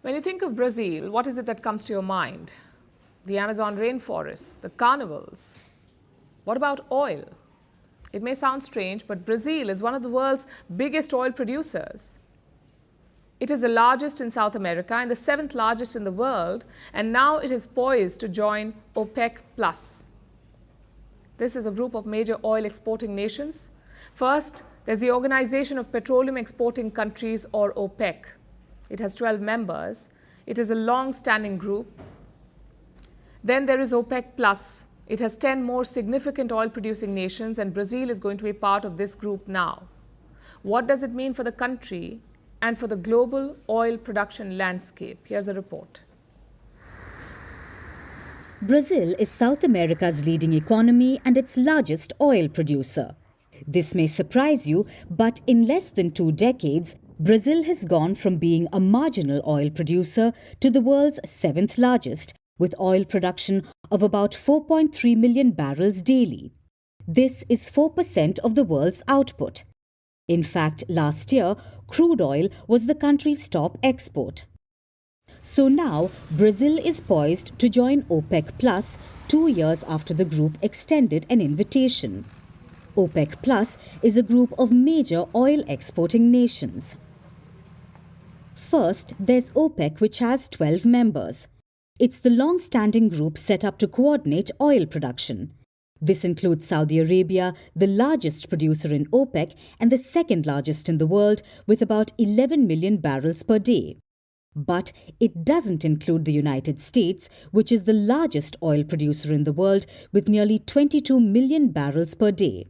When you think of Brazil, what is it that comes to your mind? The Amazon rainforest, the carnivals. What about oil? It may sound strange, but Brazil is one of the world's biggest oil producers. It is the largest in South America and the 7th largest in the world, and now it is poised to join OPEC+. This is a group of major oil exporting nations. First, there's the Organization of Petroleum Exporting Countries, or OPEC. It has 12 members. It is a long-standing group. Then there is OPEC+. It has 10 more significant oil-producing nations, and Brazil is going to be part of this group now. What does it mean for the country and for the global oil production landscape? Here's a report. Brazil is South America's leading economy and its largest oil producer. This may surprise you, but in less than 2 decades, Brazil has gone from being a marginal oil producer to the world's 7th largest, with oil production of about 4.3 million barrels daily. This is 4% of the world's output. In fact, last year, crude oil was the country's top export. So now, Brazil is poised to join OPEC+, 2 years after the group extended an invitation. OPEC+ is a group of major oil exporting nations. First, there's OPEC, which has 12 members. It's the long-standing group set up to coordinate oil production. This includes Saudi Arabia, the largest producer in OPEC and the 2nd largest in the world, with about 11 million barrels per day. But it doesn't include the United States, which is the largest oil producer in the world, with nearly 22 million barrels per day.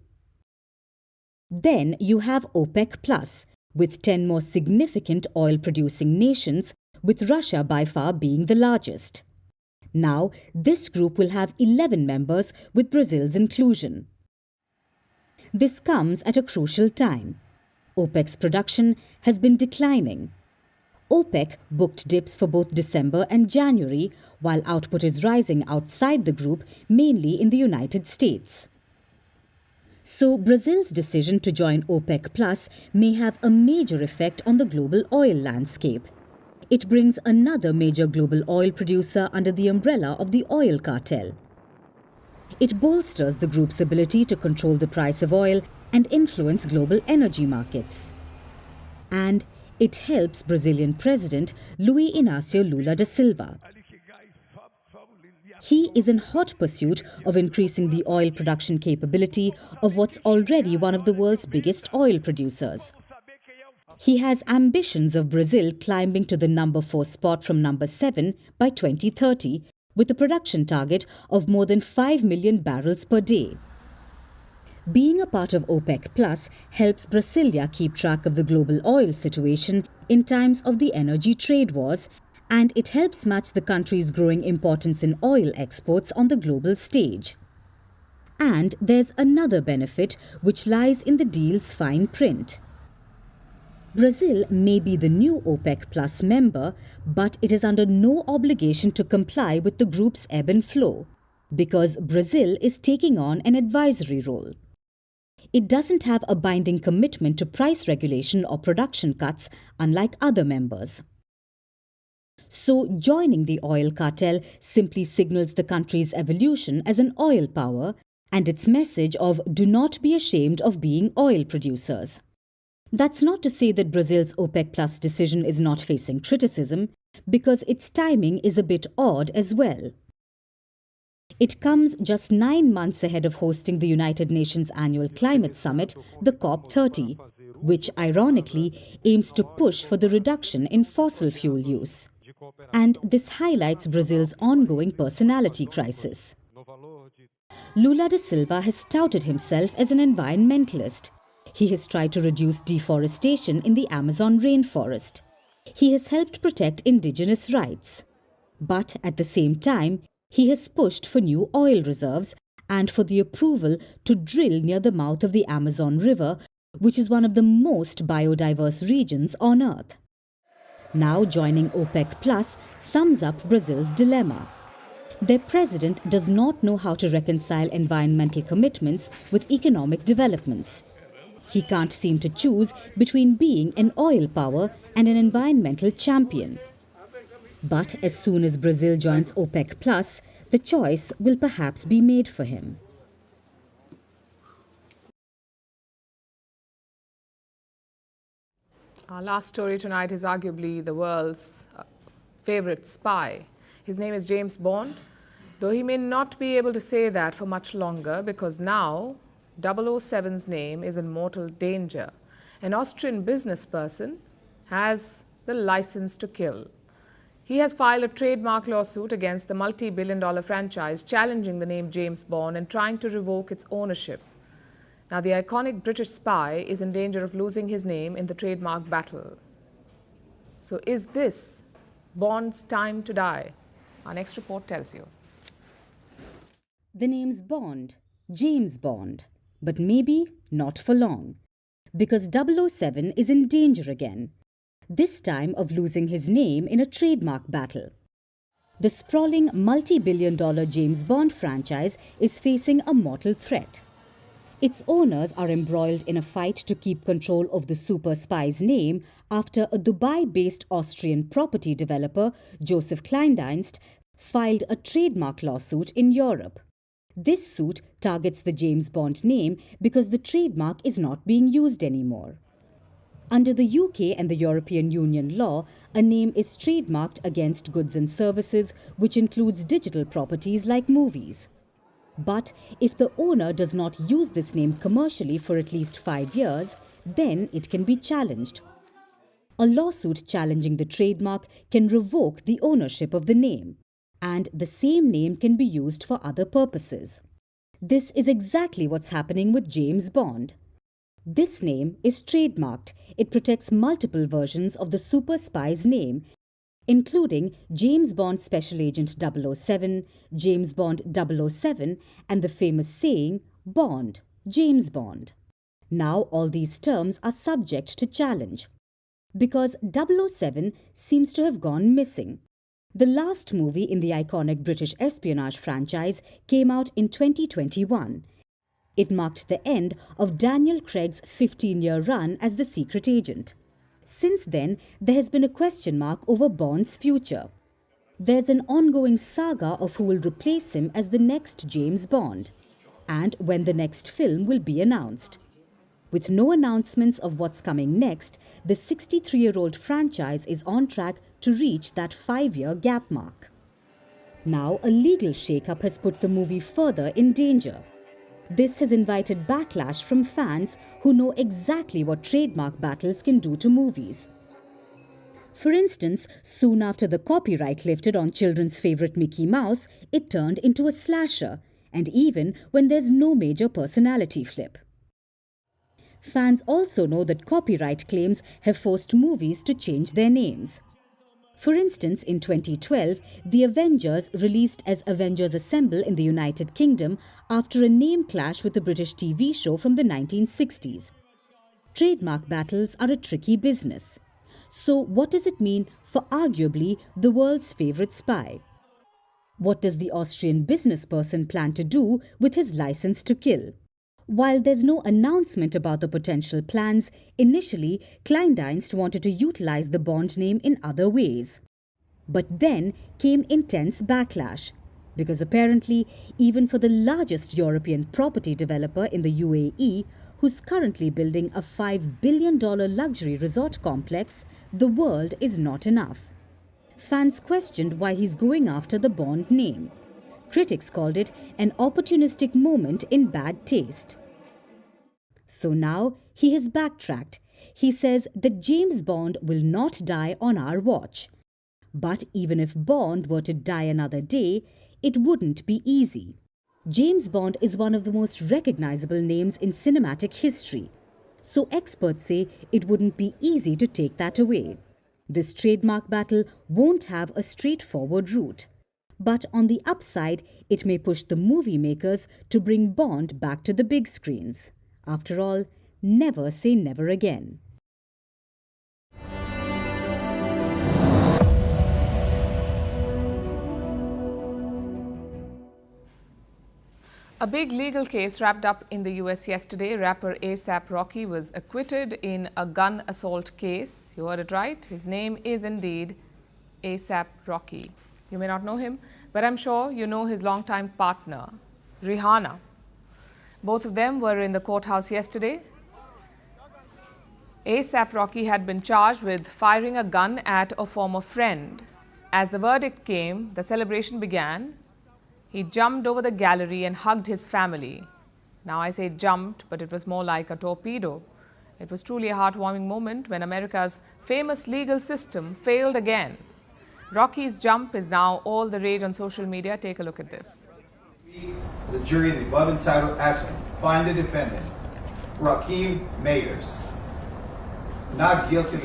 Then you have OPEC+, with 10 more significant oil-producing nations, with Russia by far being the largest. Now, this group will have 11 members, with Brazil's inclusion. This comes at a crucial time. OPEC's production has been declining. OPEC booked dips for both December and January, while output is rising outside the group, mainly in the United States. So Brazil's decision to join OPEC+ may have a major effect on the global oil landscape. It brings another major global oil producer under the umbrella of the oil cartel. It bolsters the group's ability to control the price of oil and influence global energy markets. And it helps Brazilian President Luiz Inácio Lula da Silva. He is in hot pursuit of increasing the oil production capability of what's already one of the world's biggest oil producers. He has ambitions of Brazil climbing to the number 4 spot from number 7 by 2030, with a production target of more than 5 million barrels per day. Being a part of OPEC+ helps Brasilia keep track of the global oil situation in times of the energy trade wars, and it helps match the country's growing importance in oil exports on the global stage. And there's another benefit which lies in the deal's fine print. Brazil may be the new OPEC+ member, but it is under no obligation to comply with the group's ebb and flow, because Brazil is taking on an advisory role. It doesn't have a binding commitment to price regulation or production cuts, unlike other members. So joining the oil cartel simply signals the country's evolution as an oil power and its message of do not be ashamed of being oil producers. That's not to say that Brazil's OPEC+ decision is not facing criticism, because its timing is a bit odd as well. It comes just 9 months ahead of hosting the United Nations Annual Climate Summit, the COP30, which ironically aims to push for the reduction in fossil fuel use. And this highlights Brazil's ongoing personality crisis. Lula da Silva has touted himself as an environmentalist. He has tried to reduce deforestation in the Amazon rainforest. He has helped protect indigenous rights. But at the same time, he has pushed for new oil reserves and for the approval to drill near the mouth of the Amazon River, which is one of the most biodiverse regions on Earth. Now joining OPEC Plus sums up Brazil's dilemma. Their president does not know how to reconcile environmental commitments with economic developments. He can't seem to choose between being an oil power and an environmental champion. But as soon as Brazil joins OPEC Plus, the choice will perhaps be made for him. Our last story tonight is arguably the world's favorite spy. His name is James Bond, though he may not be able to say that for much longer because now 007's name is in mortal danger. An Austrian business person has the license to kill. He has filed a trademark lawsuit against the multi-billion-dollar franchise, challenging the name James Bond and trying to revoke its ownership. Now, the iconic British spy is in danger of losing his name in the trademark battle. So is this Bond's time to die? Our next report tells you. The name's Bond, James Bond, but maybe not for long, because 007 is in danger again, this time of losing his name in a trademark battle. The sprawling multi-billion-dollar James Bond franchise is facing a mortal threat. Its owners are embroiled in a fight to keep control of the super spy's name after a Dubai-based Austrian property developer, Joseph Kleindienst, filed a trademark lawsuit in Europe. This suit targets the James Bond name because the trademark is not being used anymore. Under the UK and the European Union law, a name is trademarked against goods and services, which includes digital properties like movies. But if the owner does not use this name commercially for at least 5 years, then it can be challenged. A lawsuit challenging the trademark can revoke the ownership of the name, and the same name can be used for other purposes. This is exactly what's happening with James Bond. This name is trademarked. It protects multiple versions of the super spy's name, including James Bond Special Agent 007, James Bond 007, and the famous saying, Bond, James Bond. Now all these terms are subject to challenge, because 007 seems to have gone missing. The last movie in the iconic British espionage franchise came out in 2021. It marked the end of Daniel Craig's 15-year run as the secret agent. Since then, there has been a question mark over Bond's future. There's an ongoing saga of who will replace him as the next James Bond, and when the next film will be announced. With no announcements of what's coming next, the 63-year-old franchise is on track to reach that 5-year gap mark. Now, a legal shakeup has put the movie further in danger. This has invited backlash from fans who know exactly what trademark battles can do to movies. For instance, soon after the copyright lifted on children's favorite Mickey Mouse, it turned into a slasher, and even when there's no major personality flip. Fans also know that copyright claims have forced movies to change their names. For instance, in 2012, The Avengers released as Avengers Assemble in the United Kingdom after a name clash with a British TV show from the 1960s. Trademark battles are a tricky business. So what does it mean for arguably the world's favorite spy? What does the Austrian business person plan to do with his license to kill? While there's no announcement about the potential plans, initially Kleindienst wanted to utilize the Bond name in other ways. But then came intense backlash, because apparently even for the largest European property developer in the UAE, who's currently building a $5 billion luxury resort complex, the world is not enough. Fans questioned why he's going after the Bond name. Critics called it an opportunistic moment in bad taste. So now he has backtracked. He says that James Bond will not die on our watch. But even if Bond were to die another day, it wouldn't be easy. James Bond is one of the most recognizable names in cinematic history, so experts say it wouldn't be easy to take that away. This trademark battle won't have a straightforward route. But on the upside, it may push the movie makers to bring Bond back to the big screens. After all, never say never again. A big legal case wrapped up in the US yesterday. Rapper A$AP Rocky was acquitted in a gun assault case. You heard it right. His name is indeed A$AP Rocky. You may not know him, but I'm sure you know his longtime partner, Rihanna. Both of them were in the courthouse yesterday. A$AP Rocky had been charged with firing a gun at a former friend. As the verdict came, the celebration began. He jumped over the gallery and hugged his family. Now I say jumped, but it was more like a torpedo. It was truly a heartwarming moment when America's famous legal system failed again. Rocky's jump is now all the rage on social media. Take a look at this. The jury in the above entitled action find the defendant, Rakeem Mayers, not guilty.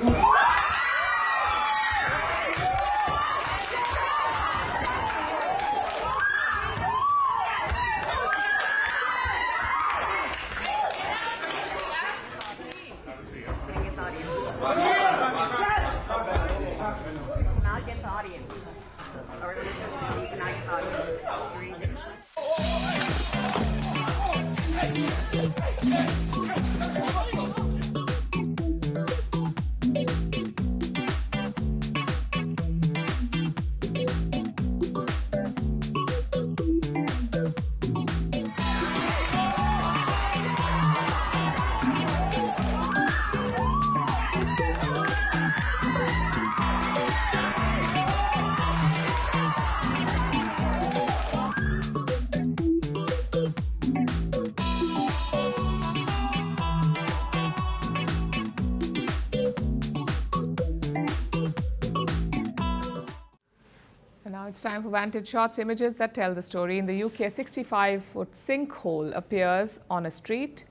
Now it's time for Vantage shots, images that tell the story. In the UK, a 65-foot sinkhole appears on a street.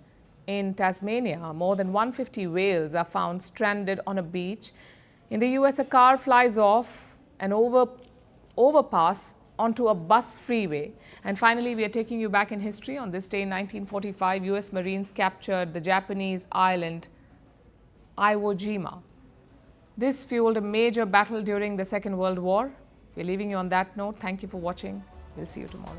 In Tasmania, more than 150 whales are found stranded on a beach. In the US, a car flies off an overpass onto a bus freeway. And finally, we are taking you back in history. On this day in 1945, US Marines captured the Japanese island Iwo Jima. This fueled a major battle during the Second World War. We're leaving you on that note. Thank you for watching. We'll see you tomorrow.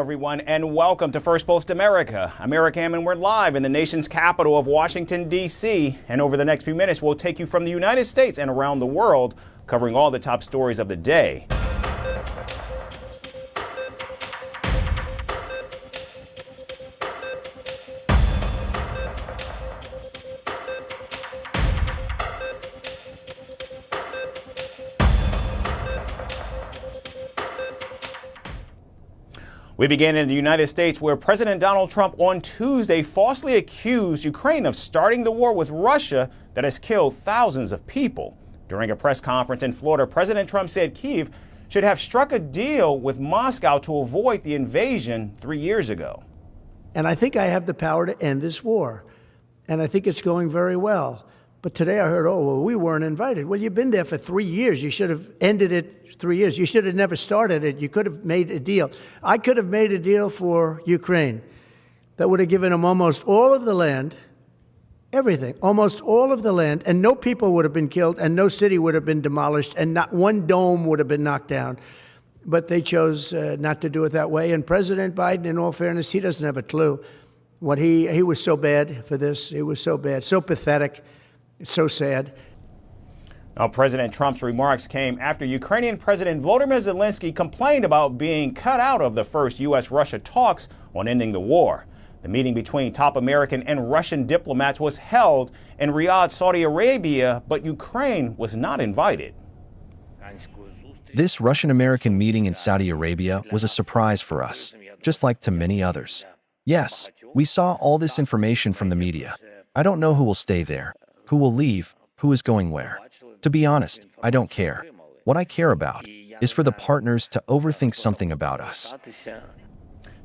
everyone, and welcome to First Post America. I'm Eric Hammond. We're live in the nation's capital of Washington, D.C., and over the next few minutes, we'll take you from the United States and around the world, covering all the top stories of the day. We begin in the United States, where President Donald Trump on Tuesday falsely accused Ukraine of starting the war with Russia that has killed thousands of people. During a press conference in Florida, President Trump said Kyiv should have struck a deal with Moscow to avoid the invasion 3 years ago. And I think I have the power to end this war. And I think it's going very well. But today I heard, oh, well, we weren't invited. Well, you've been there for 3 years. You should have ended it 3 years. You should have never started it. You could have made a deal. I could have made a deal for Ukraine that would have given them almost all of the land, everything, almost all of the land, and no people would have been killed, and no city would have been demolished, and not one dome would have been knocked down. But they chose not to do it that way. And President Biden, in all fairness, he doesn't have a clue. What he was so bad for this. He was so bad, so pathetic. It's so sad. Now, President Trump's remarks came after Ukrainian President Volodymyr Zelensky complained about being cut out of the first U.S.-Russia talks on ending the war. The meeting between top American and Russian diplomats was held in Riyadh, Saudi Arabia, but Ukraine was not invited. This Russian-American meeting in Saudi Arabia was a surprise for us, just like to many others. Yes, we saw all this information from the media. I don't know who will stay there, who will leave, who is going where. To be honest, I don't care. What I care about is for the partners to overthink something about us.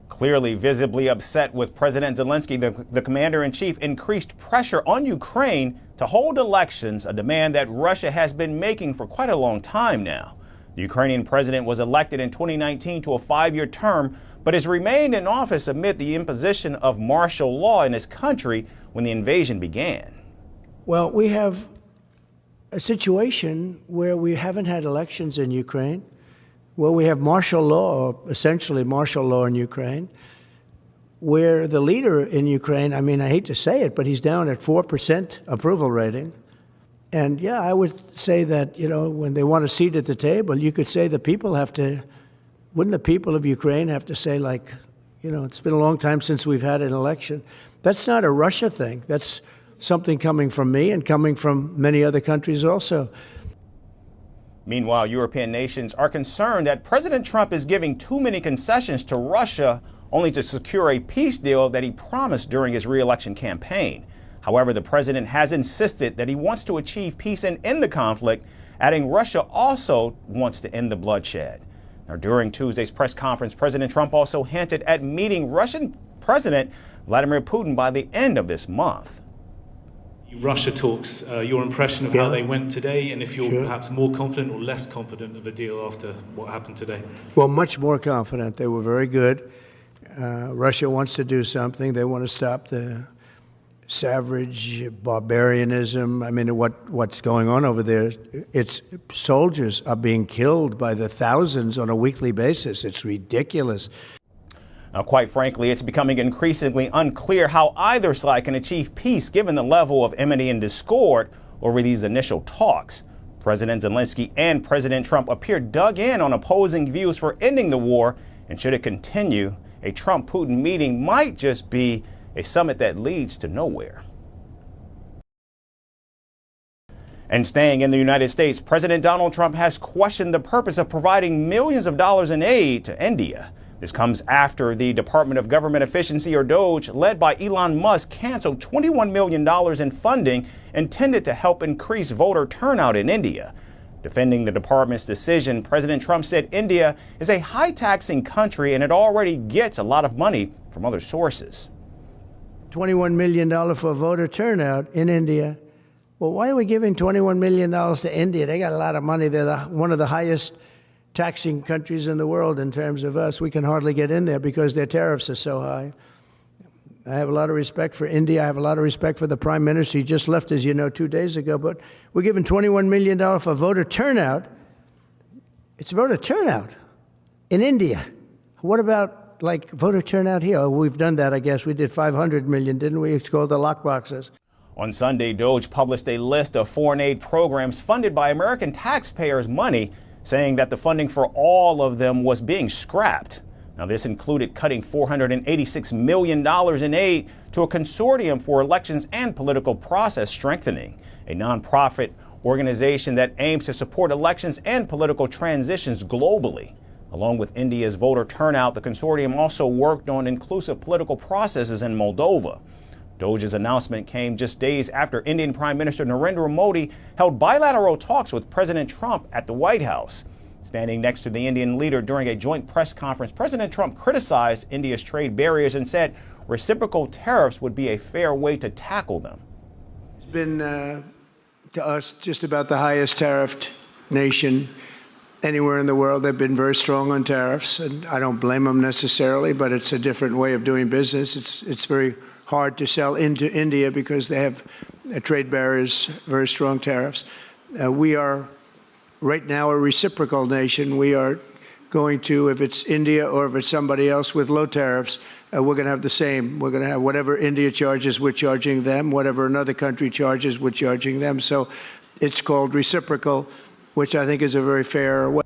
Clearly visibly upset with President Zelensky, the commander-in-chief increased pressure on Ukraine to hold elections, a demand that Russia has been making for quite a long time now. The Ukrainian president was elected in 2019 to a 5-year term, but has remained in office amid the imposition of martial law in his country when the invasion began. Well, we have a situation where we haven't had elections in Ukraine, where we have martial law, or essentially martial law in Ukraine, where the leader in Ukraine, I mean, I hate to say it, but he's down at 4% approval rating. And yeah, I would say that, you know, when they want a seat at the table, you could say the people have to, wouldn't the people of Ukraine have to say, like, you know, it's been a long time since we've had an election. That's not a Russia thing. That's something coming from me and coming from many other countries also. Meanwhile, European nations are concerned that President Trump is giving too many concessions to Russia only to secure a peace deal that he promised during his re-election campaign. However, the president has insisted that he wants to achieve peace and end the conflict, adding Russia also wants to end the bloodshed. Now, during Tuesday's press conference, President Trump also hinted at meeting Russian President Vladimir Putin by the end of this month. Russia talks, your impression of how they went today, and if you're perhaps more confident or less confident of a deal after what happened today? Well, much more confident. They were very good. Russia wants to do something. They want to stop the savage barbarianism. I mean, what's going on over there? It's soldiers are being killed by the thousands on a weekly basis. It's ridiculous. Now, quite frankly, it's becoming increasingly unclear how either side can achieve peace given the level of enmity and discord over these initial talks. President Zelensky and President Trump appear dug in on opposing views for ending the war, and should it continue, a Trump-Putin meeting might just be a summit that leads to nowhere. And staying in the United States, President Donald Trump has questioned the purpose of providing millions of dollars in aid to India. This comes after the Department of Government Efficiency, or DOGE, led by Elon Musk, canceled $21 million in funding intended to help increase voter turnout in India. Defending the department's decision, President Trump said India is a high-taxing country and it already gets a lot of money from other sources. $21 million for voter turnout in India. Well, why are we giving $21 million to India? They got a lot of money. They're one of the highest taxing countries in the world in terms of us. We can hardly get in there because their tariffs are so high. I have a lot of respect for India. I have a lot of respect for the Prime Minister. He just left, as you know, 2 days ago. But we're giving $21 million for voter turnout. It's voter turnout in India. What about like voter turnout here. We've done that, I guess. We did 500 million, didn't we? It's called the lockboxes. On Sunday, DOJ published a list of foreign aid programs funded by American taxpayers' money, saying that the funding for all of them was being scrapped. Now, this included cutting $486 million in aid to a consortium for elections and political process strengthening, a nonprofit organization that aims to support elections and political transitions globally. Along with India's voter turnout, the consortium also worked on inclusive political processes in Moldova. DOJ's announcement came just days after Indian Prime Minister Narendra Modi held bilateral talks with President Trump at the White House. Standing next to the Indian leader during a joint press conference, President Trump criticized India's trade barriers and said reciprocal tariffs would be a fair way to tackle them. It's been, to us, just about the highest tariffed nation anywhere in the world. They've been very strong on tariffs, and I don't blame them necessarily, but it's a different way of doing business. It's very hard to sell into India because they have trade barriers, very strong tariffs. We are right now a reciprocal nation. We are going to, if it's India or if it's somebody else with low tariffs, we're going to have the same. We're going to have whatever India charges, we're charging them. Whatever another country charges, we're charging them. So it's called reciprocal, which I think is a very fair way.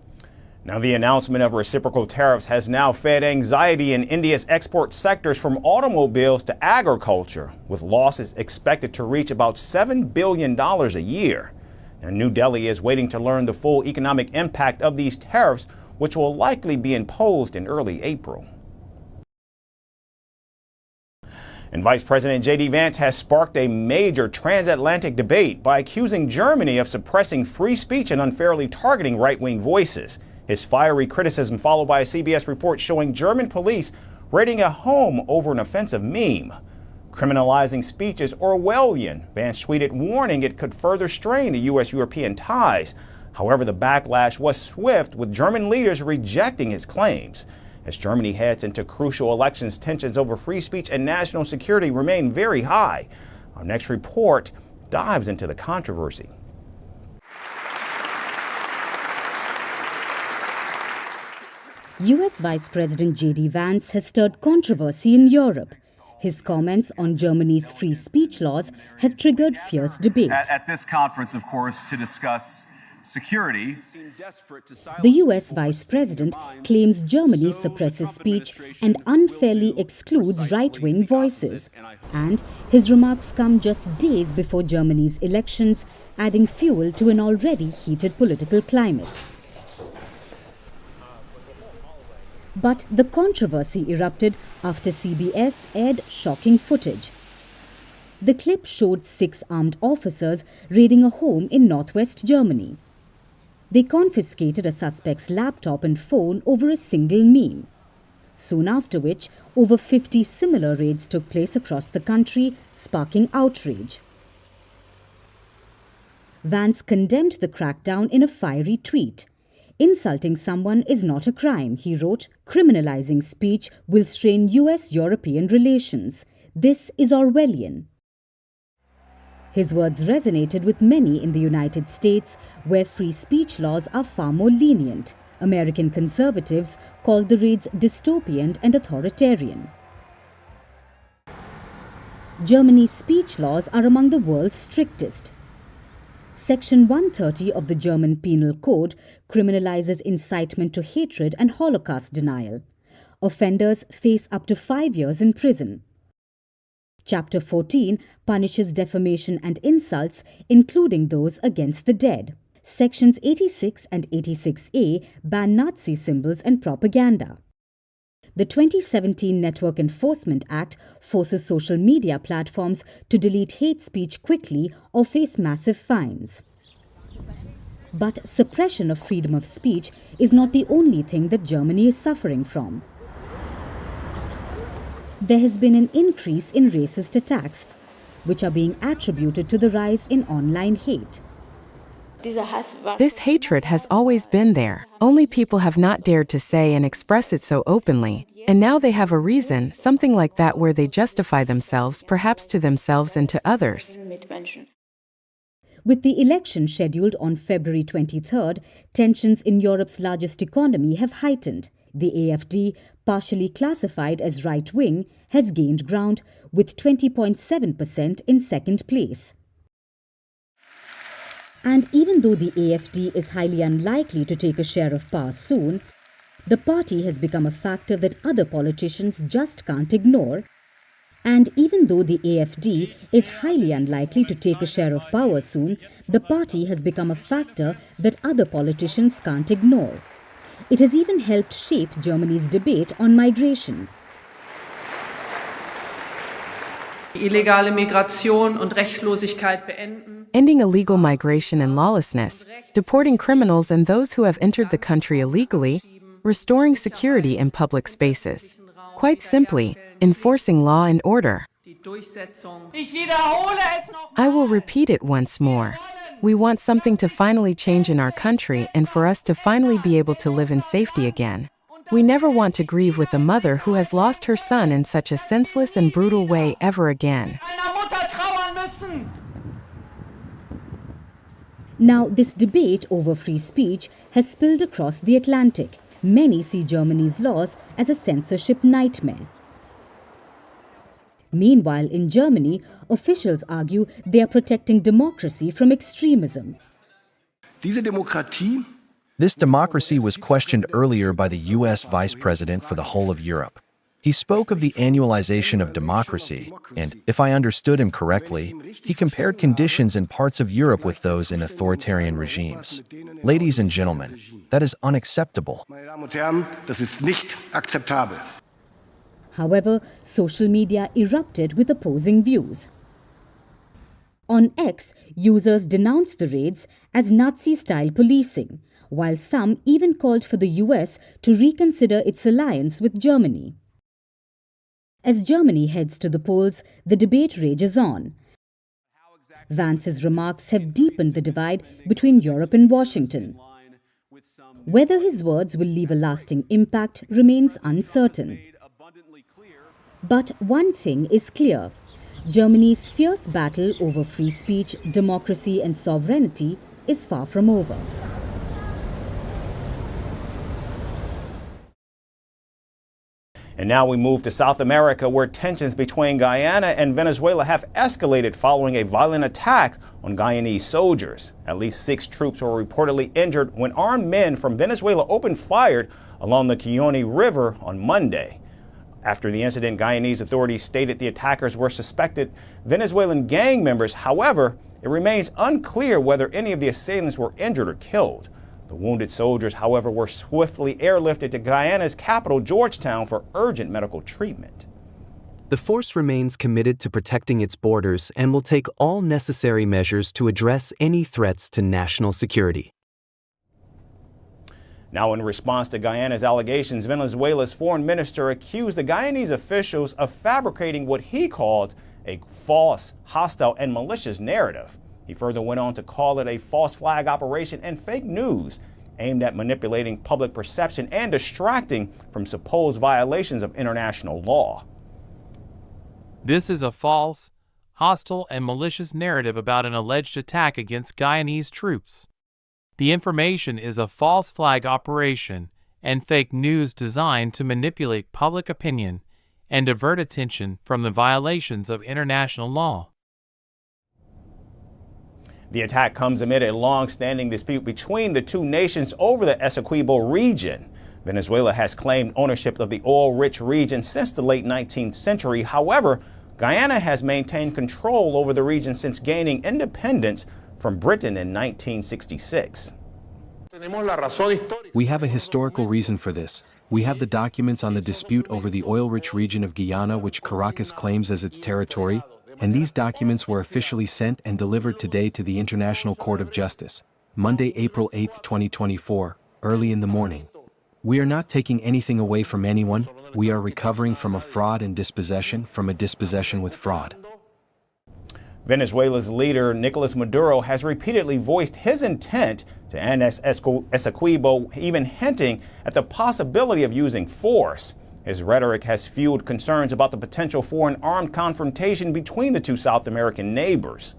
Now, the announcement of reciprocal tariffs has now fed anxiety in India's export sectors from automobiles to agriculture, with losses expected to reach about $7 billion a year. Now, New Delhi is waiting to learn the full economic impact of these tariffs, which will likely be imposed in early April. And Vice President J.D. Vance has sparked a major transatlantic debate by accusing Germany of suppressing free speech and unfairly targeting right-wing voices. His fiery criticism followed by a CBS report showing German police raiding a home over an offensive meme. Criminalizing speech is Orwellian, Vance tweeted, warning it could further strain the U.S.-European ties. However, the backlash was swift, with German leaders rejecting his claims. As Germany heads into crucial elections, tensions over free speech and national security remain very high. Our next report dives into the controversy. U.S. Vice President J.D. Vance has stirred controversy in Europe. His comments on Germany's free speech laws have triggered fierce debate. At this conference, of course, to discuss security. The U.S. Vice President claims Germany suppresses speech and unfairly excludes right-wing voices. And his remarks come just days before Germany's elections, adding fuel to an already heated political climate. But the controversy erupted after CBS aired shocking footage. The clip showed 6 armed officers raiding a home in northwest Germany. They confiscated a suspect's laptop and phone over a single meme. Soon after which, over 50 similar raids took place across the country, sparking outrage. Vance condemned the crackdown in a fiery tweet. Insulting someone is not a crime, he wrote. Criminalizing speech will strain US-European relations. This is Orwellian. His words resonated with many in the United States, where free speech laws are far more lenient. American conservatives called the raids dystopian and authoritarian. Germany's speech laws are among the world's strictest. Section 130 of the German Penal Code criminalizes incitement to hatred and Holocaust denial. Offenders face up to 5 years in prison. Chapter 14 punishes defamation and insults, including those against the dead. Sections 86 and 86A ban Nazi symbols and propaganda. The 2017 Network Enforcement Act forces social media platforms to delete hate speech quickly or face massive fines. But suppression of freedom of speech is not the only thing that Germany is suffering from. There has been an increase in racist attacks, which are being attributed to the rise in online hate. This hatred has always been there. Only people have not dared to say and express it so openly. And now they have a reason, something like that, where they justify themselves, perhaps to themselves and to others. With the election scheduled on February 23rd, tensions in Europe's largest economy have heightened. The AFD, partially classified as right-wing, has gained ground with 20.7% in second place. And even though the AFD is highly unlikely to take a share of power soon, the party has become a factor that other politicians just can't ignore. And even though the AFD is highly unlikely to take a share of power soon, the party has become a factor that other politicians can't ignore. It has even helped shape Germany's debate on migration. Illegale Migration und Rechtlosigkeit beenden. Ending illegal migration and lawlessness, deporting criminals and those who have entered the country illegally, restoring security in public spaces. Quite simply, enforcing law and order. I will repeat it once more. We want something to finally change in our country and for us to finally be able to live in safety again. We never want to grieve with a mother who has lost her son in such a senseless and brutal way ever again. Now, this debate over free speech has spilled across the Atlantic. Many see Germany's laws as a censorship nightmare. Meanwhile, in Germany, officials argue they are protecting democracy from extremism. This democracy was questioned earlier by the U.S. Vice President for the whole of Europe. He spoke of the annualization of democracy, and, if I understood him correctly, he compared conditions in parts of Europe with those in authoritarian regimes. Ladies and gentlemen, that is unacceptable. However, social media erupted with opposing views. On X, users denounced the raids as Nazi-style policing, while some even called for the US to reconsider its alliance with Germany. As Germany heads to the polls, the debate rages on. Vance's remarks have deepened the divide between Europe and Washington. Whether his words will leave a lasting impact remains uncertain. But one thing is clear. Germany's fierce battle over free speech, democracy and sovereignty is far from over. And now we move to South America, where tensions between Guyana and Venezuela have escalated following a violent attack on Guyanese soldiers. At least 6 troops were reportedly injured when armed men from Venezuela opened fire along the Cuyoni River on Monday. After the incident, Guyanese authorities stated the attackers were suspected Venezuelan gang members. However, it remains unclear whether any of the assailants were injured or killed. The wounded soldiers, however, were swiftly airlifted to Guyana's capital, Georgetown, for urgent medical treatment. The force remains committed to protecting its borders and will take all necessary measures to address any threats to national security. Now, in response to Guyana's allegations, Venezuela's foreign minister accused the Guyanese officials of fabricating what he called a false, hostile, and malicious narrative. He further went on to call it a false flag operation and fake news aimed at manipulating public perception and distracting from supposed violations of international law. This is a false, hostile, and malicious narrative about an alleged attack against Guyanese troops. The information is a false flag operation and fake news designed to manipulate public opinion and divert attention from the violations of international law. The attack comes amid a long-standing dispute between the two nations over the Essequibo region. Venezuela has claimed ownership of the oil-rich region since the late 19th century. However, Guyana has maintained control over the region since gaining independence from Britain in 1966. We have a historical reason for this. We have the documents on the dispute over the oil-rich region of Guyana, which Caracas claims as its territory, and these documents were officially sent and delivered today to the International Court of Justice, Monday, April 8, 2024, early in the morning. We are not taking anything away from anyone. We are recovering from a fraud and dispossession, from a dispossession with fraud. Venezuela's leader, Nicolas Maduro, has repeatedly voiced his intent to annex Essequibo, even hinting at the possibility of using force. His rhetoric has fueled concerns about the potential for an armed confrontation between the two South American neighbors.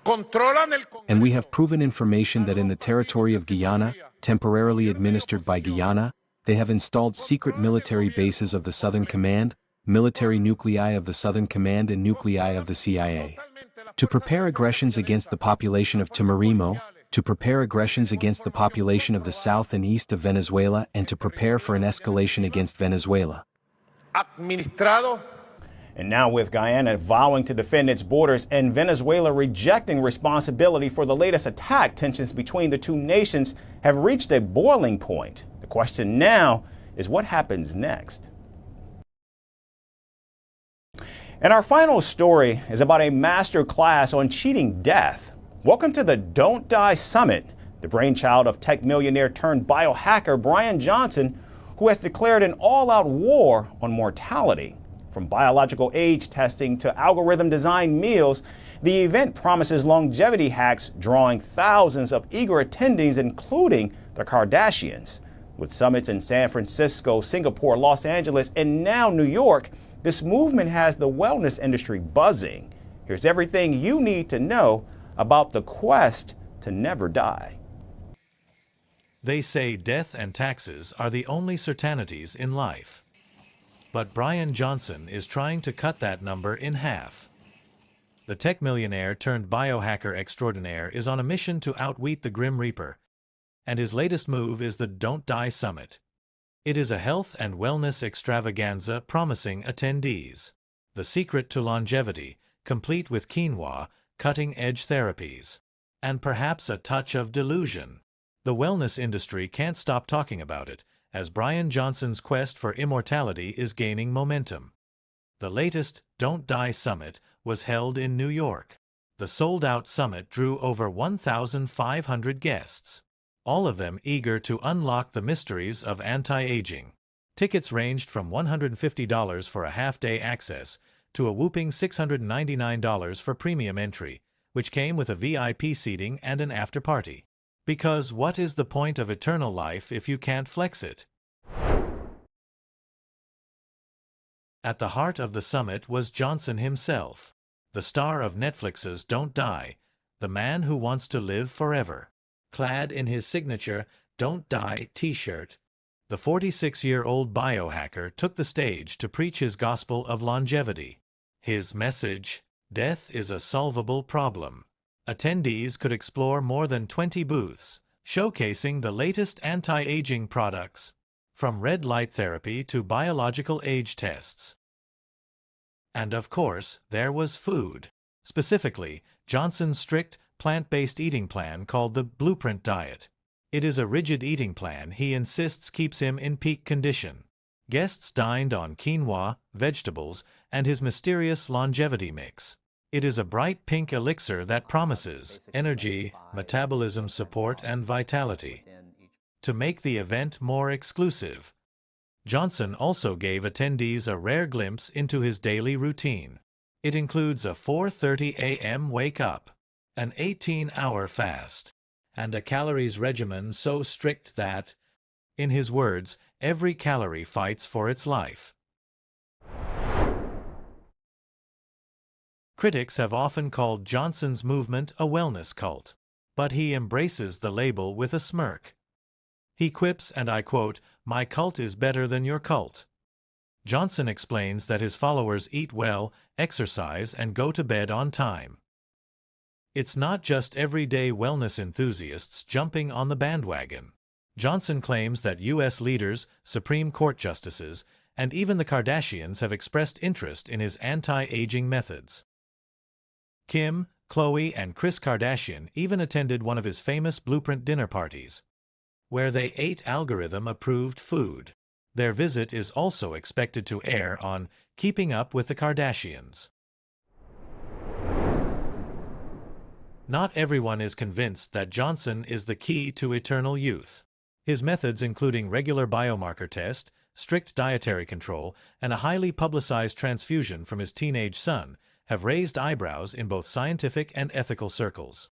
And we have proven information that in the territory of Guyana, temporarily administered by Guyana, they have installed secret military bases of the Southern Command, military nuclei of the Southern Command and nuclei of the CIA. To prepare aggressions against the population of Timorimo, to prepare aggressions against the population of the south and east of Venezuela, and to prepare for an escalation against Venezuela. And now with Guyana vowing to defend its borders and Venezuela rejecting responsibility for the latest attack, tensions between the two nations have reached a boiling point. The question now is what happens next? And our final story is about a master class on cheating death. Welcome to the Don't Die Summit, the brainchild of tech millionaire turned biohacker Brian Johnson, who has declared an all-out war on mortality. From biological age testing to algorithm-designed meals, the event promises longevity hacks, drawing thousands of eager attendees, including the Kardashians. With summits in San Francisco, Singapore, Los Angeles, and now New York, this movement has the wellness industry buzzing. Here's everything you need to know about the quest to never die. They say death and taxes are the only certainties in life. But Brian Johnson is trying to cut that number in half. The tech millionaire turned biohacker extraordinaire is on a mission to outwit the Grim Reaper, and his latest move is the Don't Die Summit. It is a health and wellness extravaganza promising attendees the secret to longevity, complete with quinoa, cutting-edge therapies, and perhaps a touch of delusion. The wellness industry can't stop talking about it, as Brian Johnson's quest for immortality is gaining momentum. The latest Don't Die Summit was held in New York. The sold-out summit drew over 1,500 guests, all of them eager to unlock the mysteries of anti-aging. Tickets ranged from $150 for a half-day access to a whooping $699 for premium entry, which came with a VIP seating and an after-party. Because what is the point of eternal life if you can't flex it? At the heart of the summit was Johnson himself, the star of Netflix's Don't Die, the man who wants to live forever. Clad in his signature Don't Die t-shirt, the 46-year-old biohacker took the stage to preach his gospel of longevity. His message, death is a solvable problem. Attendees could explore more than 20 booths, showcasing the latest anti-aging products, from red light therapy to biological age tests. And of course, there was food. Specifically, Johnson's strict, plant-based eating plan called the Blueprint Diet. It is a rigid eating plan he insists keeps him in peak condition. Guests dined on quinoa, vegetables, and his mysterious longevity mix. It is a bright pink elixir that promises energy, metabolism support, and vitality. To make the event more exclusive, Johnson also gave attendees a rare glimpse into his daily routine. It includes a 4:30 a.m. wake-up, an 18-hour fast, and a calories regimen so strict that, in his words, every calorie fights for its life. Critics have often called Johnson's movement a wellness cult, but he embraces the label with a smirk. He quips, and I quote, "My cult is better than your cult." Johnson explains that his followers eat well, exercise, and go to bed on time. It's not just everyday wellness enthusiasts jumping on the bandwagon. Johnson claims that U.S. leaders, Supreme Court justices, and even the Kardashians have expressed interest in his anti-aging methods. Kim, Khloe, and Kris Kardashian even attended one of his famous Blueprint dinner parties, where they ate algorithm-approved food. Their visit is also expected to air on Keeping Up with the Kardashians. Not everyone is convinced that Johnson is the key to eternal youth. His methods, including regular biomarker test, strict dietary control, and a highly publicized transfusion from his teenage son, have raised eyebrows in both scientific and ethical circles.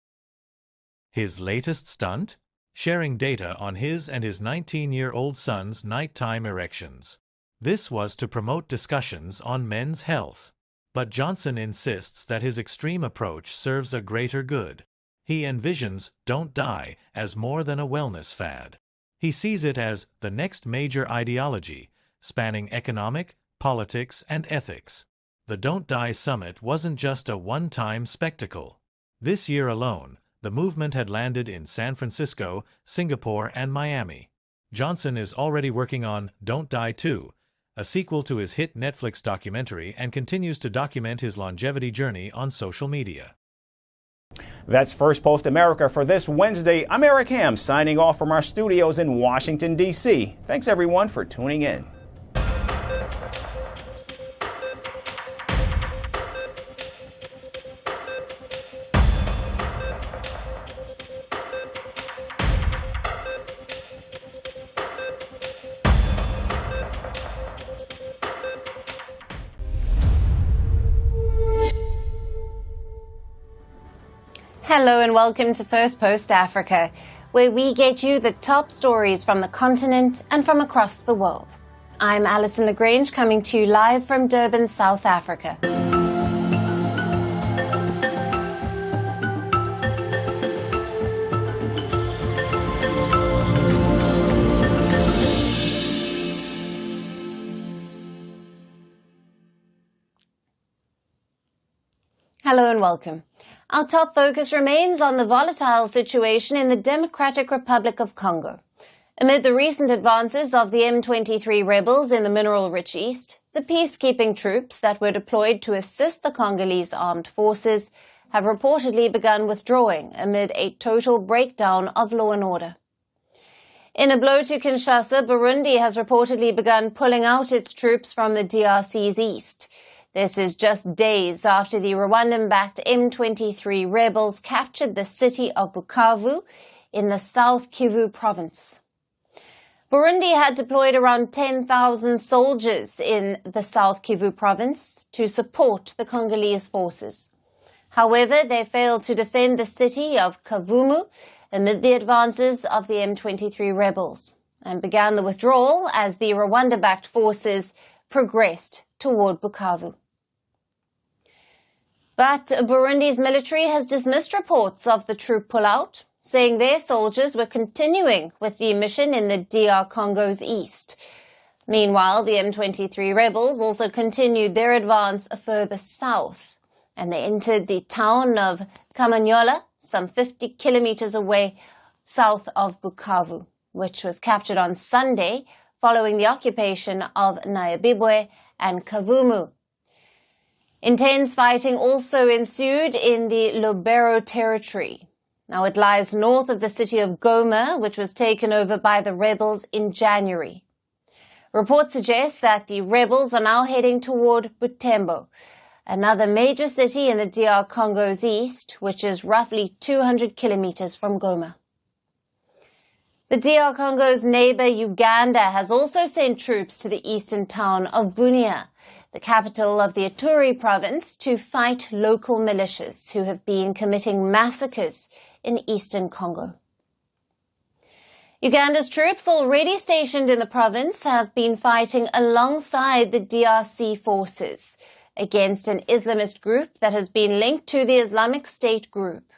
His latest stunt? Sharing data on his and his 19-year-old son's nighttime erections. This was to promote discussions on men's health. But Johnson insists that his extreme approach serves a greater good. He envisions Don't Die as more than a wellness fad. He sees it as the next major ideology, spanning economic, politics, and ethics. The Don't Die Summit wasn't just a one-time spectacle. This year alone, the movement had landed in San Francisco, Singapore, and Miami. Johnson is already working on Don't Die 2, a sequel to his hit Netflix documentary, and continues to document his longevity journey on social media. That's Firstpost America for this Wednesday. I'm Eric Ham, signing off from our studios in Washington, D.C. Thanks, everyone, for tuning in. Hello and welcome to Firstpost Africa, where we get you the top stories from the continent and from across the world. I'm Alison Lagrange, coming to you live from Durban, South Africa. Hello and welcome. Our top focus remains on the volatile situation in the Democratic Republic of Congo. Amid the recent advances of the M23 rebels in the mineral-rich east, the peacekeeping troops that were deployed to assist the Congolese armed forces have reportedly begun withdrawing amid a total breakdown of law and order. In a blow to Kinshasa, Burundi has reportedly begun pulling out its troops from the DRC's east. This is just days after the Rwandan-backed M23 rebels captured the city of Bukavu in the South Kivu province. Burundi had deployed around 10,000 soldiers in the South Kivu province to support the Congolese forces. However, they failed to defend the city of Kavumu amid the advances of the M23 rebels and began the withdrawal as the Rwanda-backed forces progressed toward Bukavu. But Burundi's military has dismissed reports of the troop pullout, saying their soldiers were continuing with the mission in the DR Congo's east. Meanwhile, the M23 rebels also continued their advance further south, and they entered the town of Kamanyola, some 50 kilometers away south of Bukavu, which was captured on Sunday following the occupation of Nyabibwe and Kavumu. Intense fighting also ensued in the Lubero territory. Now it lies north of the city of Goma, which was taken over by the rebels in January. Reports suggest that the rebels are now heading toward Butembo, another major city in the DR Congo's east, which is roughly 200 kilometers from Goma. The DR Congo's neighbor Uganda has also sent troops to the eastern town of Bunia, the capital of the Ituri province, to fight local militias who have been committing massacres in eastern Congo. Uganda's troops already stationed in the province have been fighting alongside the DRC forces against an Islamist group that has been linked to the Islamic State group.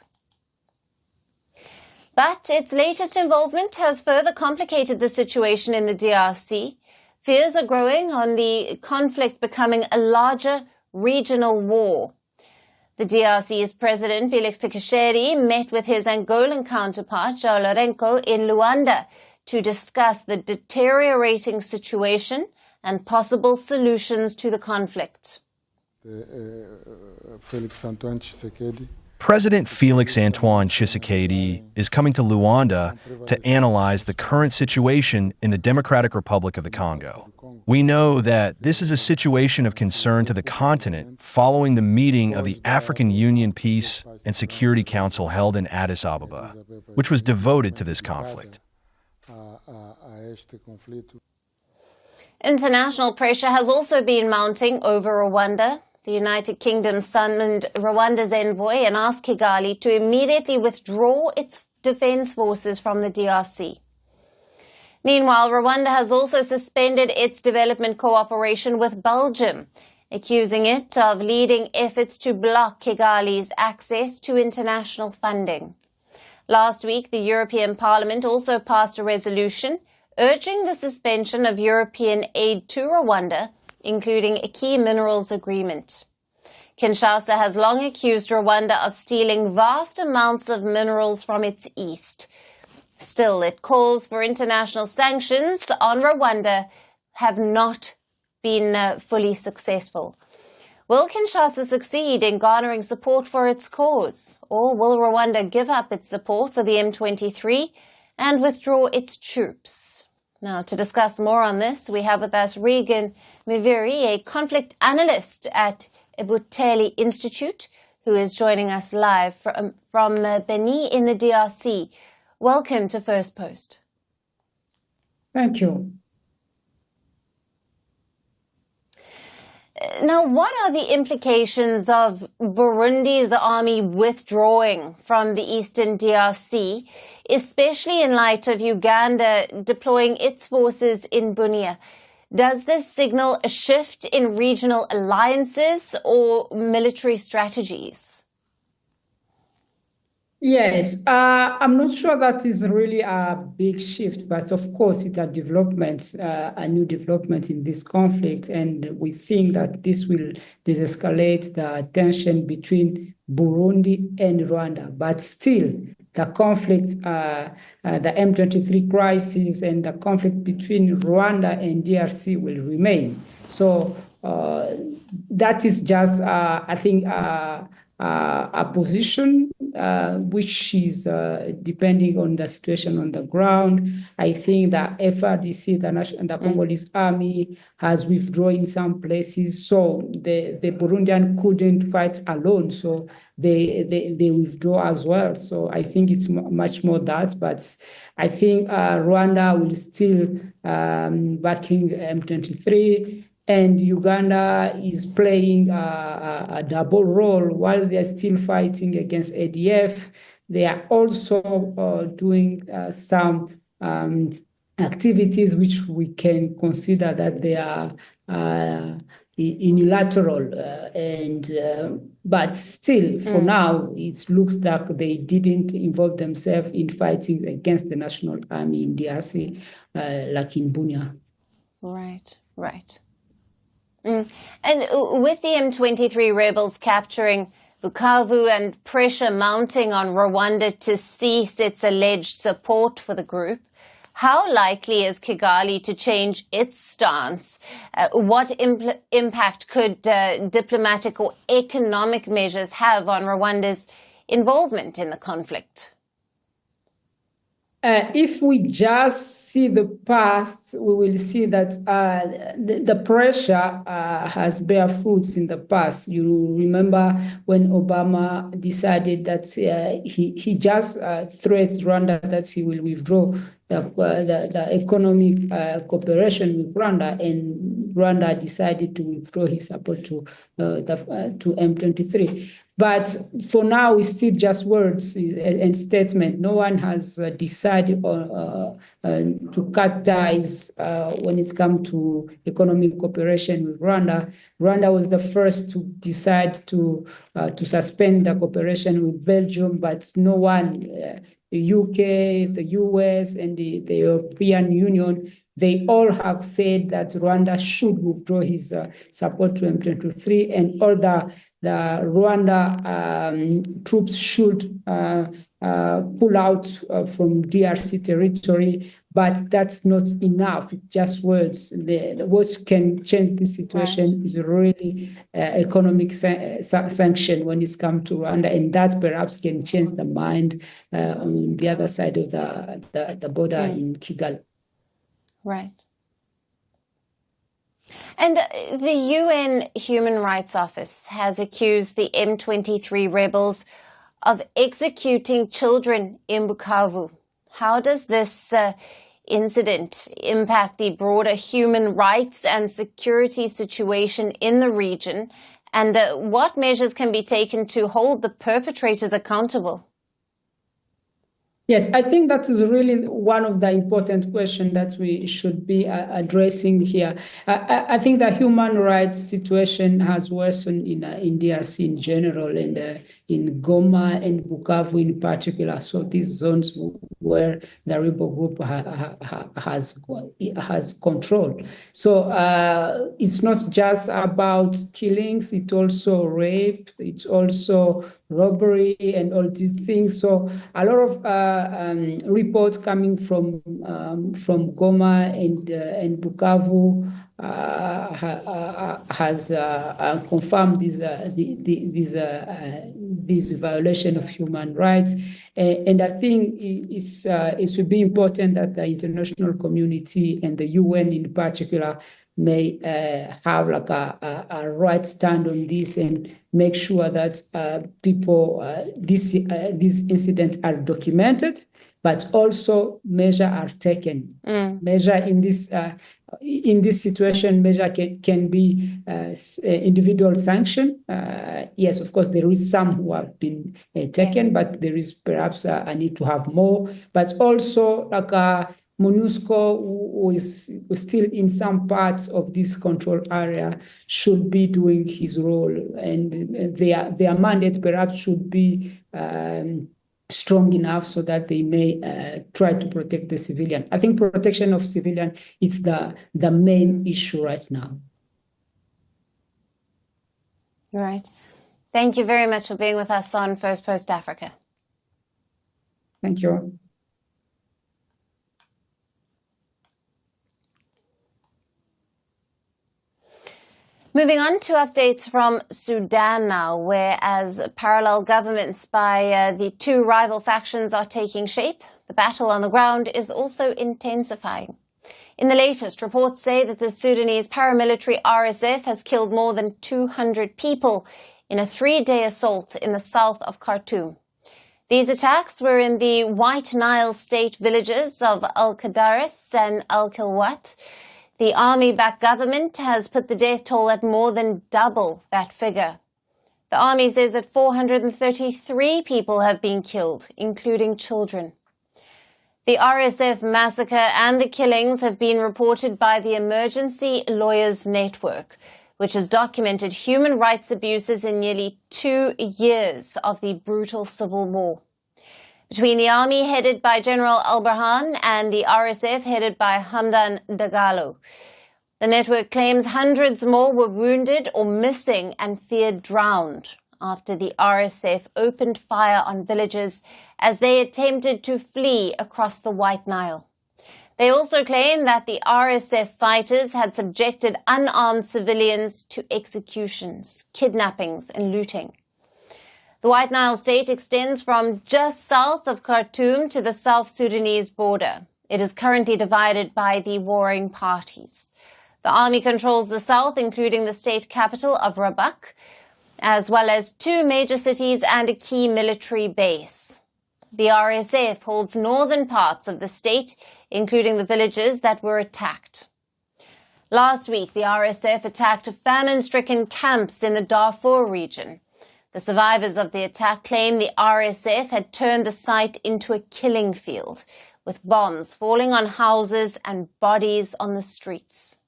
But its latest involvement has further complicated the situation in the DRC. Fears are growing on the conflict becoming a larger regional war. The DRC's President Felix Tshisekedi met with his Angolan counterpart João Lourenço in Luanda to discuss the deteriorating situation and possible solutions to the conflict. President Felix Antoine Tshisekedi is coming to Luanda to analyze the current situation in the Democratic Republic of the Congo. We know that this is a situation of concern to the continent following the meeting of the African Union Peace and Security Council held in Addis Ababa, which was devoted to this conflict. International pressure has also been mounting over Rwanda. The United Kingdom summoned Rwanda's envoy and asked Kigali to immediately withdraw its defense forces from the DRC. Meanwhile, Rwanda has also suspended its development cooperation with Belgium, accusing it of leading efforts to block Kigali's access to international funding. Last week, the European Parliament also passed a resolution urging the suspension of European aid to Rwanda, including a key minerals agreement. Kinshasa has long accused Rwanda of stealing vast amounts of minerals from its east. Still, it calls for international sanctions on Rwanda have not been fully successful. Will Kinshasa succeed in garnering support for its cause, or will Rwanda give up its support for the M23 and withdraw its troops? Now, to discuss more on this, we have with us Regan Miviri, a conflict analyst at Ebuteli Institute, who is joining us live from Beni in the DRC. Welcome to First Post. Thank you. Now, what are the implications of Burundi's army withdrawing from the eastern DRC, especially in light of Uganda deploying its forces in Bunia? Does this signal a shift in regional alliances or military strategies? Yes, I'm not sure that is really a big shift, but of course it's a development, a new development in this conflict, and we think that this will de-escalate the tension between Burundi and Rwanda. But still, the conflict, the M23 crisis and the conflict between Rwanda and DRC will remain. So that is just, I think, a position which is depending on the situation on the ground. I think that FRDC, the Congolese army, has withdrawn in some places, so the Burundian couldn't fight alone, so they withdraw as well. So I think it's much more that, but I think Rwanda will still backing M23. And Uganda is playing a double role. While they're still fighting against ADF, they are also doing some activities which we can consider that they are unilateral. But still, for now, it looks like they didn't involve themselves in fighting against the national army in DRC, like in Bunia. Right, right. And with the M23 rebels capturing Bukavu and pressure mounting on Rwanda to cease its alleged support for the group, how likely is Kigali to change its stance? What impact could diplomatic or economic measures have on Rwanda's involvement in the conflict? If we just see the past, we will see that the pressure has bear fruits in the past. You remember when Obama decided that he just threatened Rwanda that he will withdraw the economic cooperation with Rwanda, and Rwanda decided to withdraw his support to M23. But for now, it's still just words and statement. No one has decided to cut ties when it's come to economic cooperation with Rwanda. Rwanda was the first to decide to suspend the cooperation with Belgium, but no one, the UK, the US, and the European Union, they all have said that Rwanda should withdraw his support to M23, and all the Rwanda troops should pull out from DRC territory. But that's not enough. It's just words. What can change this situation is really economic sanction when it's come to Rwanda, and that perhaps can change the mind on the other side of the border in Kigali. Right. And the UN Human Rights Office has accused the M23 rebels of executing children in Bukavu. How does this incident impact the broader human rights and security situation in the region? And what measures can be taken to hold the perpetrators accountable? Yes, I think that is really one of the important questions that we should be addressing here. I think the human rights situation has worsened in DRC in general, and in Goma and Bukavu in particular. So these zones where the rebel group has control. So it's not just about killings; it's also rape, it's also robbery, and all these things. So a lot of reports coming from Goma and Bukavu has confirmed this violation of human rights, and I think it would be important that the international community and the UN in particular may have like a right stand on this and make sure that these incidents are documented, but also measures are taken. Measure in this situation, measure can be individual sanction. Yes, of course, there is some who have been taken, but there is perhaps a need to have more. But also, like MONUSCO, who is still in some parts of this control area, should be doing his role, and their mandate perhaps should be strong enough so that they may try to protect the civilian. I think protection of civilian is the main issue right now. Right. Thank you very much for being with us on First Post Africa. Thank you. Moving on to updates from Sudan now, where as parallel governments by the two rival factions are taking shape, the battle on the ground is also intensifying. In the latest, reports say that the Sudanese paramilitary RSF has killed more than 200 people in a 3-day assault in the south of Khartoum. These attacks were in the White Nile state villages of Al-Qadaris and Al-Kilwat. The army-backed government has put the death toll at more than double that figure. The army says that 433 people have been killed, including children. The RSF massacre and the killings have been reported by the Emergency Lawyers Network, which has documented human rights abuses in nearly 2 years of the brutal civil war. Between the army headed by General Al-Burhan and the RSF headed by Hamdan Dagalo, the network claims hundreds more were wounded or missing and feared drowned after the RSF opened fire on villages as they attempted to flee across the White Nile. They also claim that the RSF fighters had subjected unarmed civilians to executions, kidnappings and looting. The White Nile state extends from just south of Khartoum to the South Sudanese border. It is currently divided by the warring parties. The army controls the south, including the state capital of Rabak, as well as 2 major cities and a key military base. The RSF holds northern parts of the state, including the villages that were attacked. Last week, the RSF attacked famine-stricken camps in the Darfur region. The survivors of the attack claim the RSF had turned the site into a killing field, with bombs falling on houses and bodies on the streets.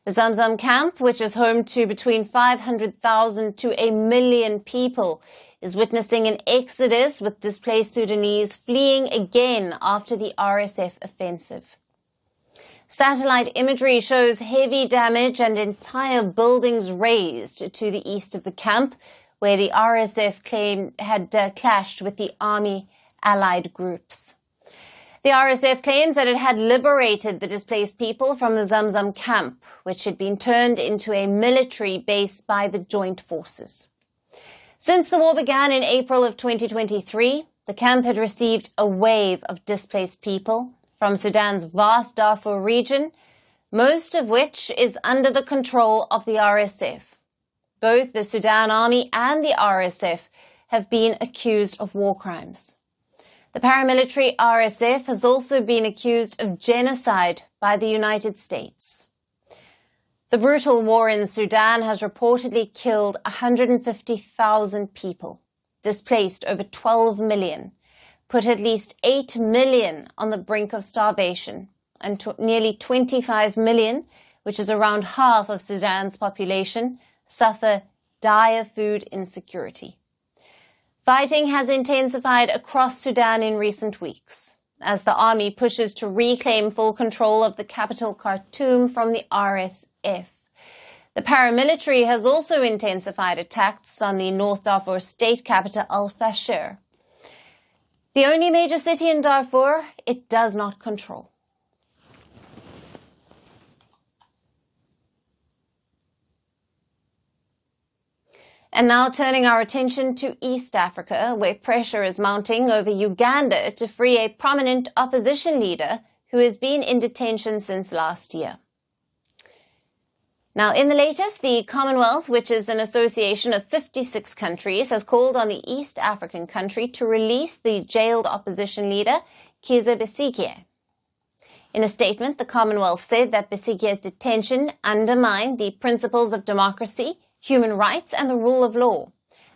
The Zamzam camp, which is home to between 500,000 to 1 million people, is witnessing an exodus, with displaced Sudanese fleeing again after the RSF offensive. Satellite imagery shows heavy damage and entire buildings razed to the east of the camp, where the RSF claimed had clashed with the army allied groups. The RSF claims that it had liberated the displaced people from the Zamzam camp, which had been turned into a military base by the joint forces. Since the war began in April of 2023, the camp had received a wave of displaced people from Sudan's vast Darfur region, most of which is under the control of the RSF. Both the Sudan Army and the RSF have been accused of war crimes. The paramilitary RSF has also been accused of genocide by the United States. The brutal war in Sudan has reportedly killed 150,000 people, displaced over 12 million, put at least 8 million on the brink of starvation, and nearly 25 million, which is around half of Sudan's population, suffer dire food insecurity. Fighting has intensified across Sudan in recent weeks, as the army pushes to reclaim full control of the capital Khartoum from the RSF. The paramilitary has also intensified attacks on the North Darfur state capital Al-Fashir, the only major city in Darfur it does not control. And now turning our attention to East Africa, where pressure is mounting over Uganda to free a prominent opposition leader who has been in detention since last year. Now, in the latest, the Commonwealth, which is an association of 56 countries, has called on the East African country to release the jailed opposition leader, Kizza Besigye. In a statement, the Commonwealth said that Besigye's detention undermined the principles of democracy, human rights and the rule of law,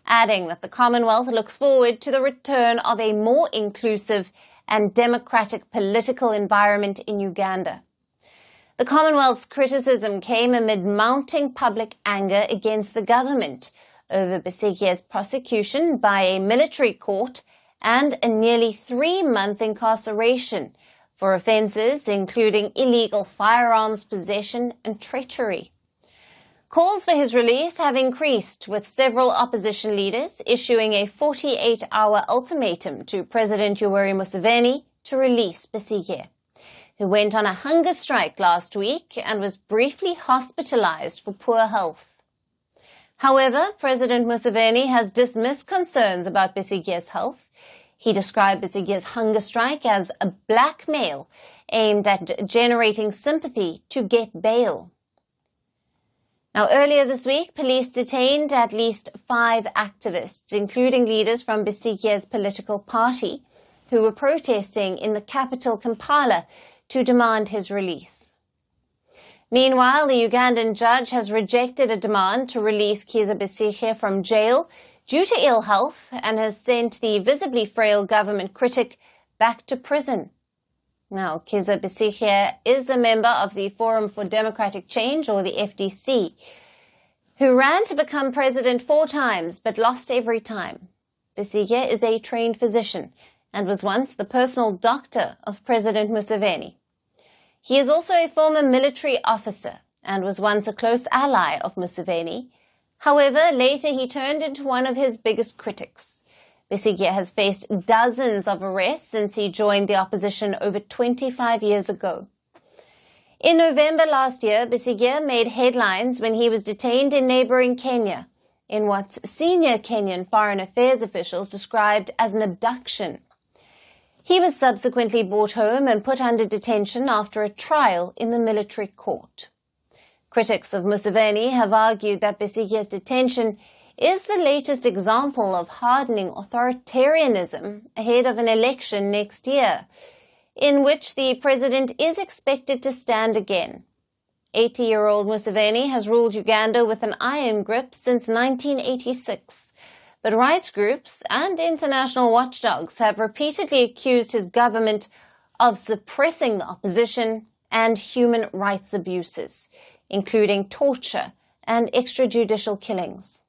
adding that the Commonwealth looks forward to the return of a more inclusive and democratic political environment in Uganda. The Commonwealth's criticism came amid mounting public anger against the government over Besigye's prosecution by a military court and a nearly 3-month incarceration for offences including illegal firearms possession and treachery. Calls for his release have increased, with several opposition leaders issuing a 48-hour ultimatum to President Yoweri Museveni to release Besigye, who went on a hunger strike last week and was briefly hospitalized for poor health. However, President Museveni has dismissed concerns about Besigye's health. He described Besigye's hunger strike as a blackmail aimed at generating sympathy to get bail. Now, earlier this week, police detained at least 5 activists, including leaders from Besigye's political party, who were protesting in the capital Kampala to demand his release. Meanwhile, the Ugandan judge has rejected a demand to release Kizza Besigye from jail due to ill health and has sent the visibly frail government critic back to prison. Now, Kizza Besigye is a member of the Forum for Democratic Change, or the FDC, who ran to become president 4 times but lost every time. Besigye is a trained physician and was once the personal doctor of President Museveni. He is also a former military officer and was once a close ally of Museveni. However, later he turned into one of his biggest critics. Besigye has faced dozens of arrests since he joined the opposition over 25 years ago. In November last year, Besigye made headlines when he was detained in neighboring Kenya in what senior Kenyan foreign affairs officials described as an abduction. He was subsequently brought home and put under detention after a trial in the military court. Critics of Museveni have argued that Besigye's detention is the latest example of hardening authoritarianism ahead of an election next year, in which the president is expected to stand again. 80-year-old Museveni has ruled Uganda with an iron grip since 1986, but rights groups and international watchdogs have repeatedly accused his government of suppressing the opposition and human rights abuses, including torture and extrajudicial killings.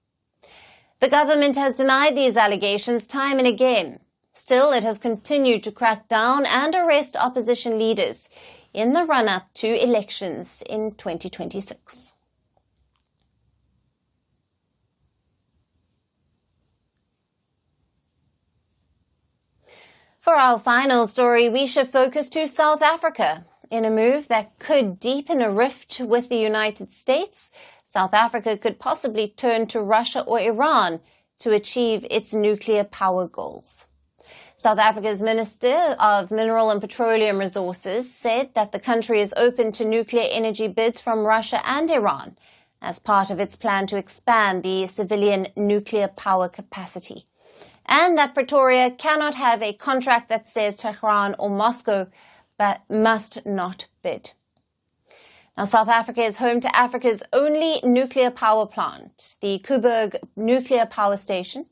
The government has denied these allegations time and again. Still, it has continued to crack down and arrest opposition leaders in the run-up to elections in 2026. For our final story, we shift focus to South Africa. In a move that could deepen a rift with the United States, South Africa could possibly turn to Russia or Iran to achieve its nuclear power goals. South Africa's Minister of Mineral and Petroleum Resources said that the country is open to nuclear energy bids from Russia and Iran as part of its plan to expand the civilian nuclear power capacity, and that Pretoria cannot have a contract that says Tehran or Moscow but must not bid. Now, South Africa is home to Africa's only nuclear power plant, the Koeberg Nuclear Power Station,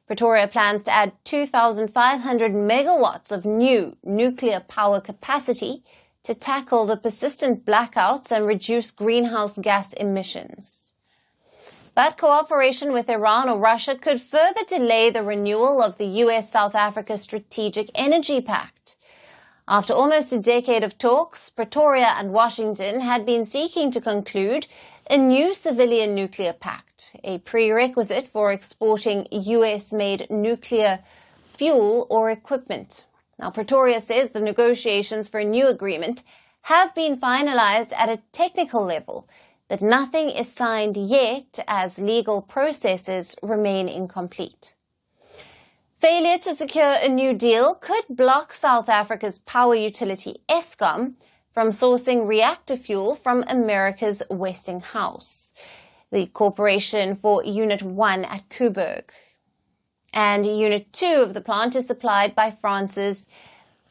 Pretoria plans to add 2,500 megawatts of new nuclear power capacity to tackle the persistent blackouts and reduce greenhouse gas emissions. But cooperation with Iran or Russia could further delay the renewal of the US-South Africa Strategic Energy Pact. After almost a decade of talks, Pretoria and Washington had been seeking to conclude a new civilian nuclear pact, a prerequisite for exporting US-made nuclear fuel or equipment. Now, Pretoria says the negotiations for a new agreement have been finalized at a technical level, but nothing is signed yet as legal processes remain incomplete. Failure to secure a new deal could block South Africa's power utility Eskom from sourcing reactor fuel from America's Westinghouse, the corporation for Unit 1 at Koeberg. And Unit 2 of the plant is supplied by France's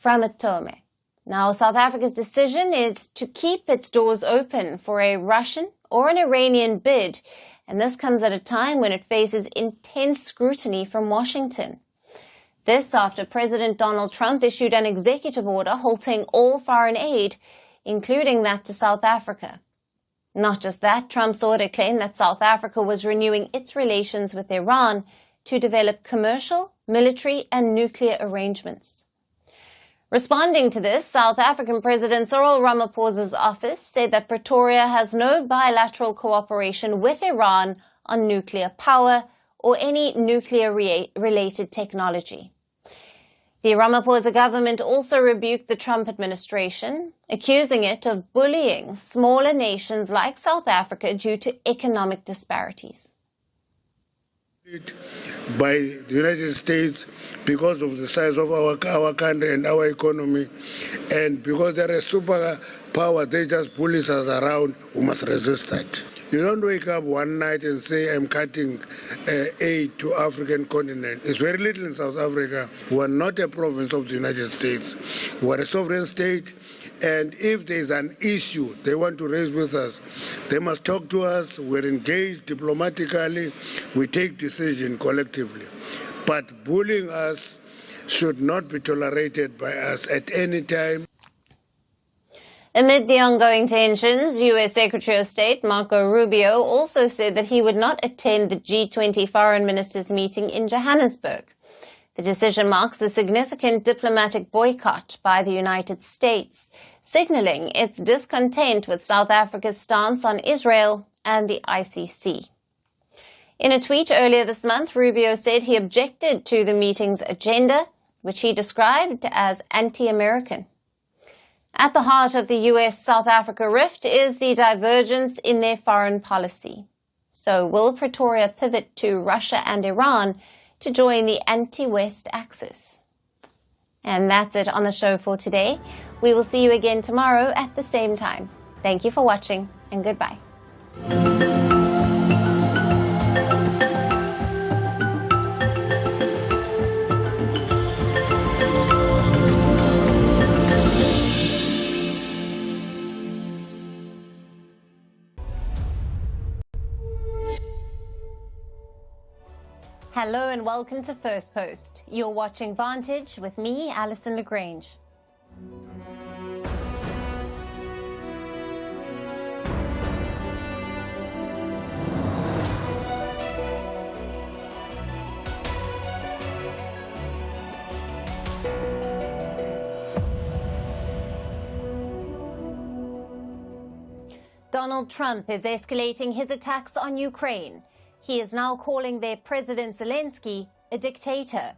Framatome. Now, South Africa's decision is to keep its doors open for a Russian or an Iranian bid, and this comes at a time when it faces intense scrutiny from Washington. This after President Donald Trump issued an executive order halting all foreign aid, including that to South Africa. Not just that, Trump's order claimed that South Africa was renewing its relations with Iran to develop commercial, military, and nuclear arrangements. Responding to this, South African President Cyril Ramaphosa's office said that Pretoria has no bilateral cooperation with Iran on nuclear power or any nuclear-related technology. The Ramaphosa government also rebuked the Trump administration, accusing it of bullying smaller nations like South Africa due to economic disparities. By the United States because of the size of our country and our economy, and because they're a superpower, they just bully us around. We must resist that. You don't wake up one night and say, I'm cutting aid to African continent. It's very little in South Africa. We're not a province of the United States. We're a sovereign state. And if there's an issue they want to raise with us, they must talk to us. We're engaged diplomatically. We take decisions collectively. But bullying us should not be tolerated by us at any time. Amid the ongoing tensions, U.S. Secretary of State Marco Rubio also said that he would not attend the G20 foreign ministers meeting in Johannesburg. The decision marks a significant diplomatic boycott by the United States, signaling its discontent with South Africa's stance on Israel and the ICC. In a tweet earlier this month, Rubio said he objected to the meeting's agenda, which he described as anti-American. At the heart of the US-South Africa rift is the divergence in their foreign policy. So will Pretoria pivot to Russia and Iran to join the anti-West axis? And that's it on the show for today. We will see you again tomorrow at the same time. Thank you for watching, and goodbye. Hello and welcome to Firstpost. You're watching Vantage with me, Alison LaGrange. Donald Trump is escalating his attacks on Ukraine. He is now calling their President Zelensky a dictator.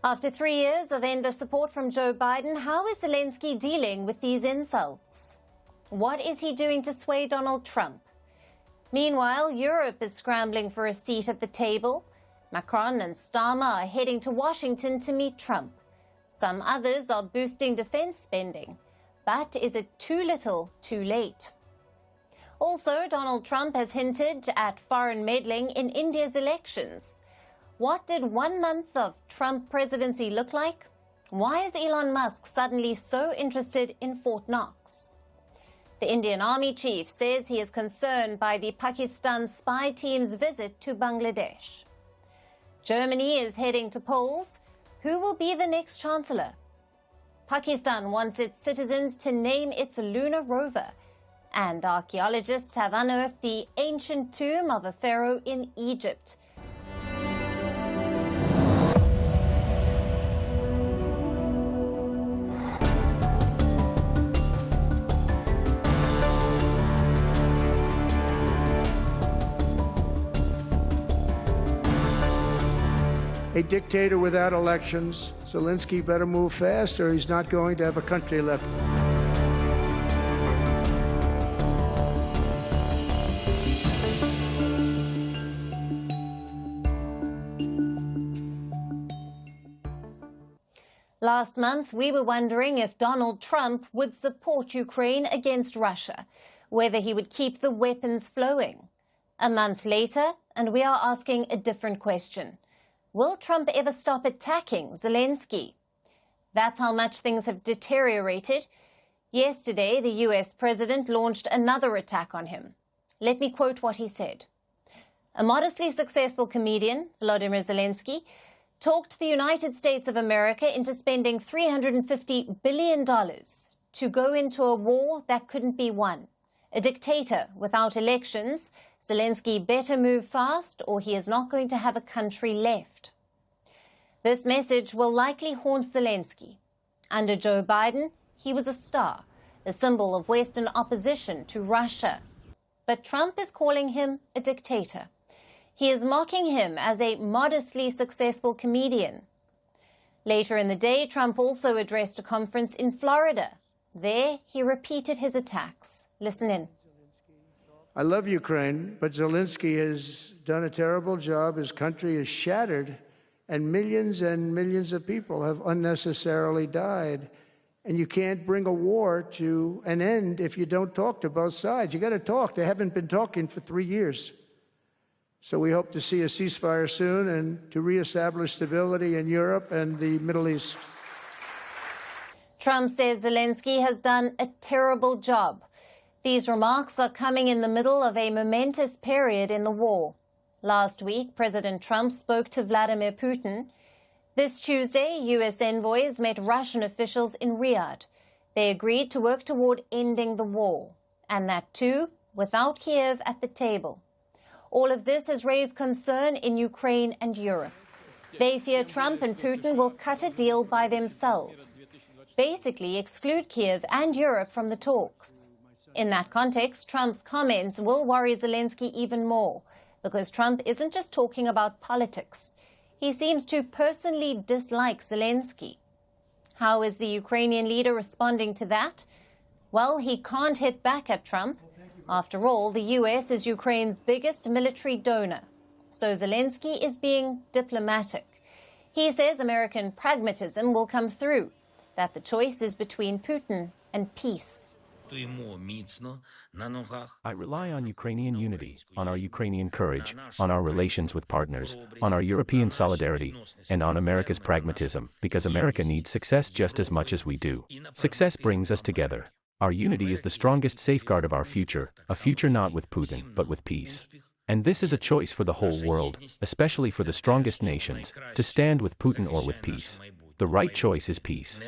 After 3 years of endless support from Joe Biden, how is Zelensky dealing with these insults? What is he doing to sway Donald Trump? Meanwhile, Europe is scrambling for a seat at the table. Macron and Starmer are heading to Washington to meet Trump. Some others are boosting defense spending. But is it too little, too late? Also, Donald Trump has hinted at foreign meddling in India's elections. What did 1 month of Trump presidency look like? Why is Elon Musk suddenly so interested in Fort Knox? The Indian Army chief says he is concerned by the Pakistan spy team's visit to Bangladesh. Germany is heading to polls. Who will be the next chancellor? Pakistan wants its citizens to name its lunar rover. And archaeologists have unearthed the ancient tomb of a pharaoh in Egypt. A dictator without elections. Zelensky better move fast or he's not going to have a country left. Last month, we were wondering if Donald Trump would support Ukraine against Russia, whether he would keep the weapons flowing. A month later, and we are asking a different question. Will Trump ever stop attacking Zelensky? That's how much things have deteriorated. Yesterday, the US president launched another attack on him. Let me quote what he said. A modestly successful comedian, Volodymyr Zelensky, talked the United States of America into spending $350 billion to go into a war that couldn't be won. A dictator without elections, Zelensky better move fast or he is not going to have a country left. This message will likely haunt Zelensky. Under Joe Biden, he was a star, a symbol of Western opposition to Russia. But Trump is calling him a dictator. He is mocking him as a modestly successful comedian. Later in the day, Trump also addressed a conference in Florida. There, he repeated his attacks. Listen in. I love Ukraine, but Zelensky has done a terrible job. His country is shattered, and millions of people have unnecessarily died. And you can't bring a war to an end if you don't talk to both sides. You got to talk. They haven't been talking for 3 years. So we hope to see a ceasefire soon and to reestablish stability in Europe and the Middle East. Trump says Zelensky has done a terrible job. These remarks are coming in the middle of a momentous period in the war. Last week, President Trump spoke to Vladimir Putin. This Tuesday, U.S. envoys met Russian officials in Riyadh. They agreed to work toward ending the war, and that too without Kiev at the table. All of this has raised concern in Ukraine and Europe. They fear Trump and Putin will cut a deal by themselves, basically exclude Kiev and Europe from the talks. In that context, Trump's comments will worry Zelensky even more, because Trump isn't just talking about politics. He seems to personally dislike Zelensky. How is the Ukrainian leader responding to that? Well, he can't hit back at Trump. After all, the U.S. is Ukraine's biggest military donor. So Zelensky is being diplomatic. He says American pragmatism will come through, that the choice is between Putin and peace. I rely on Ukrainian unity, on our Ukrainian courage, on our relations with partners, on our European solidarity, and on America's pragmatism, because America needs success just as much as we do. Success brings us together. Our unity is the strongest safeguard of our future, a future not with Putin, but with peace. And this is a choice for the whole world, especially for the strongest nations, to stand with Putin or with peace. The right choice is peace.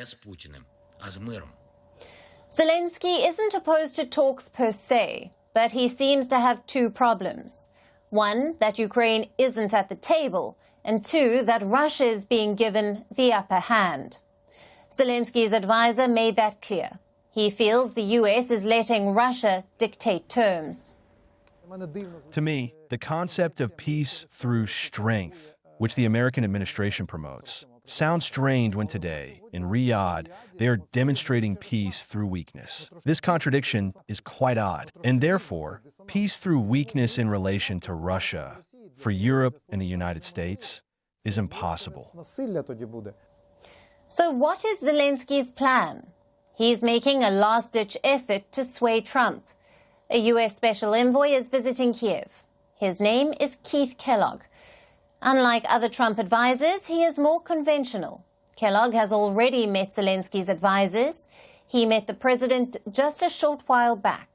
Zelensky isn't opposed to talks per se, but he seems to have two problems. One, that Ukraine isn't at the table, and two, that Russia is being given the upper hand. Zelensky's advisor made that clear. He feels the U.S. is letting Russia dictate terms. To me, the concept of peace through strength, which the American administration promotes, sounds strange when today, in Riyadh, they are demonstrating peace through weakness. This contradiction is quite odd, and therefore, peace through weakness in relation to Russia, for Europe and the United States, is impossible. So what is Zelensky's plan? He's making a last-ditch effort to sway Trump. A U.S. special envoy is visiting Kiev. His name is Keith Kellogg. Unlike other Trump advisors, he is more conventional. Kellogg has already met Zelensky's advisors. He met the president just a short while back.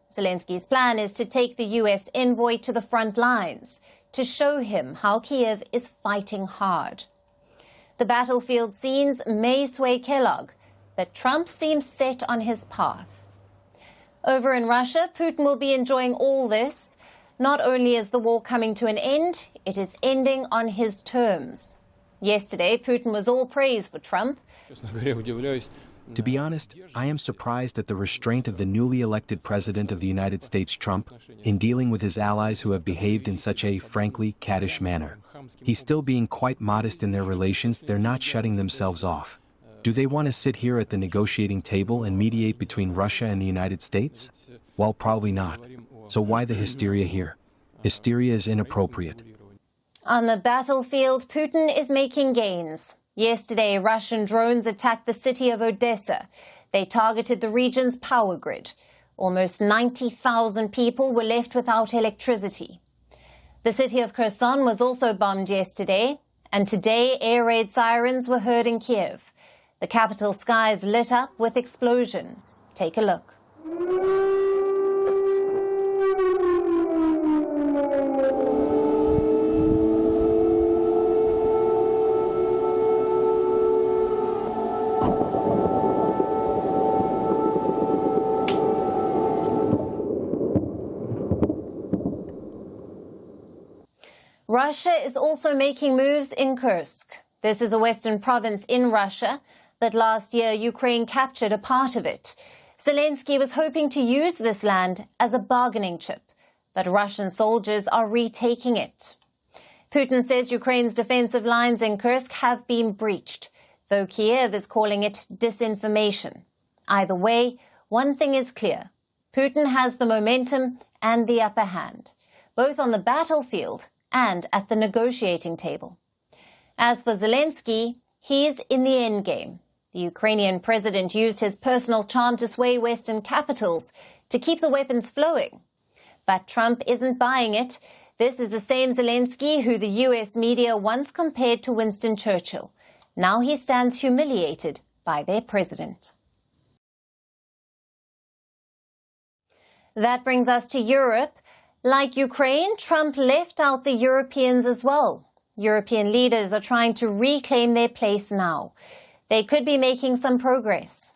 Zelensky's plan is to take the U.S. envoy to the front lines, to show him how Kiev is fighting hard. The battlefield scenes may sway Kellogg, but Trump seems set on his path. Over in Russia, Putin will be enjoying all this. Not only is the war coming to an end, it is ending on his terms. Yesterday, Putin was all praise for Trump. To be honest, I am surprised at the restraint of the newly elected President of the United States, Trump, in dealing with his allies who have behaved in such a, frankly, caddish manner. He's still being quite modest in their relations. They're not shutting themselves off. Do they want to sit here at the negotiating table and mediate between Russia and the United States? Well, probably not. So why the hysteria here? Hysteria is inappropriate. On the battlefield, Putin is making gains. Yesterday, Russian drones attacked the city of Odessa. They targeted the region's power grid. Almost 90,000 people were left without electricity. The city of Kherson was also bombed yesterday, and today air raid sirens were heard in Kiev. The capital skies lit up with explosions. Take a look. Russia is also making moves in Kursk. This is a western province in Russia, but last year Ukraine captured a part of it. Zelensky was hoping to use this land as a bargaining chip, but Russian soldiers are retaking it. Putin says Ukraine's defensive lines in Kursk have been breached, though Kiev is calling it disinformation. Either way, one thing is clear. Putin has the momentum and the upper hand, both on the battlefield and at the negotiating table. As for Zelensky, he's in the endgame. The Ukrainian president used his personal charm to sway Western capitals to keep the weapons flowing. But Trump isn't buying it. This is the same Zelensky who the US media once compared to Winston Churchill. Now he stands humiliated by their president. That brings us to Europe. Like Ukraine, Trump left out the Europeans as well. European leaders are trying to reclaim their place now. They could be making some progress.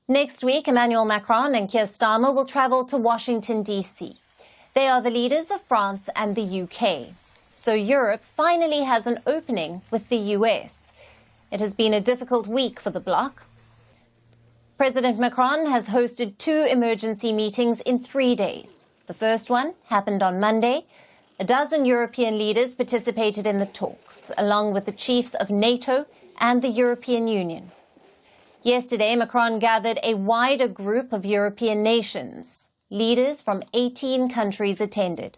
Next week, Emmanuel Macron and Keir Starmer will travel to Washington, D.C. They are the leaders of France and the UK. So Europe finally has an opening with the US. It has been a difficult week for the bloc. President Macron has hosted 2 emergency meetings in 3 days. The first one happened on Monday. A dozen European leaders participated in the talks, along with the chiefs of NATO and the European Union. Yesterday, Macron gathered a wider group of European nations. Leaders from 18 countries attended.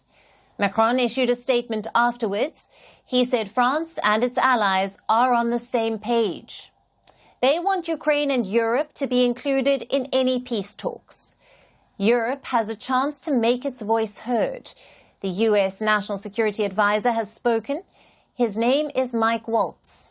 Macron issued a statement afterwards. He said France and its allies are on the same page. They want Ukraine and Europe to be included in any peace talks. Europe has a chance to make its voice heard. The U.S. National Security Advisor has spoken. His name is Mike Waltz.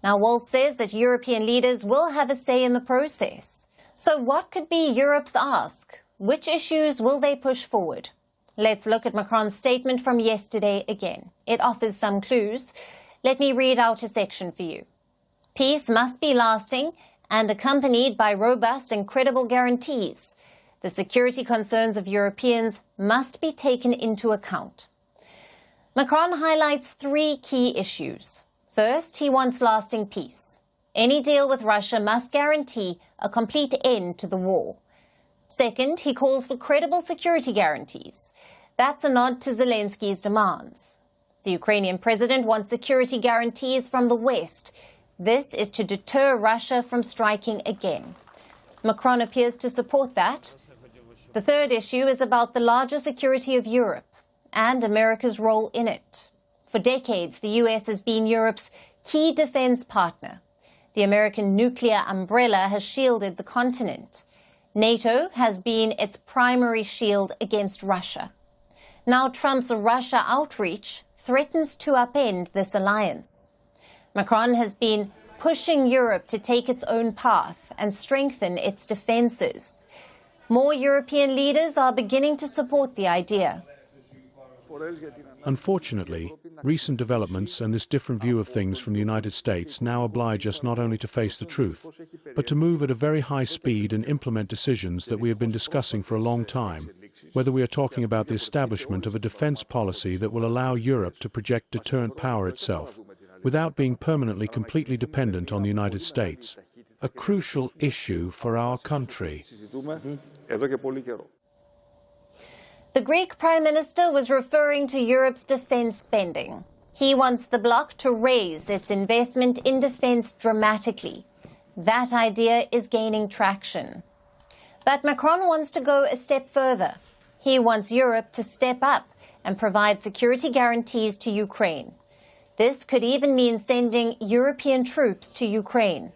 Now, Waltz says that European leaders will have a say in the process. So what could be Europe's ask? Which issues will they push forward? Let's look at Macron's statement from yesterday again. It offers some clues. Let me read out a section for you. Peace must be lasting and accompanied by robust and credible guarantees. The security concerns of Europeans must be taken into account. Macron highlights 3 key issues. First, he wants lasting peace. Any deal with Russia must guarantee a complete end to the war. Second, he calls for credible security guarantees. That's a nod to Zelensky's demands. The Ukrainian president wants security guarantees from the West. This is to deter Russia from striking again. Macron appears to support that. The third issue is about the larger security of Europe and America's role in it. For decades, the U.S. has been Europe's key defense partner. The American nuclear umbrella has shielded the continent. NATO has been its primary shield against Russia. Now Trump's Russia outreach threatens to upend this alliance. Macron has been pushing Europe to take its own path and strengthen its defenses. More European leaders are beginning to support the idea. Unfortunately, recent developments and this different view of things from the United States now oblige us not only to face the truth, but to move at a very high speed and implement decisions that we have been discussing for a long time, whether we are talking about the establishment of a defense policy that will allow Europe to project deterrent power itself, without being permanently completely dependent on the United States, a crucial issue for our country. The Greek Prime Minister was referring to Europe's defense spending. He wants the bloc to raise its investment in defense dramatically. That idea is gaining traction. But Macron wants to go a step further. He wants Europe to step up and provide security guarantees to Ukraine. This could even mean sending European troops to Ukraine.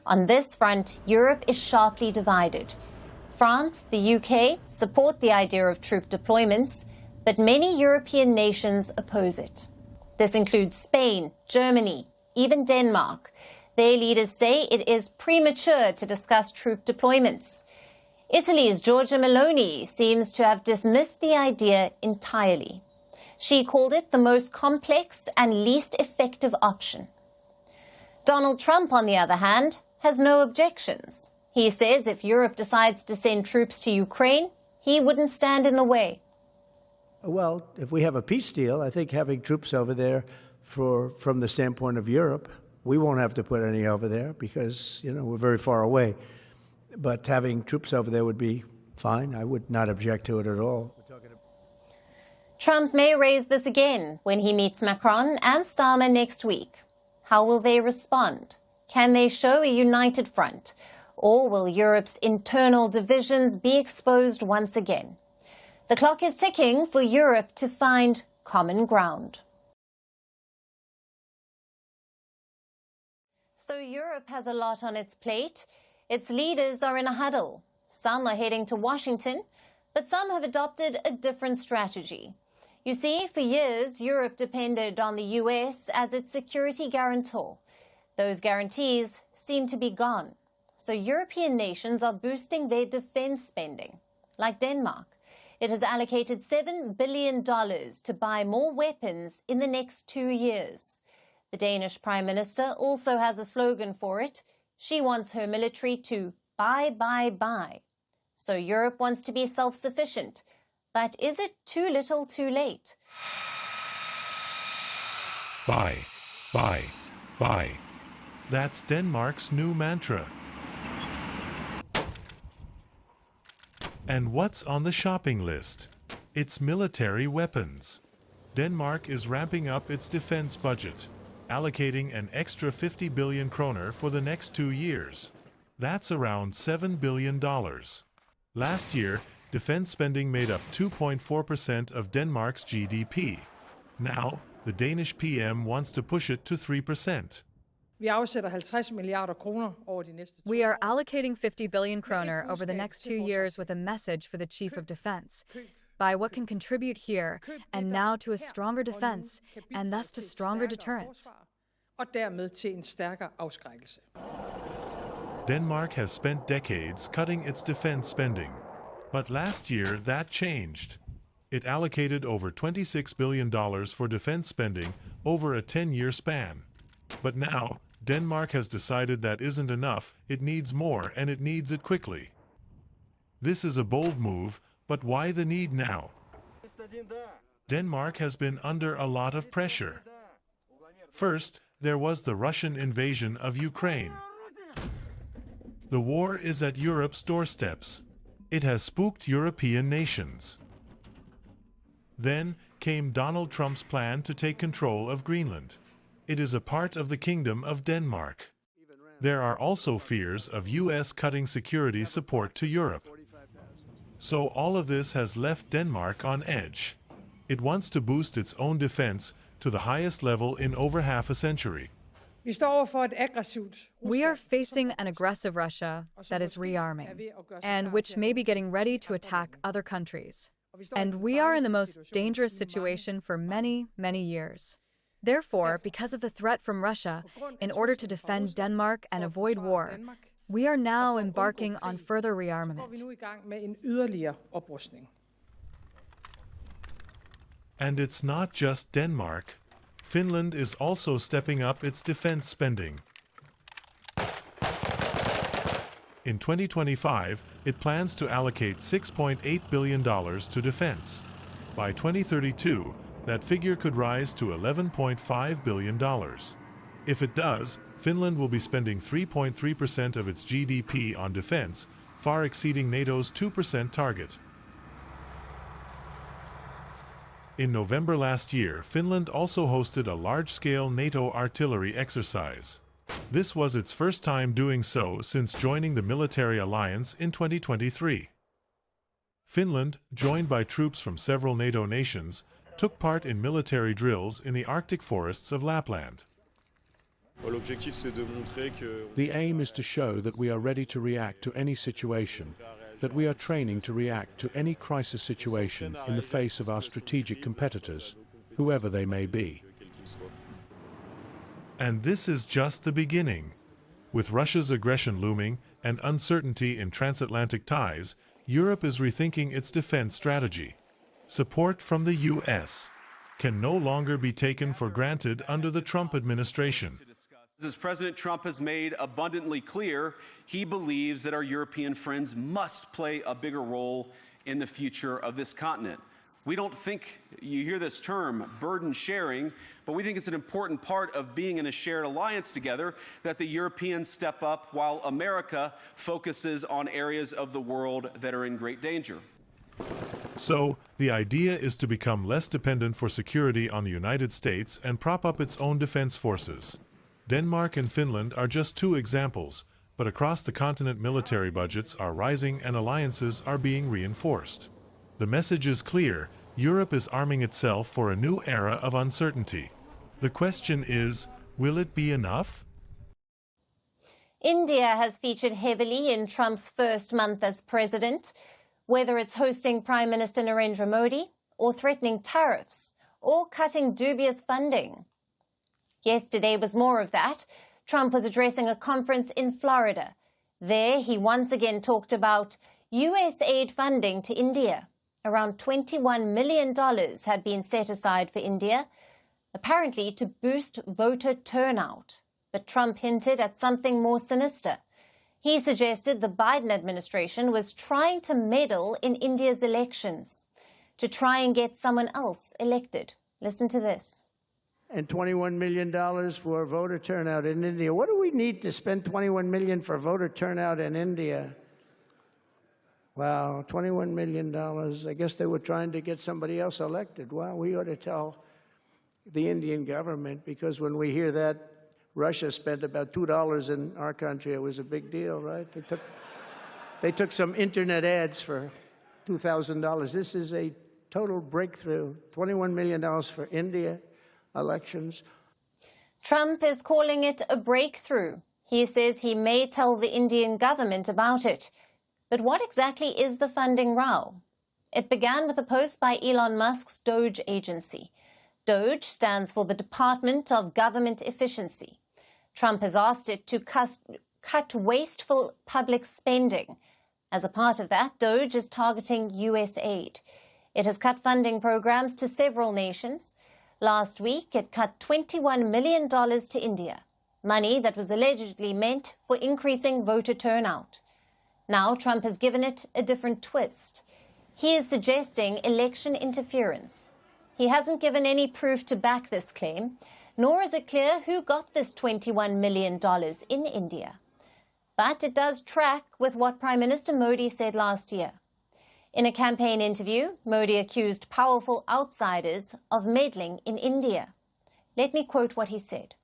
On this front, Europe is sharply divided. France, the UK, support the idea of troop deployments, but many European nations oppose it. This includes Spain, Germany, even Denmark. Their leaders say it is premature to discuss troop deployments. Italy's Giorgia Meloni seems to have dismissed the idea entirely. She called it the most complex and least effective option. Donald Trump, on the other hand, has no objections. He says if Europe decides to send troops to Ukraine, he wouldn't stand in the way. Well, if we have a peace deal, I think having troops over there from the standpoint of Europe, we won't have to put any over there because, we're very far away. But having troops over there would be fine. I would not object to it at all. Trump may raise this again when he meets Macron and Starmer next week. How will they respond? Can they show a united front? Or will Europe's internal divisions be exposed once again? The clock is ticking for Europe to find common ground. So Europe has a lot on its plate. Its leaders are in a huddle. Some are heading to Washington, but some have adopted a different strategy. You see, for years, Europe depended on the US as its security guarantor. Those guarantees seem to be gone. So European nations are boosting their defense spending. Like Denmark, it has allocated $7 billion to buy more weapons in the next 2 years. The Danish Prime Minister also has a slogan for it. She wants her military to buy, buy, buy. So Europe wants to be self-sufficient. But is it too little too late? Buy, buy, buy. That's Denmark's new mantra. And what's on the shopping list? It's military weapons. Denmark is ramping up its defense budget, allocating an extra 50 billion kroner for the next 2 years. That's around $7 billion. Last year, defense spending made up 2.4% of Denmark's GDP. Now, the Danish PM wants to push it to 3%. We are allocating 50 billion kroner over the next 2 years with a message for the Chief of Defense. Buy what can contribute here and now to a stronger defense and thus to stronger deterrence. Denmark has spent decades cutting its defense spending. But last year, that changed. It allocated over $26 billion for defense spending over a 10-year span. But now, Denmark has decided that isn't enough, it needs more, and it needs it quickly. This is a bold move, but why the need now? Denmark has been under a lot of pressure. First, there was the Russian invasion of Ukraine. The war is at Europe's doorsteps. It has spooked European nations. Then came Donald Trump's plan to take control of Greenland. It is a part of the Kingdom of Denmark. There are also fears of US cutting security support to Europe. So all of this has left Denmark on edge. It wants to boost its own defense to the highest level in over half a century. We are facing an aggressive Russia that is rearming, and which may be getting ready to attack other countries. And we are in the most dangerous situation for many, many years. Therefore, because of the threat from Russia, in order to defend Denmark and avoid war, we are now embarking on further rearmament. And it's not just Denmark. Finland is also stepping up its defense spending. In 2025, it plans to allocate $6.8 billion to defense. By 2032, that figure could rise to $11.5 billion. If it does, Finland will be spending 3.3% of its GDP on defense, far exceeding NATO's 2% target. In November last year, Finland also hosted a large-scale NATO artillery exercise. This was its first time doing so since joining the military alliance in 2023. Finland, joined by troops from several NATO nations, took part in military drills in the Arctic forests of Lapland. The aim is to show that we are ready to react to any situation, that we are training to react to any crisis situation in the face of our strategic competitors, whoever they may be. And this is just the beginning. With Russia's aggression looming and uncertainty in transatlantic ties, Europe is rethinking its defense strategy. Support from the U.S. can no longer be taken for granted under the Trump administration. As President Trump has made abundantly clear, he believes that our European friends must play a bigger role in the future of this continent. We don't think, you hear this term, burden sharing, but we think it's an important part of being in a shared alliance together that the Europeans step up while America focuses on areas of the world that are in great danger. So, the idea is to become less dependent for security on the United States and prop up its own defense forces. Denmark and Finland are just two examples, but across the continent military budgets are rising and alliances are being reinforced. The message is clear: Europe is arming itself for a new era of uncertainty. The question is, will it be enough? India has featured heavily in Trump's first month as president, whether it's hosting Prime Minister Narendra Modi, or threatening tariffs, or cutting dubious funding. Yesterday was more of that. Trump was addressing a conference in Florida. There, he once again talked about U.S. aid funding to India. Around $21 million had been set aside for India, apparently to boost voter turnout. But Trump hinted at something more sinister. He suggested the Biden administration was trying to meddle in India's elections to try and get someone else elected. Listen to this. And $21 million for voter turnout in India. What do we need to spend $21 million for voter turnout in India? Wow, $21 million. I guess they were trying to get somebody else elected. Well, we ought to tell the Indian government, because when we hear that Russia spent about $2 in our country, it was a big deal, right? They took some internet ads for $2,000. This is a total breakthrough. $21 million for India elections. Trump is calling it a breakthrough. He says he may tell the Indian government about it. But what exactly is the funding row? It began with a post by Elon Musk's Doge agency. Doge stands for the Department of Government Efficiency. Trump has asked it to cut wasteful public spending. As a part of that, Doge is targeting U.S. aid. It has cut funding programs to several nations. Last week, it cut $21 million to India, money that was allegedly meant for increasing voter turnout. Now Trump has given it a different twist. He is suggesting election interference. He hasn't given any proof to back this claim, nor is it clear who got this $21 million in India. But it does track with what Prime Minister Modi said last year. In a campaign interview, Modi accused powerful outsiders of meddling in India. Let me quote what he said.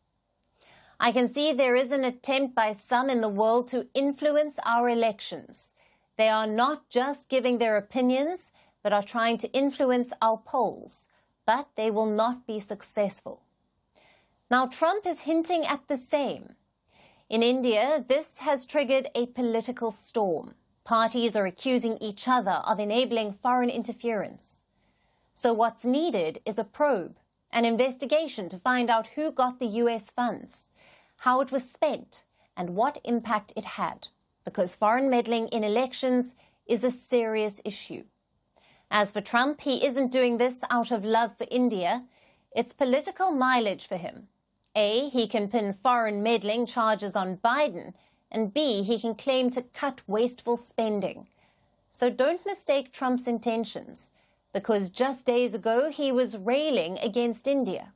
"I can see there is an attempt by some in the world to influence our elections. They are not just giving their opinions, but are trying to influence our polls. But they will not be successful." Now, Trump is hinting at the same. In India, this has triggered a political storm. Parties are accusing each other of enabling foreign interference. So what's needed is a probe, an investigation to find out who got the U.S. funds, how it was spent, and what impact it had, because foreign meddling in elections is a serious issue. As for Trump, he isn't doing this out of love for India. It's political mileage for him. A, he can pin foreign meddling charges on Biden, and B, he can claim to cut wasteful spending. So don't mistake Trump's intentions, because just days ago he was railing against India.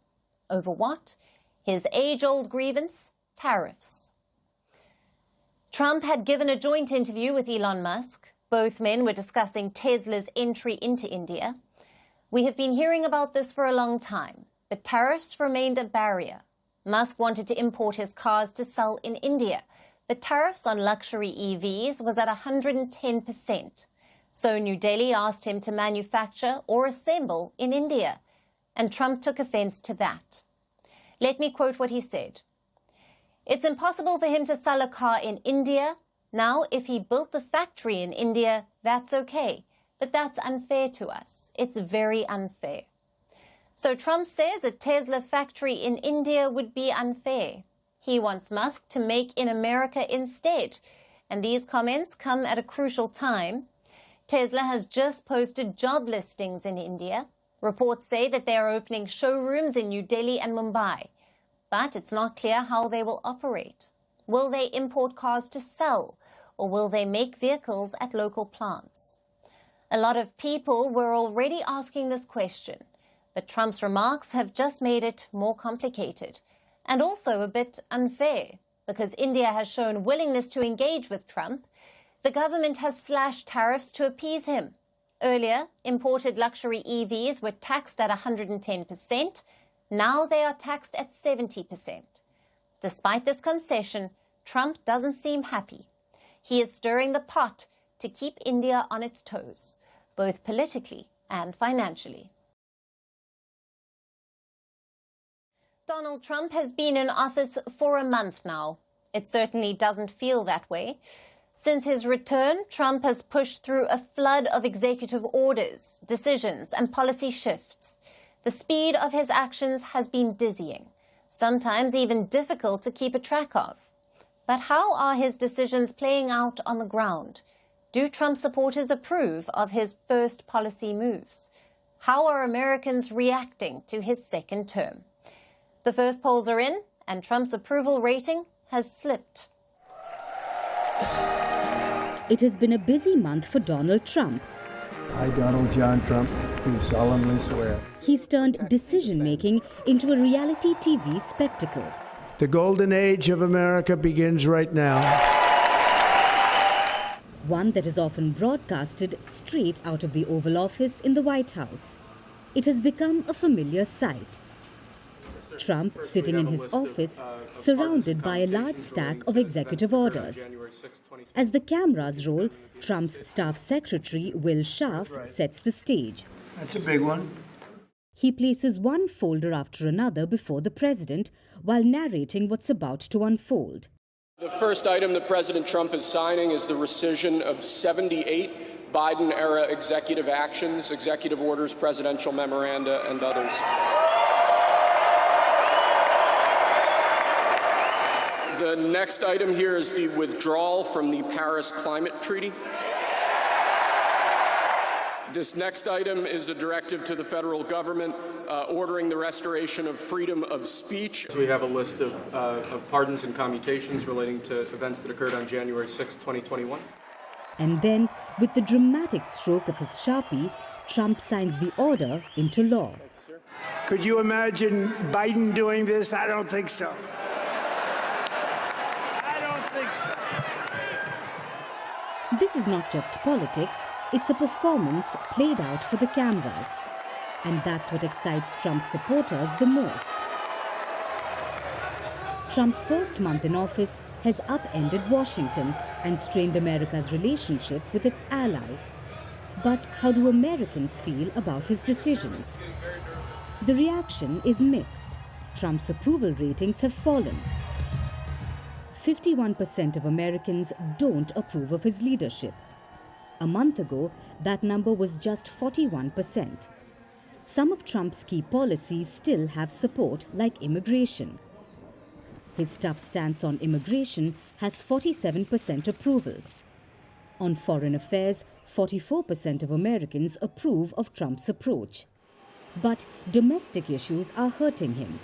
Over what? His age-old grievance, tariffs. Trump had given a joint interview with Elon Musk. Both men were discussing Tesla's entry into India. We have been hearing about this for a long time, but tariffs remained a barrier. Musk wanted to import his cars to sell in India, but tariffs on luxury EVs was at 110%. So New Delhi asked him to manufacture or assemble in India, and Trump took offense to that. Let me quote what he said. "It's impossible for him to sell a car in India. Now, if he built the factory in India, that's okay. But that's unfair to us. It's very unfair." So Trump says a Tesla factory in India would be unfair. He wants Musk to make in America instead. And these comments come at a crucial time. Tesla has just posted job listings in India. Reports say that they are opening showrooms in New Delhi and Mumbai. But it's not clear how they will operate. Will they import cars to sell, or will they make vehicles at local plants? A lot of people were already asking this question, but Trump's remarks have just made it more complicated, and also a bit unfair, because India has shown willingness to engage with Trump. The government has slashed tariffs to appease him. Earlier, imported luxury EVs were taxed at 110%. Now they are taxed at 70%. Despite this concession, Trump doesn't seem happy. He is stirring the pot to keep India on its toes, both politically and financially. Donald Trump has been in office for a month now. It certainly doesn't feel that way. Since his return, Trump has pushed through a flood of executive orders, decisions, and policy shifts. The speed of his actions has been dizzying, sometimes even difficult to keep a track of. But how are his decisions playing out on the ground? Do Trump supporters approve of his first policy moves? How are Americans reacting to his second term? The first polls are in, and Trump's approval rating has slipped. It has been a busy month for Donald Trump. I, Donald John Trump, do solemnly swear. He's turned decision-making into a reality TV spectacle. The golden age of America begins right now. One that is often broadcasted straight out of the Oval Office in the White House. It has become a familiar sight. Trump sitting in his office, surrounded by a large stack of executive orders. As the cameras roll, Trump's staff secretary, Will Schaaf, sets the stage. That's a big one. He places one folder after another before the president while narrating what's about to unfold. The first item that President Trump is signing is the rescission of 78 Biden-era executive actions, executive orders, presidential memoranda, and others. The next item here is the withdrawal from the Paris Climate Treaty. This next item is a directive to the federal government ordering the restoration of freedom of speech. We have a list of pardons and commutations relating to events that occurred on January 6, 2021. And then, with the dramatic stroke of his Sharpie, Trump signs the order into law. Could you imagine Biden doing this? I don't think so. This is not just politics, it's a performance played out for the cameras. And that's what excites Trump's supporters the most. Trump's first month in office has upended Washington and strained America's relationship with its allies. But how do Americans feel about his decisions? The reaction is mixed. Trump's approval ratings have fallen. 51% of Americans don't approve of his leadership. A month ago, that number was just 41%. Some of Trump's key policies still have support, like immigration. His tough stance on immigration has 47% approval. On foreign affairs, 44% of Americans approve of Trump's approach. But domestic issues are hurting him.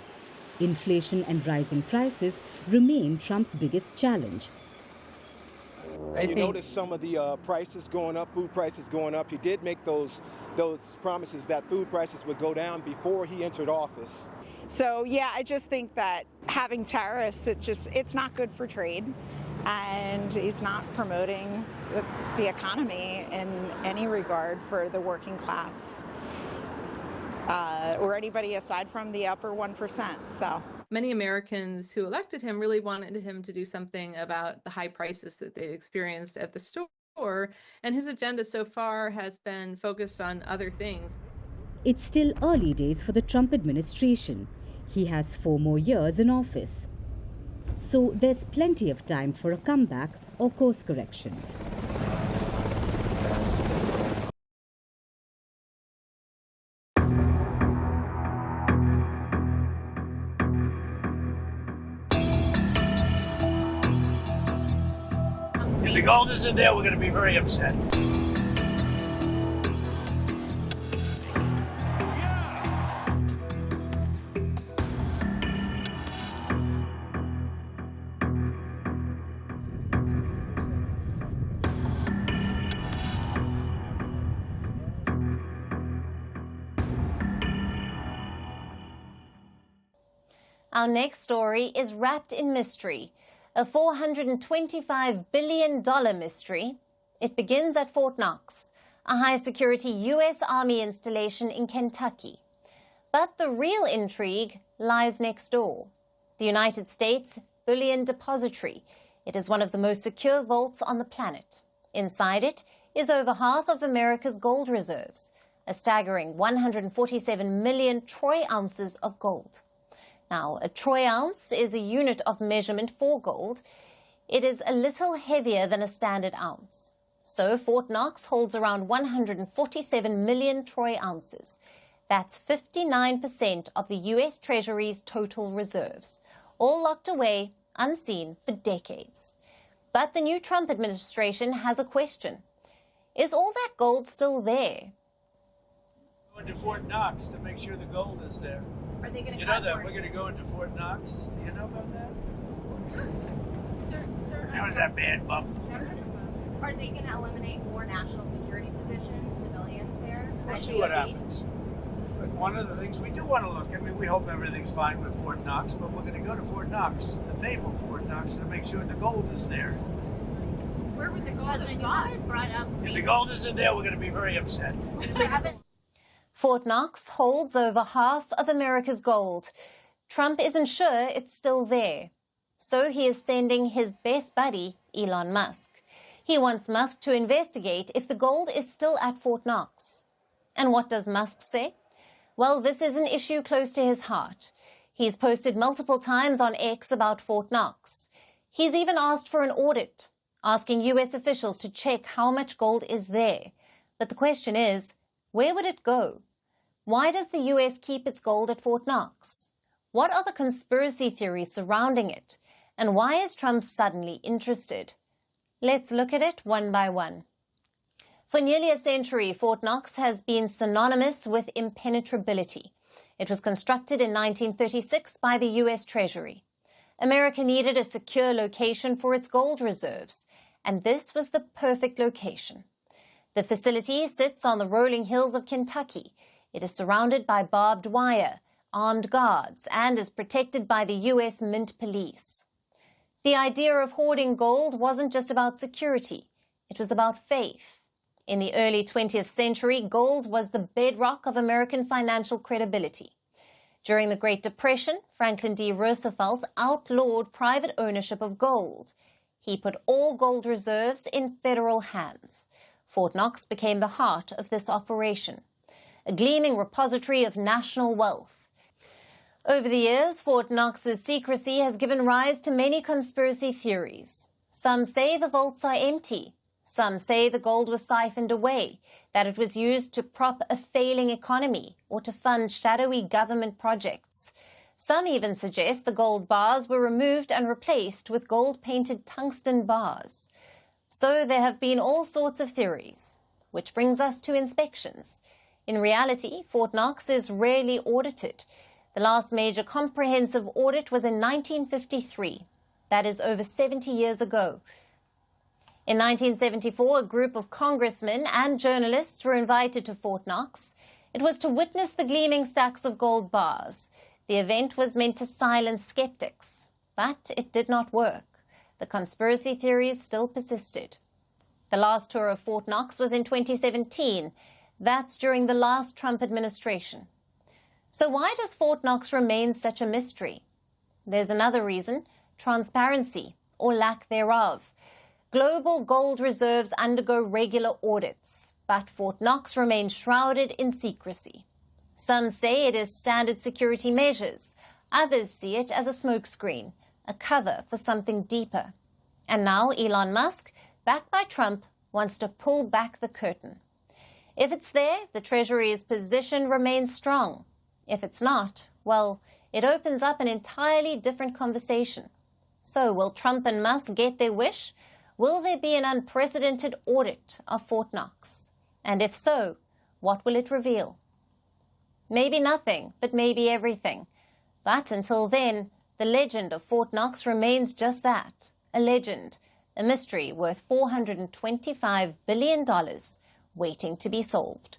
Inflation and rising prices remain Trump's biggest challenge. You notice some of the prices going up, food prices going up. He did make those promises that food prices would go down before he entered office. So yeah, I just think that having tariffs, it's not good for trade, and he's not promoting the economy in any regard for the working class or anybody aside from the upper 1%. So many Americans who elected him really wanted him to do something about the high prices that they experienced at the store, and his agenda so far has been focused on other things. It's still early days for the Trump administration. He has 4 more years in office. So there's plenty of time for a comeback or course correction. If the gold isn't there, we're going to be very upset. Our next story is wrapped in mystery, a $425 billion mystery. It begins at Fort Knox, a high-security U.S. Army installation in Kentucky. But the real intrigue lies next door, the United States Bullion Depository. It is one of the most secure vaults on the planet. Inside it is over half of America's gold reserves, a staggering 147 million troy ounces of gold. Now, a troy ounce is a unit of measurement for gold. It is a little heavier than a standard ounce. So Fort Knox holds around 147 million troy ounces. That's 59% of the U.S. Treasury's total reserves, all locked away, unseen for decades. But the new Trump administration has a question. Is all that gold still there? Going to Fort Knox to make sure the gold is there. Are they going to? You know that we're going to go into Fort Knox. Do you know about that? Sir. How was that bad, bump? Are they going to eliminate more national security positions, civilians there? We'll see what happens. But one of the things we do want to look, I mean, we hope everything's fine with Fort Knox, but we're going to go to Fort Knox, the fabled Fort Knox, to make sure the gold is there. Where would the gold have gone? Brought up. If the gold isn't there, we're going to be very upset. Fort Knox holds over half of America's gold. Trump isn't sure it's still there. So he is sending his best buddy, Elon Musk. He wants Musk to investigate if the gold is still at Fort Knox. And what does Musk say? Well, this is an issue close to his heart. He's posted multiple times on X about Fort Knox. He's even asked for an audit, asking U.S. officials to check how much gold is there. But the question is, where would it go? Why does the U.S. keep its gold at Fort Knox? What are the conspiracy theories surrounding it? And why is Trump suddenly interested? Let's look at it one by one. For nearly a century, Fort Knox has been synonymous with impenetrability. It was constructed in 1936 by the U.S. Treasury. America needed a secure location for its gold reserves, and this was the perfect location. The facility sits on the rolling hills of Kentucky. It is surrounded by barbed wire, armed guards, and is protected by the U.S. Mint Police. The idea of hoarding gold wasn't just about security. It was about faith. In the early 20th century, gold was the bedrock of American financial credibility. During the Great Depression, Franklin D. Roosevelt outlawed private ownership of gold. He put all gold reserves in federal hands. Fort Knox became the heart of this operation, a gleaming repository of national wealth. Over the years, Fort Knox's secrecy has given rise to many conspiracy theories. Some say the vaults are empty. Some say the gold was siphoned away, that it was used to prop a failing economy or to fund shadowy government projects. Some even suggest the gold bars were removed and replaced with gold-painted tungsten bars. So there have been all sorts of theories. which brings us to inspections. In reality, Fort Knox is rarely audited. The last major comprehensive audit was in 1953. That is over 70 years ago. In 1974, a group of congressmen and journalists were invited to Fort Knox. It was to witness the gleaming stacks of gold bars. The event was meant to silence skeptics, but it did not work. The conspiracy theories still persisted. The last tour of Fort Knox was in 2017. That's during the last Trump administration. So why does Fort Knox remain such a mystery? There's another reason: transparency, or lack thereof. Global gold reserves undergo regular audits, but Fort Knox remains shrouded in secrecy. Some say it is standard security measures. Others see it as a smokescreen, a cover for something deeper. And now Elon Musk, backed by Trump, wants to pull back the curtain. If it's there, the Treasury's position remains strong. If it's not, well, it opens up an entirely different conversation. So will Trump and Musk get their wish? Will there be an unprecedented audit of Fort Knox? And if so, what will it reveal? Maybe nothing, but maybe everything. But until then, the legend of Fort Knox remains just that, a legend, a mystery worth $425 billion waiting to be solved.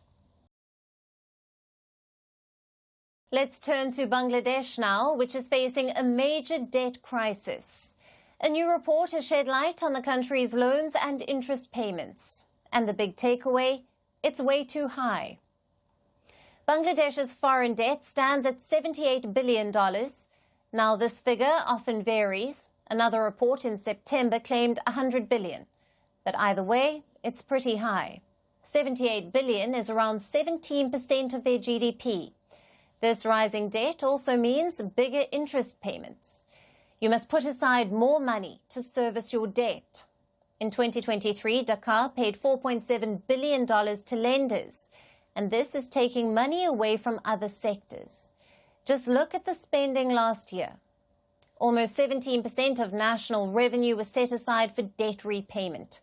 Let's turn to Bangladesh now, which is facing a major debt crisis. A new report has shed light on the country's loans and interest payments. And the big takeaway? It's way too high. Bangladesh's foreign debt stands at $78 billion. Now, this figure often varies. Another report in September claimed $100 billion. But either way, it's pretty high. $78 billion is around 17% of their GDP. This rising debt also means bigger interest payments. You must put aside more money to service your debt. In 2023, Dhaka paid $4.7 billion to lenders, and this is taking money away from other sectors. Just look at the spending last year. Almost 17% of national revenue was set aside for debt repayment.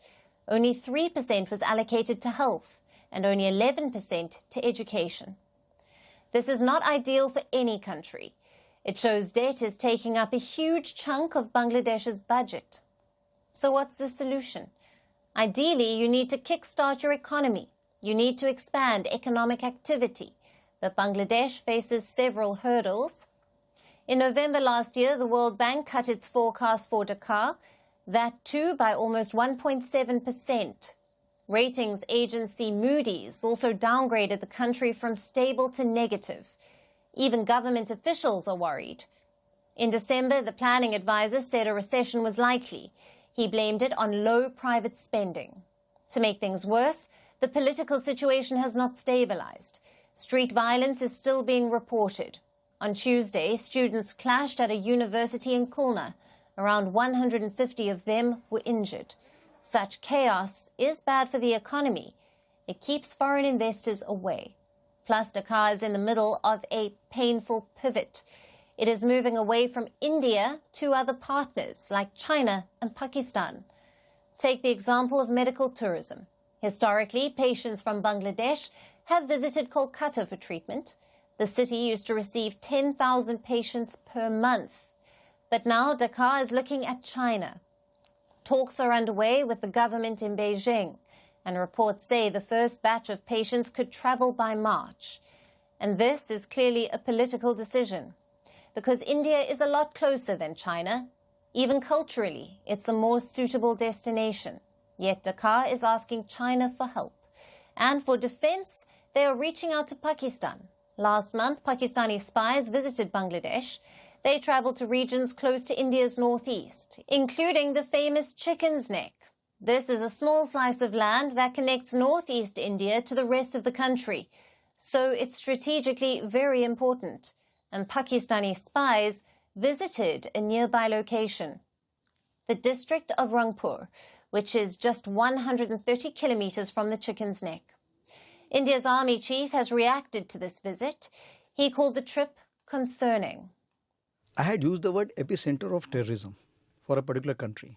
Only 3% was allocated to health, and only 11% to education. This is not ideal for any country. It shows debt is taking up a huge chunk of Bangladesh's budget. So what's the solution? Ideally, you need to kickstart your economy. You need to expand economic activity. But Bangladesh faces several hurdles. In November last year, the World Bank cut its forecast for Dhaka, that too by almost 1.7%. Ratings agency Moody's also downgraded the country from stable to negative. Even government officials are worried. In December, the planning advisor said a recession was likely. He blamed it on low private spending. To make things worse, the political situation has not stabilized. Street violence is still being reported. On Tuesday, students clashed at a university in Khulna. Around 150 of them were injured. Such chaos is bad for the economy. It keeps foreign investors away. Plus, Dhaka is in the middle of a painful pivot. It is moving away from India to other partners like China and Pakistan. Take the example of medical tourism. Historically, patients from Bangladesh have visited Kolkata for treatment. The city used to receive 10,000 patients per month. But now Dhaka is looking at China. Talks are underway with the government in Beijing, and reports say the first batch of patients could travel by March. And this is clearly a political decision, because India is a lot closer than China. Even culturally, it's a more suitable destination. Yet Dhaka is asking China for help. And for defense, they are reaching out to Pakistan. Last month, Pakistani spies visited Bangladesh. They traveled to regions close to India's northeast, including the famous Chicken's Neck. This is a small slice of land that connects northeast India to the rest of the country, so it's strategically very important. And Pakistani spies visited a nearby location, the district of Rangpur, which is just 130 kilometers from the Chicken's Neck. India's army chief has reacted to this visit. He called the trip concerning. I had used the word epicenter of terrorism for a particular country.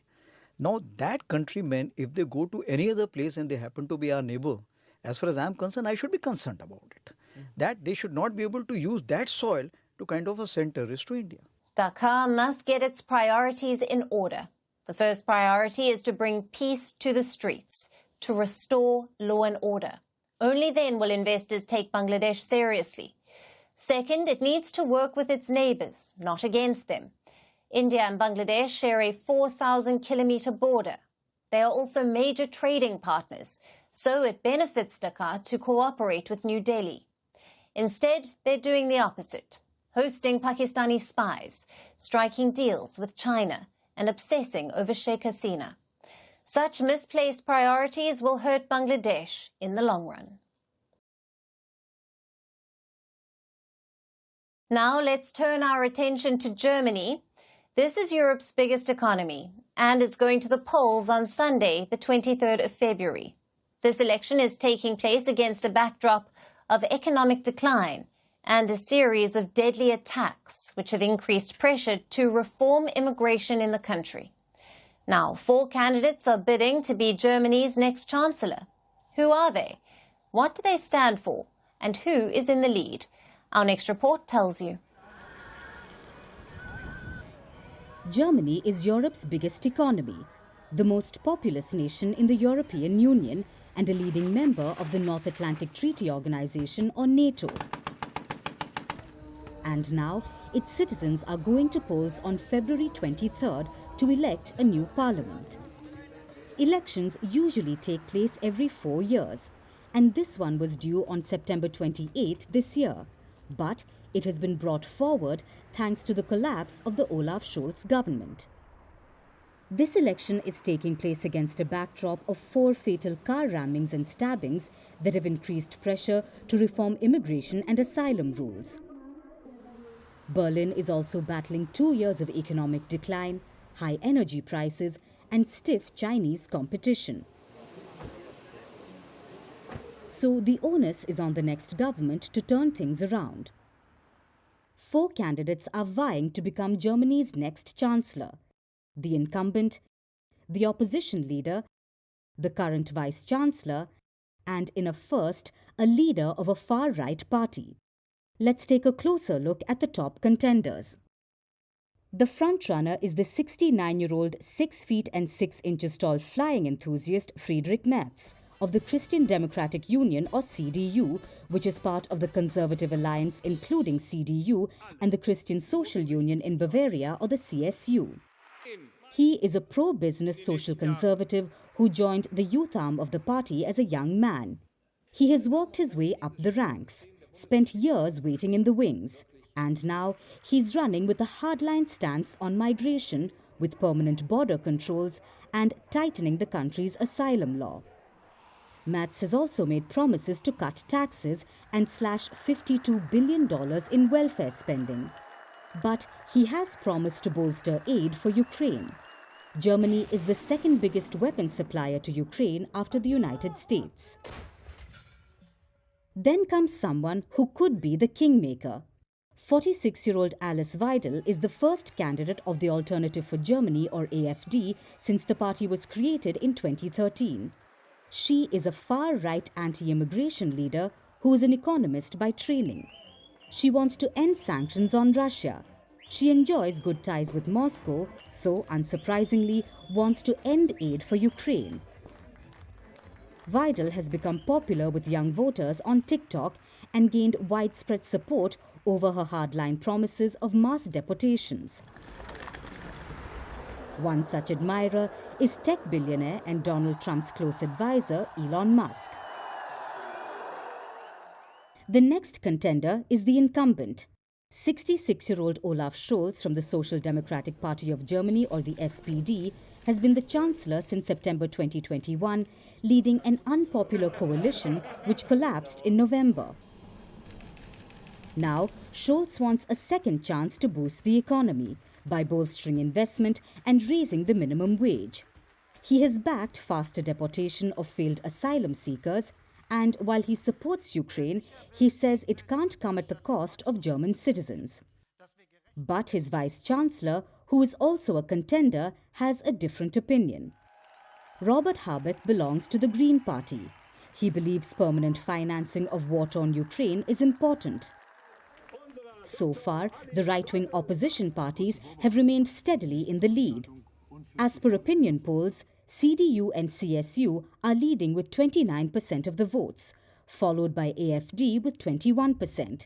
Now that countrymen, if they go to any other place and they happen to be our neighbor, As far as I'm concerned, I should be concerned about it. That they should not be able to use that soil to kind of send terrorists to India. Dhaka must get its priorities in order. The first priority is to bring peace to the streets, to restore law and order. Only then will investors take Bangladesh seriously. Second, it needs to work with its neighbours, not against them. India and Bangladesh share a 4,000-kilometre border. They are also major trading partners, so it benefits Dhaka to cooperate with New Delhi. Instead, they're doing the opposite, hosting Pakistani spies, striking deals with China, and obsessing over Sheikh Hasina. Such misplaced priorities will hurt Bangladesh in the long run. Now let's turn our attention to Germany. This is Europe's biggest economy, and it's going to the polls on Sunday, the 23rd of February. This election is taking place against a backdrop of economic decline and a series of deadly attacks which have increased pressure to reform immigration in the country. Now, 4 candidates are bidding to be Germany's next chancellor. Who are they? What do they stand for? And who is in the lead? Our next report tells you. Germany is Europe's biggest economy, the most populous nation in the European Union, and a leading member of the North Atlantic Treaty Organization, or NATO. And now, its citizens are going to polls on February 23rd to elect a new parliament. Elections usually take place every 4 years, and this one was due on September 28th this year. But it has been brought forward thanks to the collapse of the Olaf Scholz government. This election is taking place against a backdrop of 4 fatal car rammings and stabbings that have increased pressure to reform immigration and asylum rules. Berlin is also battling 2 years of economic decline, high energy prices, and stiff Chinese competition. So the onus is on the next government to turn things around. 4 candidates are vying to become Germany's next chancellor: the incumbent, the opposition leader, the current vice-chancellor, and in a first, a leader of a far-right party. Let's take a closer look at the top contenders. The frontrunner is the 69-year-old 6 feet and 6 inches tall flying enthusiast Friedrich Merz of the Christian Democratic Union, or CDU, which is part of the Conservative Alliance including CDU and the Christian Social Union in Bavaria, or the CSU. He is a pro-business social conservative who joined the youth arm of the party as a young man. He has worked his way up the ranks, spent years waiting in the wings, and now he's running with a hardline stance on migration, with permanent border controls and tightening the country's asylum law. Merz has also made promises to cut taxes and slash $52 billion in welfare spending. But he has promised to bolster aid for Ukraine. Germany is the second biggest weapons supplier to Ukraine after the United States. Then comes someone who could be the kingmaker. 46-year-old Alice Weidel is the first candidate of the Alternative for Germany, or AfD, since the party was created in 2013. She is a far-right anti-immigration leader who is an economist by training. She wants to end sanctions on Russia. She enjoys good ties with Moscow, so unsurprisingly wants to end aid for Ukraine. Weidel has become popular with young voters on TikTok and gained widespread support over her hardline promises of mass deportations. One such admirer is tech billionaire and Donald Trump's close advisor, Elon Musk. The next contender is the incumbent. 66-year-old Olaf Scholz from the Social Democratic Party of Germany, or the SPD, has been the chancellor since September 2021, leading an unpopular coalition which collapsed in November. Now, Scholz wants a second chance to boost the economy by bolstering investment and raising the minimum wage. He has backed faster deportation of failed asylum seekers, and while he supports Ukraine, he says it can't come at the cost of German citizens. But his vice-chancellor, who is also a contender, has a different opinion. Robert Habeck belongs to the Green Party. He believes permanent financing of war-torn Ukraine is important. So far, the right-wing opposition parties have remained steadily in the lead. As per opinion polls, CDU and CSU are leading with 29% of the votes, followed by AfD with 21%.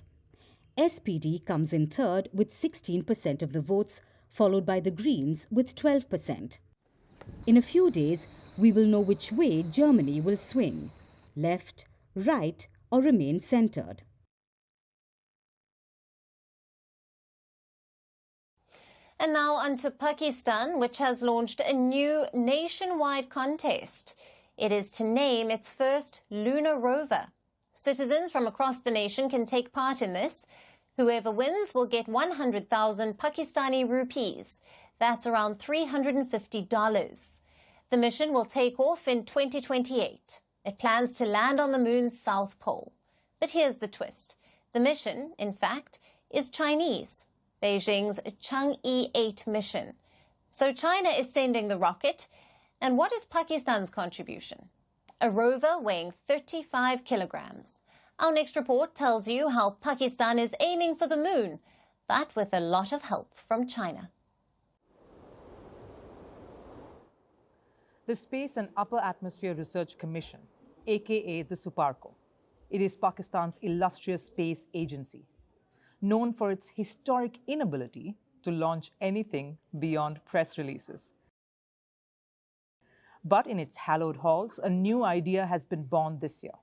SPD comes in third with 16% of the votes, followed by the Greens with 12%. In a few days, we will know which way Germany will swing: left, right, or remain centred. And now on to Pakistan, which has launched a new nationwide contest. It is to name its first lunar rover. Citizens from across the nation can take part in this. Whoever wins will get 100,000 Pakistani rupees. That's around $350. The mission will take off in 2028. It plans to land on the moon's south pole. But here's the twist. The mission, in fact, is Chinese. Beijing's Chang'e 8 mission. So China is sending the rocket. And what is Pakistan's contribution? A rover weighing 35 kilograms. Our next report tells you how Pakistan is aiming for the moon, but with a lot of help from China. The Space and Upper Atmosphere Research Commission, aka the SUPARCO. It is Pakistan's illustrious space agency, known for its historic inability to launch anything beyond press releases. But in its hallowed halls, a new idea has been born this year.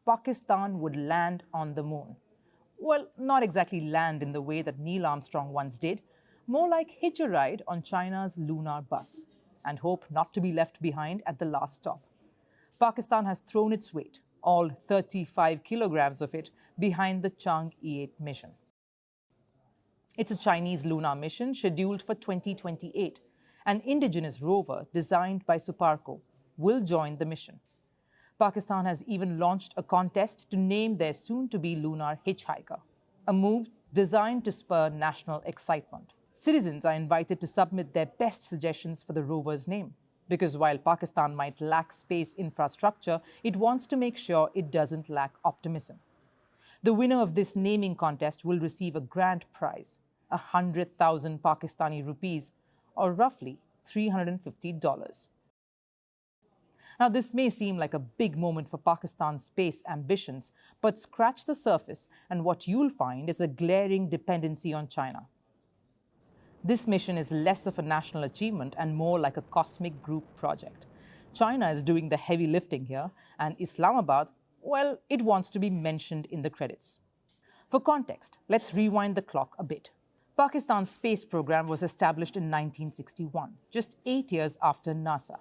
Pakistan would land on the moon. Well, not exactly land in the way that Neil Armstrong once did, more like hitch a ride on China's lunar bus and hope not to be left behind at the last stop. Pakistan has thrown its weight, all 35 kilograms of it, behind the Chang'e 8 mission. It's a Chinese lunar mission scheduled for 2028. An indigenous rover designed by SUPARCO will join the mission. Pakistan has even launched a contest to name their soon-to-be lunar hitchhiker, a move designed to spur national excitement. Citizens are invited to submit their best suggestions for the rover's name, because while Pakistan might lack space infrastructure, it wants to make sure it doesn't lack optimism. The winner of this naming contest will receive a grand prize, 100,000 Pakistani rupees, or roughly $350. Now, this may seem like a big moment for Pakistan's space ambitions, but scratch the surface and what you'll find is a glaring dependency on China. This mission is less of a national achievement and more like a cosmic group project. China is doing the heavy lifting here, and Islamabad, well, it wants to be mentioned in the credits. For context, let's rewind the clock a bit. Pakistan's space program was established in 1961, just 8 years after NASA.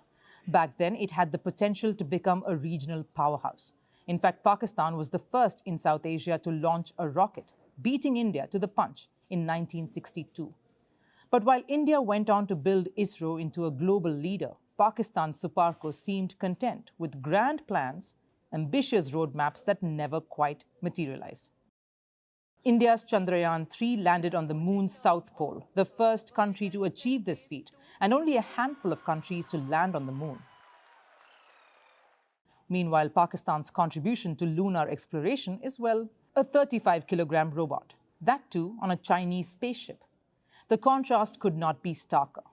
Back then, it had the potential to become a regional powerhouse. In fact, Pakistan was the first in South Asia to launch a rocket, beating India to the punch in 1962. But while India went on to build ISRO into a global leader, Pakistan's SUPARCO seemed content with grand plans, ambitious roadmaps that never quite materialized. India's Chandrayaan-3 landed on the moon's south pole, the first country to achieve this feat, and only a handful of countries to land on the moon. Meanwhile, Pakistan's contribution to lunar exploration is, well, a 35-kilogram robot, that too on a Chinese spaceship. The contrast could not be starker.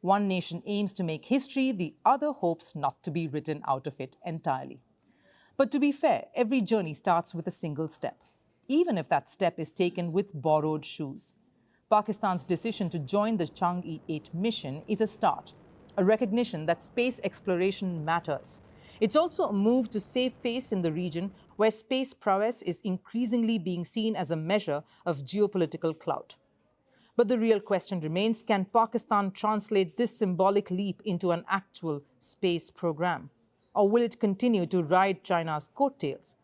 One nation aims to make history, the other hopes not to be written out of it entirely. But to be fair, every journey starts with a single step, even if that step is taken with borrowed shoes. Pakistan's decision to join the Chang'e 8 mission is a start, a recognition that space exploration matters. It's also a move to save face in the region where space prowess is increasingly being seen as a measure of geopolitical clout. But the real question remains, can Pakistan translate this symbolic leap into an actual space program? Or will it continue to ride China's coattails?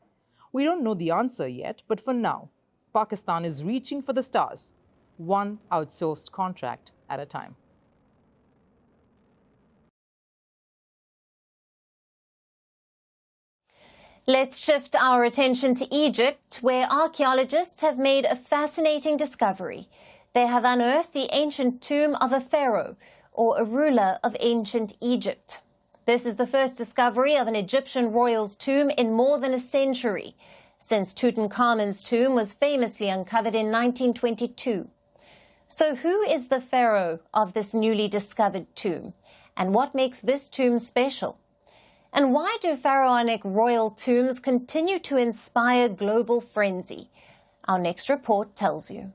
We don't know the answer yet, but for now, Pakistan is reaching for the stars, one outsourced contract at a time. Let's shift our attention to Egypt, where archaeologists have made a fascinating discovery. They have unearthed the ancient tomb of a pharaoh, or a ruler of ancient Egypt. This is the first discovery of an Egyptian royal's tomb in more than a century, since Tutankhamun's tomb was famously uncovered in 1922. So who is the pharaoh of this newly discovered tomb? And what makes this tomb special? And why do pharaonic royal tombs continue to inspire global frenzy? Our next report tells you.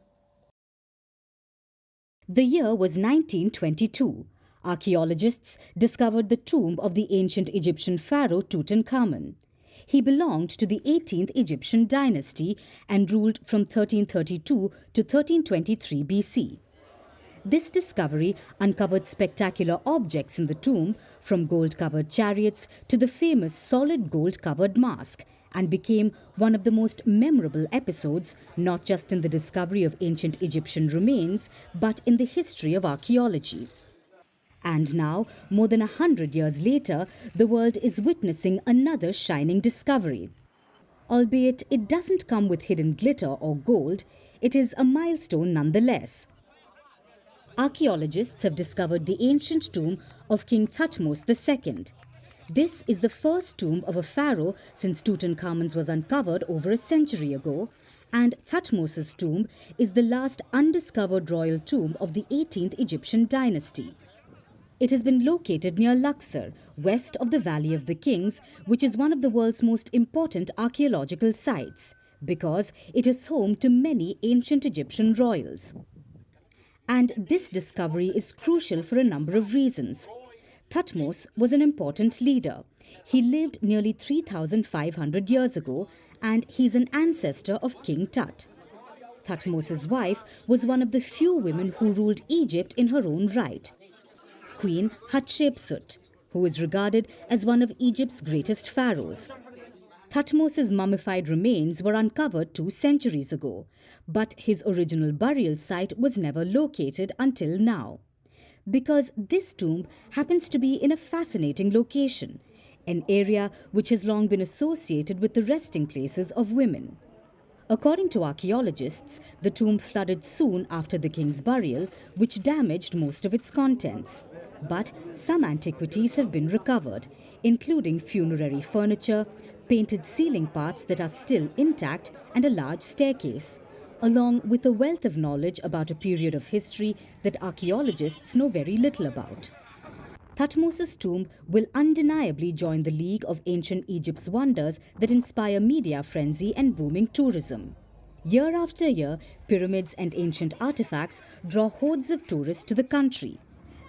The year was 1922. Archaeologists discovered the tomb of the ancient Egyptian pharaoh Tutankhamun. He belonged to the 18th Egyptian dynasty and ruled from 1332 to 1323 BC. This discovery uncovered spectacular objects in the tomb, from gold-covered chariots to the famous solid gold-covered mask, and became one of the most memorable episodes, not just in the discovery of ancient Egyptian remains, but in the history of archaeology. And now, more than 100 years later, the world is witnessing another shining discovery. Albeit it doesn't come with hidden glitter or gold, it is a milestone nonetheless. Archaeologists have discovered the ancient tomb of King Thutmose II. This is the first tomb of a pharaoh since Tutankhamun's was uncovered over a century ago, and Thutmose's tomb is the last undiscovered royal tomb of the 18th Egyptian dynasty. It has been located near Luxor, west of the Valley of the Kings, which is one of the world's most important archaeological sites, because it is home to many ancient Egyptian royals. And this discovery is crucial for a number of reasons. Thutmose was an important leader. He lived nearly 3,500 years ago, and he's an ancestor of King Tut. Thutmose's wife was one of the few women who ruled Egypt in her own right, Queen Hatshepsut, who is regarded as one of Egypt's greatest pharaohs. Thutmose's mummified remains were uncovered 2 centuries ago, but his original burial site was never located until now. Because this tomb happens to be in a fascinating location, an area which has long been associated with the resting places of women. According to archaeologists, the tomb flooded soon after the king's burial, which damaged most of its contents. But some antiquities have been recovered, including funerary furniture, painted ceiling parts that are still intact, and a large staircase, along with a wealth of knowledge about a period of history that archaeologists know very little about. Thutmose's tomb will undeniably join the league of ancient Egypt's wonders that inspire media frenzy and booming tourism. Year after year, pyramids and ancient artifacts draw hordes of tourists to the country.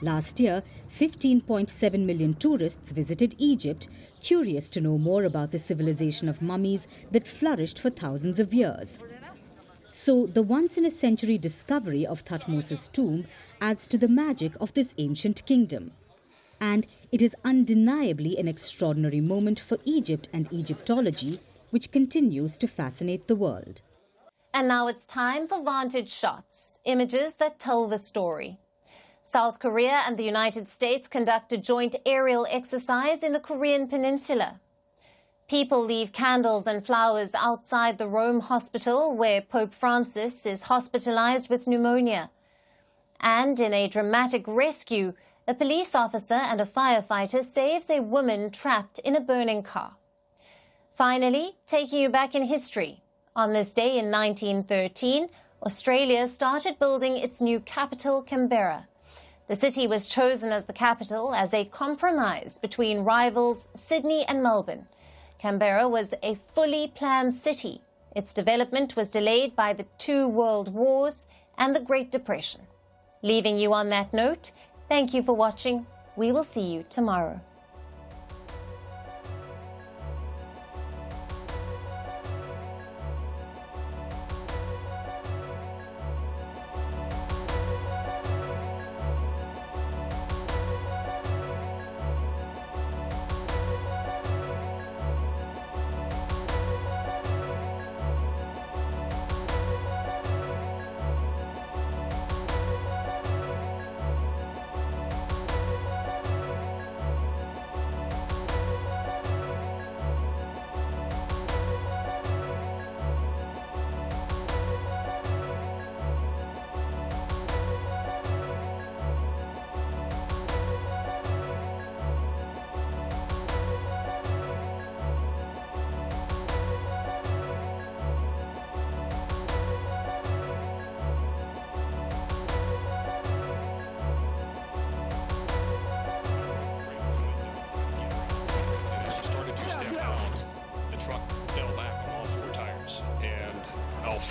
Last year, 15.7 million tourists visited Egypt, curious to know more about the civilization of mummies that flourished for thousands of years. So, the once-in-a-century discovery of Thutmose's tomb adds to the magic of this ancient kingdom. And it is undeniably an extraordinary moment for Egypt and Egyptology, which continues to fascinate the world. And now it's time for Vantage shots, images that tell the story. South Korea and the United States conduct a joint aerial exercise in the Korean peninsula. People leave candles and flowers outside the Rome hospital where Pope Francis is hospitalized with pneumonia. And in a dramatic rescue, a police officer and a firefighter saves a woman trapped in a burning car. Finally, taking you back in history. On this day in 1913, Australia started building its new capital, Canberra. The city was chosen as the capital as a compromise between rivals Sydney and Melbourne. Canberra was a fully planned city. Its development was delayed by the 2 world wars and the Great Depression. Leaving you on that note, thank you for watching. We will see you tomorrow.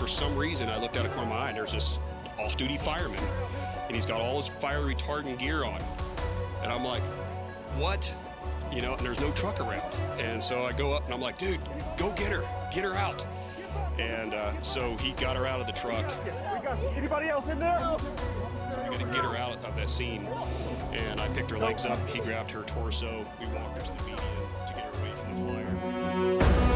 for some reason, I looked out of the corner of my eye, and there's this off-duty fireman, and he's got all his fire retardant gear on. And I'm like, what? You know, and there's no truck around. And so I go up and I'm like, dude, go get her out. And so he got her out of the truck. Anybody else in there? We got to get her out of that scene. And I picked her legs up, he grabbed her torso, we walked her to the median to get her away from the fire.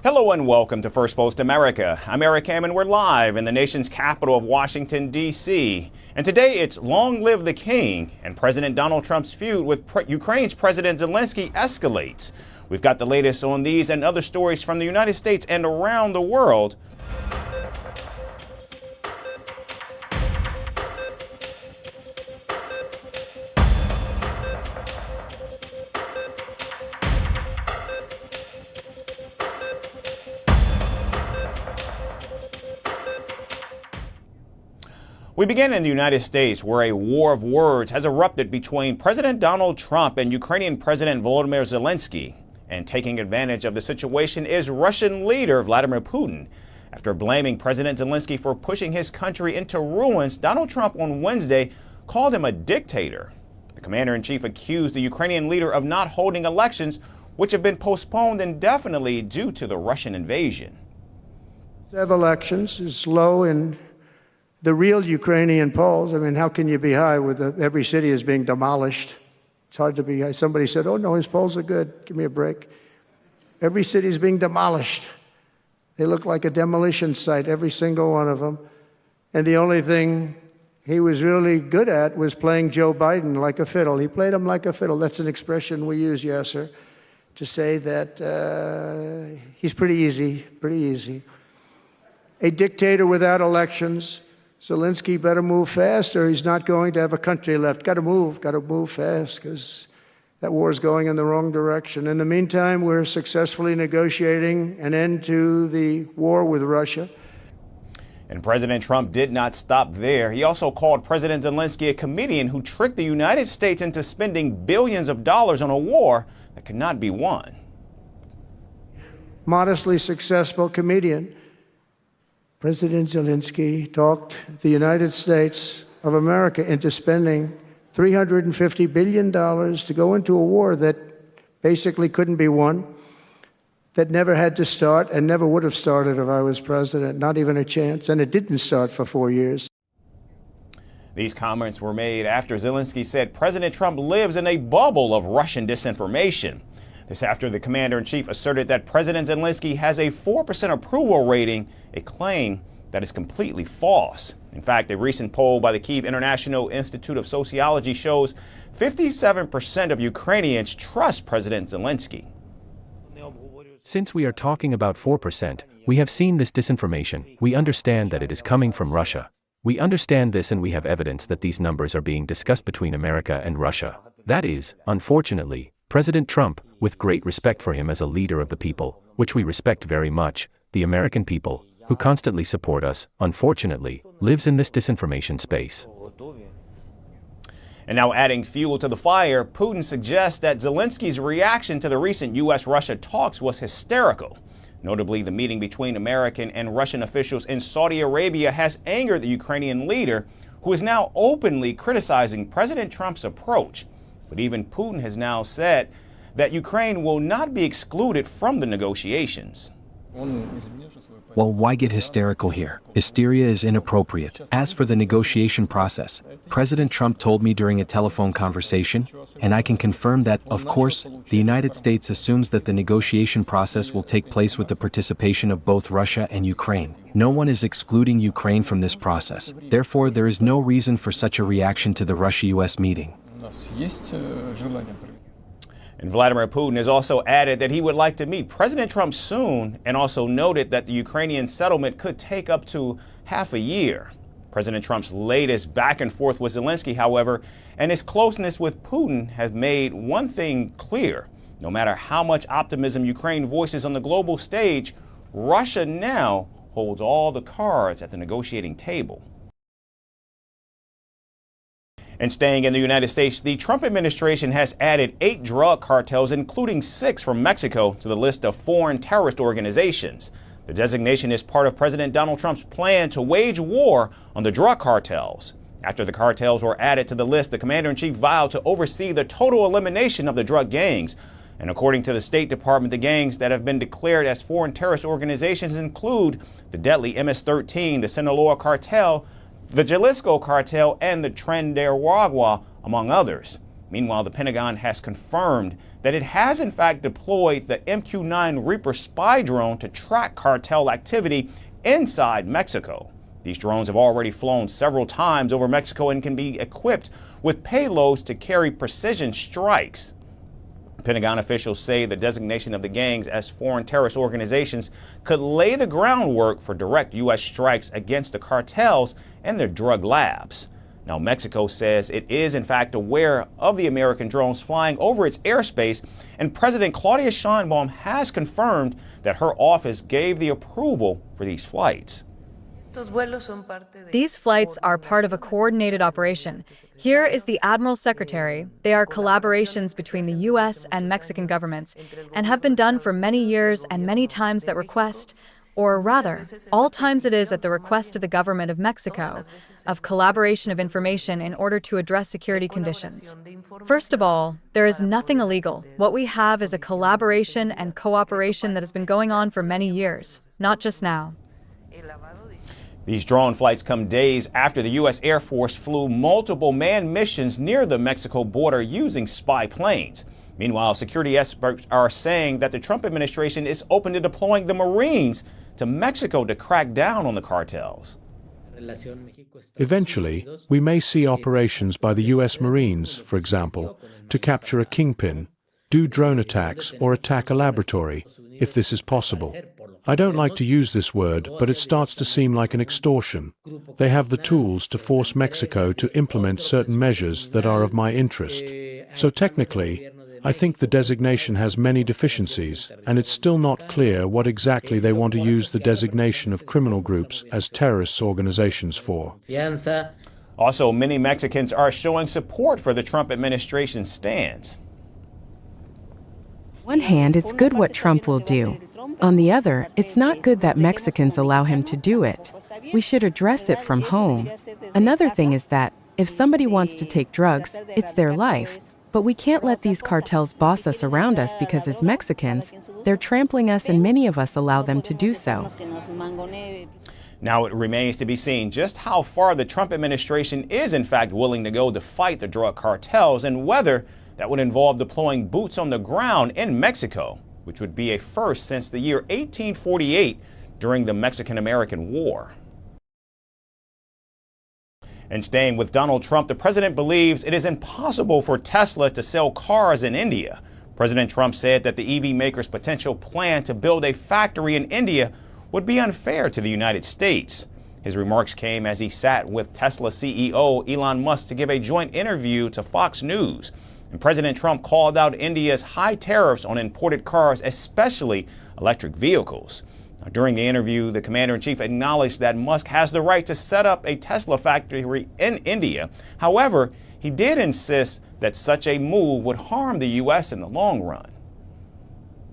Hello and welcome to Firstpost America. I'm Eric Ham and we're live in the nation's capital of Washington, D.C. And today it's Long Live the King, and President Donald Trump's feud with Ukraine's President Zelensky escalates. We've got the latest on these and other stories from the United States and around the world. We begin in the United States, where a war of words has erupted between President Donald Trump and Ukrainian President Volodymyr Zelensky. And taking advantage of the situation is Russian leader Vladimir Putin. After blaming President Zelensky for pushing his country into ruins, Donald Trump on Wednesday called him a dictator. The commander-in-chief accused the Ukrainian leader of not holding elections, which have been postponed indefinitely due to the Russian invasion. Have elections is low in the real Ukrainian polls. I mean, how can you be high with every city is being demolished? It's hard to be high. Somebody said, oh, no, his polls are good. Give me a break. Every city is being demolished. They look like a demolition site, every single one of them. And the only thing he was really good at was playing Joe Biden like a fiddle. He played him like a fiddle. That's an expression we use, yes, sir, to say that he's pretty easy, pretty easy. A dictator without elections. Zelensky better move fast or he's not going to have a country left. Got to move fast because that war is going in the wrong direction. In the meantime, we're successfully negotiating an end to the war with Russia. And President Trump did not stop there. He also called President Zelensky a comedian who tricked the United States into spending billions of dollars on a war that could not be won. Modestly successful comedian. President Zelensky talked the United States of America into spending $350 billion to go into a war that basically couldn't be won, that never had to start and never would have started if I was president, not even a chance, and it didn't start for 4 years. These comments were made after Zelensky said President Trump lives in a bubble of Russian disinformation. This after the commander-in-chief asserted that President Zelensky has a 4% approval rating, a claim that is completely false. In fact, a recent poll by the Kyiv International Institute of Sociology shows 57% of Ukrainians trust President Zelensky. Since we are talking about 4%, we have seen this disinformation. We understand that it is coming from Russia. We understand this and we have evidence that these numbers are being discussed between America and Russia. That is, unfortunately, President Trump, with great respect for him as a leader of the people, which we respect very much, the American people, who constantly support us, unfortunately, lives in this disinformation space. And now adding fuel to the fire, Putin suggests that Zelensky's reaction to the recent U.S.-Russia talks was hysterical. Notably, the meeting between American and Russian officials in Saudi Arabia has angered the Ukrainian leader, who is now openly criticizing President Trump's approach. But even Putin has now said that Ukraine will not be excluded from the negotiations. Well, why get hysterical here? Hysteria is inappropriate. As for the negotiation process, President Trump told me during a telephone conversation, and I can confirm that, of course, the United States assumes that the negotiation process will take place with the participation of both Russia and Ukraine. No one is excluding Ukraine from this process. Therefore, there is no reason for such a reaction to the Russia-US meeting. And Vladimir Putin has also added that he would like to meet President Trump soon, and also noted that the Ukrainian settlement could take up to half a year. President Trump's latest back and forth with Zelensky, however, and his closeness with Putin have made one thing clear. No matter how much optimism Ukraine voices on the global stage, Russia now holds all the cards at the negotiating table. And staying in the United States, the Trump administration has added 8 drug cartels, including 6 from Mexico, to the list of foreign terrorist organizations. The designation is part of President Donald Trump's plan to wage war on the drug cartels. After the cartels were added to the list, the commander-in-chief vowed to oversee the total elimination of the drug gangs. And according to the State Department, the gangs that have been declared as foreign terrorist organizations include the deadly MS-13, the Sinaloa cartel, the Jalisco cartel, and the Tren de Aragua, among others. Meanwhile, the Pentagon has confirmed that it has in fact deployed the MQ-9 Reaper spy drone to track cartel activity inside Mexico. These drones have already flown several times over Mexico and can be equipped with payloads to carry precision strikes. Pentagon officials say the designation of the gangs as foreign terrorist organizations could lay the groundwork for direct U.S. strikes against the cartels and their drug labs. Now, Mexico says it is in fact aware of the American drones flying over its airspace, and President Claudia Sheinbaum has confirmed that her office gave the approval for these flights. These flights are part of a coordinated operation. Here is the Admiral Secretary. They are collaborations between the U.S. and Mexican governments and have been done for many years and many times that request, or rather, all times it is at the request of the government of Mexico, of collaboration of information in order to address security conditions. First of all, there is nothing illegal. What we have is a collaboration and cooperation that has been going on for many years, not just now. These drone flights come days after the U.S. Air Force flew multiple manned missions near the Mexico border using spy planes. Meanwhile, security experts are saying that the Trump administration is open to deploying the Marines to Mexico to crack down on the cartels. Eventually, we may see operations by the U.S. Marines, for example, to capture a kingpin, do drone attacks, or attack a laboratory, if this is possible. I don't like to use this word, but it starts to seem like an extortion. They have the tools to force Mexico to implement certain measures that are of my interest. So technically, I think the designation has many deficiencies, and it's still not clear what exactly they want to use the designation of criminal groups as terrorist organizations for. Also, many Mexicans are showing support for the Trump administration's stance. On one hand, it's good what Trump will do. On the other, it's not good that Mexicans allow him to do it. We should address it from home. Another thing is that, if somebody wants to take drugs, it's their life. But we can't let these cartels boss us around us because as Mexicans, they're trampling us and many of us allow them to do so. Now it remains to be seen just how far the Trump administration is in fact willing to go to fight the drug cartels and whether that would involve deploying boots on the ground in Mexico, which would be a first since the year 1848 during the Mexican-American War. And staying with Donald Trump, the president believes it is impossible for Tesla to sell cars in India. President Trump said that the EV maker's potential plan to build a factory in India would be unfair to the United States. His remarks came as he sat with Tesla CEO Elon Musk to give a joint interview to Fox News. And President Trump called out India's high tariffs on imported cars, especially electric vehicles. Now, during the interview, the commander-in-chief acknowledged that Musk has the right to set up a Tesla factory in India. However, he did insist that such a move would harm the U.S. in the long run.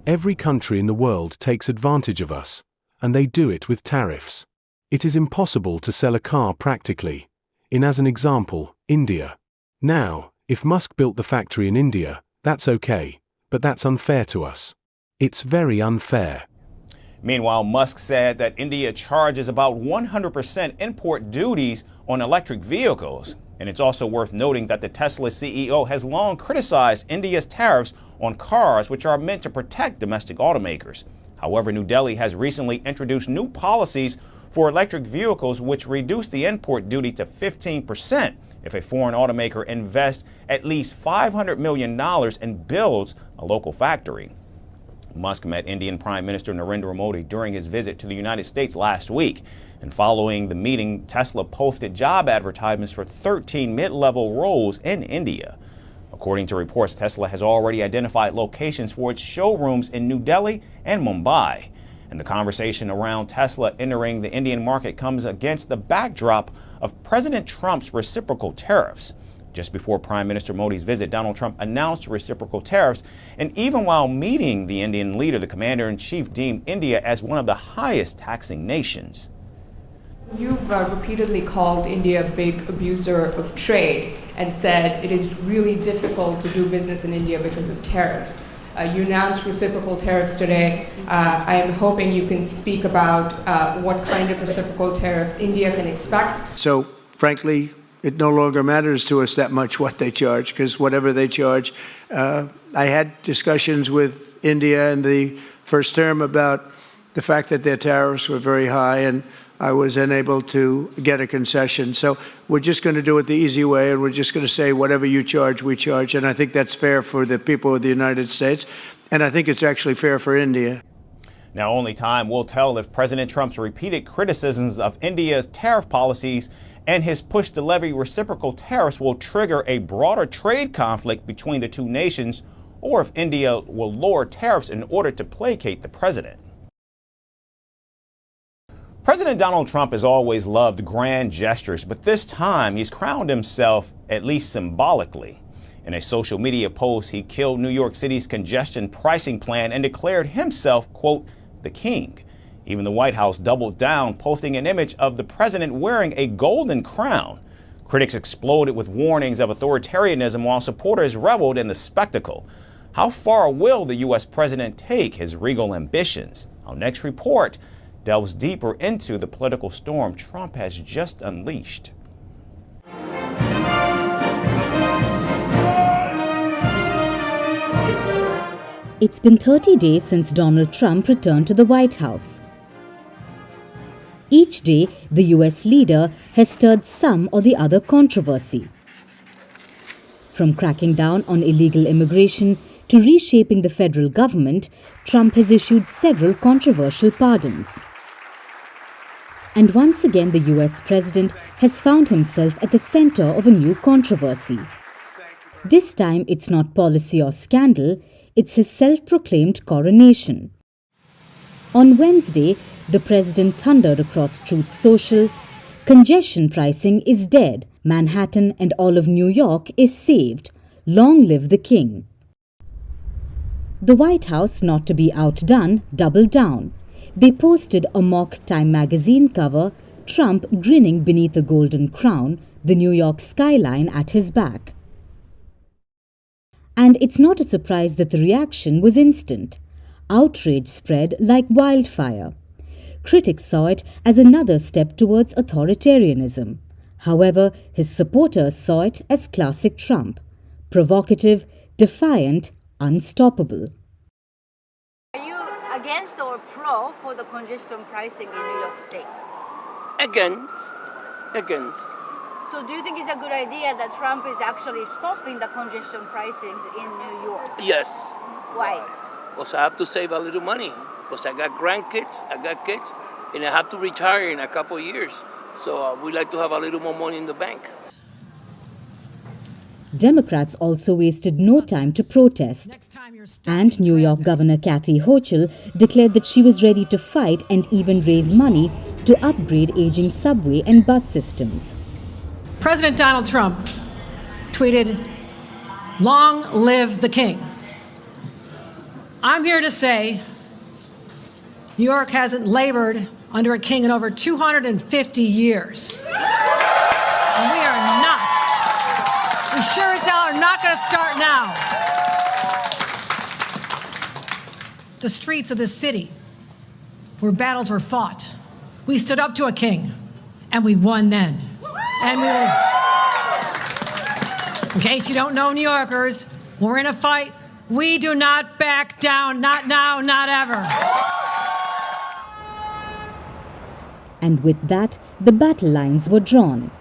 Every country in the world takes advantage of us, and they do it with tariffs. It is impossible to sell a car practically. As an example, India. Now, if Musk built the factory in India, that's okay, but that's unfair to us. It's very unfair. Meanwhile, Musk said that India charges about 100% import duties on electric vehicles. And it's also worth noting that the Tesla CEO has long criticized India's tariffs on cars, which are meant to protect domestic automakers. However, New Delhi has recently introduced new policies for electric vehicles, which reduce the import duty to 15% if a foreign automaker invests at least $500 million and builds a local factory. Musk met Indian Prime Minister Narendra Modi during his visit to the United States last week. And following the meeting, Tesla posted job advertisements for 13 mid-level roles in India. According to reports, Tesla has already identified locations for its showrooms in New Delhi and Mumbai. And the conversation around Tesla entering the Indian market comes against the backdrop of President Trump's reciprocal tariffs. Just before Prime Minister Modi's visit, Donald Trump announced reciprocal tariffs, and even while meeting the Indian leader, the commander-in-chief deemed India as one of the highest taxing nations. You've repeatedly called India a big abuser of trade and said it is really difficult to do business in India because of tariffs. You announced reciprocal tariffs today. I am hoping you can speak about what kind of reciprocal tariffs India can expect. So, frankly, it no longer matters to us that much what they charge, because whatever they charge, I had discussions with India in the first term about the fact that their tariffs were very high, and I was unable to get a concession. So we're just going to do it the easy way, and we're just going to say whatever you charge, we charge. And I think that's fair for the people of the United States. And I think it's actually fair for India. Now, only time will tell if President Trump's repeated criticisms of India's tariff policies and his push to levy reciprocal tariffs will trigger a broader trade conflict between the two nations, or if India will lower tariffs in order to placate the president. President Donald Trump has always loved grand gestures, but this time he's crowned himself, at least symbolically. In a social media post, he killed New York City's congestion pricing plan and declared himself, quote, the king. Even the White House doubled down, posting an image of the president wearing a golden crown. Critics exploded with warnings of authoritarianism while supporters reveled in the spectacle. How far will the U.S. president take his regal ambitions? Our next report delves deeper into the political storm Trump has just unleashed. It's been 30 days since Donald Trump returned to the White House. Each day, the US leader has stirred some or the other controversy. From cracking down on illegal immigration to reshaping the federal government, Trump has issued several controversial pardons. And once again, the US president has found himself at the center of a new controversy. This time, it's not policy or scandal, it's his self-proclaimed coronation. On Wednesday, the president thundered across Truth Social, "Congestion pricing is dead. Manhattan and all of New York is saved. Long live the king." The White House, not to be outdone, doubled down. They posted a mock Time magazine cover, Trump grinning beneath a golden crown, the New York skyline at his back. And it's not a surprise that the reaction was instant. Outrage spread like wildfire. Critics saw it as another step towards authoritarianism. However, his supporters saw it as classic Trump. Provocative, defiant, unstoppable. Are you against or pro for the congestion pricing in New York State? Against. So do you think it's a good idea that Trump is actually stopping the congestion pricing in New York? Yes. Why? Because I have to save a little money. Because I got grandkids, I got kids, and I have to retire in a couple of years. So we like to have a little more money in the bank. Democrats also wasted no time to protest. And New York Governor Kathy Hochul declared that she was ready to fight and even raise money to upgrade aging subway and bus systems. President Donald Trump tweeted, "Long live the king." I'm here to say New York hasn't labored under a king in over 250 years. And we sure as hell are not going to start now. The streets of this city where battles were fought, we stood up to a king, and we won then. And we will, in case you don't know, New Yorkers, we're in a fight. We do not back down, not now, not ever. And with that, the battle lines were drawn.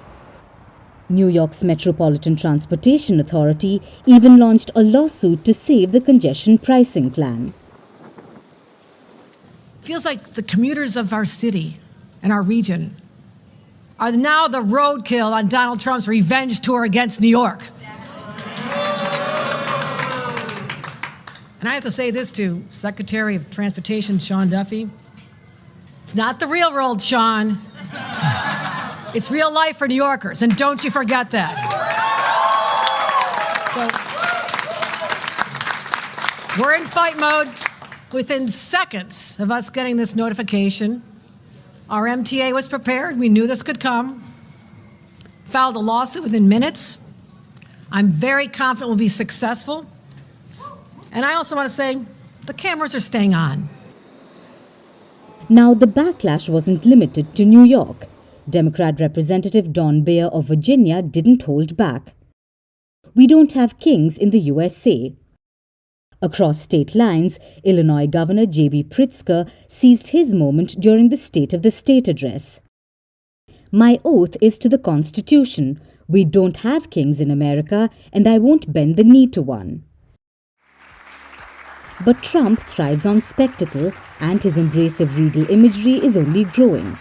New York's Metropolitan Transportation Authority even launched a lawsuit to save the congestion pricing plan. Feels like the commuters of our city and our region are now the roadkill on Donald Trump's revenge tour against New York. And I have to say this to Secretary of Transportation Sean Duffy. It's not the real world, Sean. It's real life for New Yorkers, and don't you forget that. So, we're in fight mode. Within seconds of us getting this notification, our MTA was prepared. We knew this could come. Filed a lawsuit within minutes. I'm very confident we'll be successful. And I also want to say, the cameras are staying on. Now, the backlash wasn't limited to New York. Democrat Representative Don Beyer of Virginia didn't hold back. We don't have kings in the USA. Across state lines, Illinois Governor J.B. Pritzker seized his moment during the State of the State address. My oath is to the Constitution. We don't have kings in America, and I won't bend the knee to one. But Trump thrives on spectacle, and his embrace of regal imagery is only growing.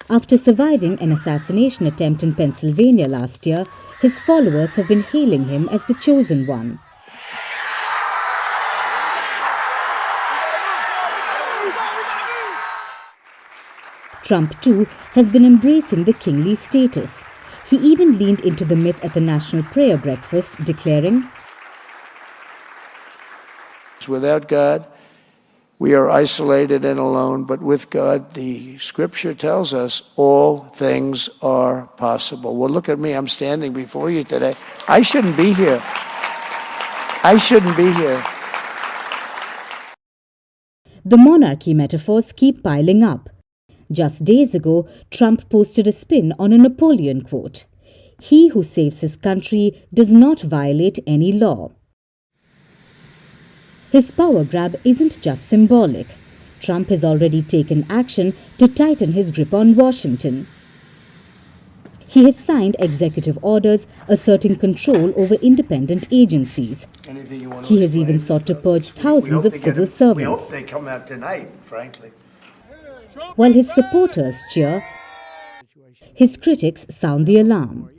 After surviving an assassination attempt in Pennsylvania last year, his followers have been hailing him as the chosen one. Trump, too, has been embracing the kingly status. He even leaned into the myth at the National Prayer Breakfast, declaring, "Without God, we are isolated and alone, but with God, the scripture tells us all things are possible." Well, look at me. I'm standing before you today. I shouldn't be here. I shouldn't be here. The monarchy metaphors keep piling up. Just days ago, Trump posted a spin on a Napoleon quote. "He who saves his country does not violate any law." His power grab isn't just symbolic. Trump has already taken action to tighten his grip on Washington. He has signed executive orders asserting control over independent agencies. He has even sought to purge thousands of civil servants. We hope they come out tonight, frankly. While his supporters cheer, his critics sound the alarm.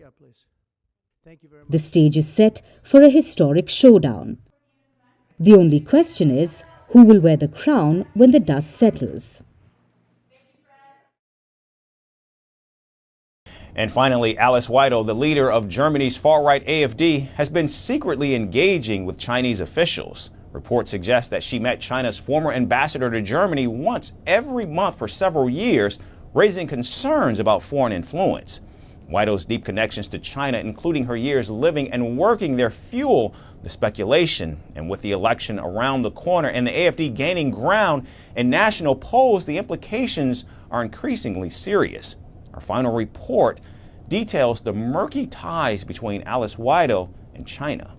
The stage is set for a historic showdown. The only question is, who will wear the crown when the dust settles? And finally, Alice Weidel, the leader of Germany's far-right AfD, has been secretly engaging with Chinese officials. Reports suggest that she met China's former ambassador to Germany once every month for several years, raising concerns about foreign influence. Weidel's deep connections to China, including her years living and working there, fuel the speculation. And with the election around the corner and the AfD gaining ground in national polls, the implications are increasingly serious. Our final report details the murky ties between Alice Weidel and China.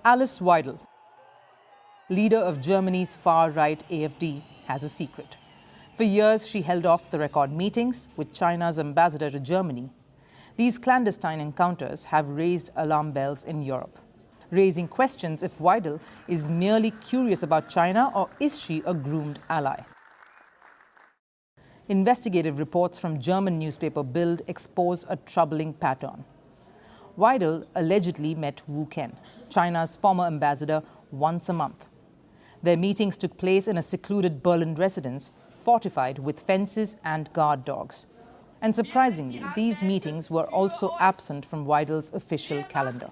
Alice Weidel, leader of Germany's far-right AfD, has a secret. For years, she held off the record meetings with China's ambassador to Germany. These clandestine encounters have raised alarm bells in Europe, raising questions if Weidel is merely curious about China or is she a groomed ally. Investigative reports from German newspaper Bild expose a troubling pattern. Weidel allegedly met Wu Ken, China's former ambassador, once a month. Their meetings took place in a secluded Berlin residence, fortified with fences and guard dogs. And surprisingly, these meetings were also absent from Weidel's official calendar.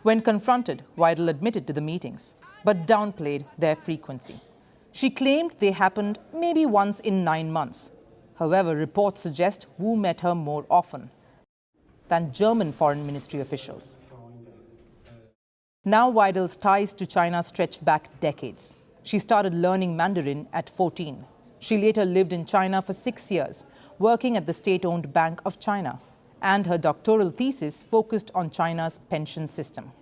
When confronted, Weidel admitted to the meetings, but downplayed their frequency. She claimed they happened maybe once in 9 months. However, reports suggest Wu met her more often than German foreign ministry officials. Now Weidel's ties to China stretch back decades. She started learning Mandarin at 14. She later lived in China for 6 years, working at the state-owned Bank of China, and her doctoral thesis focused on China's pension system.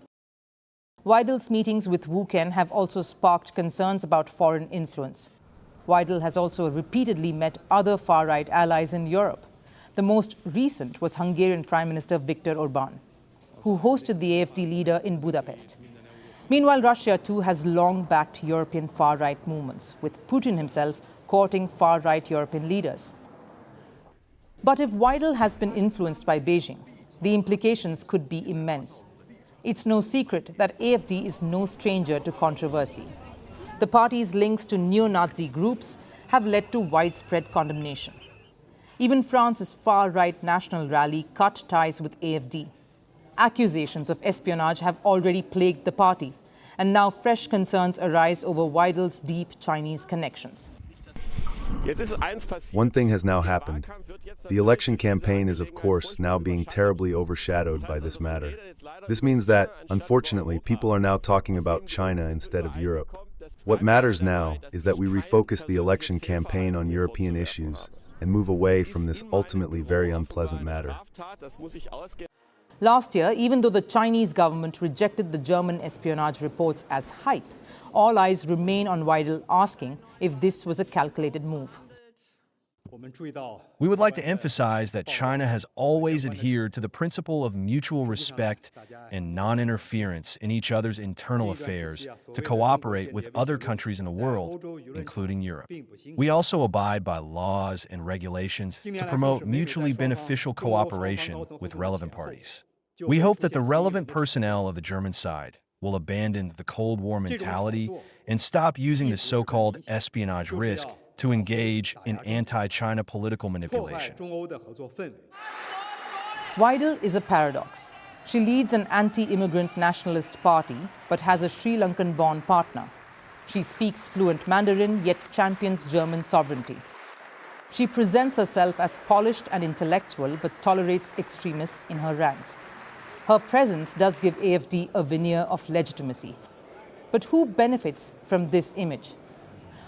Weidel's meetings with Wu Ken have also sparked concerns about foreign influence. Weidel has also repeatedly met other far-right allies in Europe. The most recent was Hungarian Prime Minister Viktor Orbán, who hosted the AfD leader in Budapest. Meanwhile, Russia too has long backed European far-right movements, with Putin himself courting far-right European leaders. But if Weidel has been influenced by Beijing, The implications could be immense. It's no secret that AfD is no stranger to controversy. The party's links to neo-Nazi groups have led to widespread condemnation. Even France's far-right National Rally cut ties with AfD. Accusations of espionage have already plagued the party, and now fresh concerns arise over Weidel's deep Chinese connections. One thing has now happened. The election campaign is, of course, now being terribly overshadowed by this matter. This means that, unfortunately, people are now talking about China instead of Europe. What matters now is that we refocus the election campaign on European issues and move away from this ultimately very unpleasant matter. Last year, even though the Chinese government rejected the German espionage reports as hype, all eyes remain on Weidel asking if this was a calculated move. We would like to emphasize that China has always adhered to the principle of mutual respect and non-interference in each other's internal affairs to cooperate with other countries in the world, including Europe. We also abide by laws and regulations to promote mutually beneficial cooperation with relevant parties. We hope that the relevant personnel of the German side will abandon the Cold War mentality and stop using the so-called espionage risk to engage in anti-China political manipulation. Weidel is a paradox. She leads an anti-immigrant nationalist party, but has a Sri Lankan-born partner. She speaks fluent Mandarin, yet champions German sovereignty. She presents herself as polished and intellectual, but tolerates extremists in her ranks. Her presence does give AfD a veneer of legitimacy. But who benefits from this image?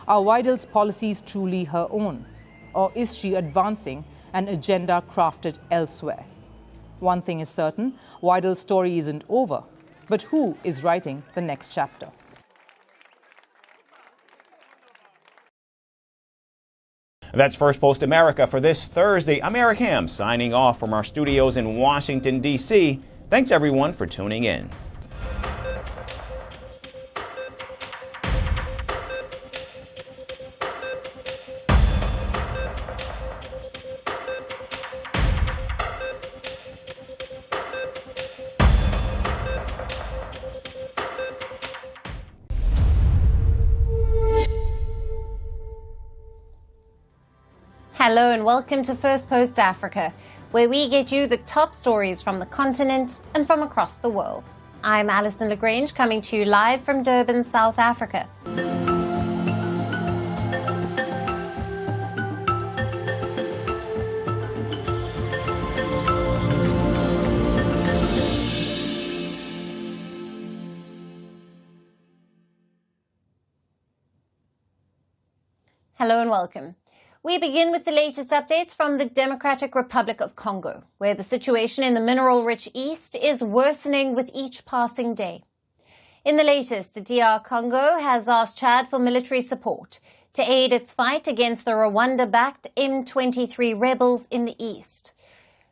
Are Weidel's policies truly her own? Or is she advancing an agenda crafted elsewhere? One thing is certain, Weidel's story isn't over. But who is writing the next chapter? That's First Post America for this Thursday. I'm Eric Ham, signing off from our studios in Washington, D.C. Thanks, everyone, for tuning in. Hello and welcome to First Post Africa, where we get you the top stories from the continent and from across the world. I'm Alison Lagrange, coming to you live from Durban, South Africa. Hello and welcome. We begin with the latest updates from the Democratic Republic of Congo, where the situation in the mineral-rich east is worsening with each passing day. In the latest, the DR Congo has asked Chad for military support to aid its fight against the Rwanda-backed M23 rebels in the east.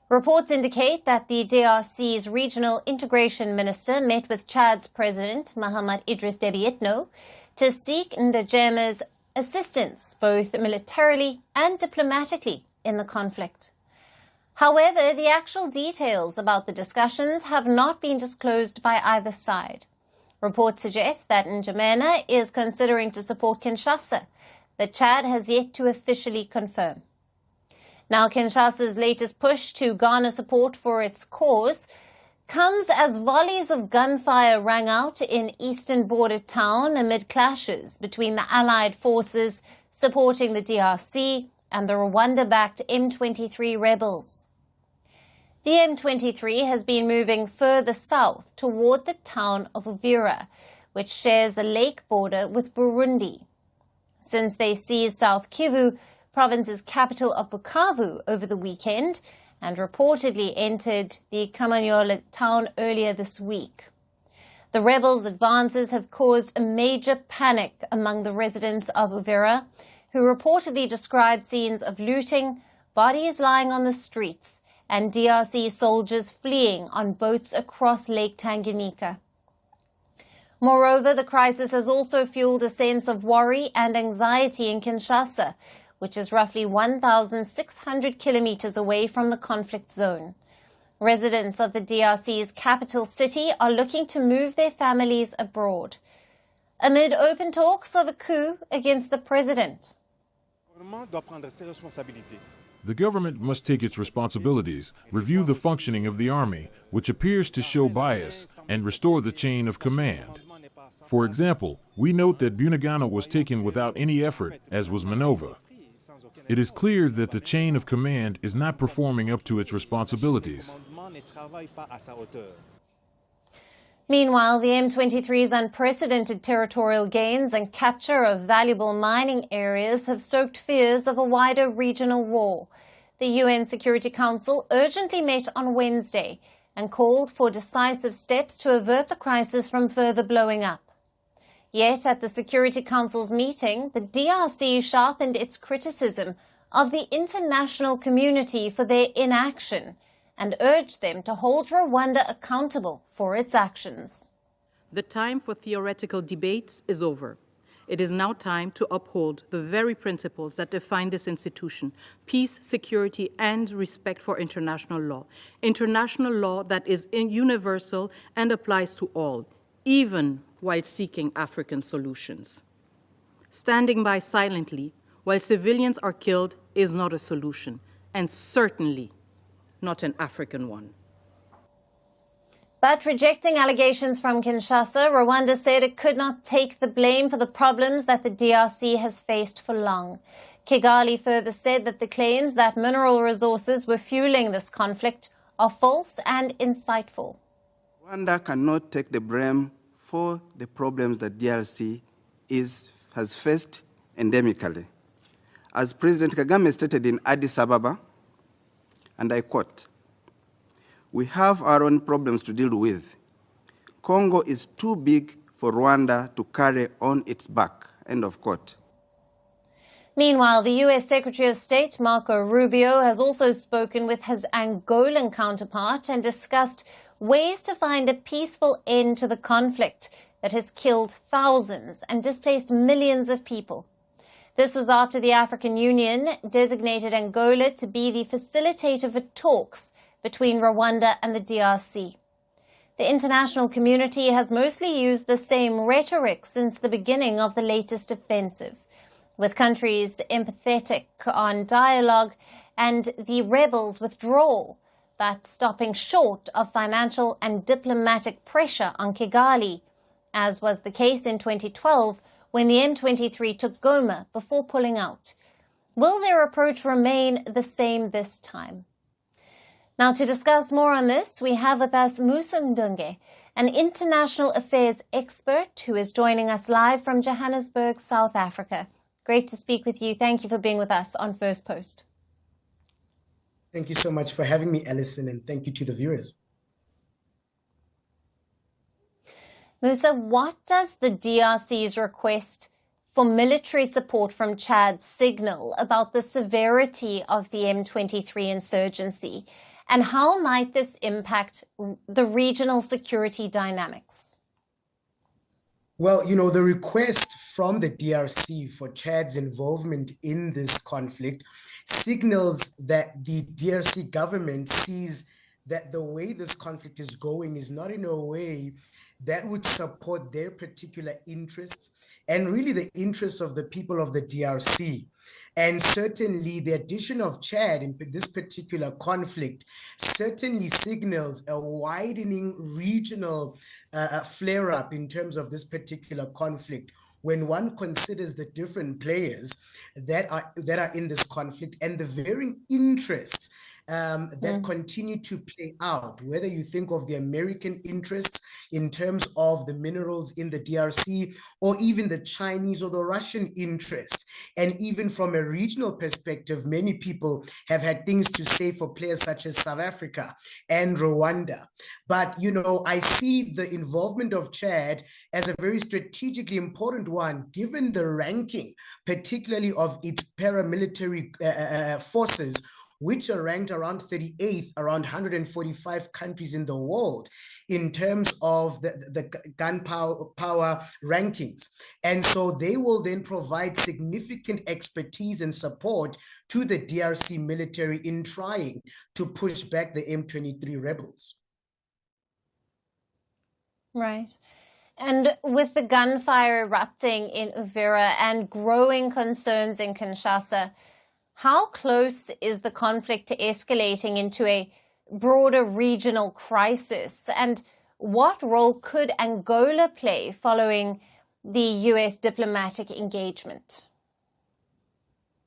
Reports indicate that the DRC's regional integration minister met with Chad's president, Mahamat Idris Deby Itno, to seek Ndajama's assistance, both militarily and diplomatically, in the conflict. However, the actual details about the discussions have not been disclosed by either side. Reports suggest that N'Djamena is considering to support Kinshasa, but Chad has yet to officially confirm. Now, Kinshasa's latest push to garner support for its cause comes as volleys of gunfire rang out in eastern border town amid clashes between the allied forces supporting the DRC and the Rwanda-backed M23 rebels. The M23 has been moving further south toward the town of Uvira, which shares a lake border with Burundi. Since they seized South Kivu, province's capital of Bukavu, over the weekend, and reportedly entered the Kamanyola town earlier this week. The rebels' advances have caused a major panic among the residents of Uvira, who reportedly described scenes of looting, bodies lying on the streets, and DRC soldiers fleeing on boats across Lake Tanganyika. Moreover, the crisis has also fueled a sense of worry and anxiety in Kinshasa, which is roughly 1,600 kilometers away from the conflict zone. Residents of the DRC's capital city are looking to move their families abroad, amid open talks of a coup against the president. The government must take its responsibilities, review the functioning of the army, which appears to show bias, and restore the chain of command. For example, we note that Bunagana was taken without any effort, as was Minova. It is clear that the chain of command is not performing up to its responsibilities. Meanwhile, the M23's unprecedented territorial gains and capture of valuable mining areas have stoked fears of a wider regional war. The UN Security Council urgently met on Wednesday and called for decisive steps to avert the crisis from further blowing up. Yet at the Security Council's meeting, the DRC sharpened its criticism of the international community for their inaction and urged them to hold Rwanda accountable for its actions. The time for theoretical debates is over. It is now time to uphold the very principles that define this institution: peace, security, and respect for international law. International law that is universal and applies to all, even while seeking African solutions. Standing by silently while civilians are killed is not a solution, and certainly not an African one. But rejecting allegations from Kinshasa, Rwanda said it could not take the blame for the problems that the DRC has faced for long. Kigali further said that the claims that mineral resources were fueling this conflict are false and insightful. Rwanda cannot take the blame for the problems that DRC has faced endemically. As President Kagame stated in Addis Ababa, and I quote, "We have our own problems to deal with. Congo is too big for Rwanda to carry on its back," end of quote. Meanwhile, the U.S. Secretary of State Marco Rubio has also spoken with his Angolan counterpart and discussed ways to find a peaceful end to the conflict that has killed thousands and displaced millions of people. This was after the African Union designated Angola to be the facilitator for talks between Rwanda and the DRC. The international community has mostly used the same rhetoric since the beginning of the latest offensive, with countries empathetic on dialogue and the rebels' withdrawal, but stopping short of financial and diplomatic pressure on Kigali, as was the case in 2012 when the M23 took Goma before pulling out. Will their approach remain the same this time? Now, to discuss more on this, we have with us Musa Ndunge, an international affairs expert who is joining us live from Johannesburg, South Africa. Great to speak with you. Thank you for being with us on Firstpost. Thank you so much for having me, Alison, and thank you to the viewers. Musa, what does the DRC's request for military support from Chad signal about the severity of the M23 insurgency, and how might this impact the regional security dynamics? Well, you know, the request from the DRC for Chad's involvement in this conflict signals that the DRC government sees that the way this conflict is going is not in a way that would support their particular interests and really the interests of the people of the DRC. And certainly the addition of Chad in this particular conflict certainly signals a widening regional flare-up in terms of this particular conflict, when one considers the different players that are in this conflict and the varying interests that continue to play out, whether you think of the American interests in terms of the minerals in the DRC, or even the Chinese or the Russian interests. And even from a regional perspective, many people have had things to say for players such as South Africa and Rwanda. But, you know, I see the involvement of Chad as a very strategically important one, given the ranking, particularly of its paramilitary forces, which are ranked around 38th, around 145 countries in the world in terms of the gunpowder rankings. And so they will then provide significant expertise and support to the DRC military in trying to push back the M23 rebels. Right. And with the gunfire erupting in Uvira and growing concerns in Kinshasa, how close is the conflict to escalating into a broader regional crisis? And what role could Angola play following the U.S. diplomatic engagement?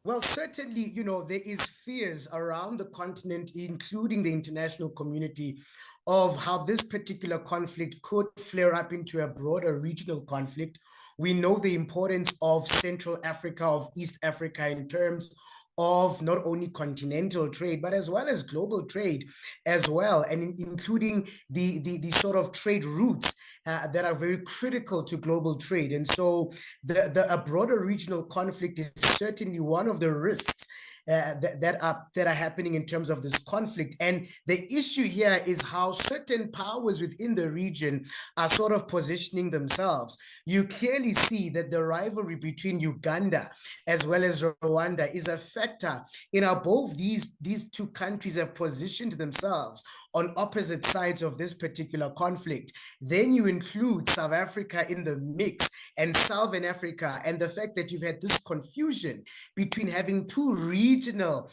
Well, certainly, there is fears around the continent, including the international community, of how this particular conflict could flare up into a broader regional conflict. We know the importance of Central Africa, of East Africa in terms of not only continental trade, but as well as global trade as well, and including the sort of trade routes that are very critical to global trade. And so a broader regional conflict is certainly one of the risks that are happening in terms of this conflict. And the issue here is how certain powers within the region are sort of positioning themselves. You clearly see that the rivalry between Uganda as well as Rwanda is a factor in how both these two countries have positioned themselves on opposite sides of this particular conflict. Then you include South Africa in the mix and Southern Africa, and the fact that you've had this confusion between having two regional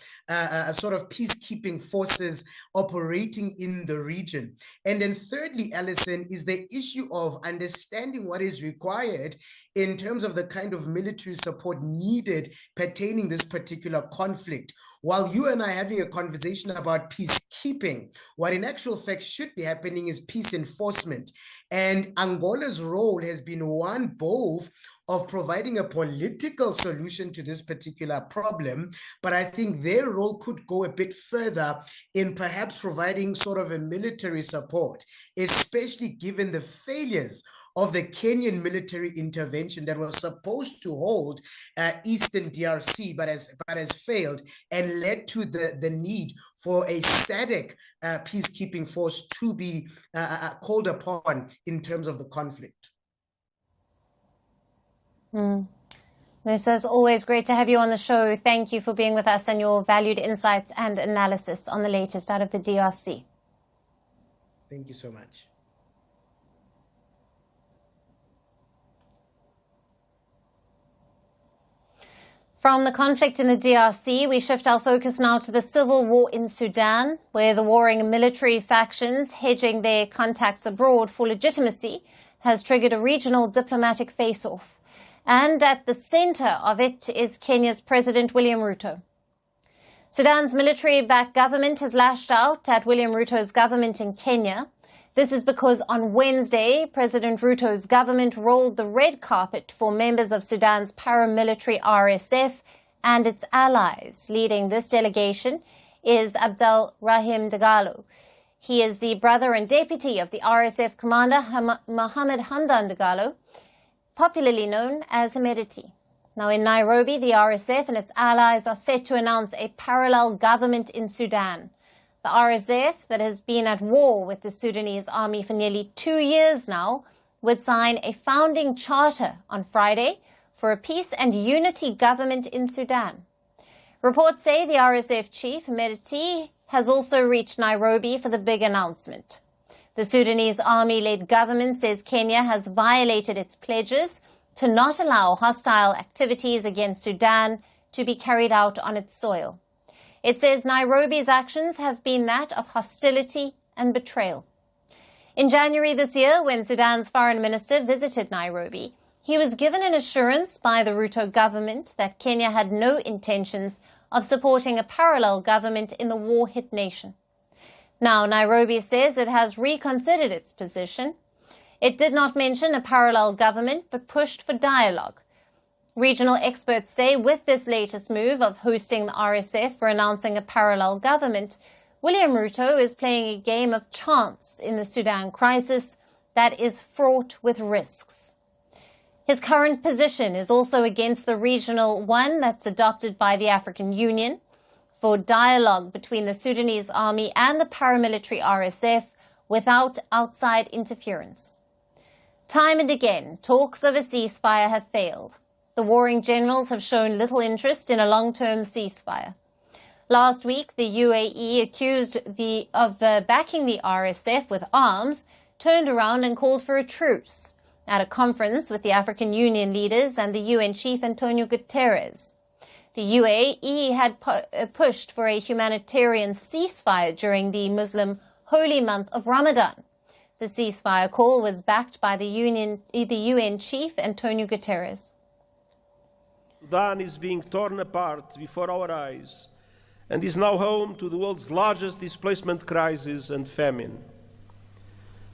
sort of peacekeeping forces operating in the region. And then thirdly, Alison, is the issue of understanding what is required in terms of the kind of military support needed pertaining this particular conflict. While you and I are having a conversation about peacekeeping, what in actual fact should be happening is peace enforcement. And Angola's role has been one both of providing a political solution to this particular problem, but I think their role could go a bit further in perhaps providing sort of a military support, especially given the failures of the Kenyan military intervention that was supposed to hold Eastern DRC, but has failed and led to the need for a SADC peacekeeping force to be called upon in terms of the conflict. Musa, it's always great to have you on the show. Thank you for being with us and your valued insights and analysis on the latest out of the DRC. Thank you so much. From the conflict in the DRC, we shift our focus now to the civil war in Sudan, where the warring military factions hedging their contacts abroad for legitimacy has triggered a regional diplomatic face-off. And at the center of it is Kenya's President William Ruto. Sudan's military-backed government has lashed out at William Ruto's government in Kenya. This is because on Wednesday, President Ruto's government rolled the red carpet for members of Sudan's paramilitary RSF and its allies. Leading this delegation is Abdel Rahim Dagalo. He is the brother and deputy of the RSF commander Mohammed Hamdan Dagalo, popularly known as Hemedti. Now in Nairobi, the RSF and its allies are set to announce a parallel government in Sudan. The RSF, that has been at war with the Sudanese army for nearly 2 years now, would sign a founding charter on Friday for a peace and unity government in Sudan. Reports say the RSF chief, Hemedti, has also reached Nairobi for the big announcement. The Sudanese army-led government says Kenya has violated its pledges to not allow hostile activities against Sudan to be carried out on its soil. It says Nairobi's actions have been that of hostility and betrayal. In January this year, when Sudan's foreign minister visited Nairobi, he was given an assurance by the Ruto government that Kenya had no intentions of supporting a parallel government in the war-hit nation. Now, Nairobi says it has reconsidered its position. It did not mention a parallel government, but pushed for dialogue. Regional experts say with this latest move of hosting the RSF for announcing a parallel government, William Ruto is playing a game of chance in the Sudan crisis that is fraught with risks. His current position is also against the regional one that's adopted by the African Union. for dialogue between the Sudanese army and the paramilitary RSF without outside interference. Time and again, talks of a ceasefire have failed. The warring generals have shown little interest in a long-term ceasefire. Last week, the UAE, accused of backing the RSF with arms, turned around and called for a truce at a conference with the African Union leaders and the UN chief Antonio Guterres. The UAE had pushed for a humanitarian ceasefire during the Muslim holy month of Ramadan. The ceasefire call was backed by the UN chief Antonio Guterres. Sudan is being torn apart before our eyes and is now home to the world's largest displacement crisis and famine.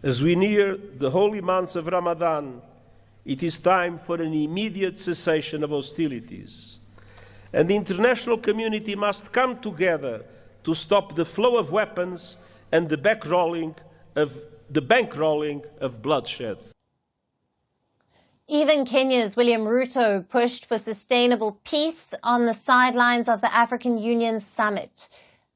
As we near the holy months of Ramadan, it is time for an immediate cessation of hostilities. And the international community must come together to stop the flow of weapons and the bankrolling of bloodshed. Even Kenya's William Ruto pushed for sustainable peace on the sidelines of the African Union summit.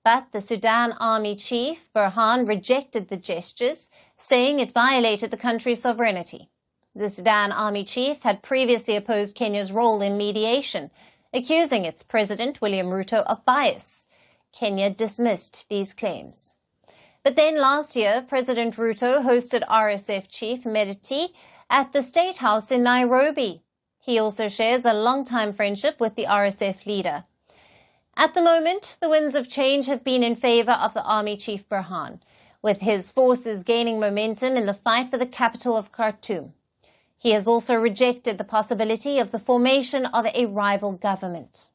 But the Sudan Army Chief, Burhan, rejected the gestures, saying it violated the country's sovereignty. The Sudan Army Chief had previously opposed Kenya's role in mediation, accusing its president, William Ruto, of bias. Kenya dismissed these claims. But then last year, President Ruto hosted RSF Chief Medeti at the State House in Nairobi. He also shares a long-time friendship with the RSF leader. At the moment, the winds of change have been in favor of the Army Chief Burhan, with his forces gaining momentum in the fight for the capital of Khartoum. He has also rejected the possibility of the formation of a rival government.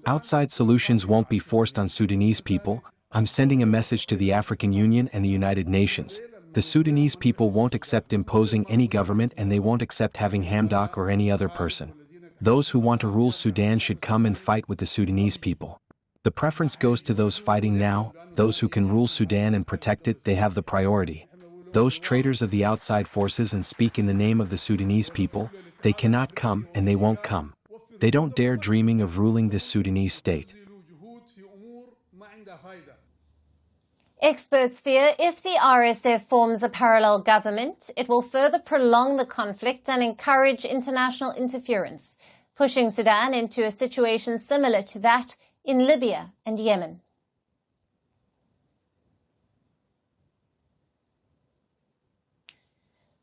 Outside solutions won't be forced on Sudanese people. I'm sending a message to the African Union and the United Nations. The Sudanese people won't accept imposing any government, and they won't accept having Hamdok or any other person. Those who want to rule Sudan should come and fight with the Sudanese people. The preference goes to those fighting now. Those who can rule Sudan and protect it, they have the priority. Those traitors of the outside forces and speak in the name of the Sudanese people, they cannot come and they won't come. They don't dare dreaming of ruling this Sudanese state. Experts fear if the RSF forms a parallel government, it will further prolong the conflict and encourage international interference, pushing Sudan into a situation similar to that in Libya and Yemen.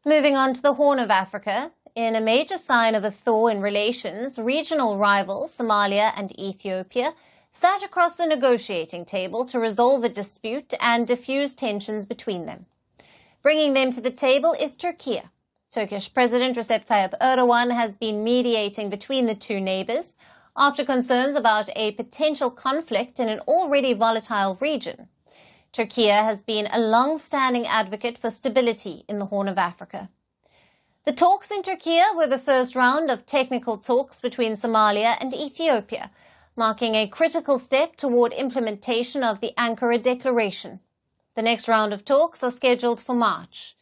Moving on to the Horn of Africa, in a major sign of a thaw in relations, regional rivals Somalia and Ethiopia sat across the negotiating table to resolve a dispute and diffuse tensions between them. Bringing them to the table is Turkey. Turkish President Recep Tayyip Erdogan has been mediating between the two neighbors after concerns about a potential conflict in an already volatile region. Turkey has been a long-standing advocate for stability in the Horn of Africa. The talks in Turkey were the first round of technical talks between Somalia and Ethiopia, marking a critical step toward implementation of the Ankara Declaration. The next round of talks are scheduled for March.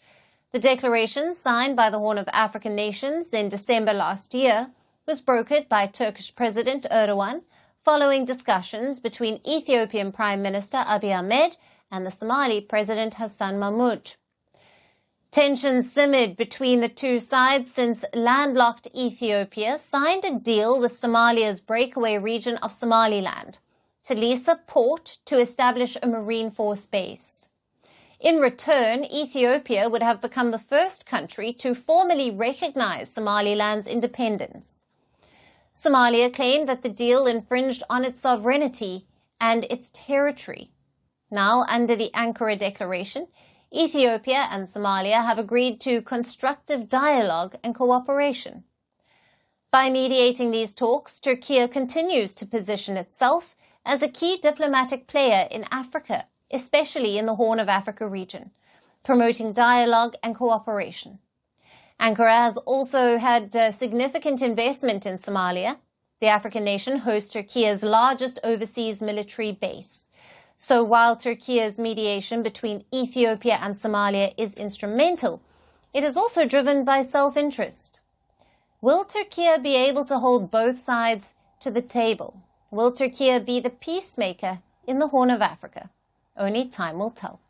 The declaration, signed by the Horn of African nations in December last year, was brokered by Turkish President Erdogan following discussions between Ethiopian Prime Minister Abiy Ahmed and the Somali President Hassan Mahmoud. Tensions simmered between the two sides since landlocked Ethiopia signed a deal with Somalia's breakaway region of Somaliland to lease a port to establish a Marine Force base. In return, Ethiopia would have become the first country to formally recognize Somaliland's independence. Somalia claimed that the deal infringed on its sovereignty and its territory. Now, under the Ankara Declaration, Ethiopia and Somalia have agreed to constructive dialogue and cooperation. By mediating these talks, Turkey continues to position itself as a key diplomatic player in Africa, especially in the Horn of Africa region, promoting dialogue and cooperation. Ankara has also had significant investment in Somalia. The African nation hosts Turkey's largest overseas military base. So while Turkey's mediation between Ethiopia and Somalia is instrumental, it is also driven by self-interest. Will Turkey be able to hold both sides to the table? Will Turkey be the peacemaker in the Horn of Africa? Only time will tell.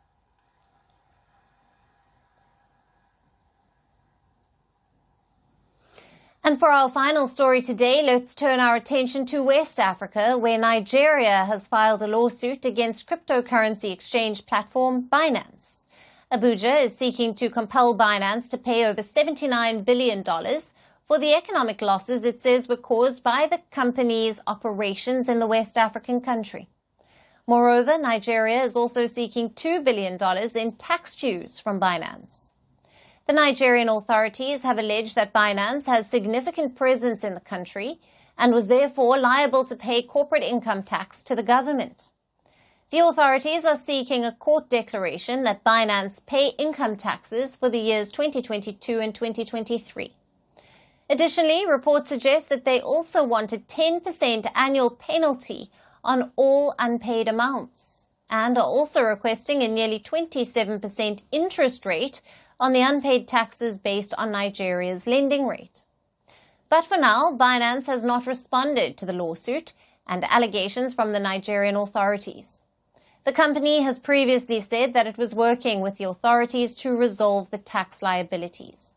And for our final story today, let's turn our attention to West Africa, where Nigeria has filed a lawsuit against cryptocurrency exchange platform Binance. Abuja is seeking to compel Binance to pay over $79 billion for the economic losses it says were caused by the company's operations in the West African country. Moreover, Nigeria is also seeking $2 billion in tax dues from Binance. The Nigerian authorities have alleged that Binance has significant presence in the country and was therefore liable to pay corporate income tax to the government. The authorities are seeking a court declaration that Binance pay income taxes for the years 2022 and 2023. Additionally, reports suggest that they also want a 10% annual penalty on all unpaid amounts and are also requesting a nearly 27% interest rate on the unpaid taxes based on Nigeria's lending rate. But for now, Binance has not responded to the lawsuit and allegations from the Nigerian authorities. The company has previously said that it was working with the authorities to resolve the tax liabilities.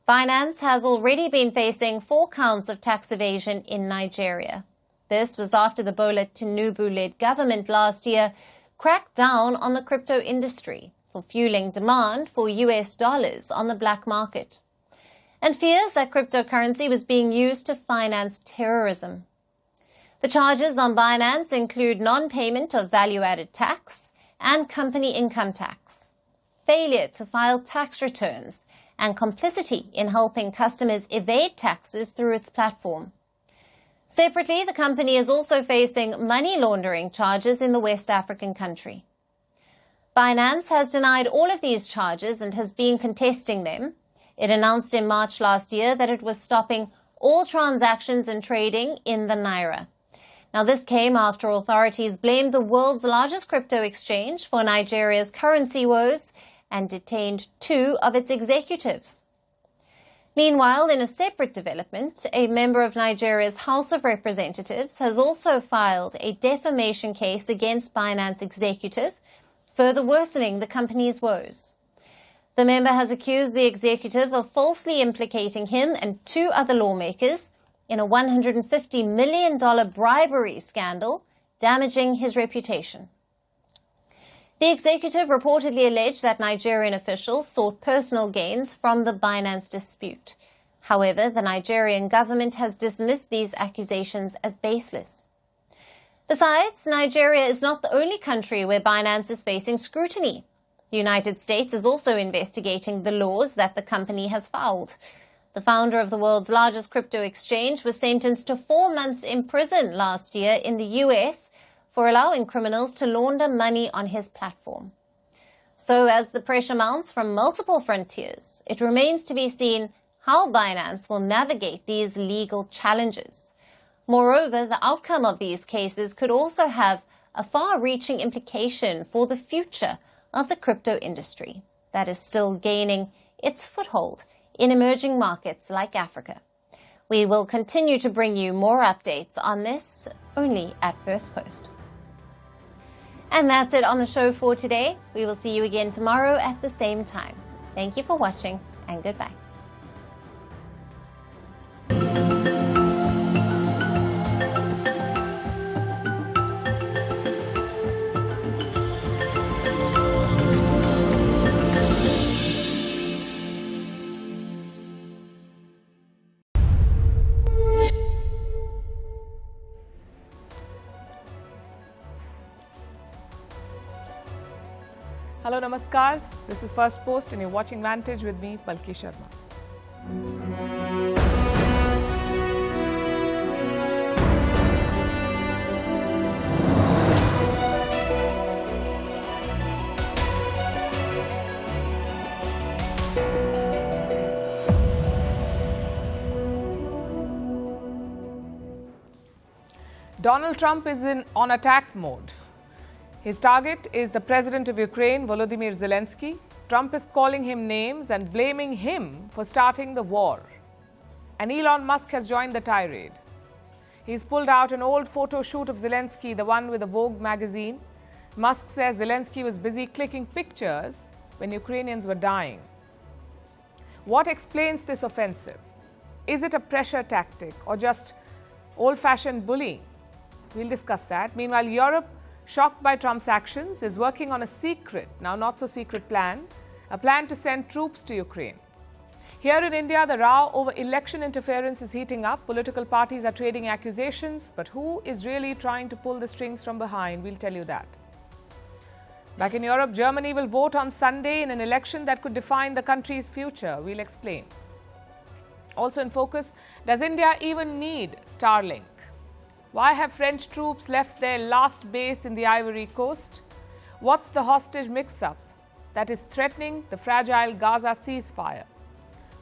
Binance has already been facing 4 counts of tax evasion in Nigeria. This was after the Bola Tinubu-led government last year cracked down on the crypto industry for fueling demand for US dollars on the black market, and fears that cryptocurrency was being used to finance terrorism. The charges on Binance include non-payment of value-added tax and company income tax, failure to file tax returns, and complicity in helping customers evade taxes through its platform. Separately, the company is also facing money laundering charges in the West African country. Binance has denied all of these charges and has been contesting them. It announced in March last year that it was stopping all transactions and trading in the Naira. Now, this came after authorities blamed the world's largest crypto exchange for Nigeria's currency woes and detained 2 of its executives. Meanwhile, in a separate development, a member of Nigeria's House of Representatives has also filed a defamation case against Binance executive, further worsening the company's woes. The member has accused the executive of falsely implicating him and 2 other lawmakers in a $150 million bribery scandal, damaging his reputation. The executive reportedly alleged that Nigerian officials sought personal gains from the Binance dispute. However, the Nigerian government has dismissed these accusations as baseless. Besides, Nigeria is not the only country where Binance is facing scrutiny. The United States is also investigating the laws that the company has fouled. The founder of the world's largest crypto exchange was sentenced to 4 months in prison last year in the US for allowing criminals to launder money on his platform. So as the pressure mounts from multiple frontiers, it remains to be seen how Binance will navigate these legal challenges. Moreover, the outcome of these cases could also have a far-reaching implication for the future of the crypto industry that is still gaining its foothold in emerging markets like Africa. We will continue to bring you more updates on this only at Firstpost. And that's it on the show for today. We will see you again tomorrow at the same time. Thank you for watching and goodbye. Hello, namaskar. This is Firstpost and you're watching Vantage with me, Palki Sharma. Donald Trump is on attack mode. His target is the president of Ukraine, Volodymyr Zelensky. Trump is calling him names and blaming him for starting the war. And Elon Musk has joined the tirade. He's pulled out an old photo shoot of Zelensky, the one with the Vogue magazine. Musk says Zelensky was busy clicking pictures when Ukrainians were dying. What explains this offensive? Is it a pressure tactic or just old-fashioned bullying? We'll discuss that. Meanwhile, Europe, shocked by Trump's actions, is working on a secret, now not so secret plan, a plan to send troops to Ukraine. Here in India, the row over election interference is heating up. Political parties are trading accusations, but who is really trying to pull the strings from behind? We'll tell you that. Back in Europe, Germany will vote on Sunday in an election that could define the country's future. We'll explain. Also in focus, does India even need Starlink? Why have French troops left their last base in the Ivory Coast? What's the hostage mix-up that is threatening the fragile Gaza ceasefire?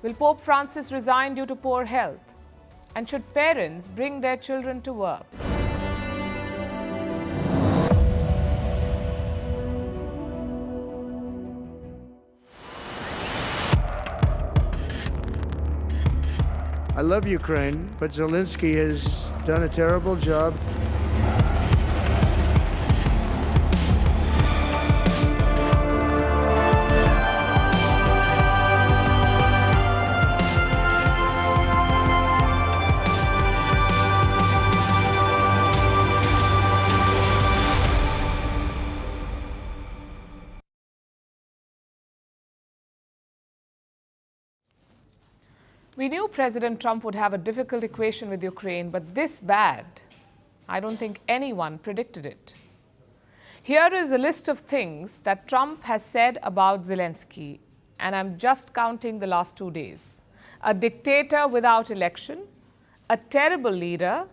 Will Pope Francis resign due to poor health? And should parents bring their children to work? I love Ukraine, but Zelensky has done a terrible job. We knew President Trump would have a difficult equation with Ukraine, but this bad, I don't think anyone predicted it. Here is a list of things that Trump has said about Zelensky, and I'm just counting the last 2 days. A dictator without election, a terrible leader,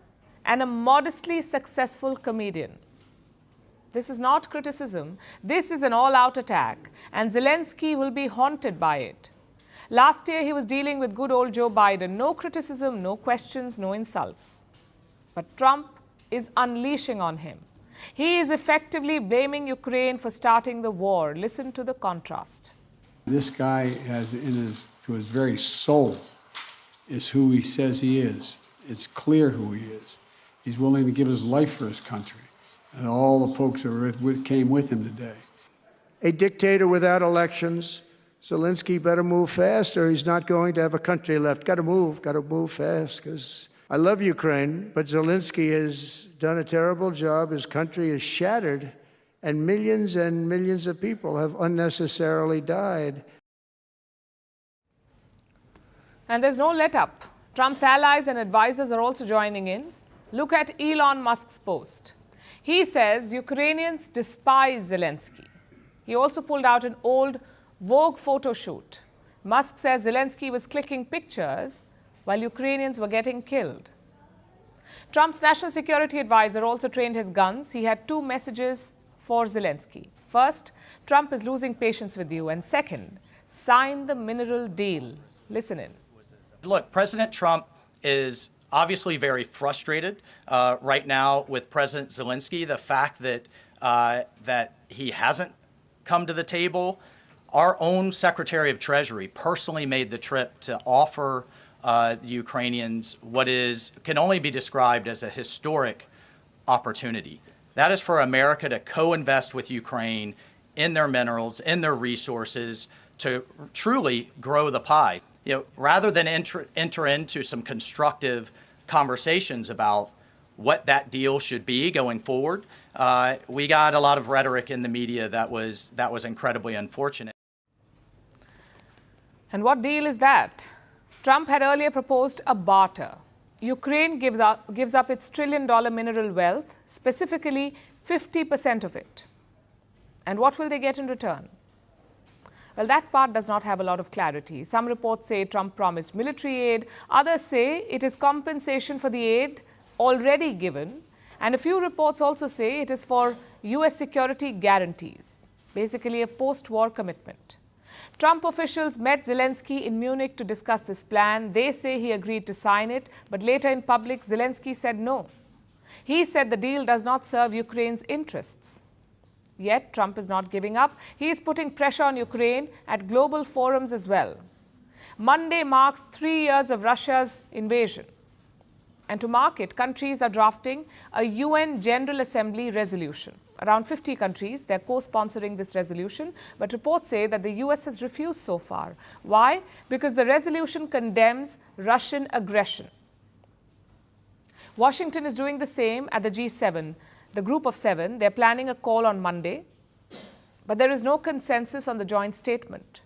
and a modestly successful comedian. This is not criticism. This is an all-out attack, and Zelensky will be haunted by it. Last year, he was dealing with good old Joe Biden. No criticism, no questions, no insults. But Trump is unleashing on him. He is effectively blaming Ukraine for starting the war. Listen to the contrast. This guy has to his very soul is who he says he is. It's clear who he is. He's willing to give his life for his country. And all the folks that came with him today. A dictator without elections. Zelensky better move fast or he's not going to have a country left. Got to move fast, because I love Ukraine, but Zelensky has done a terrible job. His country is shattered, and millions of people have unnecessarily died. And there's no let-up. Trump's allies and advisors are also joining in. Look at Elon Musk's post. He says Ukrainians despise Zelensky. He also pulled out an old Vogue photo shoot. Musk says Zelensky was clicking pictures while Ukrainians were getting killed. Trump's national security advisor also trained his guns. He had 2 messages for Zelensky. First, Trump is losing patience with you. And second, sign the mineral deal. Listen in. Look, President Trump is obviously very frustrated right now with President Zelensky. The fact that that he hasn't come to the table. Our own Secretary of Treasury personally made the trip to offer the Ukrainians what can only be described as a historic opportunity. That is for America to co-invest with Ukraine in their minerals, in their resources, to truly grow the pie. You know, rather than enter into some constructive conversations about what that deal should be going forward, we got a lot of rhetoric in the media that was incredibly unfortunate. And what deal is that? Trump had earlier proposed a barter. Ukraine gives up its trillion-dollar mineral wealth, specifically 50% of it. And what will they get in return? Well, that part does not have a lot of clarity. Some reports say Trump promised military aid. Others say it is compensation for the aid already given. And a few reports also say it is for U.S. security guarantees, basically a post-war commitment. Trump officials met Zelensky in Munich to discuss this plan. They say he agreed to sign it, but later in public, Zelensky said no. He said the deal does not serve Ukraine's interests. Yet, Trump is not giving up. He is putting pressure on Ukraine at global forums as well. Monday marks 3 years of Russia's invasion. And to mark it, countries are drafting a UN General Assembly resolution. Around 50 countries, they're co-sponsoring this resolution, but reports say that the US has refused so far. Why? Because the resolution condemns Russian aggression. Washington is doing the same at the G7, the group of 7. They're planning a call on Monday, but there is no consensus on the joint statement.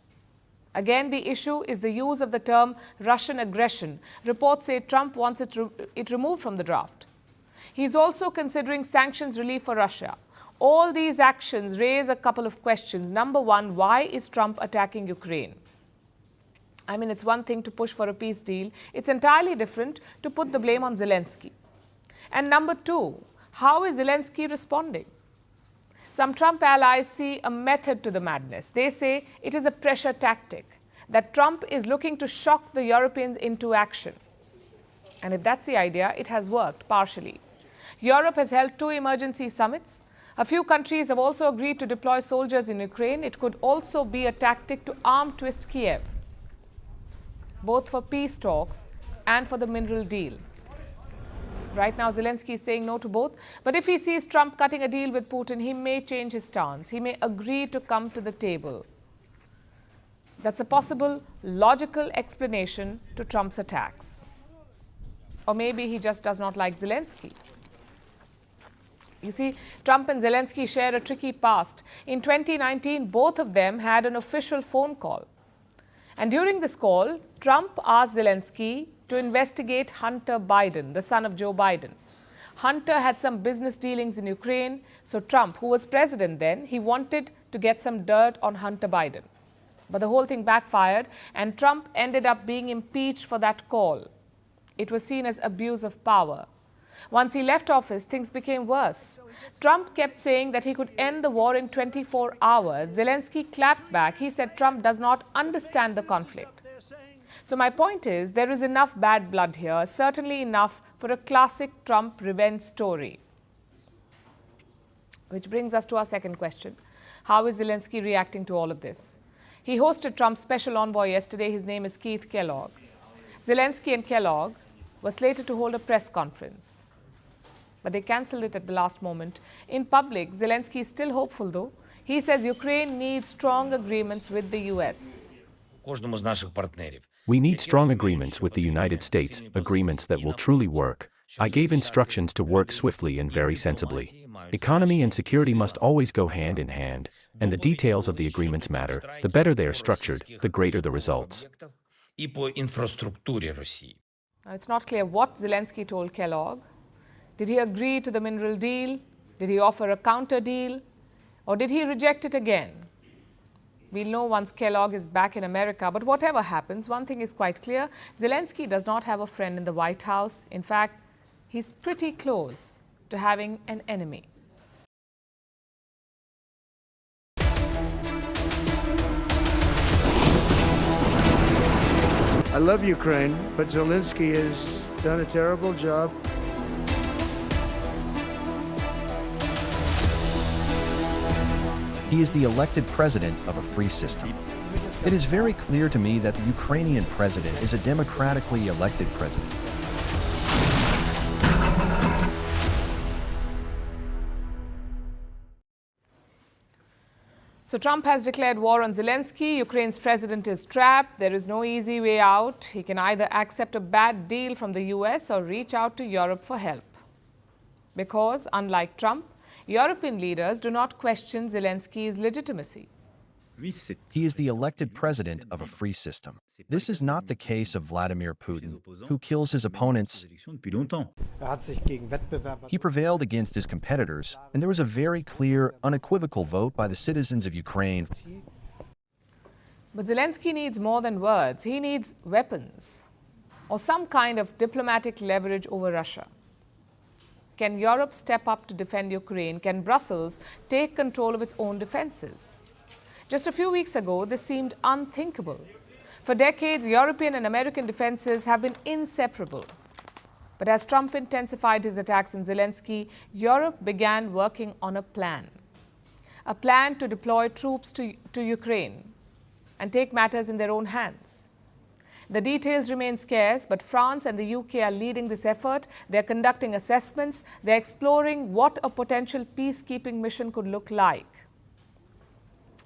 Again, the issue is the use of the term Russian aggression. Reports say Trump wants it removed from the draft. He's also considering sanctions relief for Russia. All these actions raise a couple of questions. Number one, why is Trump attacking Ukraine? I mean, it's one thing to push for a peace deal. It's entirely different to put the blame on Zelensky. And number two, how is Zelensky responding? Some Trump allies see a method to the madness. They say it is a pressure tactic, that Trump is looking to shock the Europeans into action. And if that's the idea, it has worked partially. Europe has held 2 emergency summits. A few countries have also agreed to deploy soldiers in Ukraine. It could also be a tactic to arm twist Kiev, both for peace talks and for the mineral deal. Right now, Zelensky is saying no to both. But if he sees Trump cutting a deal with Putin, he may change his stance. He may agree to come to the table. That's a possible logical explanation to Trump's attacks. Or maybe he just does not like Zelensky. You see, Trump and Zelensky share a tricky past. In 2019, both of them had an official phone call. And during this call, Trump asked Zelensky to investigate Hunter Biden, the son of Joe Biden. Hunter had some business dealings in Ukraine, so Trump, who was president then, he wanted to get some dirt on Hunter Biden. But the whole thing backfired, and Trump ended up being impeached for that call. It was seen as abuse of power. Once he left office, things became worse. Trump kept saying that he could end the war in 24 hours. Zelensky clapped back. He said Trump does not understand the conflict. So my point is, there is enough bad blood here, certainly enough for a classic Trump revenge story. Which brings us to our second question. How is Zelensky reacting to all of this? He hosted Trump's special envoy yesterday. His name is Keith Kellogg. Zelensky and Kellogg were slated to hold a press conference, but they cancelled it at the last moment. In public, Zelensky is still hopeful, though. He says Ukraine needs strong agreements with the US. We need strong agreements with the United States, agreements that will truly work. I gave instructions to work swiftly and very sensibly. Economy and security must always go hand in hand, and the details of the agreements matter. The better they are structured, the greater the results. Now, it's not clear what Zelensky told Kellogg. Did he agree to the mineral deal? Did he offer a counter deal? Or did he reject it again? We'll know once Kellogg is back in America. But whatever happens, one thing is quite clear. Zelensky does not have a friend in the White House. In fact, he's pretty close to having an enemy. I love Ukraine, but Zelensky has done a terrible job. He is the elected president of a free system. It is very clear to me that the Ukrainian president is a democratically elected president. So Trump has declared war on Zelensky. Ukraine's president is trapped. There is no easy way out. He can either accept a bad deal from the US or reach out to Europe for help. Because, unlike Trump, European leaders do not question Zelensky's legitimacy. He is the elected president of a free system. This is not the case of Vladimir Putin, who kills his opponents. He prevailed against his competitors, and there was a very clear, unequivocal vote by the citizens of Ukraine. But Zelensky needs more than words. He needs weapons or some kind of diplomatic leverage over Russia. Can Europe step up to defend Ukraine? Can Brussels take control of its own defenses? Just a few weeks ago, this seemed unthinkable. For decades, European and American defenses have been inseparable. But as Trump intensified his attacks on Zelensky, Europe began working on a plan to deploy troops to Ukraine and take matters in their own hands. The details remain scarce, but France and the UK are leading this effort. They're conducting assessments. They're exploring what a potential peacekeeping mission could look like.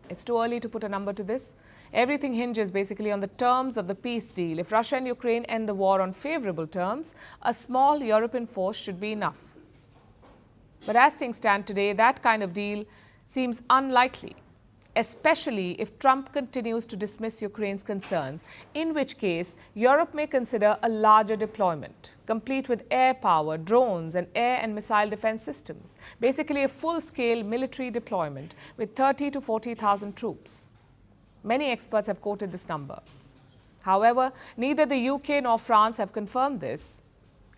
It's too early to put a number to this. Everything hinges basically on the terms of the peace deal. If Russia and Ukraine end the war on favorable terms, a small European force should be enough. But as things stand today, that kind of deal seems unlikely, especially if Trump continues to dismiss Ukraine's concerns, in which case Europe may consider a larger deployment, complete with air power, drones and air and missile defense systems, basically a full-scale military deployment with 30 to 40,000 troops. Many experts have quoted this number. However, neither the UK nor France have confirmed this,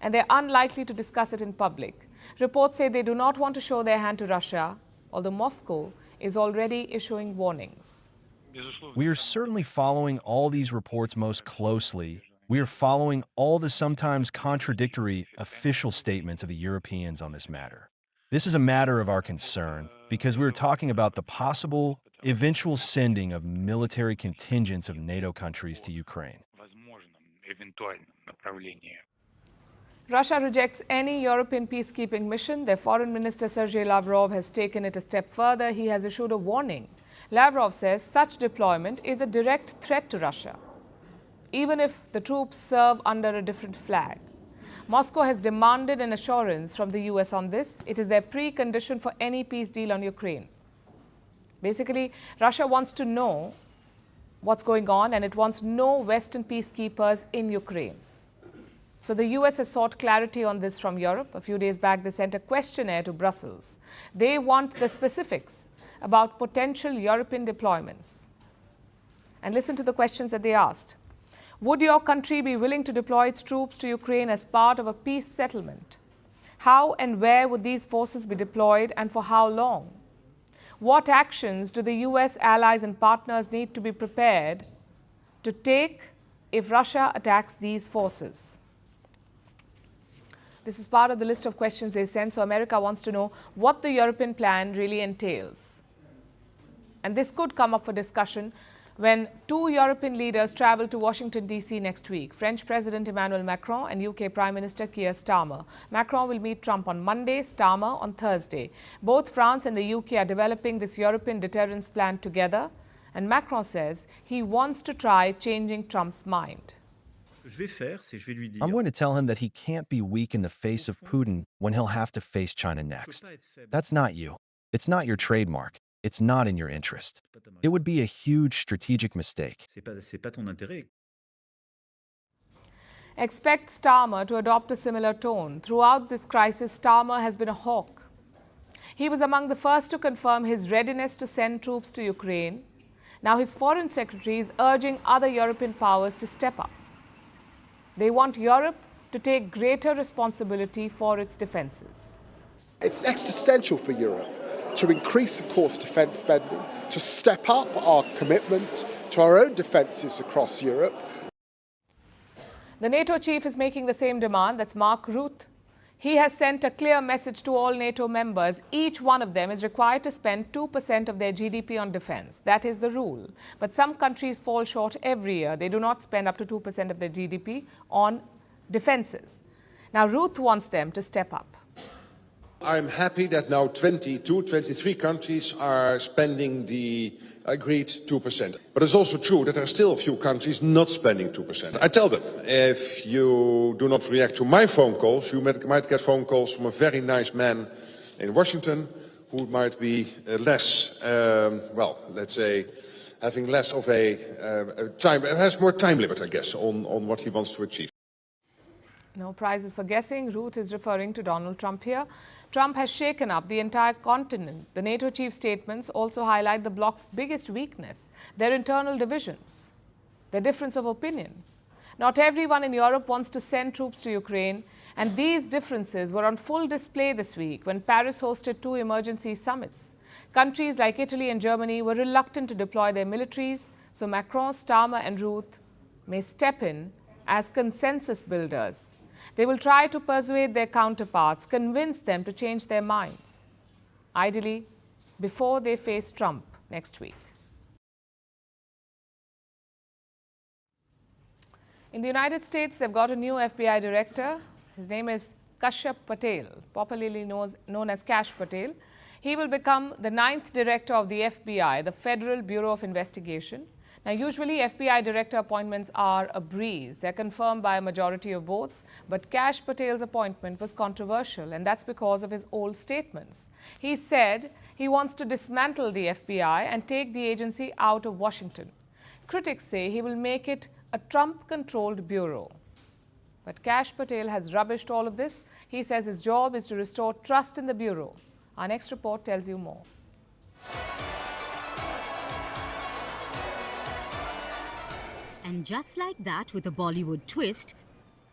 and they're unlikely to discuss it in public. Reports say they do not want to show their hand to Russia, although Moscow is already issuing warnings. We are certainly following all these reports most closely. We are following all the sometimes contradictory official statements of the Europeans on this matter. This is a matter of our concern because we are talking about the possible eventual sending of military contingents of NATO countries to Ukraine. Russia rejects any European peacekeeping mission. Their foreign minister Sergei Lavrov has taken it a step further. He has issued a warning. Lavrov says such deployment is a direct threat to Russia, even if the troops serve under a different flag. Moscow has demanded an assurance from the US on this. It is their precondition for any peace deal on Ukraine. Basically, Russia wants to know what's going on, and it wants no Western peacekeepers in Ukraine. So the US has sought clarity on this from Europe. A few days back, they sent a questionnaire to Brussels. They want the specifics about potential European deployments. And listen to the questions that they asked. Would your country be willing to deploy its troops to Ukraine as part of a peace settlement? How and where would these forces be deployed, and for how long? What actions do the US allies and partners need to be prepared to take if Russia attacks these forces? This is part of the list of questions they sent, so America wants to know what the European plan really entails. And this could come up for discussion when two European leaders travel to Washington, D.C. next week, French President Emmanuel Macron and UK Prime Minister Keir Starmer. Macron will meet Trump on Monday, Starmer on Thursday. Both France and the UK are developing this European deterrence plan together, and Macron says he wants to try changing Trump's mind. I'm going to tell him that he can't be weak in the face of Putin when he'll have to face China next. That's not you. It's not your trademark. It's not in your interest. It would be a huge strategic mistake. Expect Starmer to adopt a similar tone. Throughout this crisis, Starmer has been a hawk. He was among the first to confirm his readiness to send troops to Ukraine. Now his foreign secretary is urging other European powers to step up. They want Europe to take greater responsibility for its defenses. It's existential for Europe to increase, of course, defence spending, to step up our commitment to our own defences across Europe. The NATO chief is making the same demand. That's Mark Rutte. He has sent a clear message to all NATO members. Each one of them is required to spend 2% of their GDP on defense. That is the rule. But some countries fall short every year. They do not spend up to 2% of their GDP on defenses. Now, Rutte wants them to step up. I'm happy that now 23 countries are spending the agreed 2%. But it's also true that there are still a few countries not spending 2%. I tell them, if you do not react to my phone calls, you might get phone calls from a very nice man in Washington who might be less, well, let's say, having less of a time, has more time limit, I guess, on what he wants to achieve. No prizes for guessing. Rutte is referring to Donald Trump here. Trump has shaken up the entire continent. The NATO chief's statements also highlight the bloc's biggest weakness, their internal divisions, their difference of opinion. Not everyone in Europe wants to send troops to Ukraine, and these differences were on full display this week when Paris hosted two emergency summits. Countries like Italy and Germany were reluctant to deploy their militaries, so Macron, Starmer and Rutte may step in as consensus builders. They will try to persuade their counterparts, convince them to change their minds, ideally before they face Trump next week. In the United States, they've got a new FBI director. His name is Kash Patel, popularly known as Kash Patel. He will become the 9th director of the FBI, the Federal Bureau of Investigation. Now, usually FBI director appointments are a breeze. They're confirmed by a majority of votes. But Kash Patel's appointment was controversial, and that's because of his old statements. He said he wants to dismantle the FBI and take the agency out of Washington. Critics say he will make it a Trump-controlled bureau. But Kash Patel has rubbished all of this. He says his job is to restore trust in the bureau. Our next report tells you more. And just like that, with a Bollywood twist,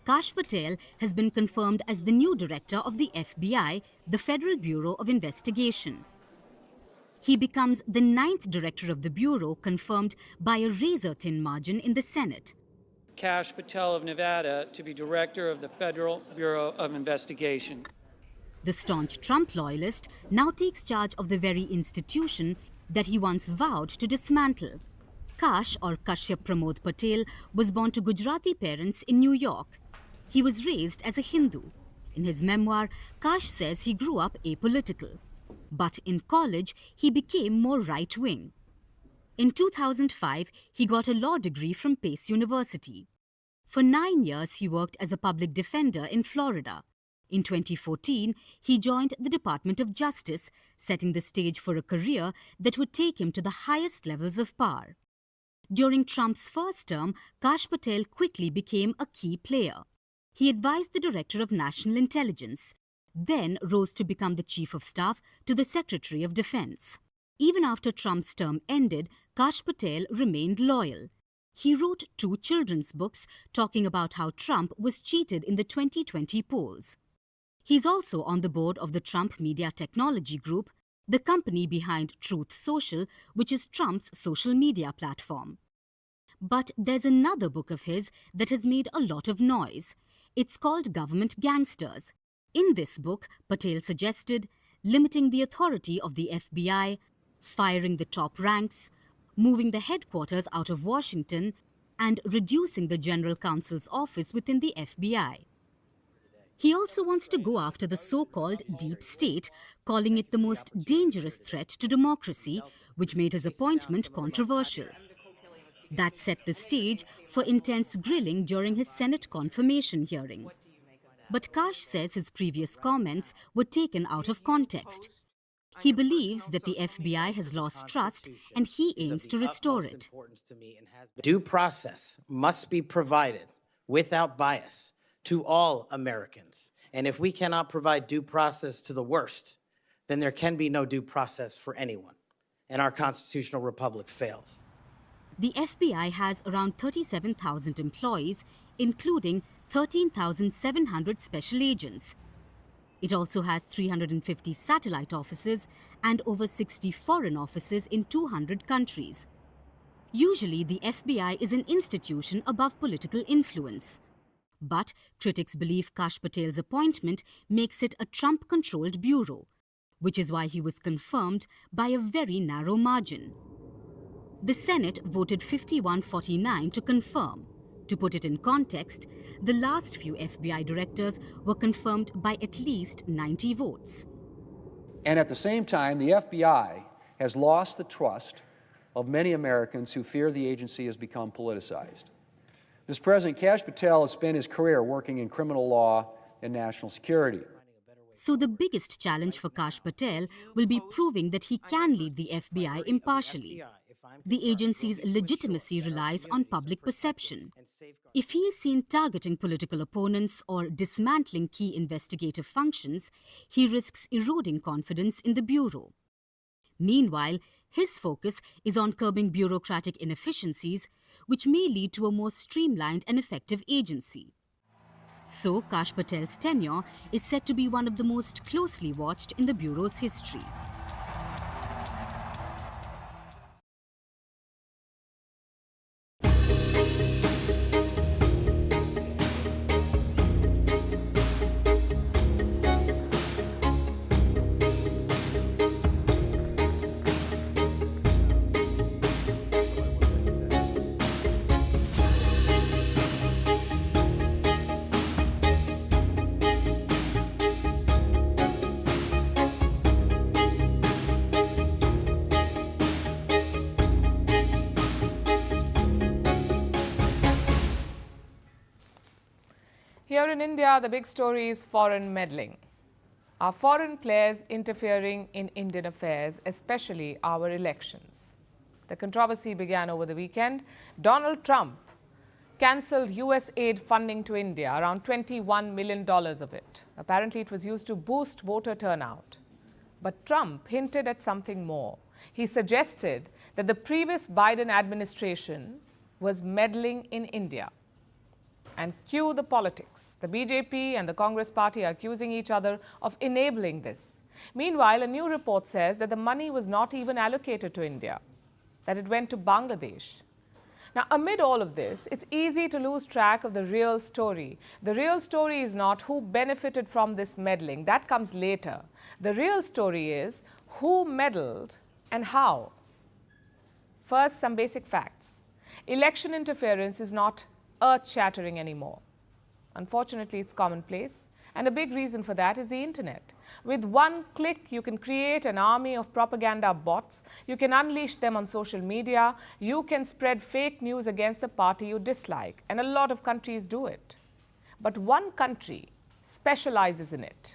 Kash Patel has been confirmed as the new director of the FBI, the Federal Bureau of Investigation. He becomes the 9th director of the bureau, confirmed by a razor-thin margin in the Senate. Kash Patel of Nevada to be director of the Federal Bureau of Investigation. The staunch Trump loyalist now takes charge of the very institution that he once vowed to dismantle. Kash, or Kashyap Pramod Patel, was born to Gujarati parents in New York. He was raised as a Hindu. In his memoir, Kash says he grew up apolitical. But in college, he became more right-wing. In 2005, he got a law degree from Pace University. For 9 years, he worked as a public defender in Florida. In 2014, he joined the Department of Justice, setting the stage for a career that would take him to the highest levels of power. During Trump's first term, Kash Patel quickly became a key player. He advised the Director of National Intelligence, then rose to become the Chief of Staff to the Secretary of Defense. Even after Trump's term ended, Kash Patel remained loyal. He wrote 2 children's books talking about how Trump was cheated in the 2020 polls. He's also on the board of the Trump Media Technology Group, the company behind Truth Social, which is Trump's social media platform. But there's another book of his that has made a lot of noise. It's called Government Gangsters. In this book, Patel suggested limiting the authority of the FBI, firing the top ranks, moving the headquarters out of Washington, and reducing the General Counsel's office within the FBI. He also wants to go after the so-called deep state, calling it the most dangerous threat to democracy, which made his appointment controversial. That set the stage for intense grilling during his Senate confirmation hearing. But Kash says his previous comments were taken out of context. He believes that the FBI has lost trust and he aims to restore it. Due process must be provided without bias to all Americans. And if we cannot provide due process to the worst, then there can be no due process for anyone. And our constitutional republic fails. The FBI has around 37,000 employees, including 13,700 special agents. It also has 350 satellite offices and over 60 foreign offices in 200 countries. Usually, the FBI is an institution above political influence. But critics believe Kash Patel's appointment makes it a Trump-controlled bureau, which is why he was confirmed by a very narrow margin. The Senate voted 51-49 to confirm. To put it in context, the last few FBI directors were confirmed by at least 90 votes. And at the same time, the FBI has lost the trust of many Americans who fear the agency has become politicized. This President Kash Patel has spent his career working in criminal law and national security. So the biggest challenge for Kash Patel will be proving that he can lead the FBI impartially. The agency's legitimacy relies on public perception. If he is seen targeting political opponents or dismantling key investigative functions, he risks eroding confidence in the Bureau. Meanwhile, his focus is on curbing bureaucratic inefficiencies, which may lead to a more streamlined and effective agency. So, Kash Patel's tenure is said to be one of the most closely watched in the Bureau's history. Here in India, the big story is foreign meddling. Are foreign players interfering in Indian affairs, especially our elections? The controversy began over the weekend. Donald Trump cancelled US aid funding to India, around $21 million of it. Apparently, it was used to boost voter turnout. But Trump hinted at something more. He suggested that the previous Biden administration was meddling in India. And cue the politics. The BJP and the Congress party are accusing each other of enabling this. Meanwhile, a new report says that the money was not even allocated to India, that it went to Bangladesh. Now, amid all of this, it's easy to lose track of the real story. The real story is not who benefited from this meddling. That comes later. The real story is who meddled and how. First, some basic facts. Election interference is not earth-shattering anymore. Unfortunately, it's commonplace, and a big reason for that is the internet. With one click, you can create an army of propaganda bots, you can unleash them on social media, you can spread fake news against the party you dislike, and a lot of countries do it. But one country specializes in it,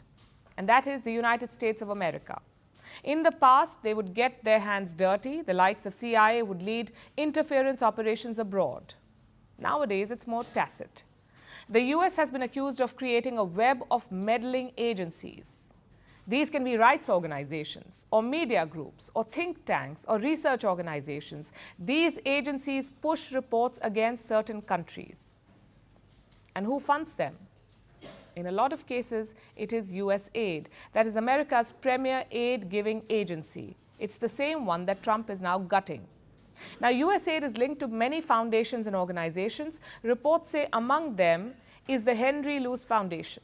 and that is the United States of America. In the past, they would get their hands dirty, the likes of CIA would lead interference operations abroad. Nowadays, it's more tacit. The US has been accused of creating a web of meddling agencies. These can be rights organizations, or media groups, or think tanks, or research organizations. These agencies push reports against certain countries. And who funds them? In a lot of cases, it is USAID. That is America's premier aid-giving agency. It's the same one that Trump is now gutting. Now, USAID is linked to many foundations and organizations. Reports say among them is the Henry Luce Foundation.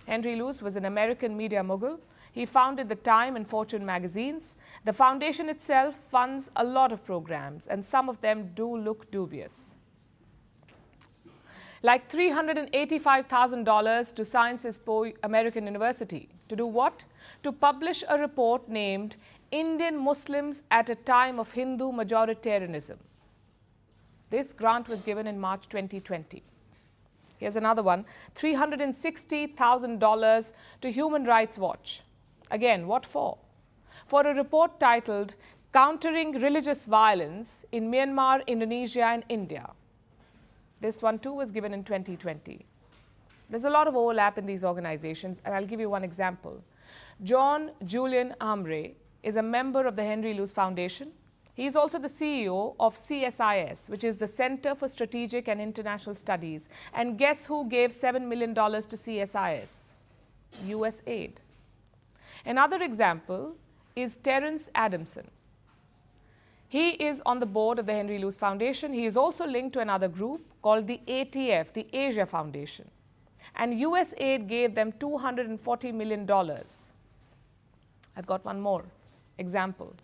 Henry Luce was an American media mogul. He founded the Time and Fortune magazines. The foundation itself funds a lot of programs, and some of them do look dubious. Like $385,000 to Sciences Po American University. To do what? To publish a report named Indian Muslims at a Time of Hindu Majoritarianism. This grant was given in March 2020. Here's another one, $360,000 to Human Rights Watch. Again, what for? For a report titled Countering Religious Violence in Myanmar, Indonesia, and India. This one too was given in 2020. There's a lot of overlap in these organizations, and I'll give you one example. John Julian Amre is a member of the Henry Luce Foundation. He is also the CEO of CSIS, which is the Center for Strategic and International Studies. And guess who gave $7 million to CSIS? USAID. Another example is Terence Adamson. He is on the board of the Henry Luce Foundation. He is also linked to another group called the ATF, the Asia Foundation. And USAID gave them $240 million. I've got one more example.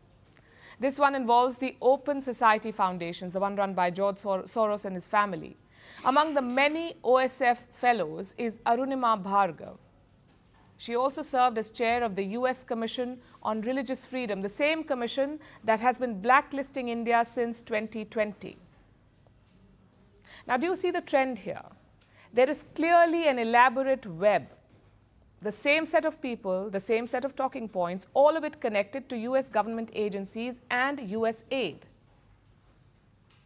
This one involves the Open Society Foundations, the one run by George Soros and his family. Among the many OSF fellows is Arunima Bhargav. She also served as chair of the US Commission on Religious Freedom, the same commission that has been blacklisting India since 2020. Now, do you see the trend here? There is clearly an elaborate web. The same set of people, the same set of talking points, all of it connected to US government agencies and US aid.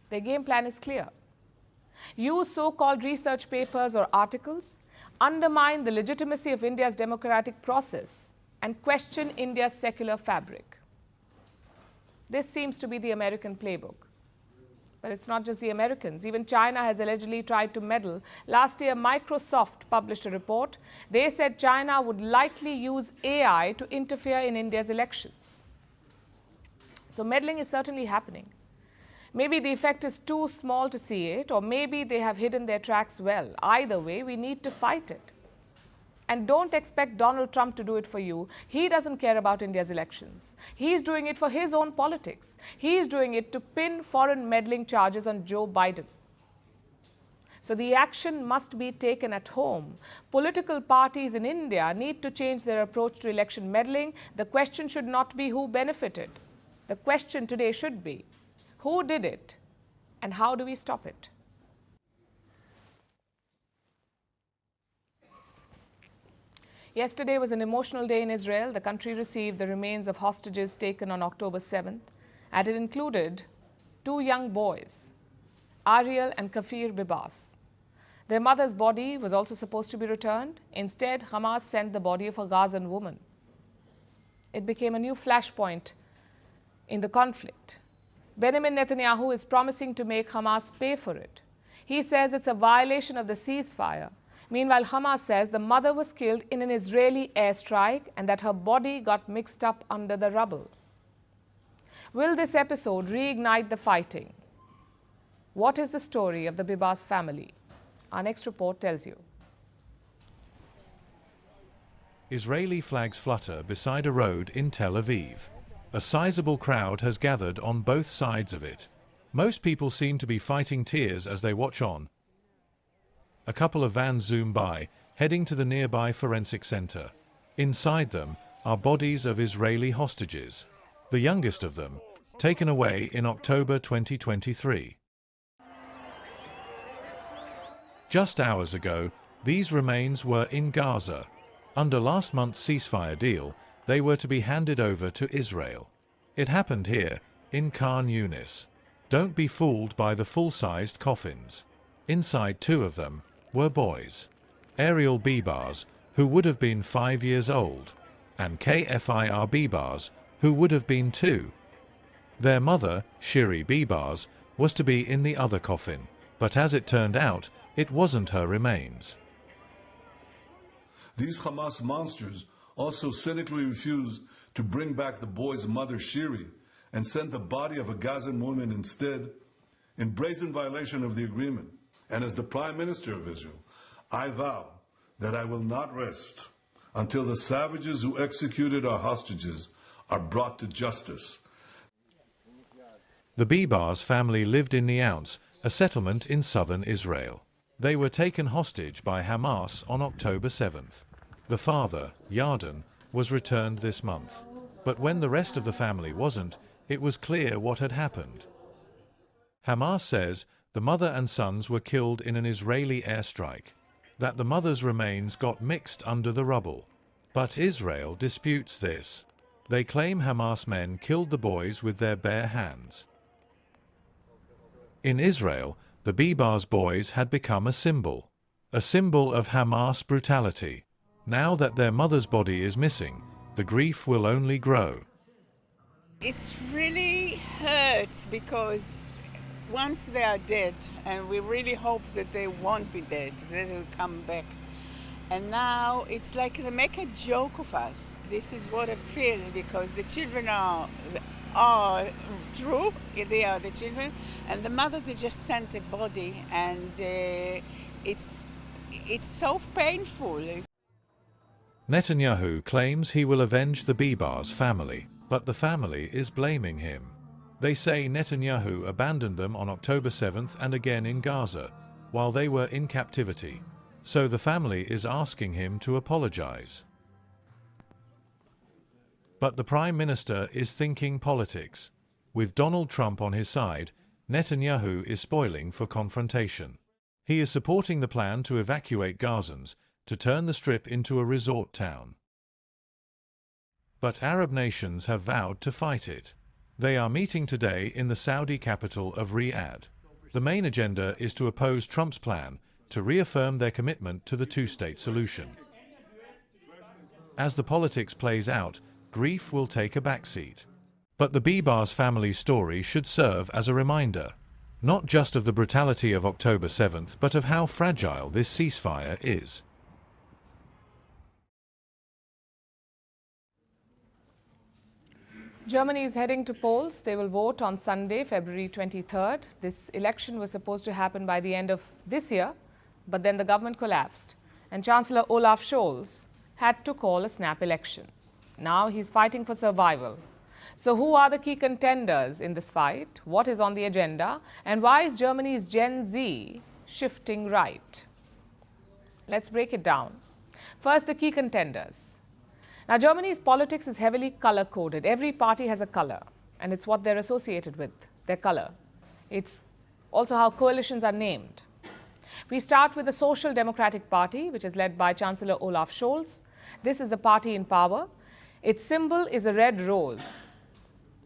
Their game plan is clear. Use so-called research papers or articles, undermine the legitimacy of India's democratic process, and question India's secular fabric. This seems to be the American playbook. But it's not just the Americans. Even China has allegedly tried to meddle. Last year, Microsoft published a report. They said China would likely use AI to interfere in India's elections. So meddling is certainly happening. Maybe the effect is too small to see it, or maybe they have hidden their tracks well. Either way, we need to fight it. And don't expect Donald Trump to do it for you. He doesn't care about India's elections. He's doing it for his own politics. He's doing it to pin foreign meddling charges on Joe Biden. So the action must be taken at home. Political parties in India need to change their approach to election meddling. The question should not be who benefited. The question today should be, who did it and how do we stop it? Yesterday was an emotional day in Israel. The country received the remains of hostages taken on October 7th, and it included 2 young boys, Ariel and Kafir Bibas. Their mother's body was also supposed to be returned. Instead, Hamas sent the body of a Gazan woman. It became a new flashpoint in the conflict. Benjamin Netanyahu is promising to make Hamas pay for it. He says it's a violation of the ceasefire. Meanwhile, Hamas says the mother was killed in an Israeli airstrike and that her body got mixed up under the rubble. Will this episode reignite the fighting? What is the story of the Bibas family? Our next report tells you. Israeli flags flutter beside a road in Tel Aviv. A sizable crowd has gathered on both sides of it. Most people seem to be fighting tears as they watch on. A couple of vans zoom by, heading to the nearby forensic center. Inside them are bodies of Israeli hostages, the youngest of them, taken away in October 2023. Just hours ago, these remains were in Gaza. Under last month's ceasefire deal, they were to be handed over to Israel. It happened here, in Khan Yunis. Don't be fooled by the full-sized coffins. Inside 2 of them were boys. Ariel Bibas, who would have been 5 years old, and Kfir Bibas, who would have been 2. Their mother, Shiri Bibas, was to be in the other coffin, but as it turned out, it wasn't her remains. These Hamas monsters also cynically refused to bring back the boy's mother, Shiri, and sent the body of a Gazan woman instead, in brazen violation of the agreement. And as the Prime Minister of Israel, I vow that I will not rest until the savages who executed our hostages are brought to justice. The Bibas family lived in Neouns, a settlement in southern Israel. They were taken hostage by Hamas on October 7th. The father, Yarden, was returned this month. But when the rest of the family wasn't, it was clear what had happened. Hamas says the mother and sons were killed in an Israeli airstrike, that the mother's remains got mixed under the rubble. But Israel disputes this. They claim Hamas men killed the boys with their bare hands. In Israel, the Bibas boys had become a symbol of Hamas brutality. Now that their mother's body is missing, the grief will only grow. It really hurts because once they are dead, and we really hope that they won't be dead, that they will come back. And now it's like they make a joke of us. This is what I feel, because the children are true, they are the children, and the mother, they just sent a body, and it's so painful. Netanyahu claims he will avenge the Bibas family, but the family is blaming him. They say Netanyahu abandoned them on October 7th and again in Gaza, while they were in captivity. So the family is asking him to apologize. But the Prime Minister is thinking politics. With Donald Trump on his side, Netanyahu is spoiling for confrontation. He is supporting the plan to evacuate Gazans, to turn the Strip into a resort town. But Arab nations have vowed to fight it. They are meeting today in the Saudi capital of Riyadh. The main agenda is to oppose Trump's plan to reaffirm their commitment to the two-state solution. As the politics plays out, grief will take a backseat. But the Bibas family story should serve as a reminder, not just of the brutality of October 7th, but of how fragile this ceasefire is. Germany is heading to polls. They will vote on Sunday, February 23rd. This election was supposed to happen by the end of this year, but then the government collapsed, and Chancellor Olaf Scholz had to call a snap election. Now he's fighting for survival. So who are the key contenders in this fight? What is on the agenda? And why is Germany's Gen Z shifting right? Let's break it down. First, the key contenders. Now, Germany's politics is heavily color-coded. Every party has a color, and it's what they're associated with, their color. It's also how coalitions are named. We start with the Social Democratic Party, which is led by Chancellor Olaf Scholz. This is the party in power. Its symbol is a red rose.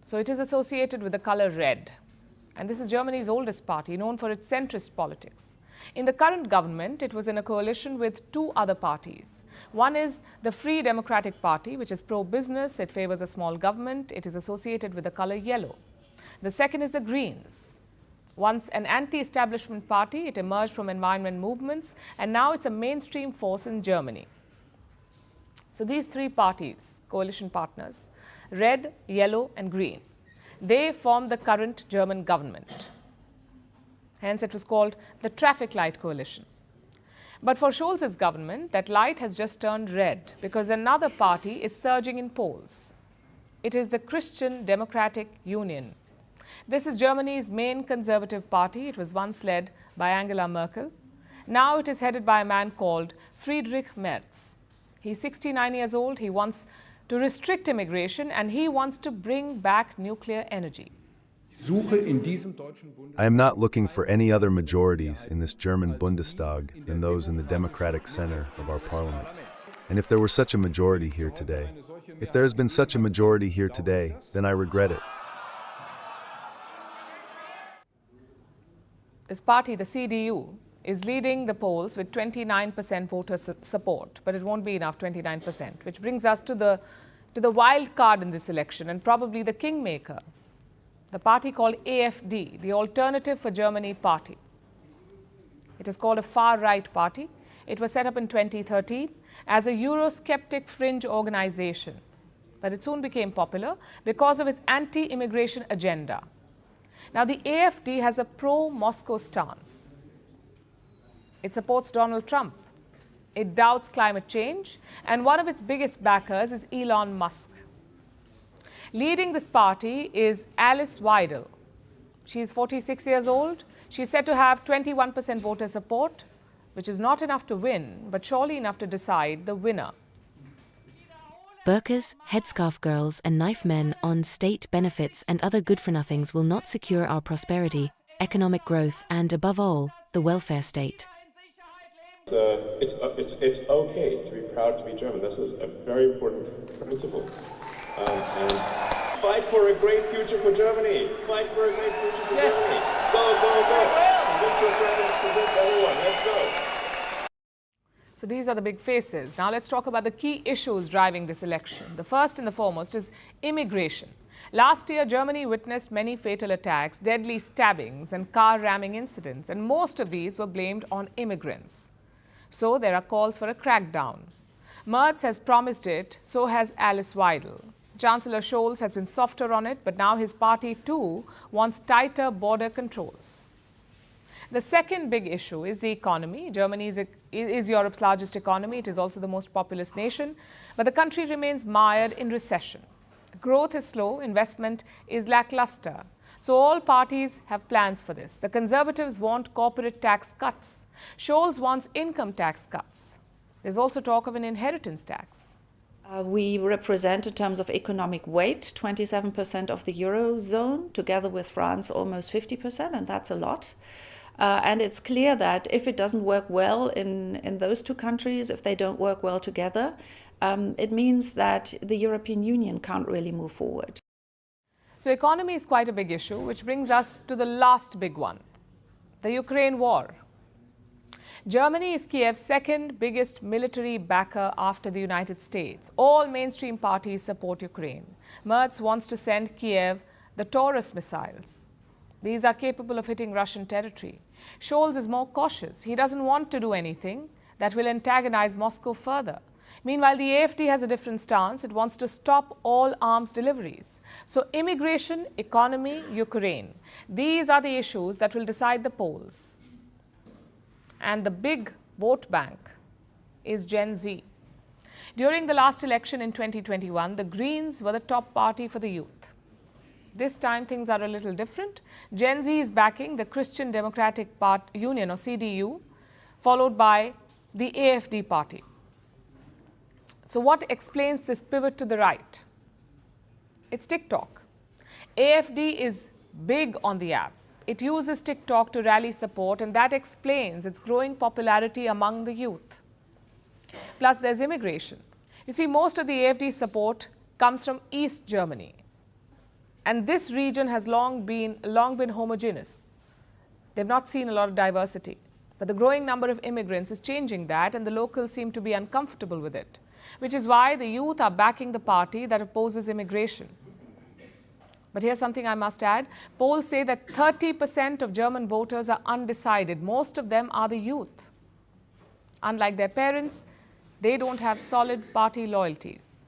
So it is associated with the color red. And this is Germany's oldest party, known for its centrist politics. In the current government, it was in a coalition with two other parties. One is the Free Democratic Party, which is pro-business. It favors a small government. It is associated with the color yellow. The second is the Greens. Once an anti-establishment party, it emerged from environment movements, and now it's a mainstream force in Germany. So these three parties, coalition partners, red, yellow, and green, they form the current German government. Hence, it was called the Traffic Light Coalition. But for Scholz's government, that light has just turned red because another party is surging in polls. It is the Christian Democratic Union. This is Germany's main conservative party. It was once led by Angela Merkel. Now it is headed by a man called Friedrich Merz. He's 69 years old. He wants to restrict immigration and he wants to bring back nuclear energy. I am not looking for any other majorities in this German Bundestag than those in the democratic center of our parliament. And if there were such a majority here today, if there has been such a majority here today, then I regret it. This party, the CDU, is leading the polls with 29% voter support, but it won't be enough, 29%, which brings us to the wild card in this election and probably the kingmaker. The party called AfD, the Alternative for Germany Party. It is called a far-right party. It was set up in 2013 as a Eurosceptic fringe organization, but it soon became popular because of its anti-immigration agenda. Now, the AfD has a pro-Moscow stance. It supports Donald Trump. It doubts climate change, and one of its biggest backers is Elon Musk. Leading this party is Alice Weidel. She is 46 years old. She is said to have 21% voter support, which is not enough to win, but surely enough to decide the winner. Burqas, headscarf girls and knife men on state benefits and other good-for-nothings will not secure our prosperity, economic growth and, above all, the welfare state. It's okay to be proud to be German. This is a very important principle. And fight for a great future for Germany. Fight for a great future for Germany. Go, go, go. Convince your friends, convince everyone. Let's go. So these are the big faces. Now let's talk about the key issues driving this election. The first and the foremost is immigration. Last year, Germany witnessed many fatal attacks, deadly stabbings and car ramming incidents, and most of these were blamed on immigrants. So there are calls for a crackdown. Merz has promised it, so has Alice Weidel. Chancellor Scholz has been softer on it, but now his party too wants tighter border controls. The second big issue is the economy. Germany is Europe's largest economy. It is also the most populous nation, but the country remains mired in recession. Growth is slow, investment is lackluster. So all parties have plans for this. The Conservatives want corporate tax cuts. Scholz wants income tax cuts. There's also talk of an inheritance tax. We represent, in terms of economic weight, 27% of the Eurozone, together with France, almost 50%, and that's a lot. And it's clear that if it doesn't work well in those two countries, if they don't work well together, it means that the European Union can't really move forward. So economy is quite a big issue, which brings us to the last big one, the Ukraine war. Germany is Kiev's second biggest military backer after the United States. All mainstream parties support Ukraine. Merz wants to send Kiev the Taurus missiles. These are capable of hitting Russian territory. Scholz is more cautious. He doesn't want to do anything that will antagonize Moscow further. Meanwhile, the AfD has a different stance. It wants to stop all arms deliveries. So immigration, economy, Ukraine. These are the issues that will decide the polls. And the big vote bank is Gen Z. During the last election in 2021, the Greens were the top party for the youth. This time things are a little different. Gen Z is backing the Christian Democratic Union, or CDU, followed by the AfD party. So what explains this pivot to the right? It's TikTok. AfD is big on the app. It uses TikTok to rally support, and that explains its growing popularity among the youth. Plus, there's immigration. You see, most of the AfD support comes from East Germany. And this region has long been homogeneous. They've not seen a lot of diversity. But the growing number of immigrants is changing that, and the locals seem to be uncomfortable with it, which is why the youth are backing the party that opposes immigration. But here's something I must add. Polls say that 30% of German voters are undecided. Most of them are the youth. Unlike their parents, they don't have solid party loyalties.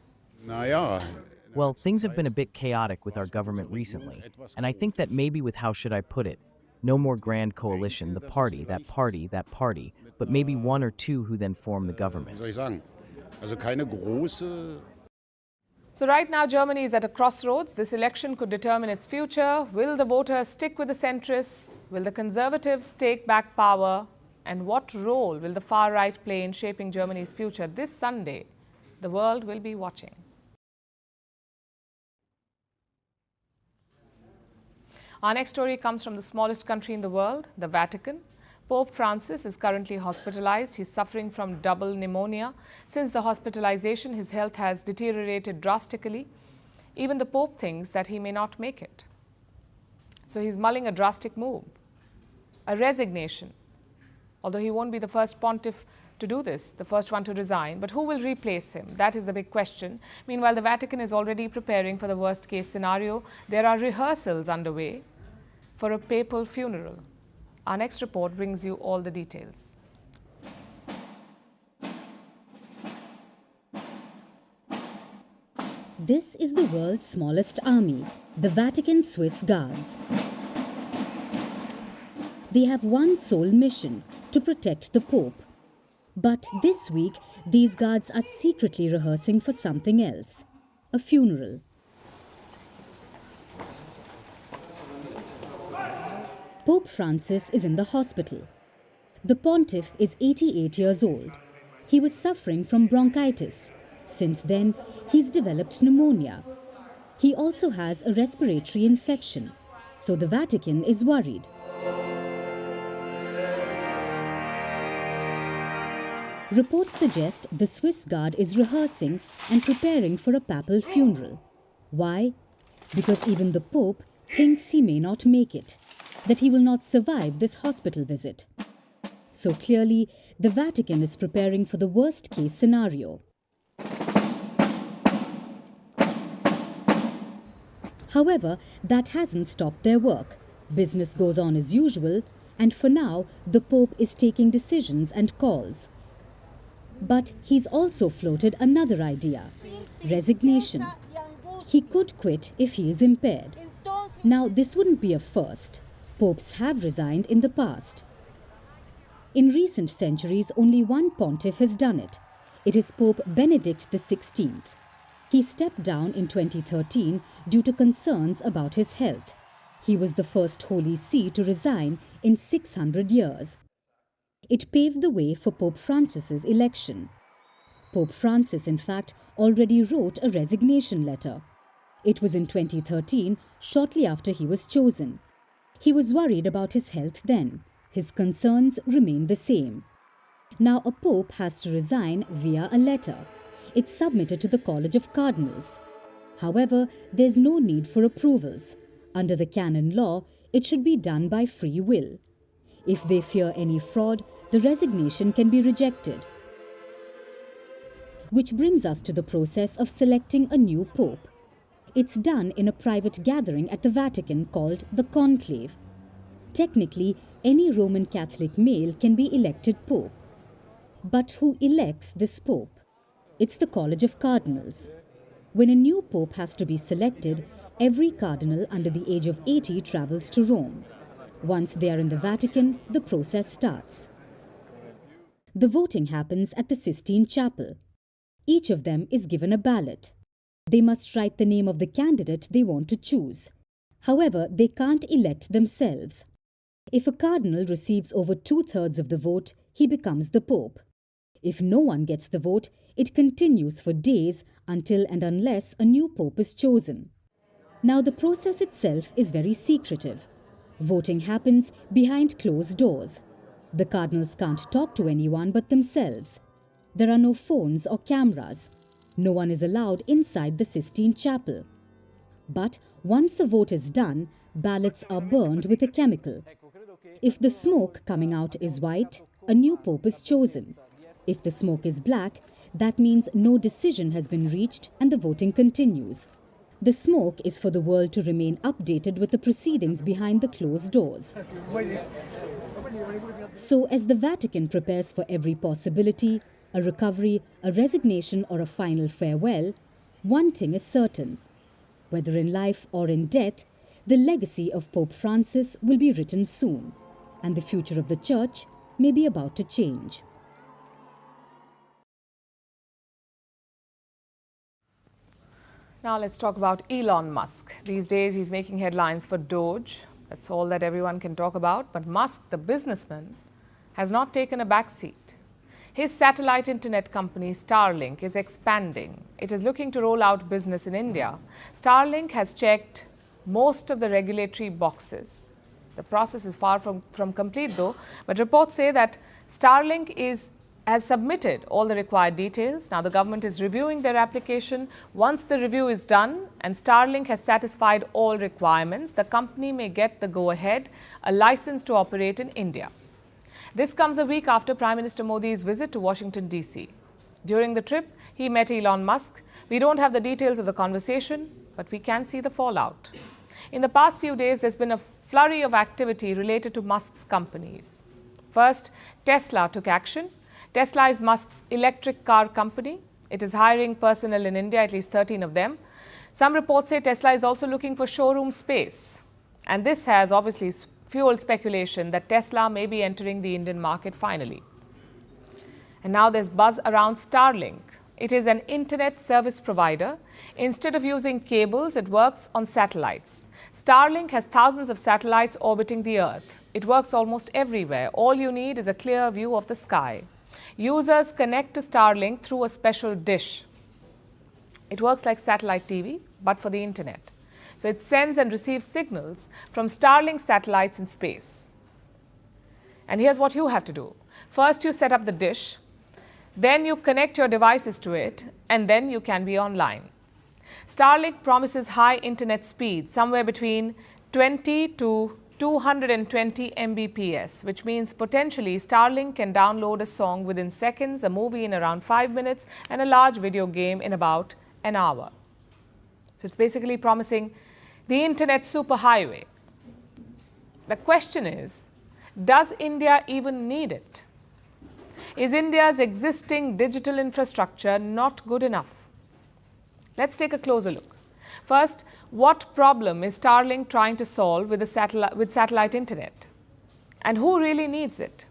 Well, things have been a bit chaotic with our government recently, and I think that maybe with how should I put it, no more grand coalition, the party, that party, that party, but maybe one or two who then form the government. So right now, Germany is at a crossroads. This election could determine its future. Will the voters stick with the centrists? Will the conservatives take back power? And what role will the far right play in shaping Germany's future? This Sunday, the world will be watching. Our next story comes from the smallest country in the world, the Vatican. Pope Francis is currently hospitalized. He's suffering from double pneumonia. Since the hospitalization, his health has deteriorated drastically. Even the Pope thinks that he may not make it. So he's mulling a drastic move, a resignation. Although he won't be the first pontiff to do this, the first one to resign. But who will replace him? That is the big question. Meanwhile, the Vatican is already preparing for the worst-case scenario. There are rehearsals underway for a papal funeral. Our next report brings you all the details. This is the world's smallest army, the Vatican Swiss Guards. They have one sole mission, to protect the Pope. But this week, these guards are secretly rehearsing for something else, a funeral. Pope Francis is in the hospital. The pontiff is 88 years old. He was suffering from bronchitis. Since then, he's developed pneumonia. He also has a respiratory infection, so the Vatican is worried. Reports suggest the Swiss Guard is rehearsing and preparing for a papal funeral. Why? Because even the Pope thinks he may not make it, that he will not survive this hospital visit. So clearly, the Vatican is preparing for the worst-case scenario. However, that hasn't stopped their work. Business goes on as usual, and for now, the Pope is taking decisions and calls. But he's also floated another idea, resignation. He could quit if he is impaired. Now, this wouldn't be a first. Popes have resigned in the past. In recent centuries, only one pontiff has done it. It is Pope Benedict XVI. He stepped down in 2013 due to concerns about his health. He was the first Holy See to resign in 600 years. It paved the way for Pope Francis's election. Pope Francis, in fact, already wrote a resignation letter. It was in 2013, shortly after he was chosen. He was worried about his health then. His concerns remain the same. Now a pope has to resign via a letter. It's submitted to the College of Cardinals. However, there's no need for approvals. Under the canon law, it should be done by free will. If they fear any fraud, the resignation can be rejected. Which brings us to the process of selecting a new pope. It's done in a private gathering at the Vatican called the conclave. Technically, any Roman Catholic male can be elected pope. But who elects this pope? It's the College of Cardinals. When a new pope has to be selected, every cardinal under the age of 80 travels to Rome. Once they are in the Vatican, the process starts. The voting happens at the Sistine Chapel. Each of them is given a ballot. They must write the name of the candidate they want to choose. However, they can't elect themselves. If a cardinal receives over 2/3 of the vote, he becomes the pope. If no one gets the vote, it continues for days until and unless a new pope is chosen. Now, the process itself is very secretive. Voting happens behind closed doors. The cardinals can't talk to anyone but themselves. There are no phones or cameras. No one is allowed inside the Sistine Chapel. But once a vote is done, ballots are burned with a chemical. If the smoke coming out is white, a new pope is chosen. If the smoke is black, that means no decision has been reached and the voting continues. The smoke is for the world to remain updated with the proceedings behind the closed doors. So as the Vatican prepares for every possibility, a recovery, a resignation or a final farewell, one thing is certain. Whether in life or in death, the legacy of Pope Francis will be written soon, and the future of the Church may be about to change. Now let's talk about Elon Musk. These days he's making headlines for Doge. That's all that everyone can talk about. But Musk, the businessman, has not taken a back seat. His satellite internet company Starlink is expanding. It is looking to roll out business in India. Starlink has checked most of the regulatory boxes. The process is far from complete though, but reports say that Starlink has submitted all the required details. Now the government is reviewing their application. Once the review is done and Starlink has satisfied all requirements, the company may get the go-ahead, a license to operate in India. This comes a week after Prime Minister Modi's visit to Washington, D.C. During the trip, he met Elon Musk. We don't have the details of the conversation, but we can see the fallout. In the past few days, there's been a flurry of activity related to Musk's companies. First, Tesla took action. Tesla is Musk's electric car company. It is hiring personnel in India, at least 13 of them. Some reports say Tesla is also looking for showroom space. And this has obviously fueled speculation that Tesla may be entering the Indian market finally. And now there's buzz around Starlink. It is an internet service provider. Instead of using cables, it works on satellites. Starlink has thousands of satellites orbiting the Earth. It works almost everywhere. All you need is a clear view of the sky. Users connect to Starlink through a special dish. It works like satellite TV, but for the internet. So it sends and receives signals from Starlink satellites in space. And here's what you have to do. First, you set up the dish. Then you connect your devices to it, and then you can be online. Starlink promises high internet speed, somewhere between 20 to 220 Mbps, which means potentially Starlink can download a song within seconds, a movie in around 5 minutes, and a large video game in about an hour. So it's basically promising the internet superhighway. The question is, does India even need it? Is India's existing digital infrastructure not good enough? Let's take a closer look. First, what problem is Starlink trying to solve with satellite internet? And who really needs it?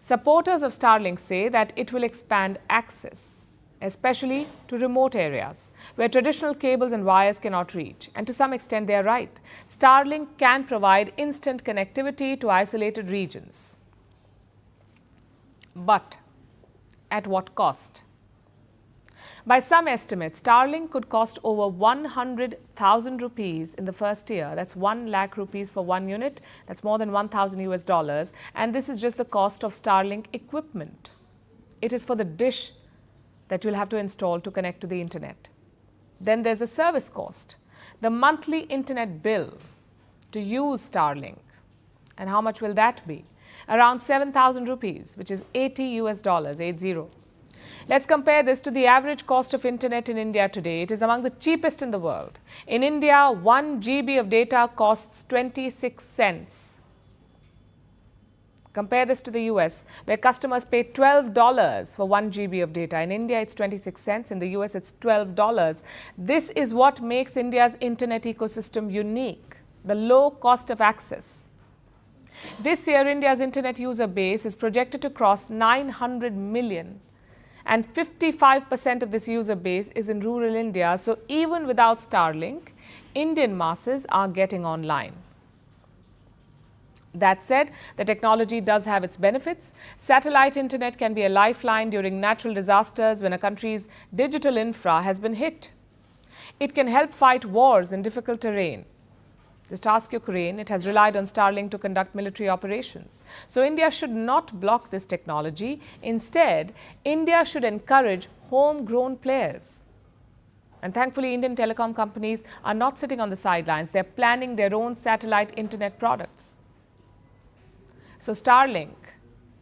Supporters of Starlink say that it will expand access, especially to remote areas where traditional cables and wires cannot reach. And to some extent, they are right. Starlink can provide instant connectivity to isolated regions. But at what cost? By some estimates, Starlink could cost over 100,000 rupees in the first year. That's 1 lakh rupees for one unit. That's more than $1,000. And this is just the cost of Starlink equipment. It is for the dish that you'll have to install to connect to the internet. Then there's a service cost, the monthly internet bill to use Starlink. And how much will that be? Around 7,000 rupees, which is $80, 80. Let's compare this to the average cost of internet in India today. It is among the cheapest in the world. In India, 1 GB of data costs 26 cents. Compare this to the US, where customers pay $12 for 1 GB of data. In India, it's 26 cents. In the US, it's $12. This is what makes India's internet ecosystem unique, the low cost of access. This year, India's internet user base is projected to cross 900 million. And 55% of this user base is in rural India. So even without Starlink, Indian masses are getting online. That said, the technology does have its benefits. Satellite internet can be a lifeline during natural disasters when a country's digital infra has been hit. It can help fight wars in difficult terrain. Just ask Ukraine, it has relied on Starlink to conduct military operations. So India should not block this technology. Instead, India should encourage homegrown players. And thankfully, Indian telecom companies are not sitting on the sidelines. They're planning their own satellite internet products. So Starlink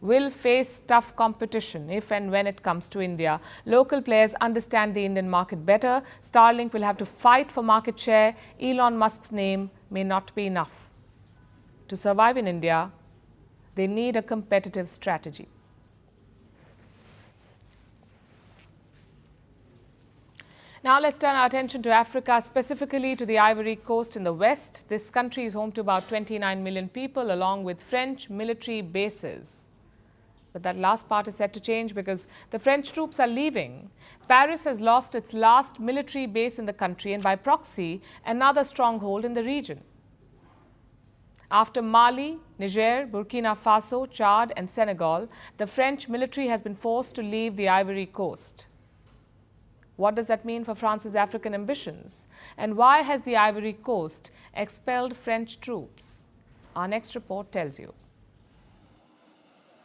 will face tough competition if and when it comes to India. Local players understand the Indian market better. Starlink will have to fight for market share. Elon Musk's name may not be enough. To survive in India, they need a competitive strategy. Now let's turn our attention to Africa, specifically to the Ivory Coast in the west. This country is home to about 29 million people, along with French military bases. But that last part is set to change because the French troops are leaving. Paris has lost its last military base in the country and by proxy, another stronghold in the region. After Mali, Niger, Burkina Faso, Chad and Senegal, the French military has been forced to leave the Ivory Coast. What does that mean for France's African ambitions? And why has the Ivory Coast expelled French troops? Our next report tells you.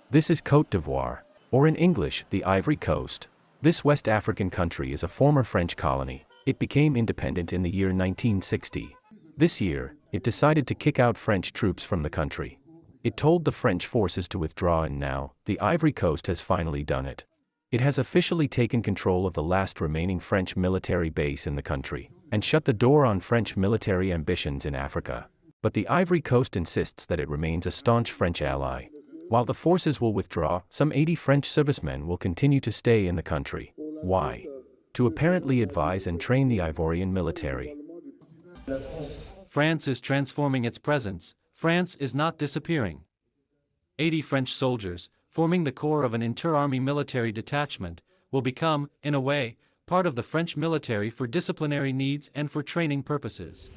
This is Côte d'Ivoire, or in English, the Ivory Coast. This West African country is a former French colony. It became independent in the year 1960. This year, it decided to kick out French troops from the country. It told the French forces to withdraw and now, the Ivory Coast has finally done it. It has officially taken control of the last remaining French military base in the country, and shut the door on French military ambitions in Africa. But the Ivory Coast insists that it remains a staunch French ally. While the forces will withdraw, some 80 French servicemen will continue to stay in the country. Why? To apparently advise and train the Ivorian military. France is transforming its presence. France is not disappearing. 80 French soldiers, forming the core of an inter-army military detachment, will become, in a way, part of the French military for disciplinary needs and for training purposes.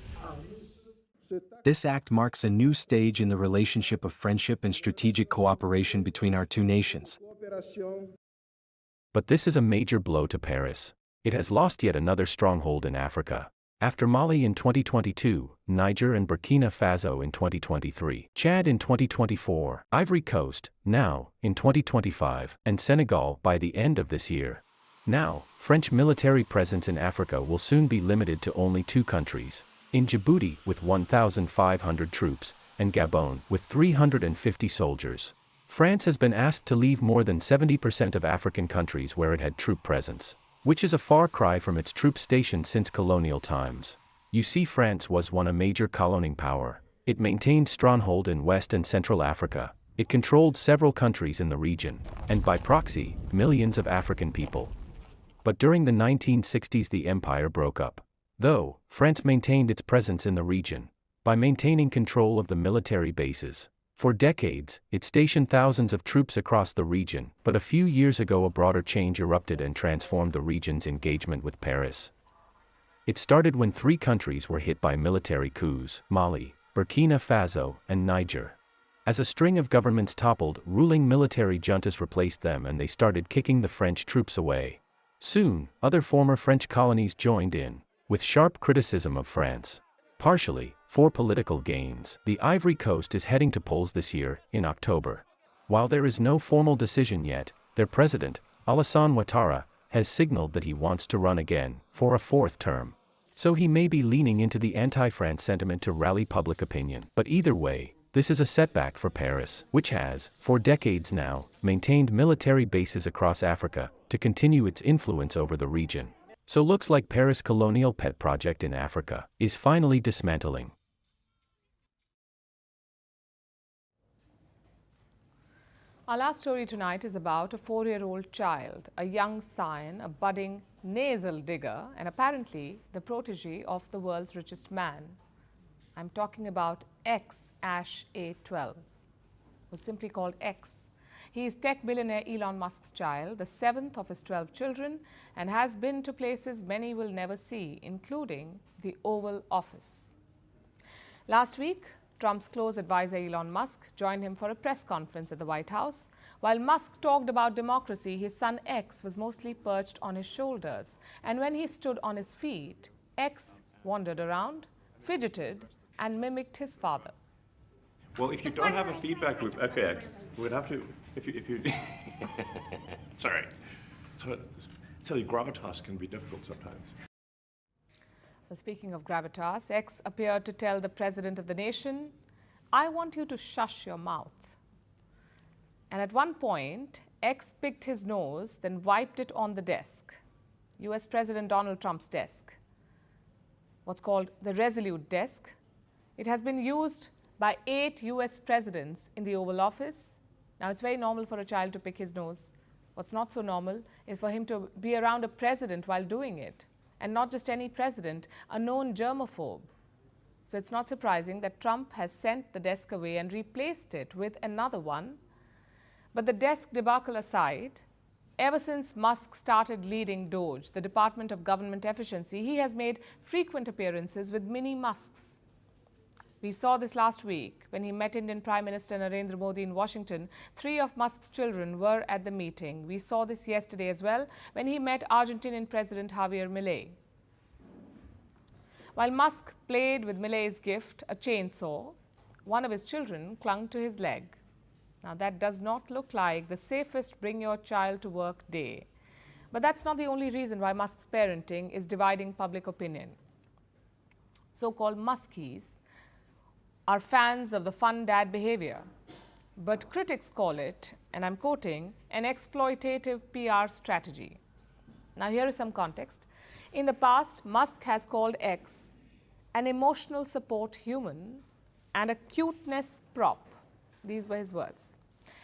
This act marks a new stage in the relationship of friendship and strategic cooperation between our two nations. But this is a major blow to Paris. It has lost yet another stronghold in Africa. After Mali in 2022, Niger and Burkina Faso in 2023, Chad in 2024, Ivory Coast, now, in 2025, and Senegal by the end of this year. Now, French military presence in Africa will soon be limited to only 2 countries. In Djibouti with 1,500 troops, and Gabon with 350 soldiers. France has been asked to leave more than 70% of African countries where it had troop presence, which is a far cry from its troop stations since colonial times. You see, France was once a major colonying power. It maintained stronghold in West and Central Africa. It controlled several countries in the region, and by proxy, millions of African people. But during the 1960s the empire broke up. Though, France maintained its presence in the region by maintaining control of the military bases. For decades, it stationed thousands of troops across the region, but a few years ago a broader change erupted and transformed the region's engagement with Paris. It started when 3 countries were hit by military coups: Mali, Burkina Faso, and Niger. As a string of governments toppled, ruling military juntas replaced them and they started kicking the French troops away. Soon, other former French colonies joined in, with sharp criticism of France. Partially, for political gains, the Ivory Coast is heading to polls this year, in October. While there is no formal decision yet, their president, Alassane Ouattara, has signaled that he wants to run again, for a 4th term. So he may be leaning into the anti-France sentiment to rally public opinion. But either way, this is a setback for Paris, which has, for decades now, maintained military bases across Africa, to continue its influence over the region. So looks like Paris' colonial pet project in Africa is finally dismantling. Our last story tonight is about a 4-year-old child, a young scion, a budding nasal digger, and apparently the protege of the world's richest man. I'm talking about X Ash A12, or simply called X. He is tech billionaire Elon Musk's child, the 7th of his 12 children, and has been to places many will never see, including the Oval Office. Last week, Trump's close advisor Elon Musk joined him for a press conference at the White House. While Musk talked about democracy, his son X was mostly perched on his shoulders. And when he stood on his feet, X wandered around, fidgeted, and mimicked his father. Well, if you don't have a feedback loop, okay, X, we would have to, if you sorry. So, I tell you, gravitas can be difficult sometimes. Speaking of gravitas, X appeared to tell the president of the nation, I want you to shush your mouth. And at one point, X picked his nose, then wiped it on the desk, US President Donald Trump's desk, what's called the Resolute desk. It has been used by 8 US presidents in the Oval Office. Now, it's very normal for a child to pick his nose. What's not so normal is for him to be around a president while doing it. And not just any president, a known germaphobe. So it's not surprising that Trump has sent the desk away and replaced it with another one. But the desk debacle aside, ever since Musk started leading DOGE, the Department of Government Efficiency, he has made frequent appearances with mini Musks. We saw this last week when he met Indian Prime Minister Narendra Modi in Washington. 3 of Musk's children were at the meeting. We saw this yesterday as well when he met Argentine President Javier Milei. While Musk played with Milei's gift, a chainsaw, one of his children clung to his leg. Now, that does not look like the safest bring your child to work day. But that's not the only reason why Musk's parenting is dividing public opinion. So-called Muskies are fans of the fun dad behavior. But critics call it, and I'm quoting, an exploitative PR strategy. Now, here is some context. In the past, Musk has called X an emotional support human and a cuteness prop. These were his words.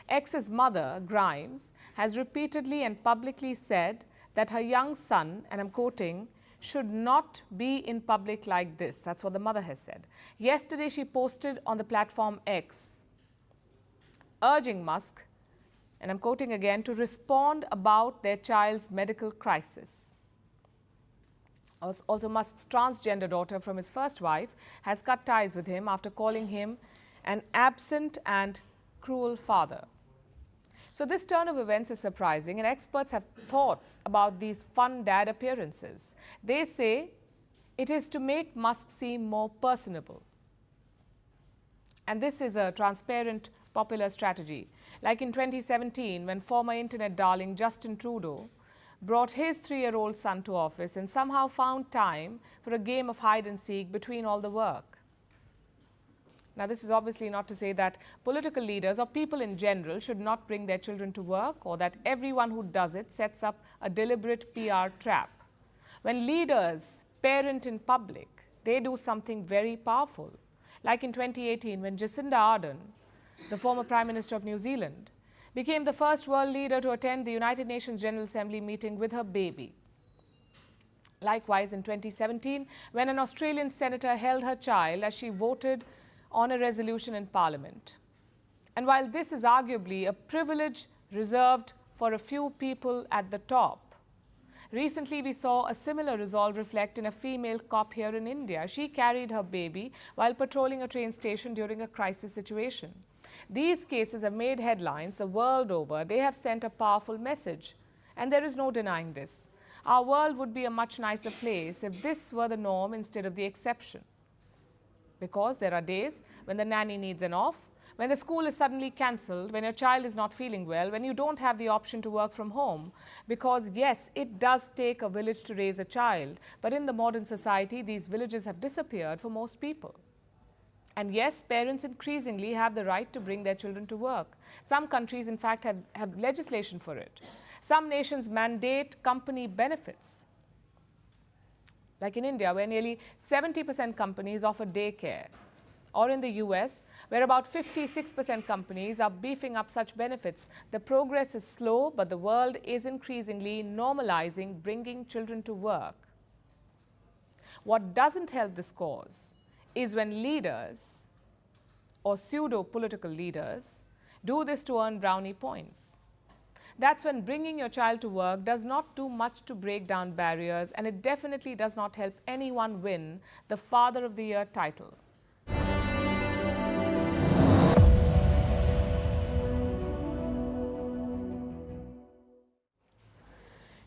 X's mother, Grimes, has repeatedly and publicly said that her young son, and I'm quoting, should not be in public like this. That's what the mother has said. Yesterday, she posted on the platform X, urging Musk, and I'm quoting again, to respond about their child's medical crisis. Also, Musk's transgender daughter from his first wife has cut ties with him after calling him an absent and cruel father. So this turn of events is surprising, and experts have thoughts about these fun dad appearances. They say it is to make Musk seem more personable. And this is a transparent, popular strategy. Like in 2017, when former internet darling Justin Trudeau brought his 3-year-old son to office and somehow found time for a game of hide and seek between all the work. Now, this is obviously not to say that political leaders or people in general should not bring their children to work, or that everyone who does it sets up a deliberate PR trap. When leaders parent in public, they do something very powerful. Like in 2018, when Jacinda Ardern, the former Prime Minister of New Zealand, became the first world leader to attend the United Nations General Assembly meeting with her baby. Likewise, in 2017, when an Australian senator held her child as she voted on a resolution in Parliament. And while this is arguably a privilege reserved for a few people at the top, recently we saw a similar resolve reflect in a female cop here in India. She carried her baby while patrolling a train station during a crisis situation. These cases have made headlines the world over. They have sent a powerful message, and there is no denying this. Our world would be a much nicer place if this were the norm instead of the exception. Because there are days when the nanny needs an off, when the school is suddenly cancelled, when your child is not feeling well, when you don't have the option to work from home. Because yes, it does take a village to raise a child, but in the modern society, these villages have disappeared for most people. And yes, parents increasingly have the right to bring their children to work. Some countries, in fact, have legislation for it. Some nations mandate company benefits. Like in India, where nearly 70% companies offer daycare. Or in the US, where about 56% companies are beefing up such benefits. The progress is slow, but the world is increasingly normalizing bringing children to work. What doesn't help this cause is when leaders, or pseudo-political leaders, do this to earn brownie points. That's when bringing your child to work does not do much to break down barriers, and it definitely does not help anyone win the Father of the Year title.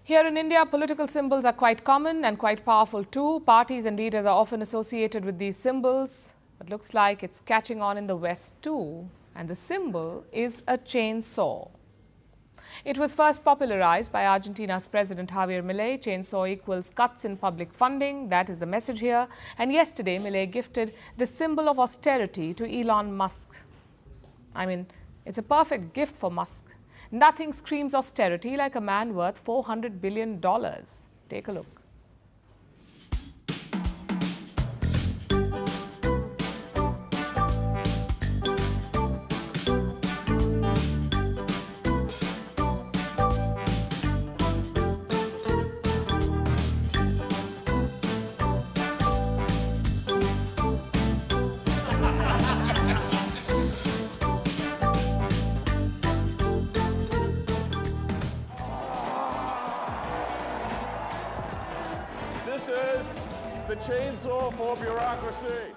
Here in India, political symbols are quite common and quite powerful too. Parties and leaders are often associated with these symbols. It looks like it's catching on in the West too. And the symbol is a chainsaw. It was first popularized by Argentina's President Javier Milei. Chainsaw equals cuts in public funding. That is the message here. And yesterday, Milei gifted the symbol of austerity to Elon Musk. I mean, it's a perfect gift for Musk. Nothing screams austerity like a man worth $400 billion. Take a look. This is the chainsaw for bureaucracy.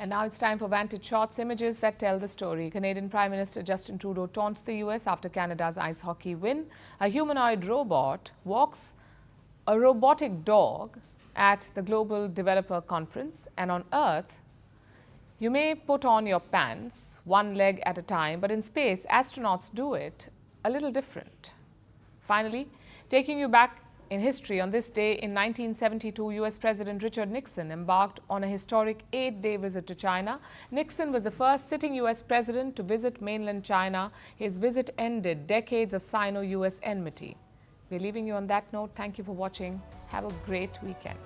And now it's time for Vantage Shots, images that tell the story. Canadian Prime Minister Justin Trudeau taunts the US after Canada's ice hockey win. A humanoid robot walks a robotic dog at the Global Developer Conference. And on Earth, you may put on your pants one leg at a time, but in space, astronauts do it a little different. Finally, taking you back in history, on this day in 1972, US President Richard Nixon embarked on a historic 8-day visit to China. Nixon was the first sitting US president to visit mainland China. His visit ended decades of Sino-US enmity. We're leaving you on that note. Thank you for watching. Have a great weekend.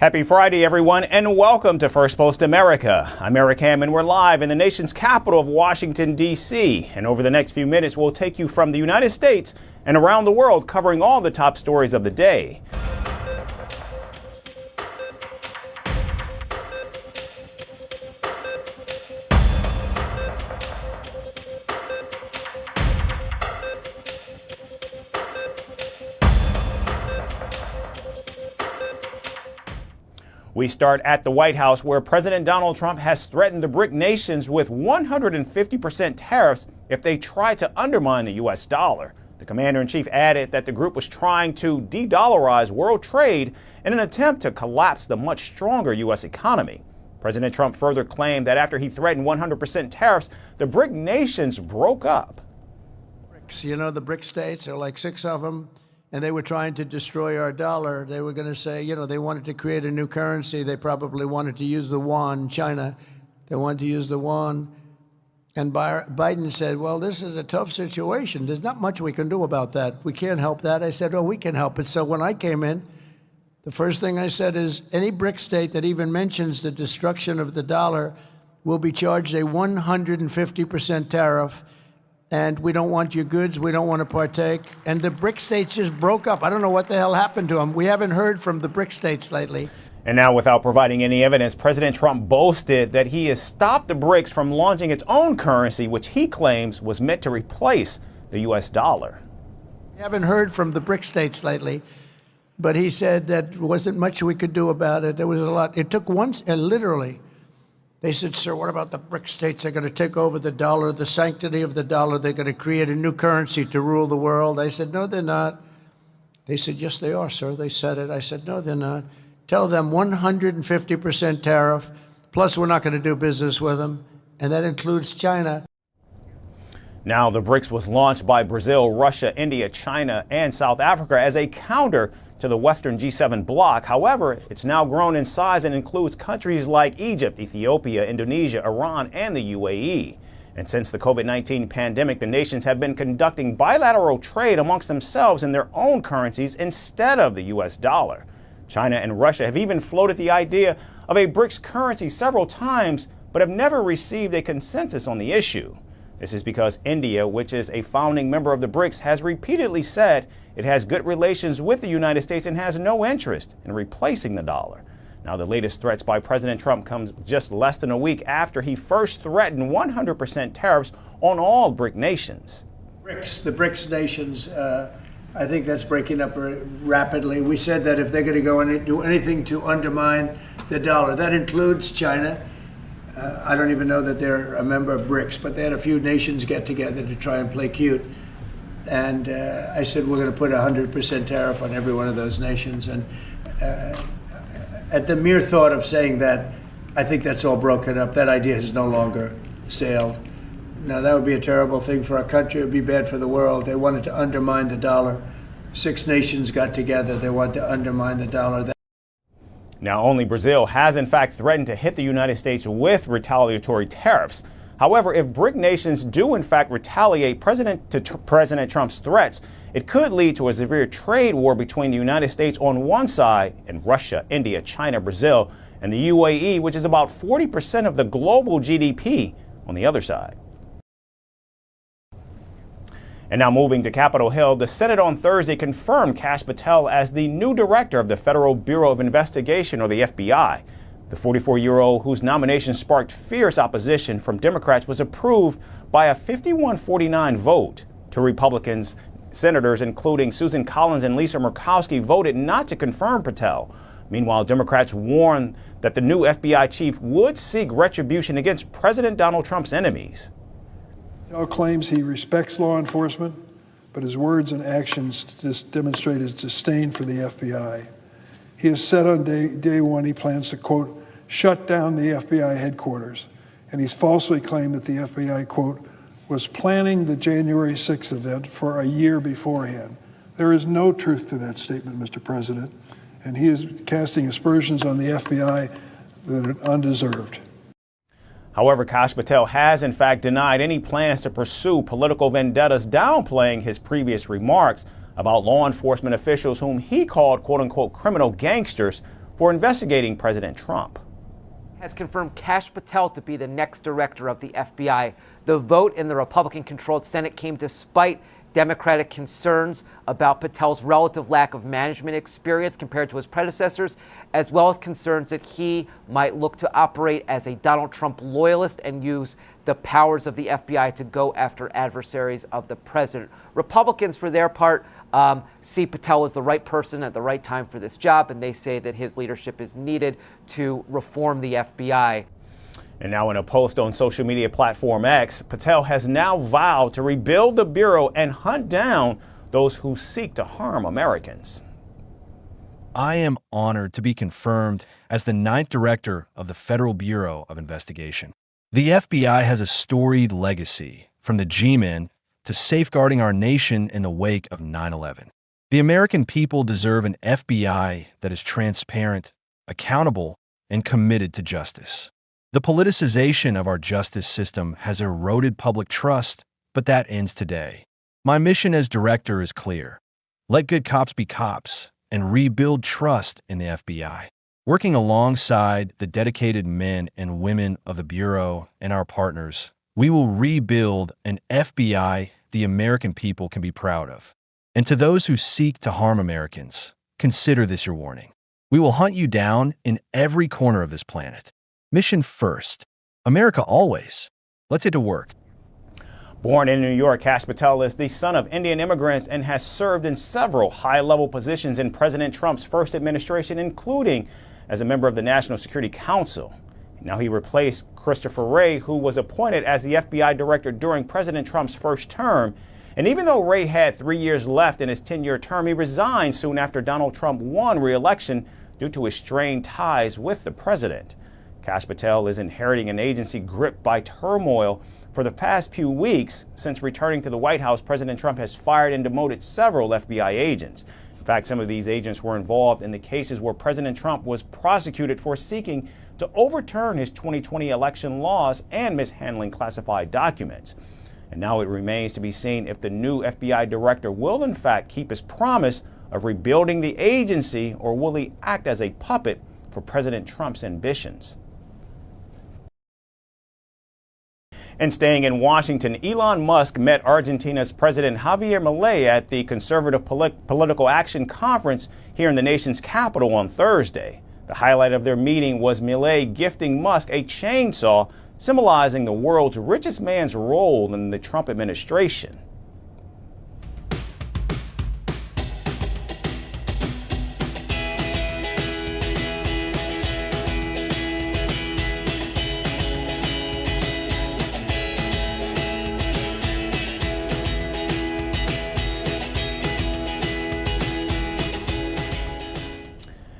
Happy Friday, everyone, and welcome to Firstpost America. I'm Eric Ham, and we're live in the nation's capital of Washington, D.C. And over the next few minutes, we'll take you from the United States and around the world, covering all the top stories of the day. We start at the White House, where President Donald Trump has threatened the BRIC nations with 150% tariffs if they try to undermine the U.S. dollar. The commander-in-chief added that the group was trying to de-dollarize world trade in an attempt to collapse the much stronger U.S. economy. President Trump further claimed that after he threatened 100% tariffs, the BRIC nations broke up. You know, the BRIC states, there are like 6 of them. And they were trying to destroy our dollar. They were going to say, you know, they wanted to create a new currency. They probably wanted to use the yuan. China, they wanted to use the yuan. And Biden said, well, this is a tough situation. There's not much we can do about that. We can't help that. I said, oh, we can help it. So when I came in, the first thing I said is any BRIC state that even mentions the destruction of the dollar will be charged a 150% tariff. And we don't want your goods, we don't want to partake. And the BRIC states just broke up. I don't know what the hell happened to them. We haven't heard from the BRIC states lately. And now, without providing any evidence, President Trump boasted that he has stopped the BRICS from launching its own currency, which he claims was meant to replace the U.S. dollar. We haven't heard from the BRIC states lately, but he said that wasn't much we could do about it. There was a lot. It took once, literally. They said, sir, what about the BRIC states? They're going to take over the dollar, the sanctity of the dollar. They're going to create a new currency to rule the world. I said, no, they're not. They said, yes, they are, sir. They said it. I said, no, they're not. Tell them 150% tariff, plus we're not going to do business with them, and that includes China. Now, the BRICS was launched by Brazil, Russia, India, China, and South Africa as a counter to the Western G7 bloc. However, it's now grown in size and includes countries like Egypt, Ethiopia, Indonesia, Iran, and the UAE. And since the COVID-19 pandemic, the nations have been conducting bilateral trade amongst themselves in their own currencies instead of the U.S. dollar. China and Russia have even floated the idea of a BRICS currency several times, but have never received a consensus on the issue. This is because India, which is a founding member of the BRICS, has repeatedly said it has good relations with the United States and has no interest in replacing the dollar. Now, the latest threats by President Trump comes just less than a week after he first threatened 100% tariffs on all BRIC nations. The BRICS nations, I think that's breaking up very rapidly. We said that if they're going to go and do anything to undermine the dollar, that includes China. I don't even know that they're a member of BRICS, but they had a few nations get together to try and play cute. And I said, we're going to put a 100% tariff on every one of those nations. And at the mere thought of saying that, I think that's all broken up. That idea has no longer sailed. Now, that would be a terrible thing for our country. It would be bad for the world. They wanted to undermine the dollar. 6 nations got together. They wanted to undermine the dollar. Now, only Brazil has in fact threatened to hit the United States with retaliatory tariffs. However, if BRIC nations do in fact retaliate President Trump's threats, it could lead to a severe trade war between the United States on one side and Russia, India, China, Brazil, and the UAE, which is about 40% of the global GDP, on the other side. And now moving to Capitol Hill, the Senate on Thursday confirmed Kash Patel as the new director of the Federal Bureau of Investigation, or the FBI. The 44-year-old, whose nomination sparked fierce opposition from Democrats, was approved by a 51-49 vote. 2 Republicans, senators, including Susan Collins and Lisa Murkowski, voted not to confirm Patel. Meanwhile, Democrats warned that the new FBI chief would seek retribution against President Donald Trump's enemies. Patel claims he respects law enforcement, but his words and actions just demonstrate his disdain for the FBI. He has said on day one he plans to, quote, shut down the FBI headquarters, and he's falsely claimed that the FBI, quote, was planning the January 6th event for a year beforehand. There is no truth to that statement, Mr. President, and he is casting aspersions on the FBI that are undeserved. However, Kash Patel has in fact denied any plans to pursue political vendettas, downplaying his previous remarks about law enforcement officials whom he called, quote unquote, criminal gangsters for investigating President Trump. Has confirmed Kash Patel to be the next director of the FBI. The vote in the Republican-controlled Senate came despite Democratic concerns about Patel's relative lack of management experience compared to his predecessors, as well as concerns that he might look to operate as a Donald Trump loyalist and use the powers of the FBI to go after adversaries of the president. Republicans, for their part, see Patel as the right person at the right time for this job, and they say that his leadership is needed to reform the FBI. And now in a post on social media platform X, Patel has now vowed to rebuild the Bureau and hunt down those who seek to harm Americans. I am honored to be confirmed as the 9th director of the Federal Bureau of Investigation. The FBI has a storied legacy, from the G-men to safeguarding our nation in the wake of 9/11. The American people deserve an FBI that is transparent, accountable, and committed to justice. The politicization of our justice system has eroded public trust, but that ends today. My mission as director is clear. Let good cops be cops and rebuild trust in the FBI. Working alongside the dedicated men and women of the Bureau and our partners, we will rebuild an FBI the American people can be proud of. And to those who seek to harm Americans, consider this your warning. We will hunt you down in every corner of this planet. Mission first. America always. Let's get to work. Born in New York, Kash Patel is the son of Indian immigrants and has served in several high-level positions in President Trump's first administration, including as a member of the National Security Council. Now he replaced Christopher Wray, who was appointed as the FBI director during President Trump's first term. And even though Wray had 3 years left in his 10-year term, he resigned soon after Donald Trump won re-election due to his strained ties with the president. Kash Patel is inheriting an agency gripped by turmoil. For the past few weeks, since returning to the White House, President Trump has fired and demoted several FBI agents. In fact, some of these agents were involved in the cases where President Trump was prosecuted for seeking to overturn his 2020 election laws and mishandling classified documents. And now it remains to be seen if the new FBI director will in fact keep his promise of rebuilding the agency, or will he act as a puppet for President Trump's ambitions. And staying in Washington, Elon Musk met Argentina's President Javier Milei at the Conservative Political Action Conference here in the nation's capital on Thursday. The highlight of their meeting was Milei gifting Musk a chainsaw, symbolizing the world's richest man's role in the Trump administration.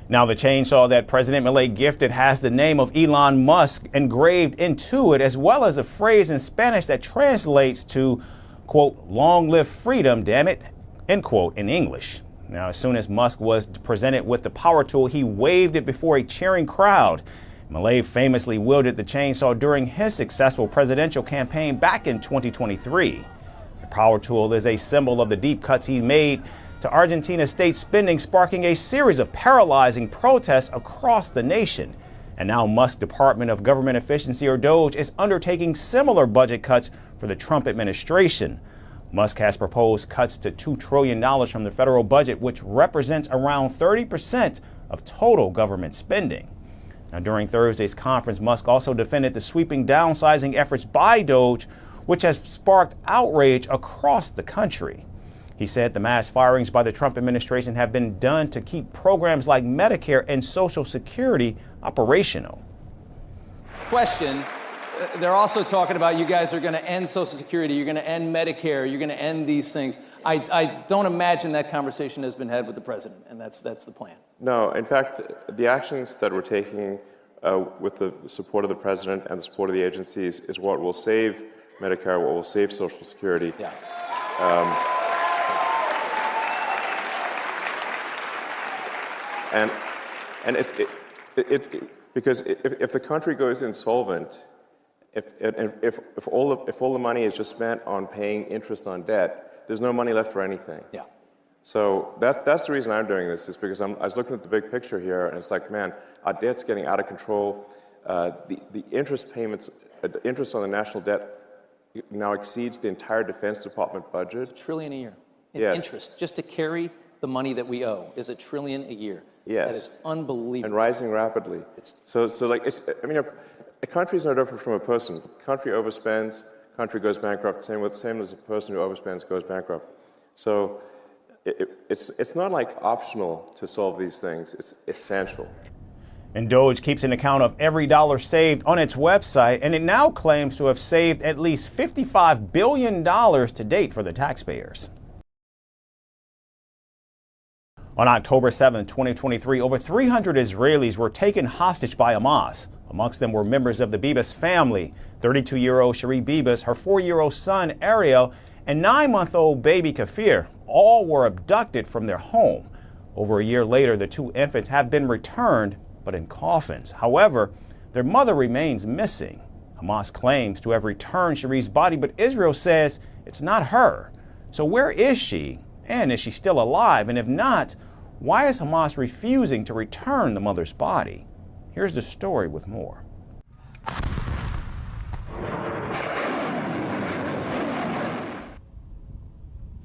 Now, the chainsaw that President Milei gifted has the name of Elon Musk engraved into it, as well as a phrase in Spanish that translates to, quote, "long live freedom, damn it," end quote, in English. Now, as soon as Musk was presented with the power tool, he waved it before a cheering crowd. Milei famously wielded the chainsaw during his successful presidential campaign back in 2023. The power tool is a symbol of the deep cuts he made to Argentina's state spending, sparking a series of paralyzing protests across the nation. And now Musk's Department of Government Efficiency, or DOGE, is undertaking similar budget cuts for the Trump administration. Musk has proposed cuts to $2 trillion from the federal budget, which represents around 30% of total government spending. Now, during Thursday's conference, Musk also defended the sweeping downsizing efforts by DOGE, which has sparked outrage across the country. He said the mass firings by the Trump administration have been done to keep programs like Medicare and Social Security operational. Question. They're also talking about you guys are going to end Social Security, you're going to end Medicare, you're going to end these things. I don't imagine that conversation has been had with the president, and that's the plan. No, in fact, the actions that we're taking with the support of the president and the support of the agencies is what will save Medicare, what will save Social Security. Yeah. And because if the country goes insolvent, if all the money is just spent on paying interest on debt, there's no money left for anything. Yeah. So that's the reason I'm doing this, is because I was looking at the big picture here, and it's like, man, our debt's getting out of control. The interest payments, the interest on the national debt now exceeds the entire Defense Department budget. It's $1 trillion a year in Yes. interest. Just to carry the money that we owe is $1 trillion a year. Yes. That is unbelievable. And rising rapidly. So like, I mean, a country is no different from a person. Country overspends, country goes bankrupt. Same as a person who overspends goes bankrupt. So it's not like optional to solve these things. It's essential. And Doge keeps an account of every dollar saved on its website, and it now claims to have saved at least $55 billion to date for the taxpayers. On October 7, 2023, over 300 Israelis were taken hostage by Hamas. Amongst them were members of the Bibas family, 32-year-old Cherie Bibas, her 4-year-old son Ariel, and 9-month-old baby Kafir. All were abducted from their home. Over a year later, the two infants have been returned, but in coffins. However, their mother remains missing. Hamas claims to have returned Cherie's body, but Israel says it's not her. So where is she? And is she still alive? And if not, why is Hamas refusing to return the mother's body? Here's the story with more.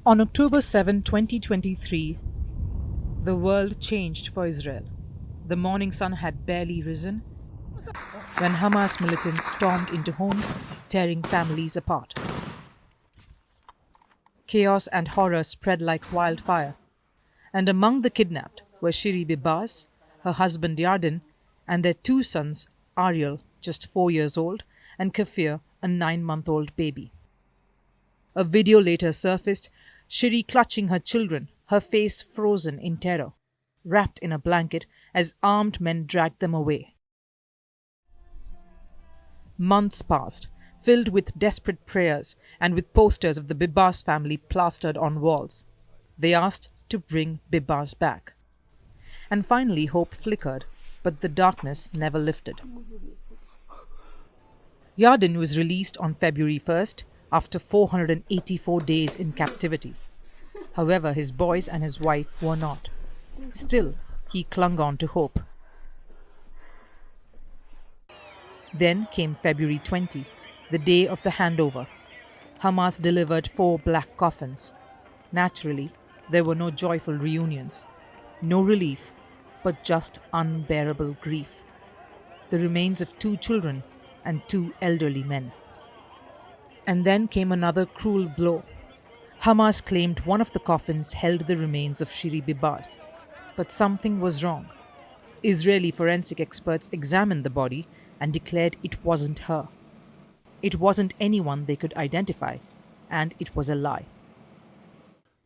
On October 7, 2023, the world changed for Israel. The morning sun had barely risen when Hamas militants stormed into homes, tearing families apart. Chaos and horror spread like wildfire, and among the kidnapped were Cherie Bibas, her husband Yarden, and their two sons, Ariel, just 4 years old, and Kafir, a 9-month-old baby. A video later surfaced, Cherie clutching her children, her face frozen in terror, wrapped in a blanket as armed men dragged them away. Months passed, filled with desperate prayers and with posters of the Bibas family plastered on walls. They asked to bring Bibas back. And finally hope flickered, but the darkness never lifted. Yarden was released on February 1st after 484 days in captivity. However, his boys and his wife were not. Still, he clung on to hope. Then came February 20, the day of the handover. Hamas delivered 4 black coffins. Naturally, there were no joyful reunions, no relief, but just unbearable grief. The remains of 2 children and 2 elderly men. And then came another cruel blow. Hamas claimed one of the coffins held the remains of Cherie Bibas, but something was wrong. Israeli forensic experts examined the body and declared it wasn't her. It wasn't anyone they could identify, and it was a lie.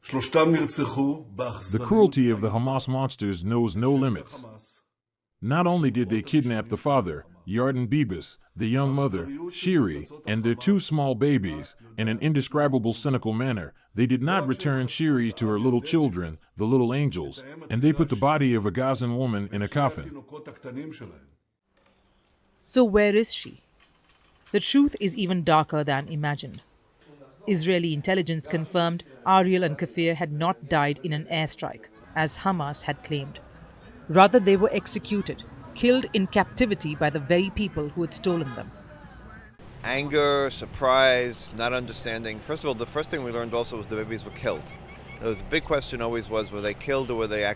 The cruelty of the Hamas monsters knows no limits. Not only did they kidnap the father, Yarden Bibas, the young mother, Cherie, and their 2 small babies, in an indescribable cynical manner, they did not return Cherie to her little children, the little angels, and they put the body of a Gazan woman in a coffin. So where is she? The truth is even darker than imagined. Israeli intelligence confirmed Ariel and Kafir had not died in an airstrike, as Hamas had claimed. Rather, they were executed, killed in captivity by the very people who had stolen them. Anger, surprise, not understanding. First of all, the first thing we learned also was the babies were killed. There was a big question always was, were they killed or were they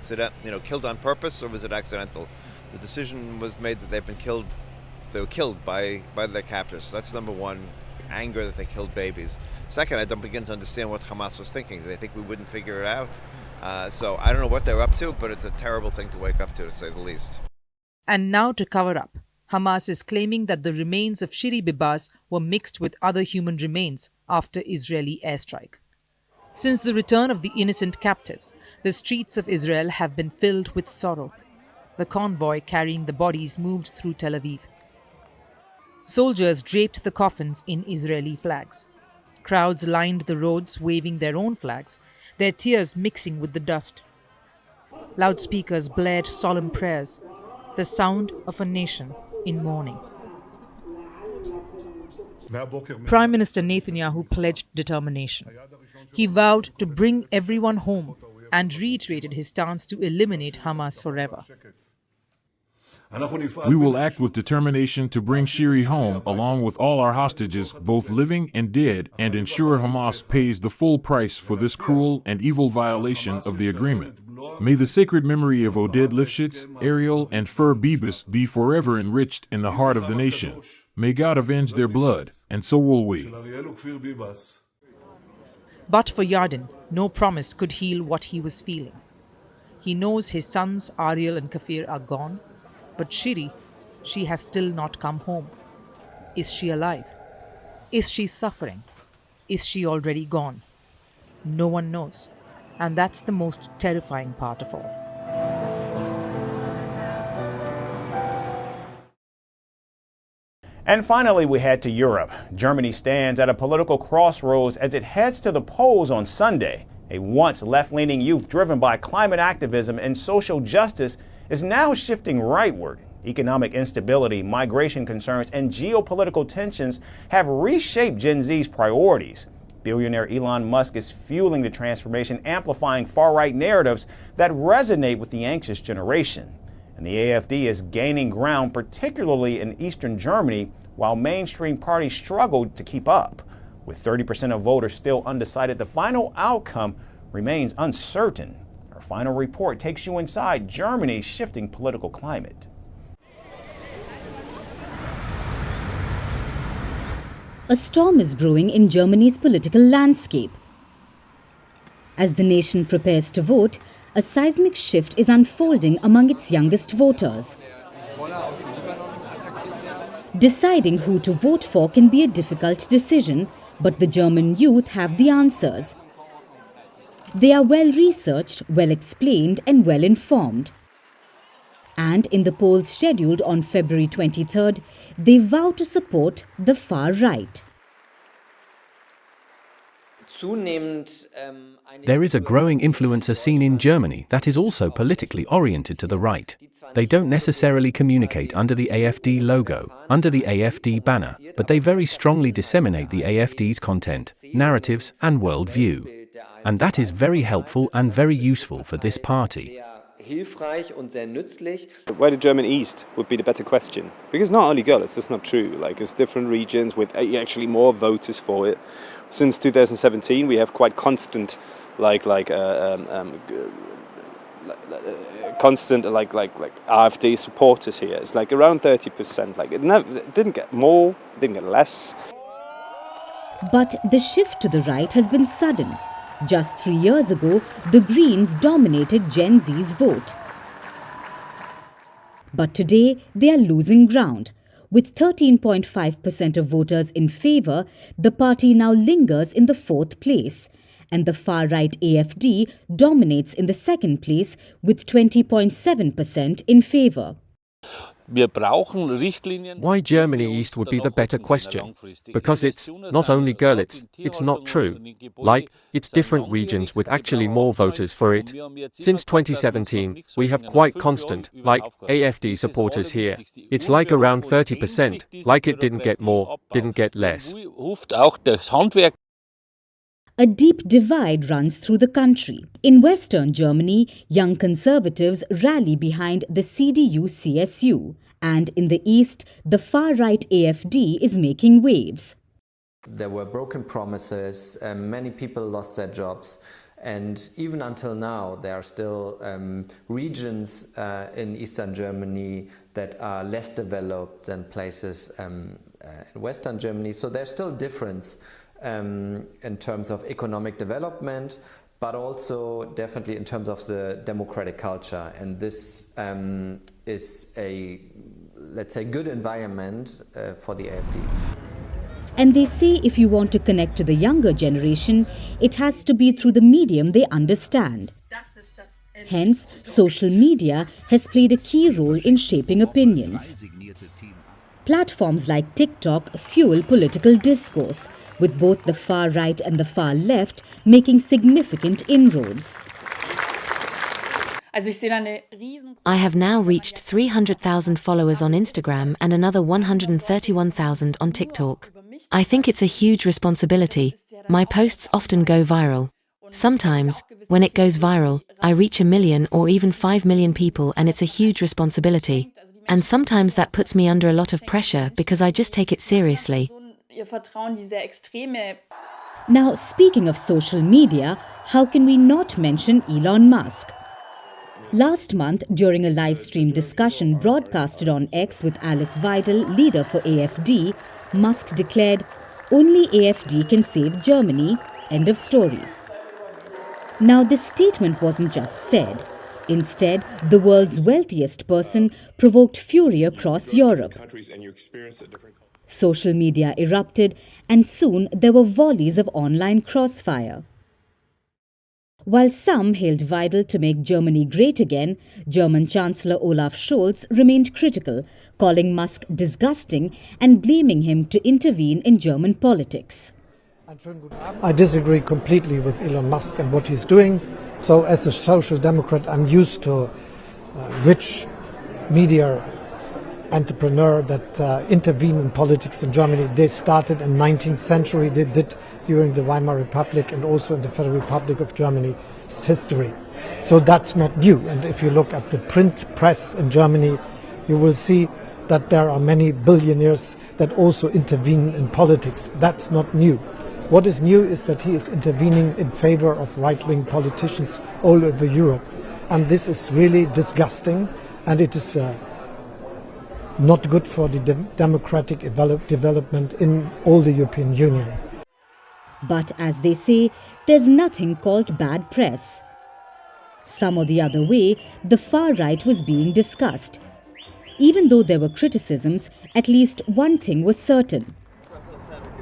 killed on purpose, or was it accidental? The decision was made that they've been killed. They were killed by their captors. So that's number one, anger that they killed babies. Second, I don't begin to understand what Hamas was thinking. Did they think we wouldn't figure it out? So I don't know what they're up to, but it's a terrible thing to wake up to say the least. And now to cover up, Hamas is claiming that the remains of Cherie Bibas were mixed with other human remains after Israeli airstrike. Since the return of the innocent captives, the streets of Israel have been filled with sorrow. The convoy carrying the bodies moved through Tel Aviv. Soldiers draped the coffins in Israeli flags. Crowds lined the roads waving their own flags, their tears mixing with the dust. Loudspeakers blared solemn prayers, the sound of a nation in mourning. Prime Minister Netanyahu pledged determination. He vowed to bring everyone home and reiterated his stance to eliminate Hamas forever. We will act with determination to bring Shiri home along with all our hostages, both living and dead, and ensure Hamas pays the full price for this cruel and evil violation of the agreement. May the sacred memory of Oded Lifshitz, Ariel, and Fur Bibas be forever enriched in the heart of the nation. May God avenge their blood, and so will we. But for Yarden, no promise could heal what he was feeling. He knows his sons Ariel and Kafir are gone, but Shiri, she has still not come home. Is she alive? Is she suffering? Is she already gone? No one knows. And that's the most terrifying part of all. And finally, we head to Europe. Germany stands at a political crossroads as it heads to the polls on Sunday. A once left-leaning youth driven by climate activism and social justice is now shifting rightward. Economic instability, migration concerns, and geopolitical tensions have reshaped Gen Z's priorities. Billionaire Elon Musk is fueling the transformation, amplifying far-right narratives that resonate with the anxious generation. And the AfD is gaining ground, particularly in eastern Germany, while mainstream parties struggle to keep up. With 30% of voters still undecided, the final outcome remains uncertain. Our final report takes you inside Germany's shifting political climate. A storm is brewing in Germany's political landscape. As the nation prepares to vote, a seismic shift is unfolding among its youngest voters. Deciding who to vote for can be a difficult decision, but the German youth have the answers. They are well researched, well explained, and well informed. And in the polls scheduled on February 23rd, they vow to support the far right. There is a growing influencer scene in Germany that is also politically oriented to the right. They don't necessarily communicate under the AfD logo, under the AfD banner, but they very strongly disseminate the AfD's content, narratives, and worldview. And that is very helpful and very useful for this party. Why the German East would be the better question, because not only Görlitz, that's not true. Like, there's different regions with actually more voters for it. Since 2017, we have quite constant, AfD supporters here. It's like around 30%. Like, it didn't get more, it didn't get less. But the shift to the right has been sudden. Just 3 years ago, the Greens dominated Gen Z's vote. But today, they are losing ground. With 13.5% of voters in favour, the party now lingers in the fourth place. And the far-right AfD dominates in the second place with 20.7% in favour. Why Germany East would be the better question, because it's not only Görlitz, it's not true. Like, it's different regions with actually more voters for it. Since 2017, we have quite constant, like, AfD supporters here. It's like around 30%, like it didn't get more, didn't get less. A deep divide runs through the country. In Western Germany, young conservatives rally behind the CDU-CSU. And in the East, the far-right AfD is making waves. There were broken promises, many people lost their jobs. And even until now, there are still regions in Eastern Germany that are less developed than places in Western Germany. So there's still difference in terms of economic development, but also definitely in terms of the democratic culture. And this is a, let's say, good environment for the AfD. And they say if you want to connect to the younger generation, it has to be through the medium they understand. Hence, social media has played a key role in shaping opinions. Platforms like TikTok fuel political discourse, with both the far right and the far left making significant inroads. I have now reached 300,000 followers on Instagram and another 131,000 on TikTok. I think it's a huge responsibility. My posts often go viral. Sometimes, when it goes viral, I reach 1 million or even 5 million people, and it's a huge responsibility. And sometimes that puts me under a lot of pressure because I just take it seriously. Now, speaking of social media, how can we not mention Elon Musk? Last month, during a live stream discussion broadcasted on X with Alice Weidel, leader for AfD, Musk declared, "Only AfD can save Germany," end of story. Now, this statement wasn't just said. Instead, the world's wealthiest person provoked fury across Europe. Social media erupted, and soon there were volleys of online crossfire. While some hailed Weidel to make Germany great again, German Chancellor Olaf Scholz remained critical, calling Musk disgusting and blaming him to intervene in German politics. I disagree completely with Elon Musk and what he's doing. So as a social democrat, I'm used to rich media entrepreneur that intervene in politics in Germany. They started in the 19th century. They did during the Weimar Republic and also in the Federal Republic of Germany's history. So that's not new. And if you look at the print press in Germany, you will see that there are many billionaires that also intervene in politics. That's not new. What is new is that he is intervening in favor of right-wing politicians all over Europe. And this is really disgusting, and it is not good for the democratic development in all the European Union. But as they say, there's nothing called bad press. Some or the other way, the far right was being discussed. Even though there were criticisms, at least one thing was certain: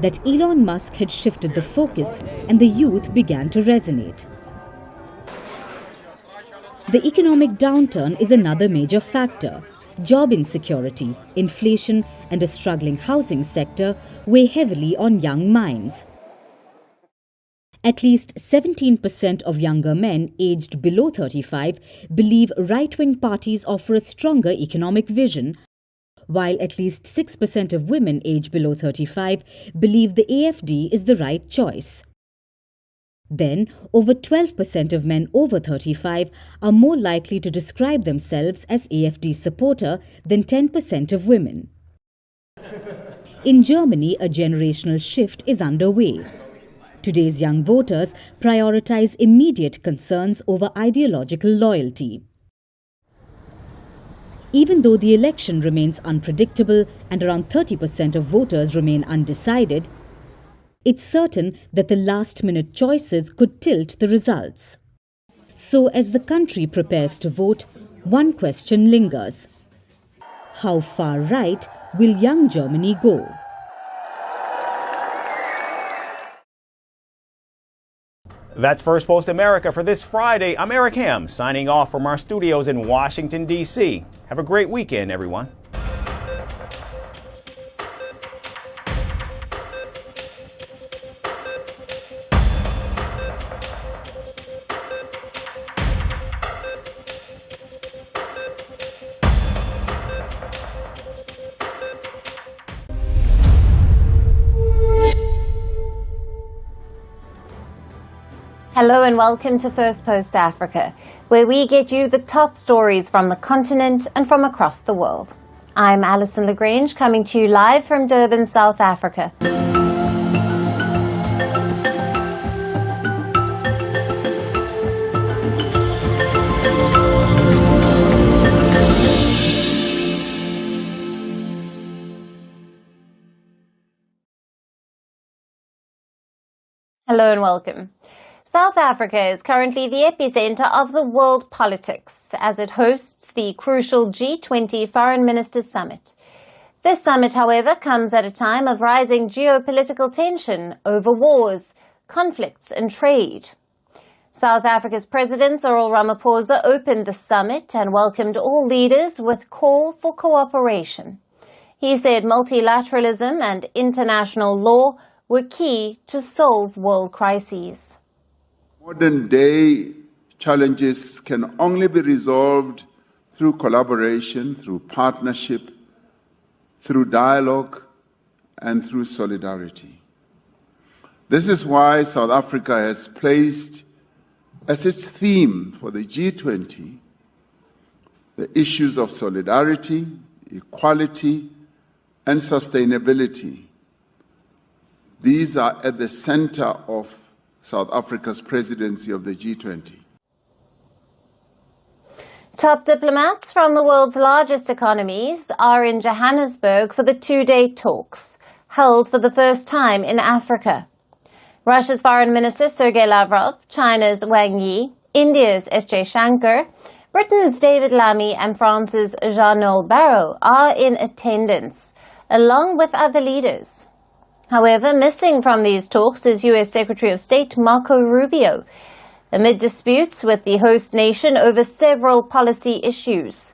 that Elon Musk had shifted the focus and the youth began to resonate. The economic downturn is another major factor. Job insecurity, inflation, and a struggling housing sector weigh heavily on young minds. At least 17% of younger men aged below 35 believe right-wing parties offer a stronger economic vision, while at least 6% of women aged below 35 believe the AfD is the right choice. Then, over 12% of men over 35 are more likely to describe themselves as AfD supporter than 10% of women. In Germany, a generational shift is underway. Today's young voters prioritize immediate concerns over ideological loyalty. Even though the election remains unpredictable and around 30% of voters remain undecided, it's certain that the last-minute choices could tilt the results. So as the country prepares to vote, one question lingers: how far right will young Germany go? That's Firstpost America for this Friday. I'm Eric Ham, signing off from our studios in Washington, D.C. Have a great weekend, everyone. Hello and welcome to Firstpost Africa, where we get you the top stories from the continent and from across the world. I'm Alison Lagrange, coming to you live from Durban, South Africa. Hello and welcome. South Africa is currently the epicenter of the world politics as it hosts the crucial G20 Foreign Ministers Summit. This summit, however, comes at a time of rising geopolitical tension over wars, conflicts and trade. South Africa's President Cyril Ramaphosa opened the summit and welcomed all leaders with call for cooperation. He said multilateralism and international law were key to solve world crises. Modern day challenges can only be resolved through collaboration, through partnership, through dialogue, and through solidarity. This is why South Africa has placed as its theme for the G20 the issues of solidarity, equality, and sustainability. These are at the center of South Africa's presidency of the G20. Top diplomats from the world's largest economies are in Johannesburg for the two-day talks, held for the first time in Africa. Russia's Foreign Minister Sergei Lavrov, China's Wang Yi, India's S. Jaishankar, Britain's David Lammy and France's Jean-Noël Barrot are in attendance, along with other leaders. However, missing from these talks is U.S. Secretary of State Marco Rubio, amid disputes with the host nation over several policy issues.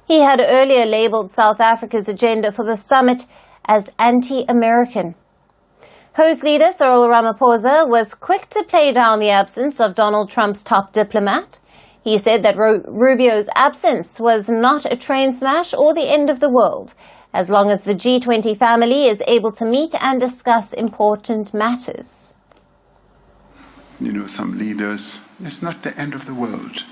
He had earlier labelled South Africa's agenda for the summit as anti-American. Host leader Cyril Ramaphosa was quick to play down the absence of Donald Trump's top diplomat. He said that Rubio's absence was not a train smash or the end of the world, as long as the G20 family is able to meet and discuss important matters. You know, some leaders, it's not the end of the world.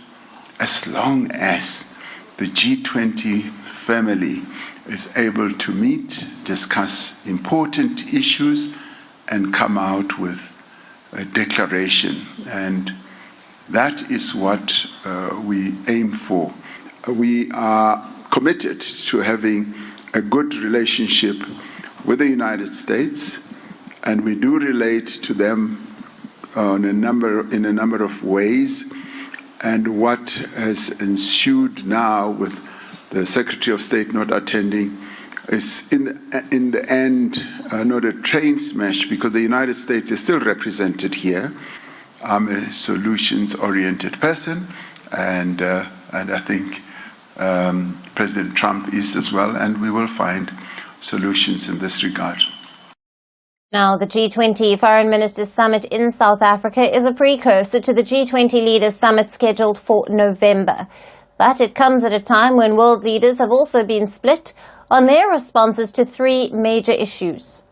As long as the G20 family is able to meet, discuss important issues, and come out with a declaration. And that is what we aim for. We are committed to having a good relationship with the United States, and we do relate to them in a number of ways. And what has ensued now with the Secretary of State not attending is in the end not a train smash, because the United States is still represented here. I'm a solutions-oriented person, and I think President Trump is as well, and we will find solutions in this regard. Now, the G20 Foreign Ministers Summit in South Africa is a precursor to the G20 Leaders Summit scheduled for November. But it comes at a time when world leaders have also been split on their responses to three major issues.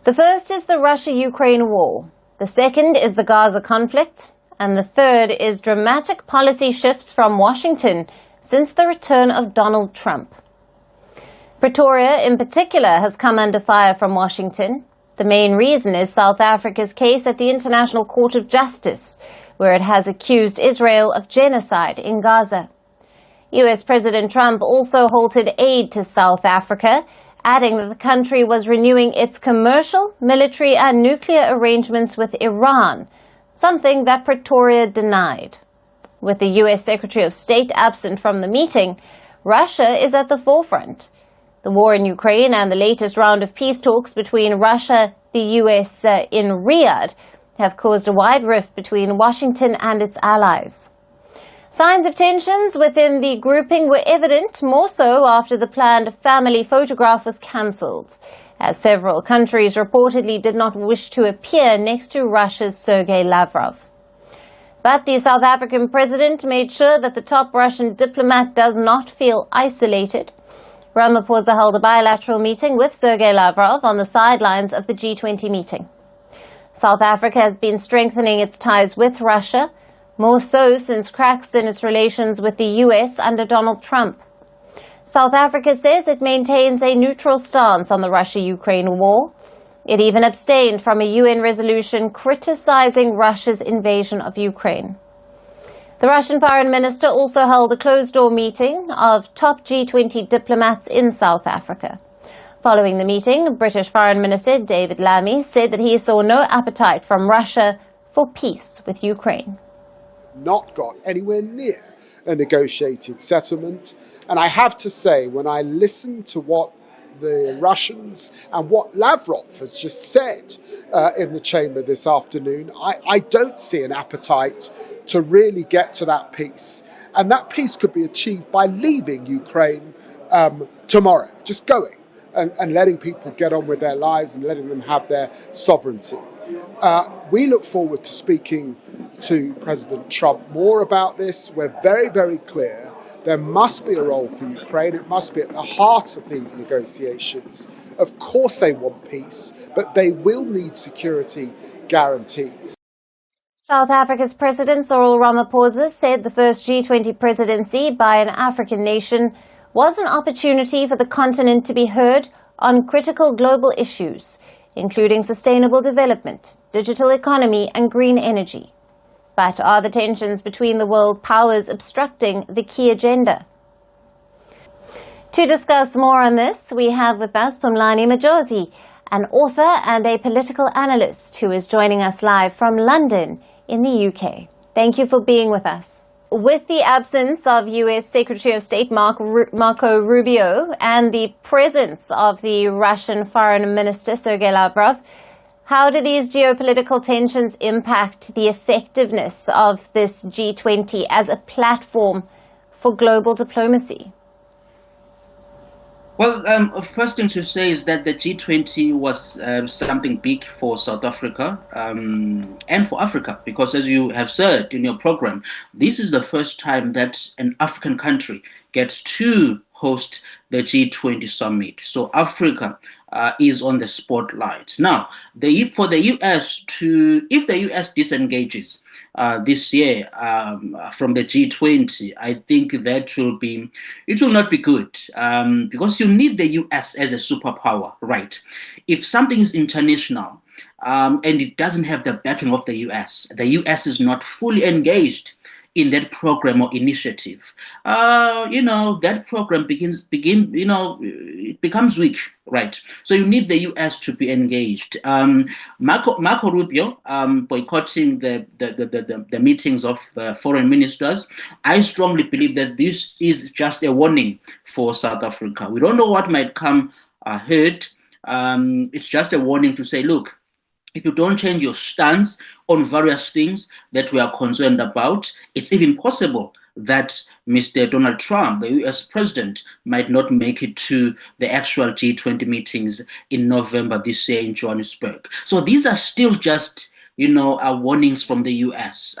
The first is the Russia-Ukraine war. The second is the Gaza conflict. And the third is dramatic policy shifts from Washington since the return of Donald Trump. Pretoria, in particular, has come under fire from Washington. The main reason is South Africa's case at the International Court of Justice, where it has accused Israel of genocide in Gaza. U.S. President Trump also halted aid to South Africa, adding that the country was renewing its commercial, military and nuclear arrangements with Iran, something that Pretoria denied. With the U.S. Secretary of State absent from the meeting, Russia is at the forefront. The war in Ukraine and the latest round of peace talks between Russia, the U.S. In Riyadh have caused a wide rift between Washington and its allies. Signs of tensions within the grouping were evident, more so after the planned family photograph was cancelled, as several countries reportedly did not wish to appear next to Russia's Sergei Lavrov. But the South African president made sure that the top Russian diplomat does not feel isolated. Ramaphosa held a bilateral meeting with Sergei Lavrov on the sidelines of the G20 meeting. South Africa has been strengthening its ties with Russia, more so since cracks in its relations with the U.S. under Donald Trump. South Africa says it maintains a neutral stance on the Russia-Ukraine war. It even abstained from a UN resolution criticizing Russia's invasion of Ukraine. The Russian foreign minister also held a closed-door meeting of top G20 diplomats in South Africa. Following the meeting, British Foreign Minister David Lammy said that he saw no appetite from Russia for peace with Ukraine. Not got anywhere near a negotiated settlement. And I have to say, when I listen to what the Russians and what Lavrov has just said in the chamber this afternoon, I don't see an appetite to really get to that peace. And that peace could be achieved by leaving Ukraine tomorrow, just going and letting people get on with their lives and letting them have their sovereignty. We look forward to speaking to President Trump more about this. We're very, very clear. There must be a role for Ukraine. It must be at the heart of these negotiations. Of course they want peace, but they will need security guarantees. South Africa's President Cyril Ramaphosa said the first G20 presidency by an African nation was an opportunity for the continent to be heard on critical global issues, including sustainable development, digital economy and green energy. But are the tensions between the world powers obstructing the key agenda? To discuss more on this, we have with us Phumlani Majosi, an author and a political analyst who is joining us live from London in the UK. Thank you for being with us. With the absence of US Secretary of State Marco Rubio and the presence of the Russian Foreign Minister Sergei Lavrov, how do these geopolitical tensions impact the effectiveness of this G20 as a platform for global diplomacy? Well, first thing to say is that the G20 was something big for South Africa and for Africa, because as you have said in your program, this is the first time that an African country gets to host the G20 summit. So Africa is on the spotlight. Now, for the US if the US disengages this year from the G20, I think it will not be good because you need the US as a superpower, right? If something is international and it doesn't have the backing of the US is not fully engaged in that program or initiative, that program it becomes weak, right? So you need the US to be engaged. Marco Rubio boycotting the meetings of foreign ministers, I strongly believe that this is just a warning for South Africa. We don't know what might come ahead. It's just a warning to say, look, if you don't change your stance on various things that we are concerned about, it's even possible that Mr. Donald Trump, the US president, might not make it to the actual G20 meetings in November this year in Johannesburg. So these are still just warnings from the US.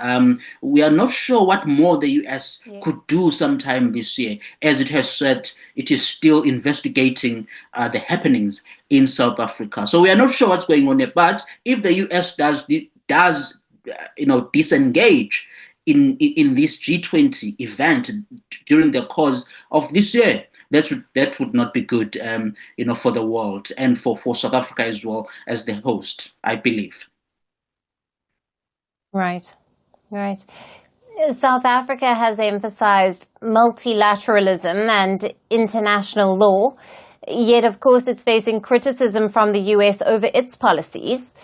We are not sure what more the US could do sometime this year. As it has said, it is still investigating the happenings in South Africa. So we are not sure what's going on there. But if the US does disengage in this G20 event during the course of this year, that would not be good, for the world and for South Africa as well as the host, I believe. Right. South Africa has emphasized multilateralism and international law, yet, of course, it's facing criticism from the US over its policies.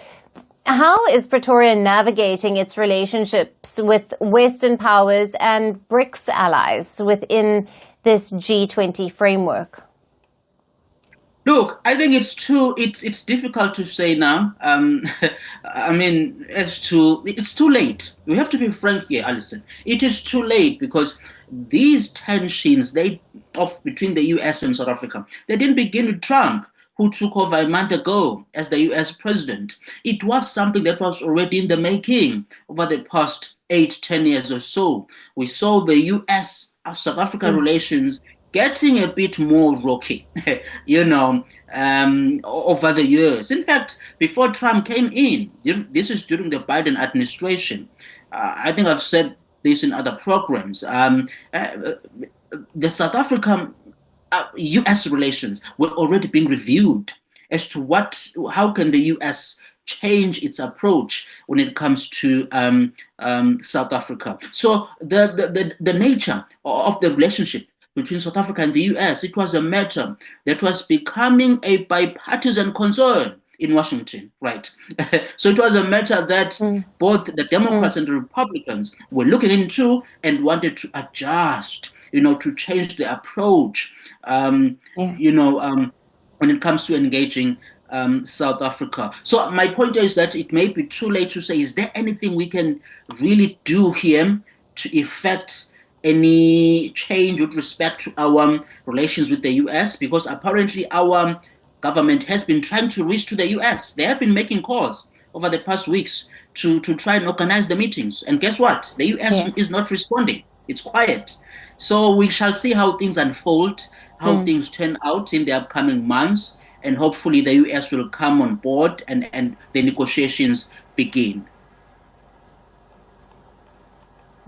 How is Pretoria navigating its relationships with Western powers and BRICS allies within this G20 framework? Look, I think it's difficult to say now. It's too late. We have to be frank here, Alison. It is too late because these tensions between the US and South Africa, they didn't begin with Trump, who took over a month ago as the US president. It was something that was already in the making over the past 8-10 years or so. We saw the US-South Africa relations getting a bit more rocky, over the years. In fact, before Trump came in, this is during the Biden administration. I think I've said this in other programs. The South African US relations were already being reviewed as to how can the US change its approach when it comes to South Africa. So the nature of the relationship between South Africa and the US, it was a matter that was becoming a bipartisan concern in Washington, right? So it was a matter that both the Democrats and the Republicans were looking into and wanted to adjust, to change the approach, when it comes to engaging South Africa. So my point is that it may be too late to say, is there anything we can really do here to effect any change with respect to our relations with the US? Because apparently our government has been trying to reach to the US. They have been making calls over the past weeks to try and organize the meetings. And guess what? The US is not responding. It's quiet. So we shall see how things unfold, how things turn out in the upcoming months. And hopefully the US will come on board and the negotiations begin.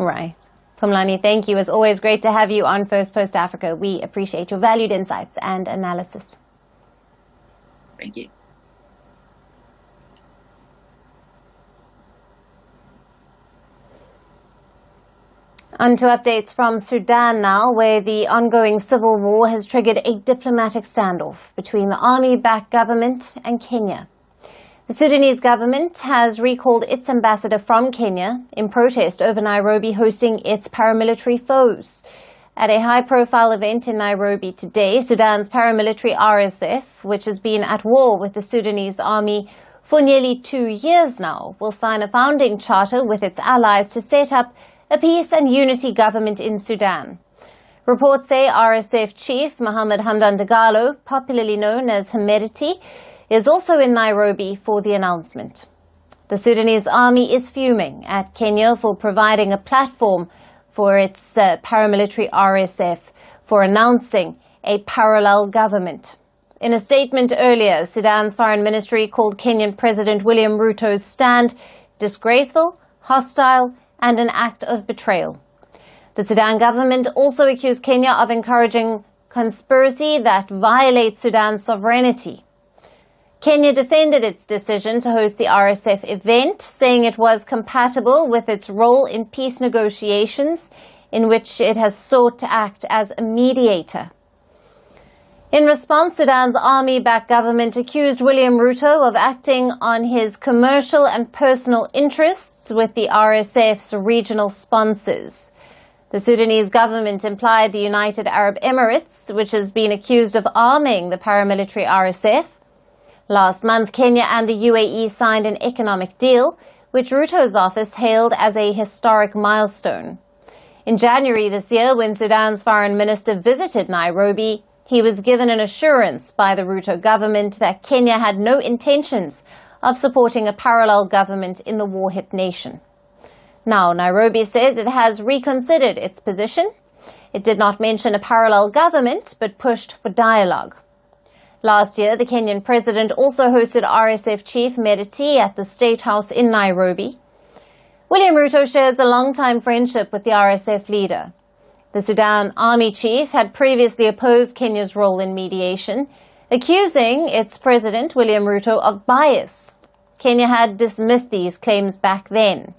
Right. Phumlani, thank you. As always, great to have you on First Post Africa. We appreciate your valued insights and analysis. Thank you. On to updates from Sudan now, where the ongoing civil war has triggered a diplomatic standoff between the army-backed government and Kenya. The Sudanese government has recalled its ambassador from Kenya in protest over Nairobi hosting its paramilitary foes. At a high-profile event in Nairobi today, Sudan's paramilitary RSF, which has been at war with the Sudanese army for nearly 2 years now, will sign a founding charter with its allies to set up a peace and unity government in Sudan. Reports say RSF chief Mohammed Hamdan Dagalo, popularly known as Hemedti, is also in Nairobi for the announcement. The Sudanese army is fuming at Kenya for providing a platform for its paramilitary RSF for announcing a parallel government. In a statement earlier, Sudan's foreign ministry called Kenyan President William Ruto's stand disgraceful, hostile, and an act of betrayal. The Sudan government also accused Kenya of encouraging conspiracy that violates Sudan's sovereignty. Kenya defended its decision to host the RSF event, saying it was compatible with its role in peace negotiations, in which it has sought to act as a mediator. In response, Sudan's army-backed government accused William Ruto of acting on his commercial and personal interests with the RSF's regional sponsors. The Sudanese government implied the United Arab Emirates, which has been accused of arming the paramilitary RSF. Last month, Kenya and the UAE signed an economic deal, which Ruto's office hailed as a historic milestone. In January this year, when Sudan's foreign minister visited Nairobi, he was given an assurance by the Ruto government that Kenya had no intentions of supporting a parallel government in the war-hit nation. Now, Nairobi says it has reconsidered its position. It did not mention a parallel government, but pushed for dialogue. Last year, the Kenyan president also hosted RSF chief Hemedti at the State House in Nairobi. William Ruto shares a long-time friendship with the RSF leader. The Sudan army chief had previously opposed Kenya's role in mediation, accusing its president, William Ruto, of bias. Kenya had dismissed these claims back then.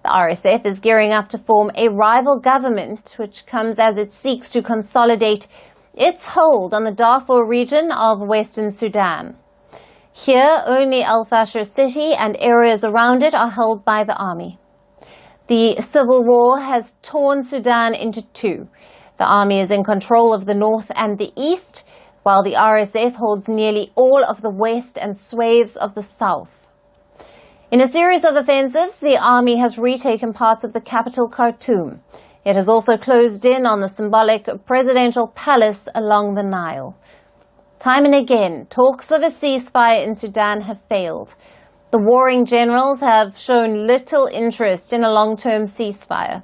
The RSF is gearing up to form a rival government, which comes as it seeks to consolidate its hold on the Darfur region of Western Sudan. Here, only Al Fasher city and areas around it are held by the army. The civil war has torn Sudan into two. The army is in control of the north and the east, while the RSF holds nearly all of the west and swathes of the south. In a series of offensives, the army has retaken parts of the capital Khartoum. It has also closed in on the symbolic presidential palace along the Nile. Time and again, talks of a ceasefire in Sudan have failed. The warring generals have shown little interest in a long-term ceasefire.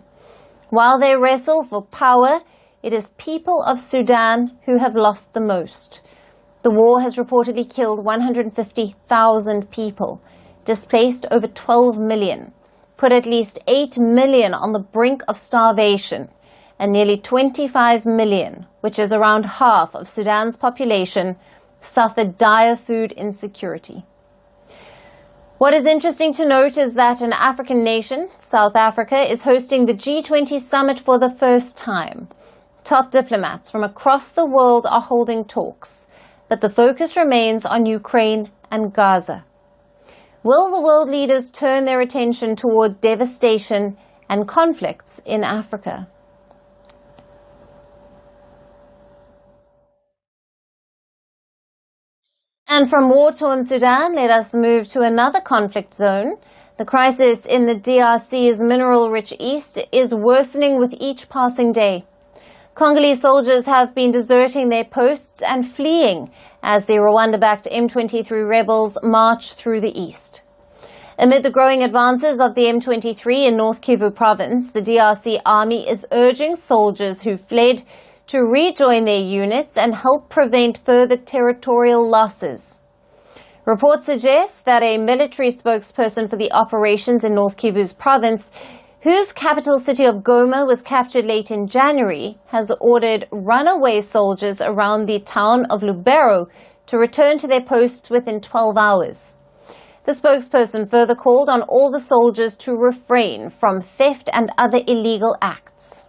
While they wrestle for power, it is people of Sudan who have lost the most. The war has reportedly killed 150,000 people, displaced over 12 million, put at least 8 million on the brink of starvation, and nearly 25 million, which is around half of Sudan's population, suffered dire food insecurity. What is interesting to note is that an African nation, South Africa, is hosting the G20 summit for the first time. Top diplomats from across the world are holding talks, but the focus remains on Ukraine and Gaza. Will the world leaders turn their attention toward devastation and conflicts in Africa? And from war-torn Sudan, let us move to another conflict zone. The crisis in the DRC's mineral-rich east is worsening with each passing day. Congolese soldiers have been deserting their posts and fleeing as the Rwanda-backed M23 rebels march through the east. Amid the growing advances of the M23 in North Kivu province, the DRC army is urging soldiers who fled to rejoin their units and help prevent further territorial losses. Reports suggest that a military spokesperson for the operations in North Kivu's province whose capital city of Goma was captured late in January, has ordered runaway soldiers around the town of Lubero to return to their posts within 12 hours. The spokesperson further called on all the soldiers to refrain from theft and other illegal acts.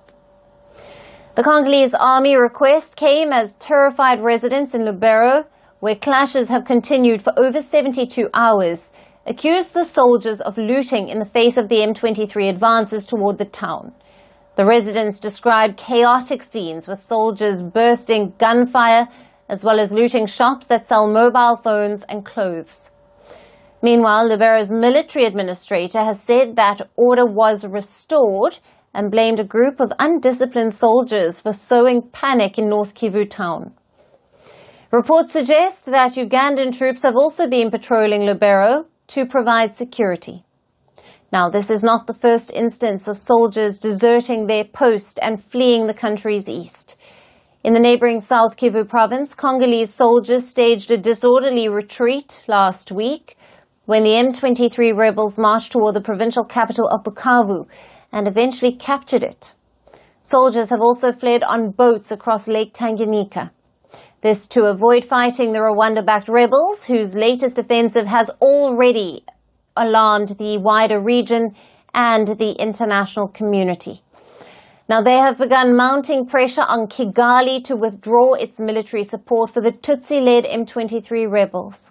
The Congolese army request came as terrified residents in Lubero, where clashes have continued for over 72 hours, accused the soldiers of looting in the face of the M23 advances toward the town. The residents described chaotic scenes with soldiers bursting gunfire, as well as looting shops that sell mobile phones and clothes. Meanwhile, Lubero's military administrator has said that order was restored and blamed a group of undisciplined soldiers for sowing panic in North Kivu town. Reports suggest that Ugandan troops have also been patrolling Lubero to provide security. Now, this is not the first instance of soldiers deserting their post and fleeing the country's east. In the neighboring South Kivu province, Congolese soldiers staged a disorderly retreat last week when the M23 rebels marched toward the provincial capital of Bukavu and eventually captured it. Soldiers have also fled on boats across Lake Tanganyika. This to avoid fighting the Rwanda-backed rebels, whose latest offensive has already alarmed the wider region and the international community. Now, they have begun mounting pressure on Kigali to withdraw its military support for the Tutsi-led M23 rebels.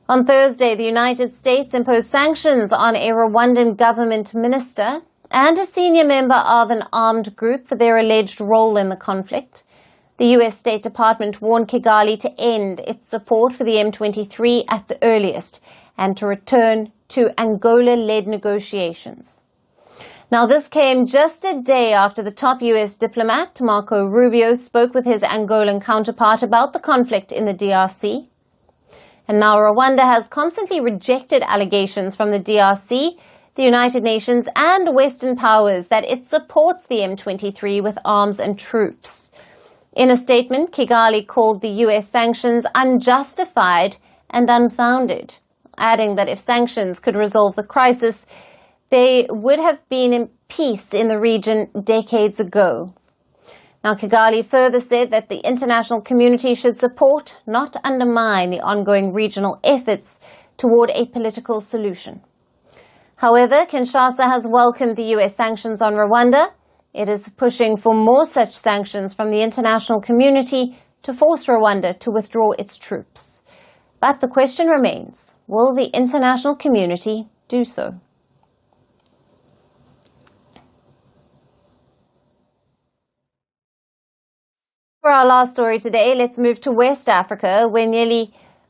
On Thursday, the United States imposed sanctions on a Rwandan government minister and a senior member of an armed group for their alleged role in the conflict. The U.S. State Department warned Kigali to end its support for the M23 at the earliest and to return to Angola-led negotiations. Now, this came just a day after the top U.S. diplomat, Marco Rubio, spoke with his Angolan counterpart about the conflict in the DRC. And now Rwanda has constantly rejected allegations from the DRC, the United Nations, and Western powers that it supports the M23 with arms and troops. In a statement, Kigali called the U.S. sanctions unjustified and unfounded, adding that if sanctions could resolve the crisis, they would have been in peace in the region decades ago. Now, Kigali further said that the international community should support, not undermine, the ongoing regional efforts toward a political solution. However, Kinshasa has welcomed the U.S. sanctions on Rwanda. It is pushing for more such sanctions from the international community to force Rwanda to withdraw its troops. But the question remains, will the international community do so? For our last story today, let's move to West Africa, where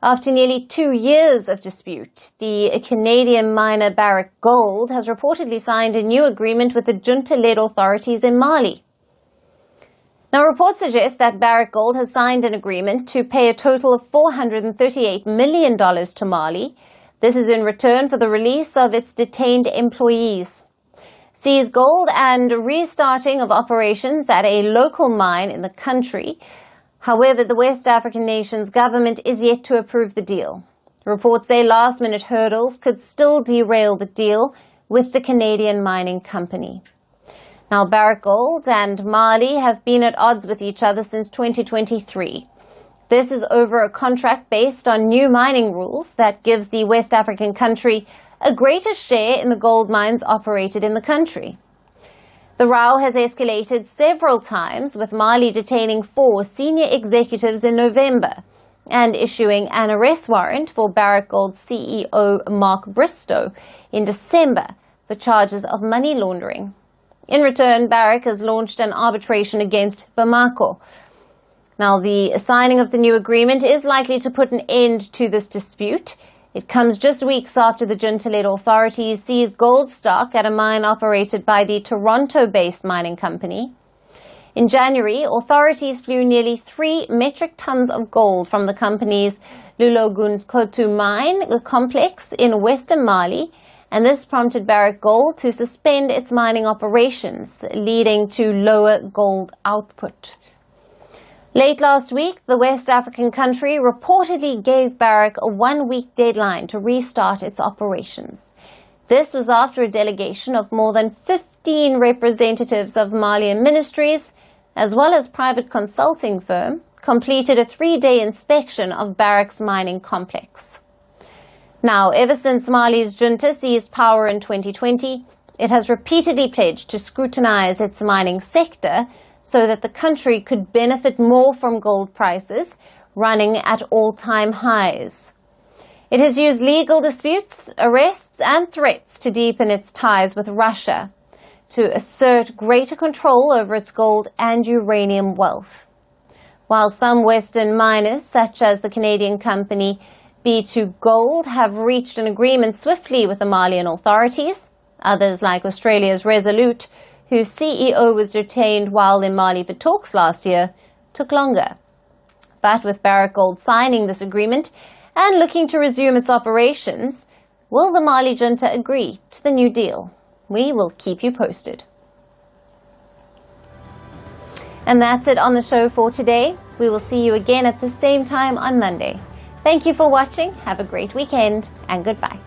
after nearly 2 years of dispute, the Canadian miner Barrick Gold has reportedly signed a new agreement with the junta-led authorities in Mali. Now, reports suggest that Barrick Gold has signed an agreement to pay a total of $438 million to Mali. This is in return for the release of its detained employees. Seized gold and restarting of operations at a local mine in the country. However, the West African nation's government is yet to approve the deal. Reports say last-minute hurdles could still derail the deal with the Canadian mining company. Now, Barrick Gold and Mali have been at odds with each other since 2023. This is over a contract based on new mining rules that gives the West African country a greater share in the gold mines operated in the country. The row has escalated several times, with Mali detaining 4 senior executives in November and issuing an arrest warrant for Barrick Gold's CEO Mark Bristow in December for charges of money laundering. In return, Barrick has launched an arbitration against Bamako. Now, the signing of the new agreement is likely to put an end to this dispute. It comes just weeks after the junta-led authorities seized gold stock at a mine operated by the Toronto-based mining company. In January, authorities flew nearly 3 metric tons of gold from the company's Loulo-Gounkoto mine complex in western Mali, and this prompted Barrick Gold to suspend its mining operations, leading to lower gold output. Late last week, the West African country reportedly gave Barrick a 1-week deadline to restart its operations. This was after a delegation of more than 15 representatives of Malian ministries, as well as private consulting firm, completed a 3-day inspection of Barrick's mining complex. Now, ever since Mali's junta seized power in 2020, it has repeatedly pledged to scrutinize its mining sector so that the country could benefit more from gold prices running at all-time highs. It has used legal disputes, arrests and threats to deepen its ties with Russia, to assert greater control over its gold and uranium wealth. While some Western miners, such as the Canadian company B2Gold, have reached an agreement swiftly with the Malian authorities, others, like Australia's Resolute, whose CEO was detained while in Mali for talks last year, took longer. But with Barrick Gold signing this agreement and looking to resume its operations, will the Mali junta agree to the new deal? We will keep you posted. And that's it on the show for today. We will see you again at the same time on Monday. Thank you for watching, have a great weekend, and goodbye.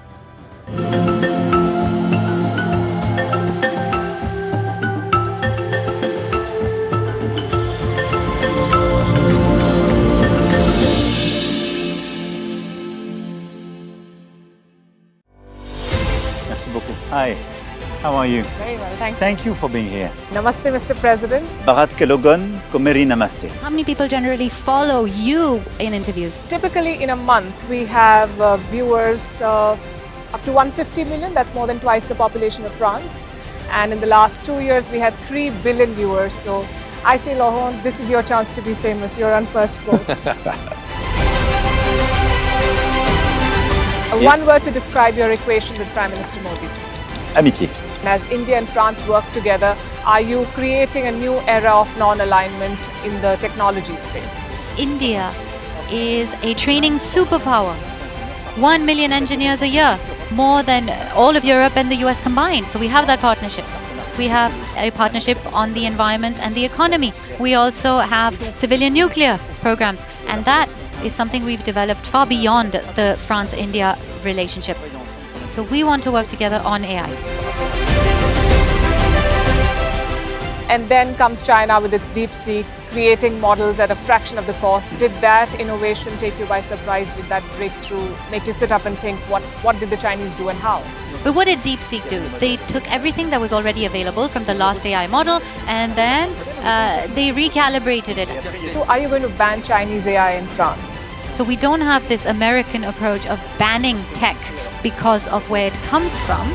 Hi, how are you? Very well, thank you. Thank you for being here. Namaste, Mr. President. Bharat ke logon ko meri namaste. How many people generally follow you in interviews? Typically in a month, we have viewers up to 150 million. That's more than twice the population of France. And in the last 2 years, we had 3 billion viewers. So I say, Laurent, this is your chance to be famous. You're on Firstpost. One word to describe your equation with Prime Minister Modi. Amitié. As India and France work together, are you creating a new era of non-alignment in the technology space? India is a training superpower. 1 million engineers a year, more than all of Europe and the US combined. So we have that partnership. We have a partnership on the environment and the economy. We also have civilian nuclear programs, and that is something we've developed far beyond the France-India relationship. So we want to work together on AI. And then comes China with its DeepSeek, creating models at a fraction of the cost. Did that innovation take you by surprise? Did that breakthrough make you sit up and think, what did the Chinese do and how? But what did DeepSeek do? They took everything that was already available from the last AI model, and then they recalibrated it. So are you going to ban Chinese AI in France? So we don't have this American approach of banning tech because of where it comes from.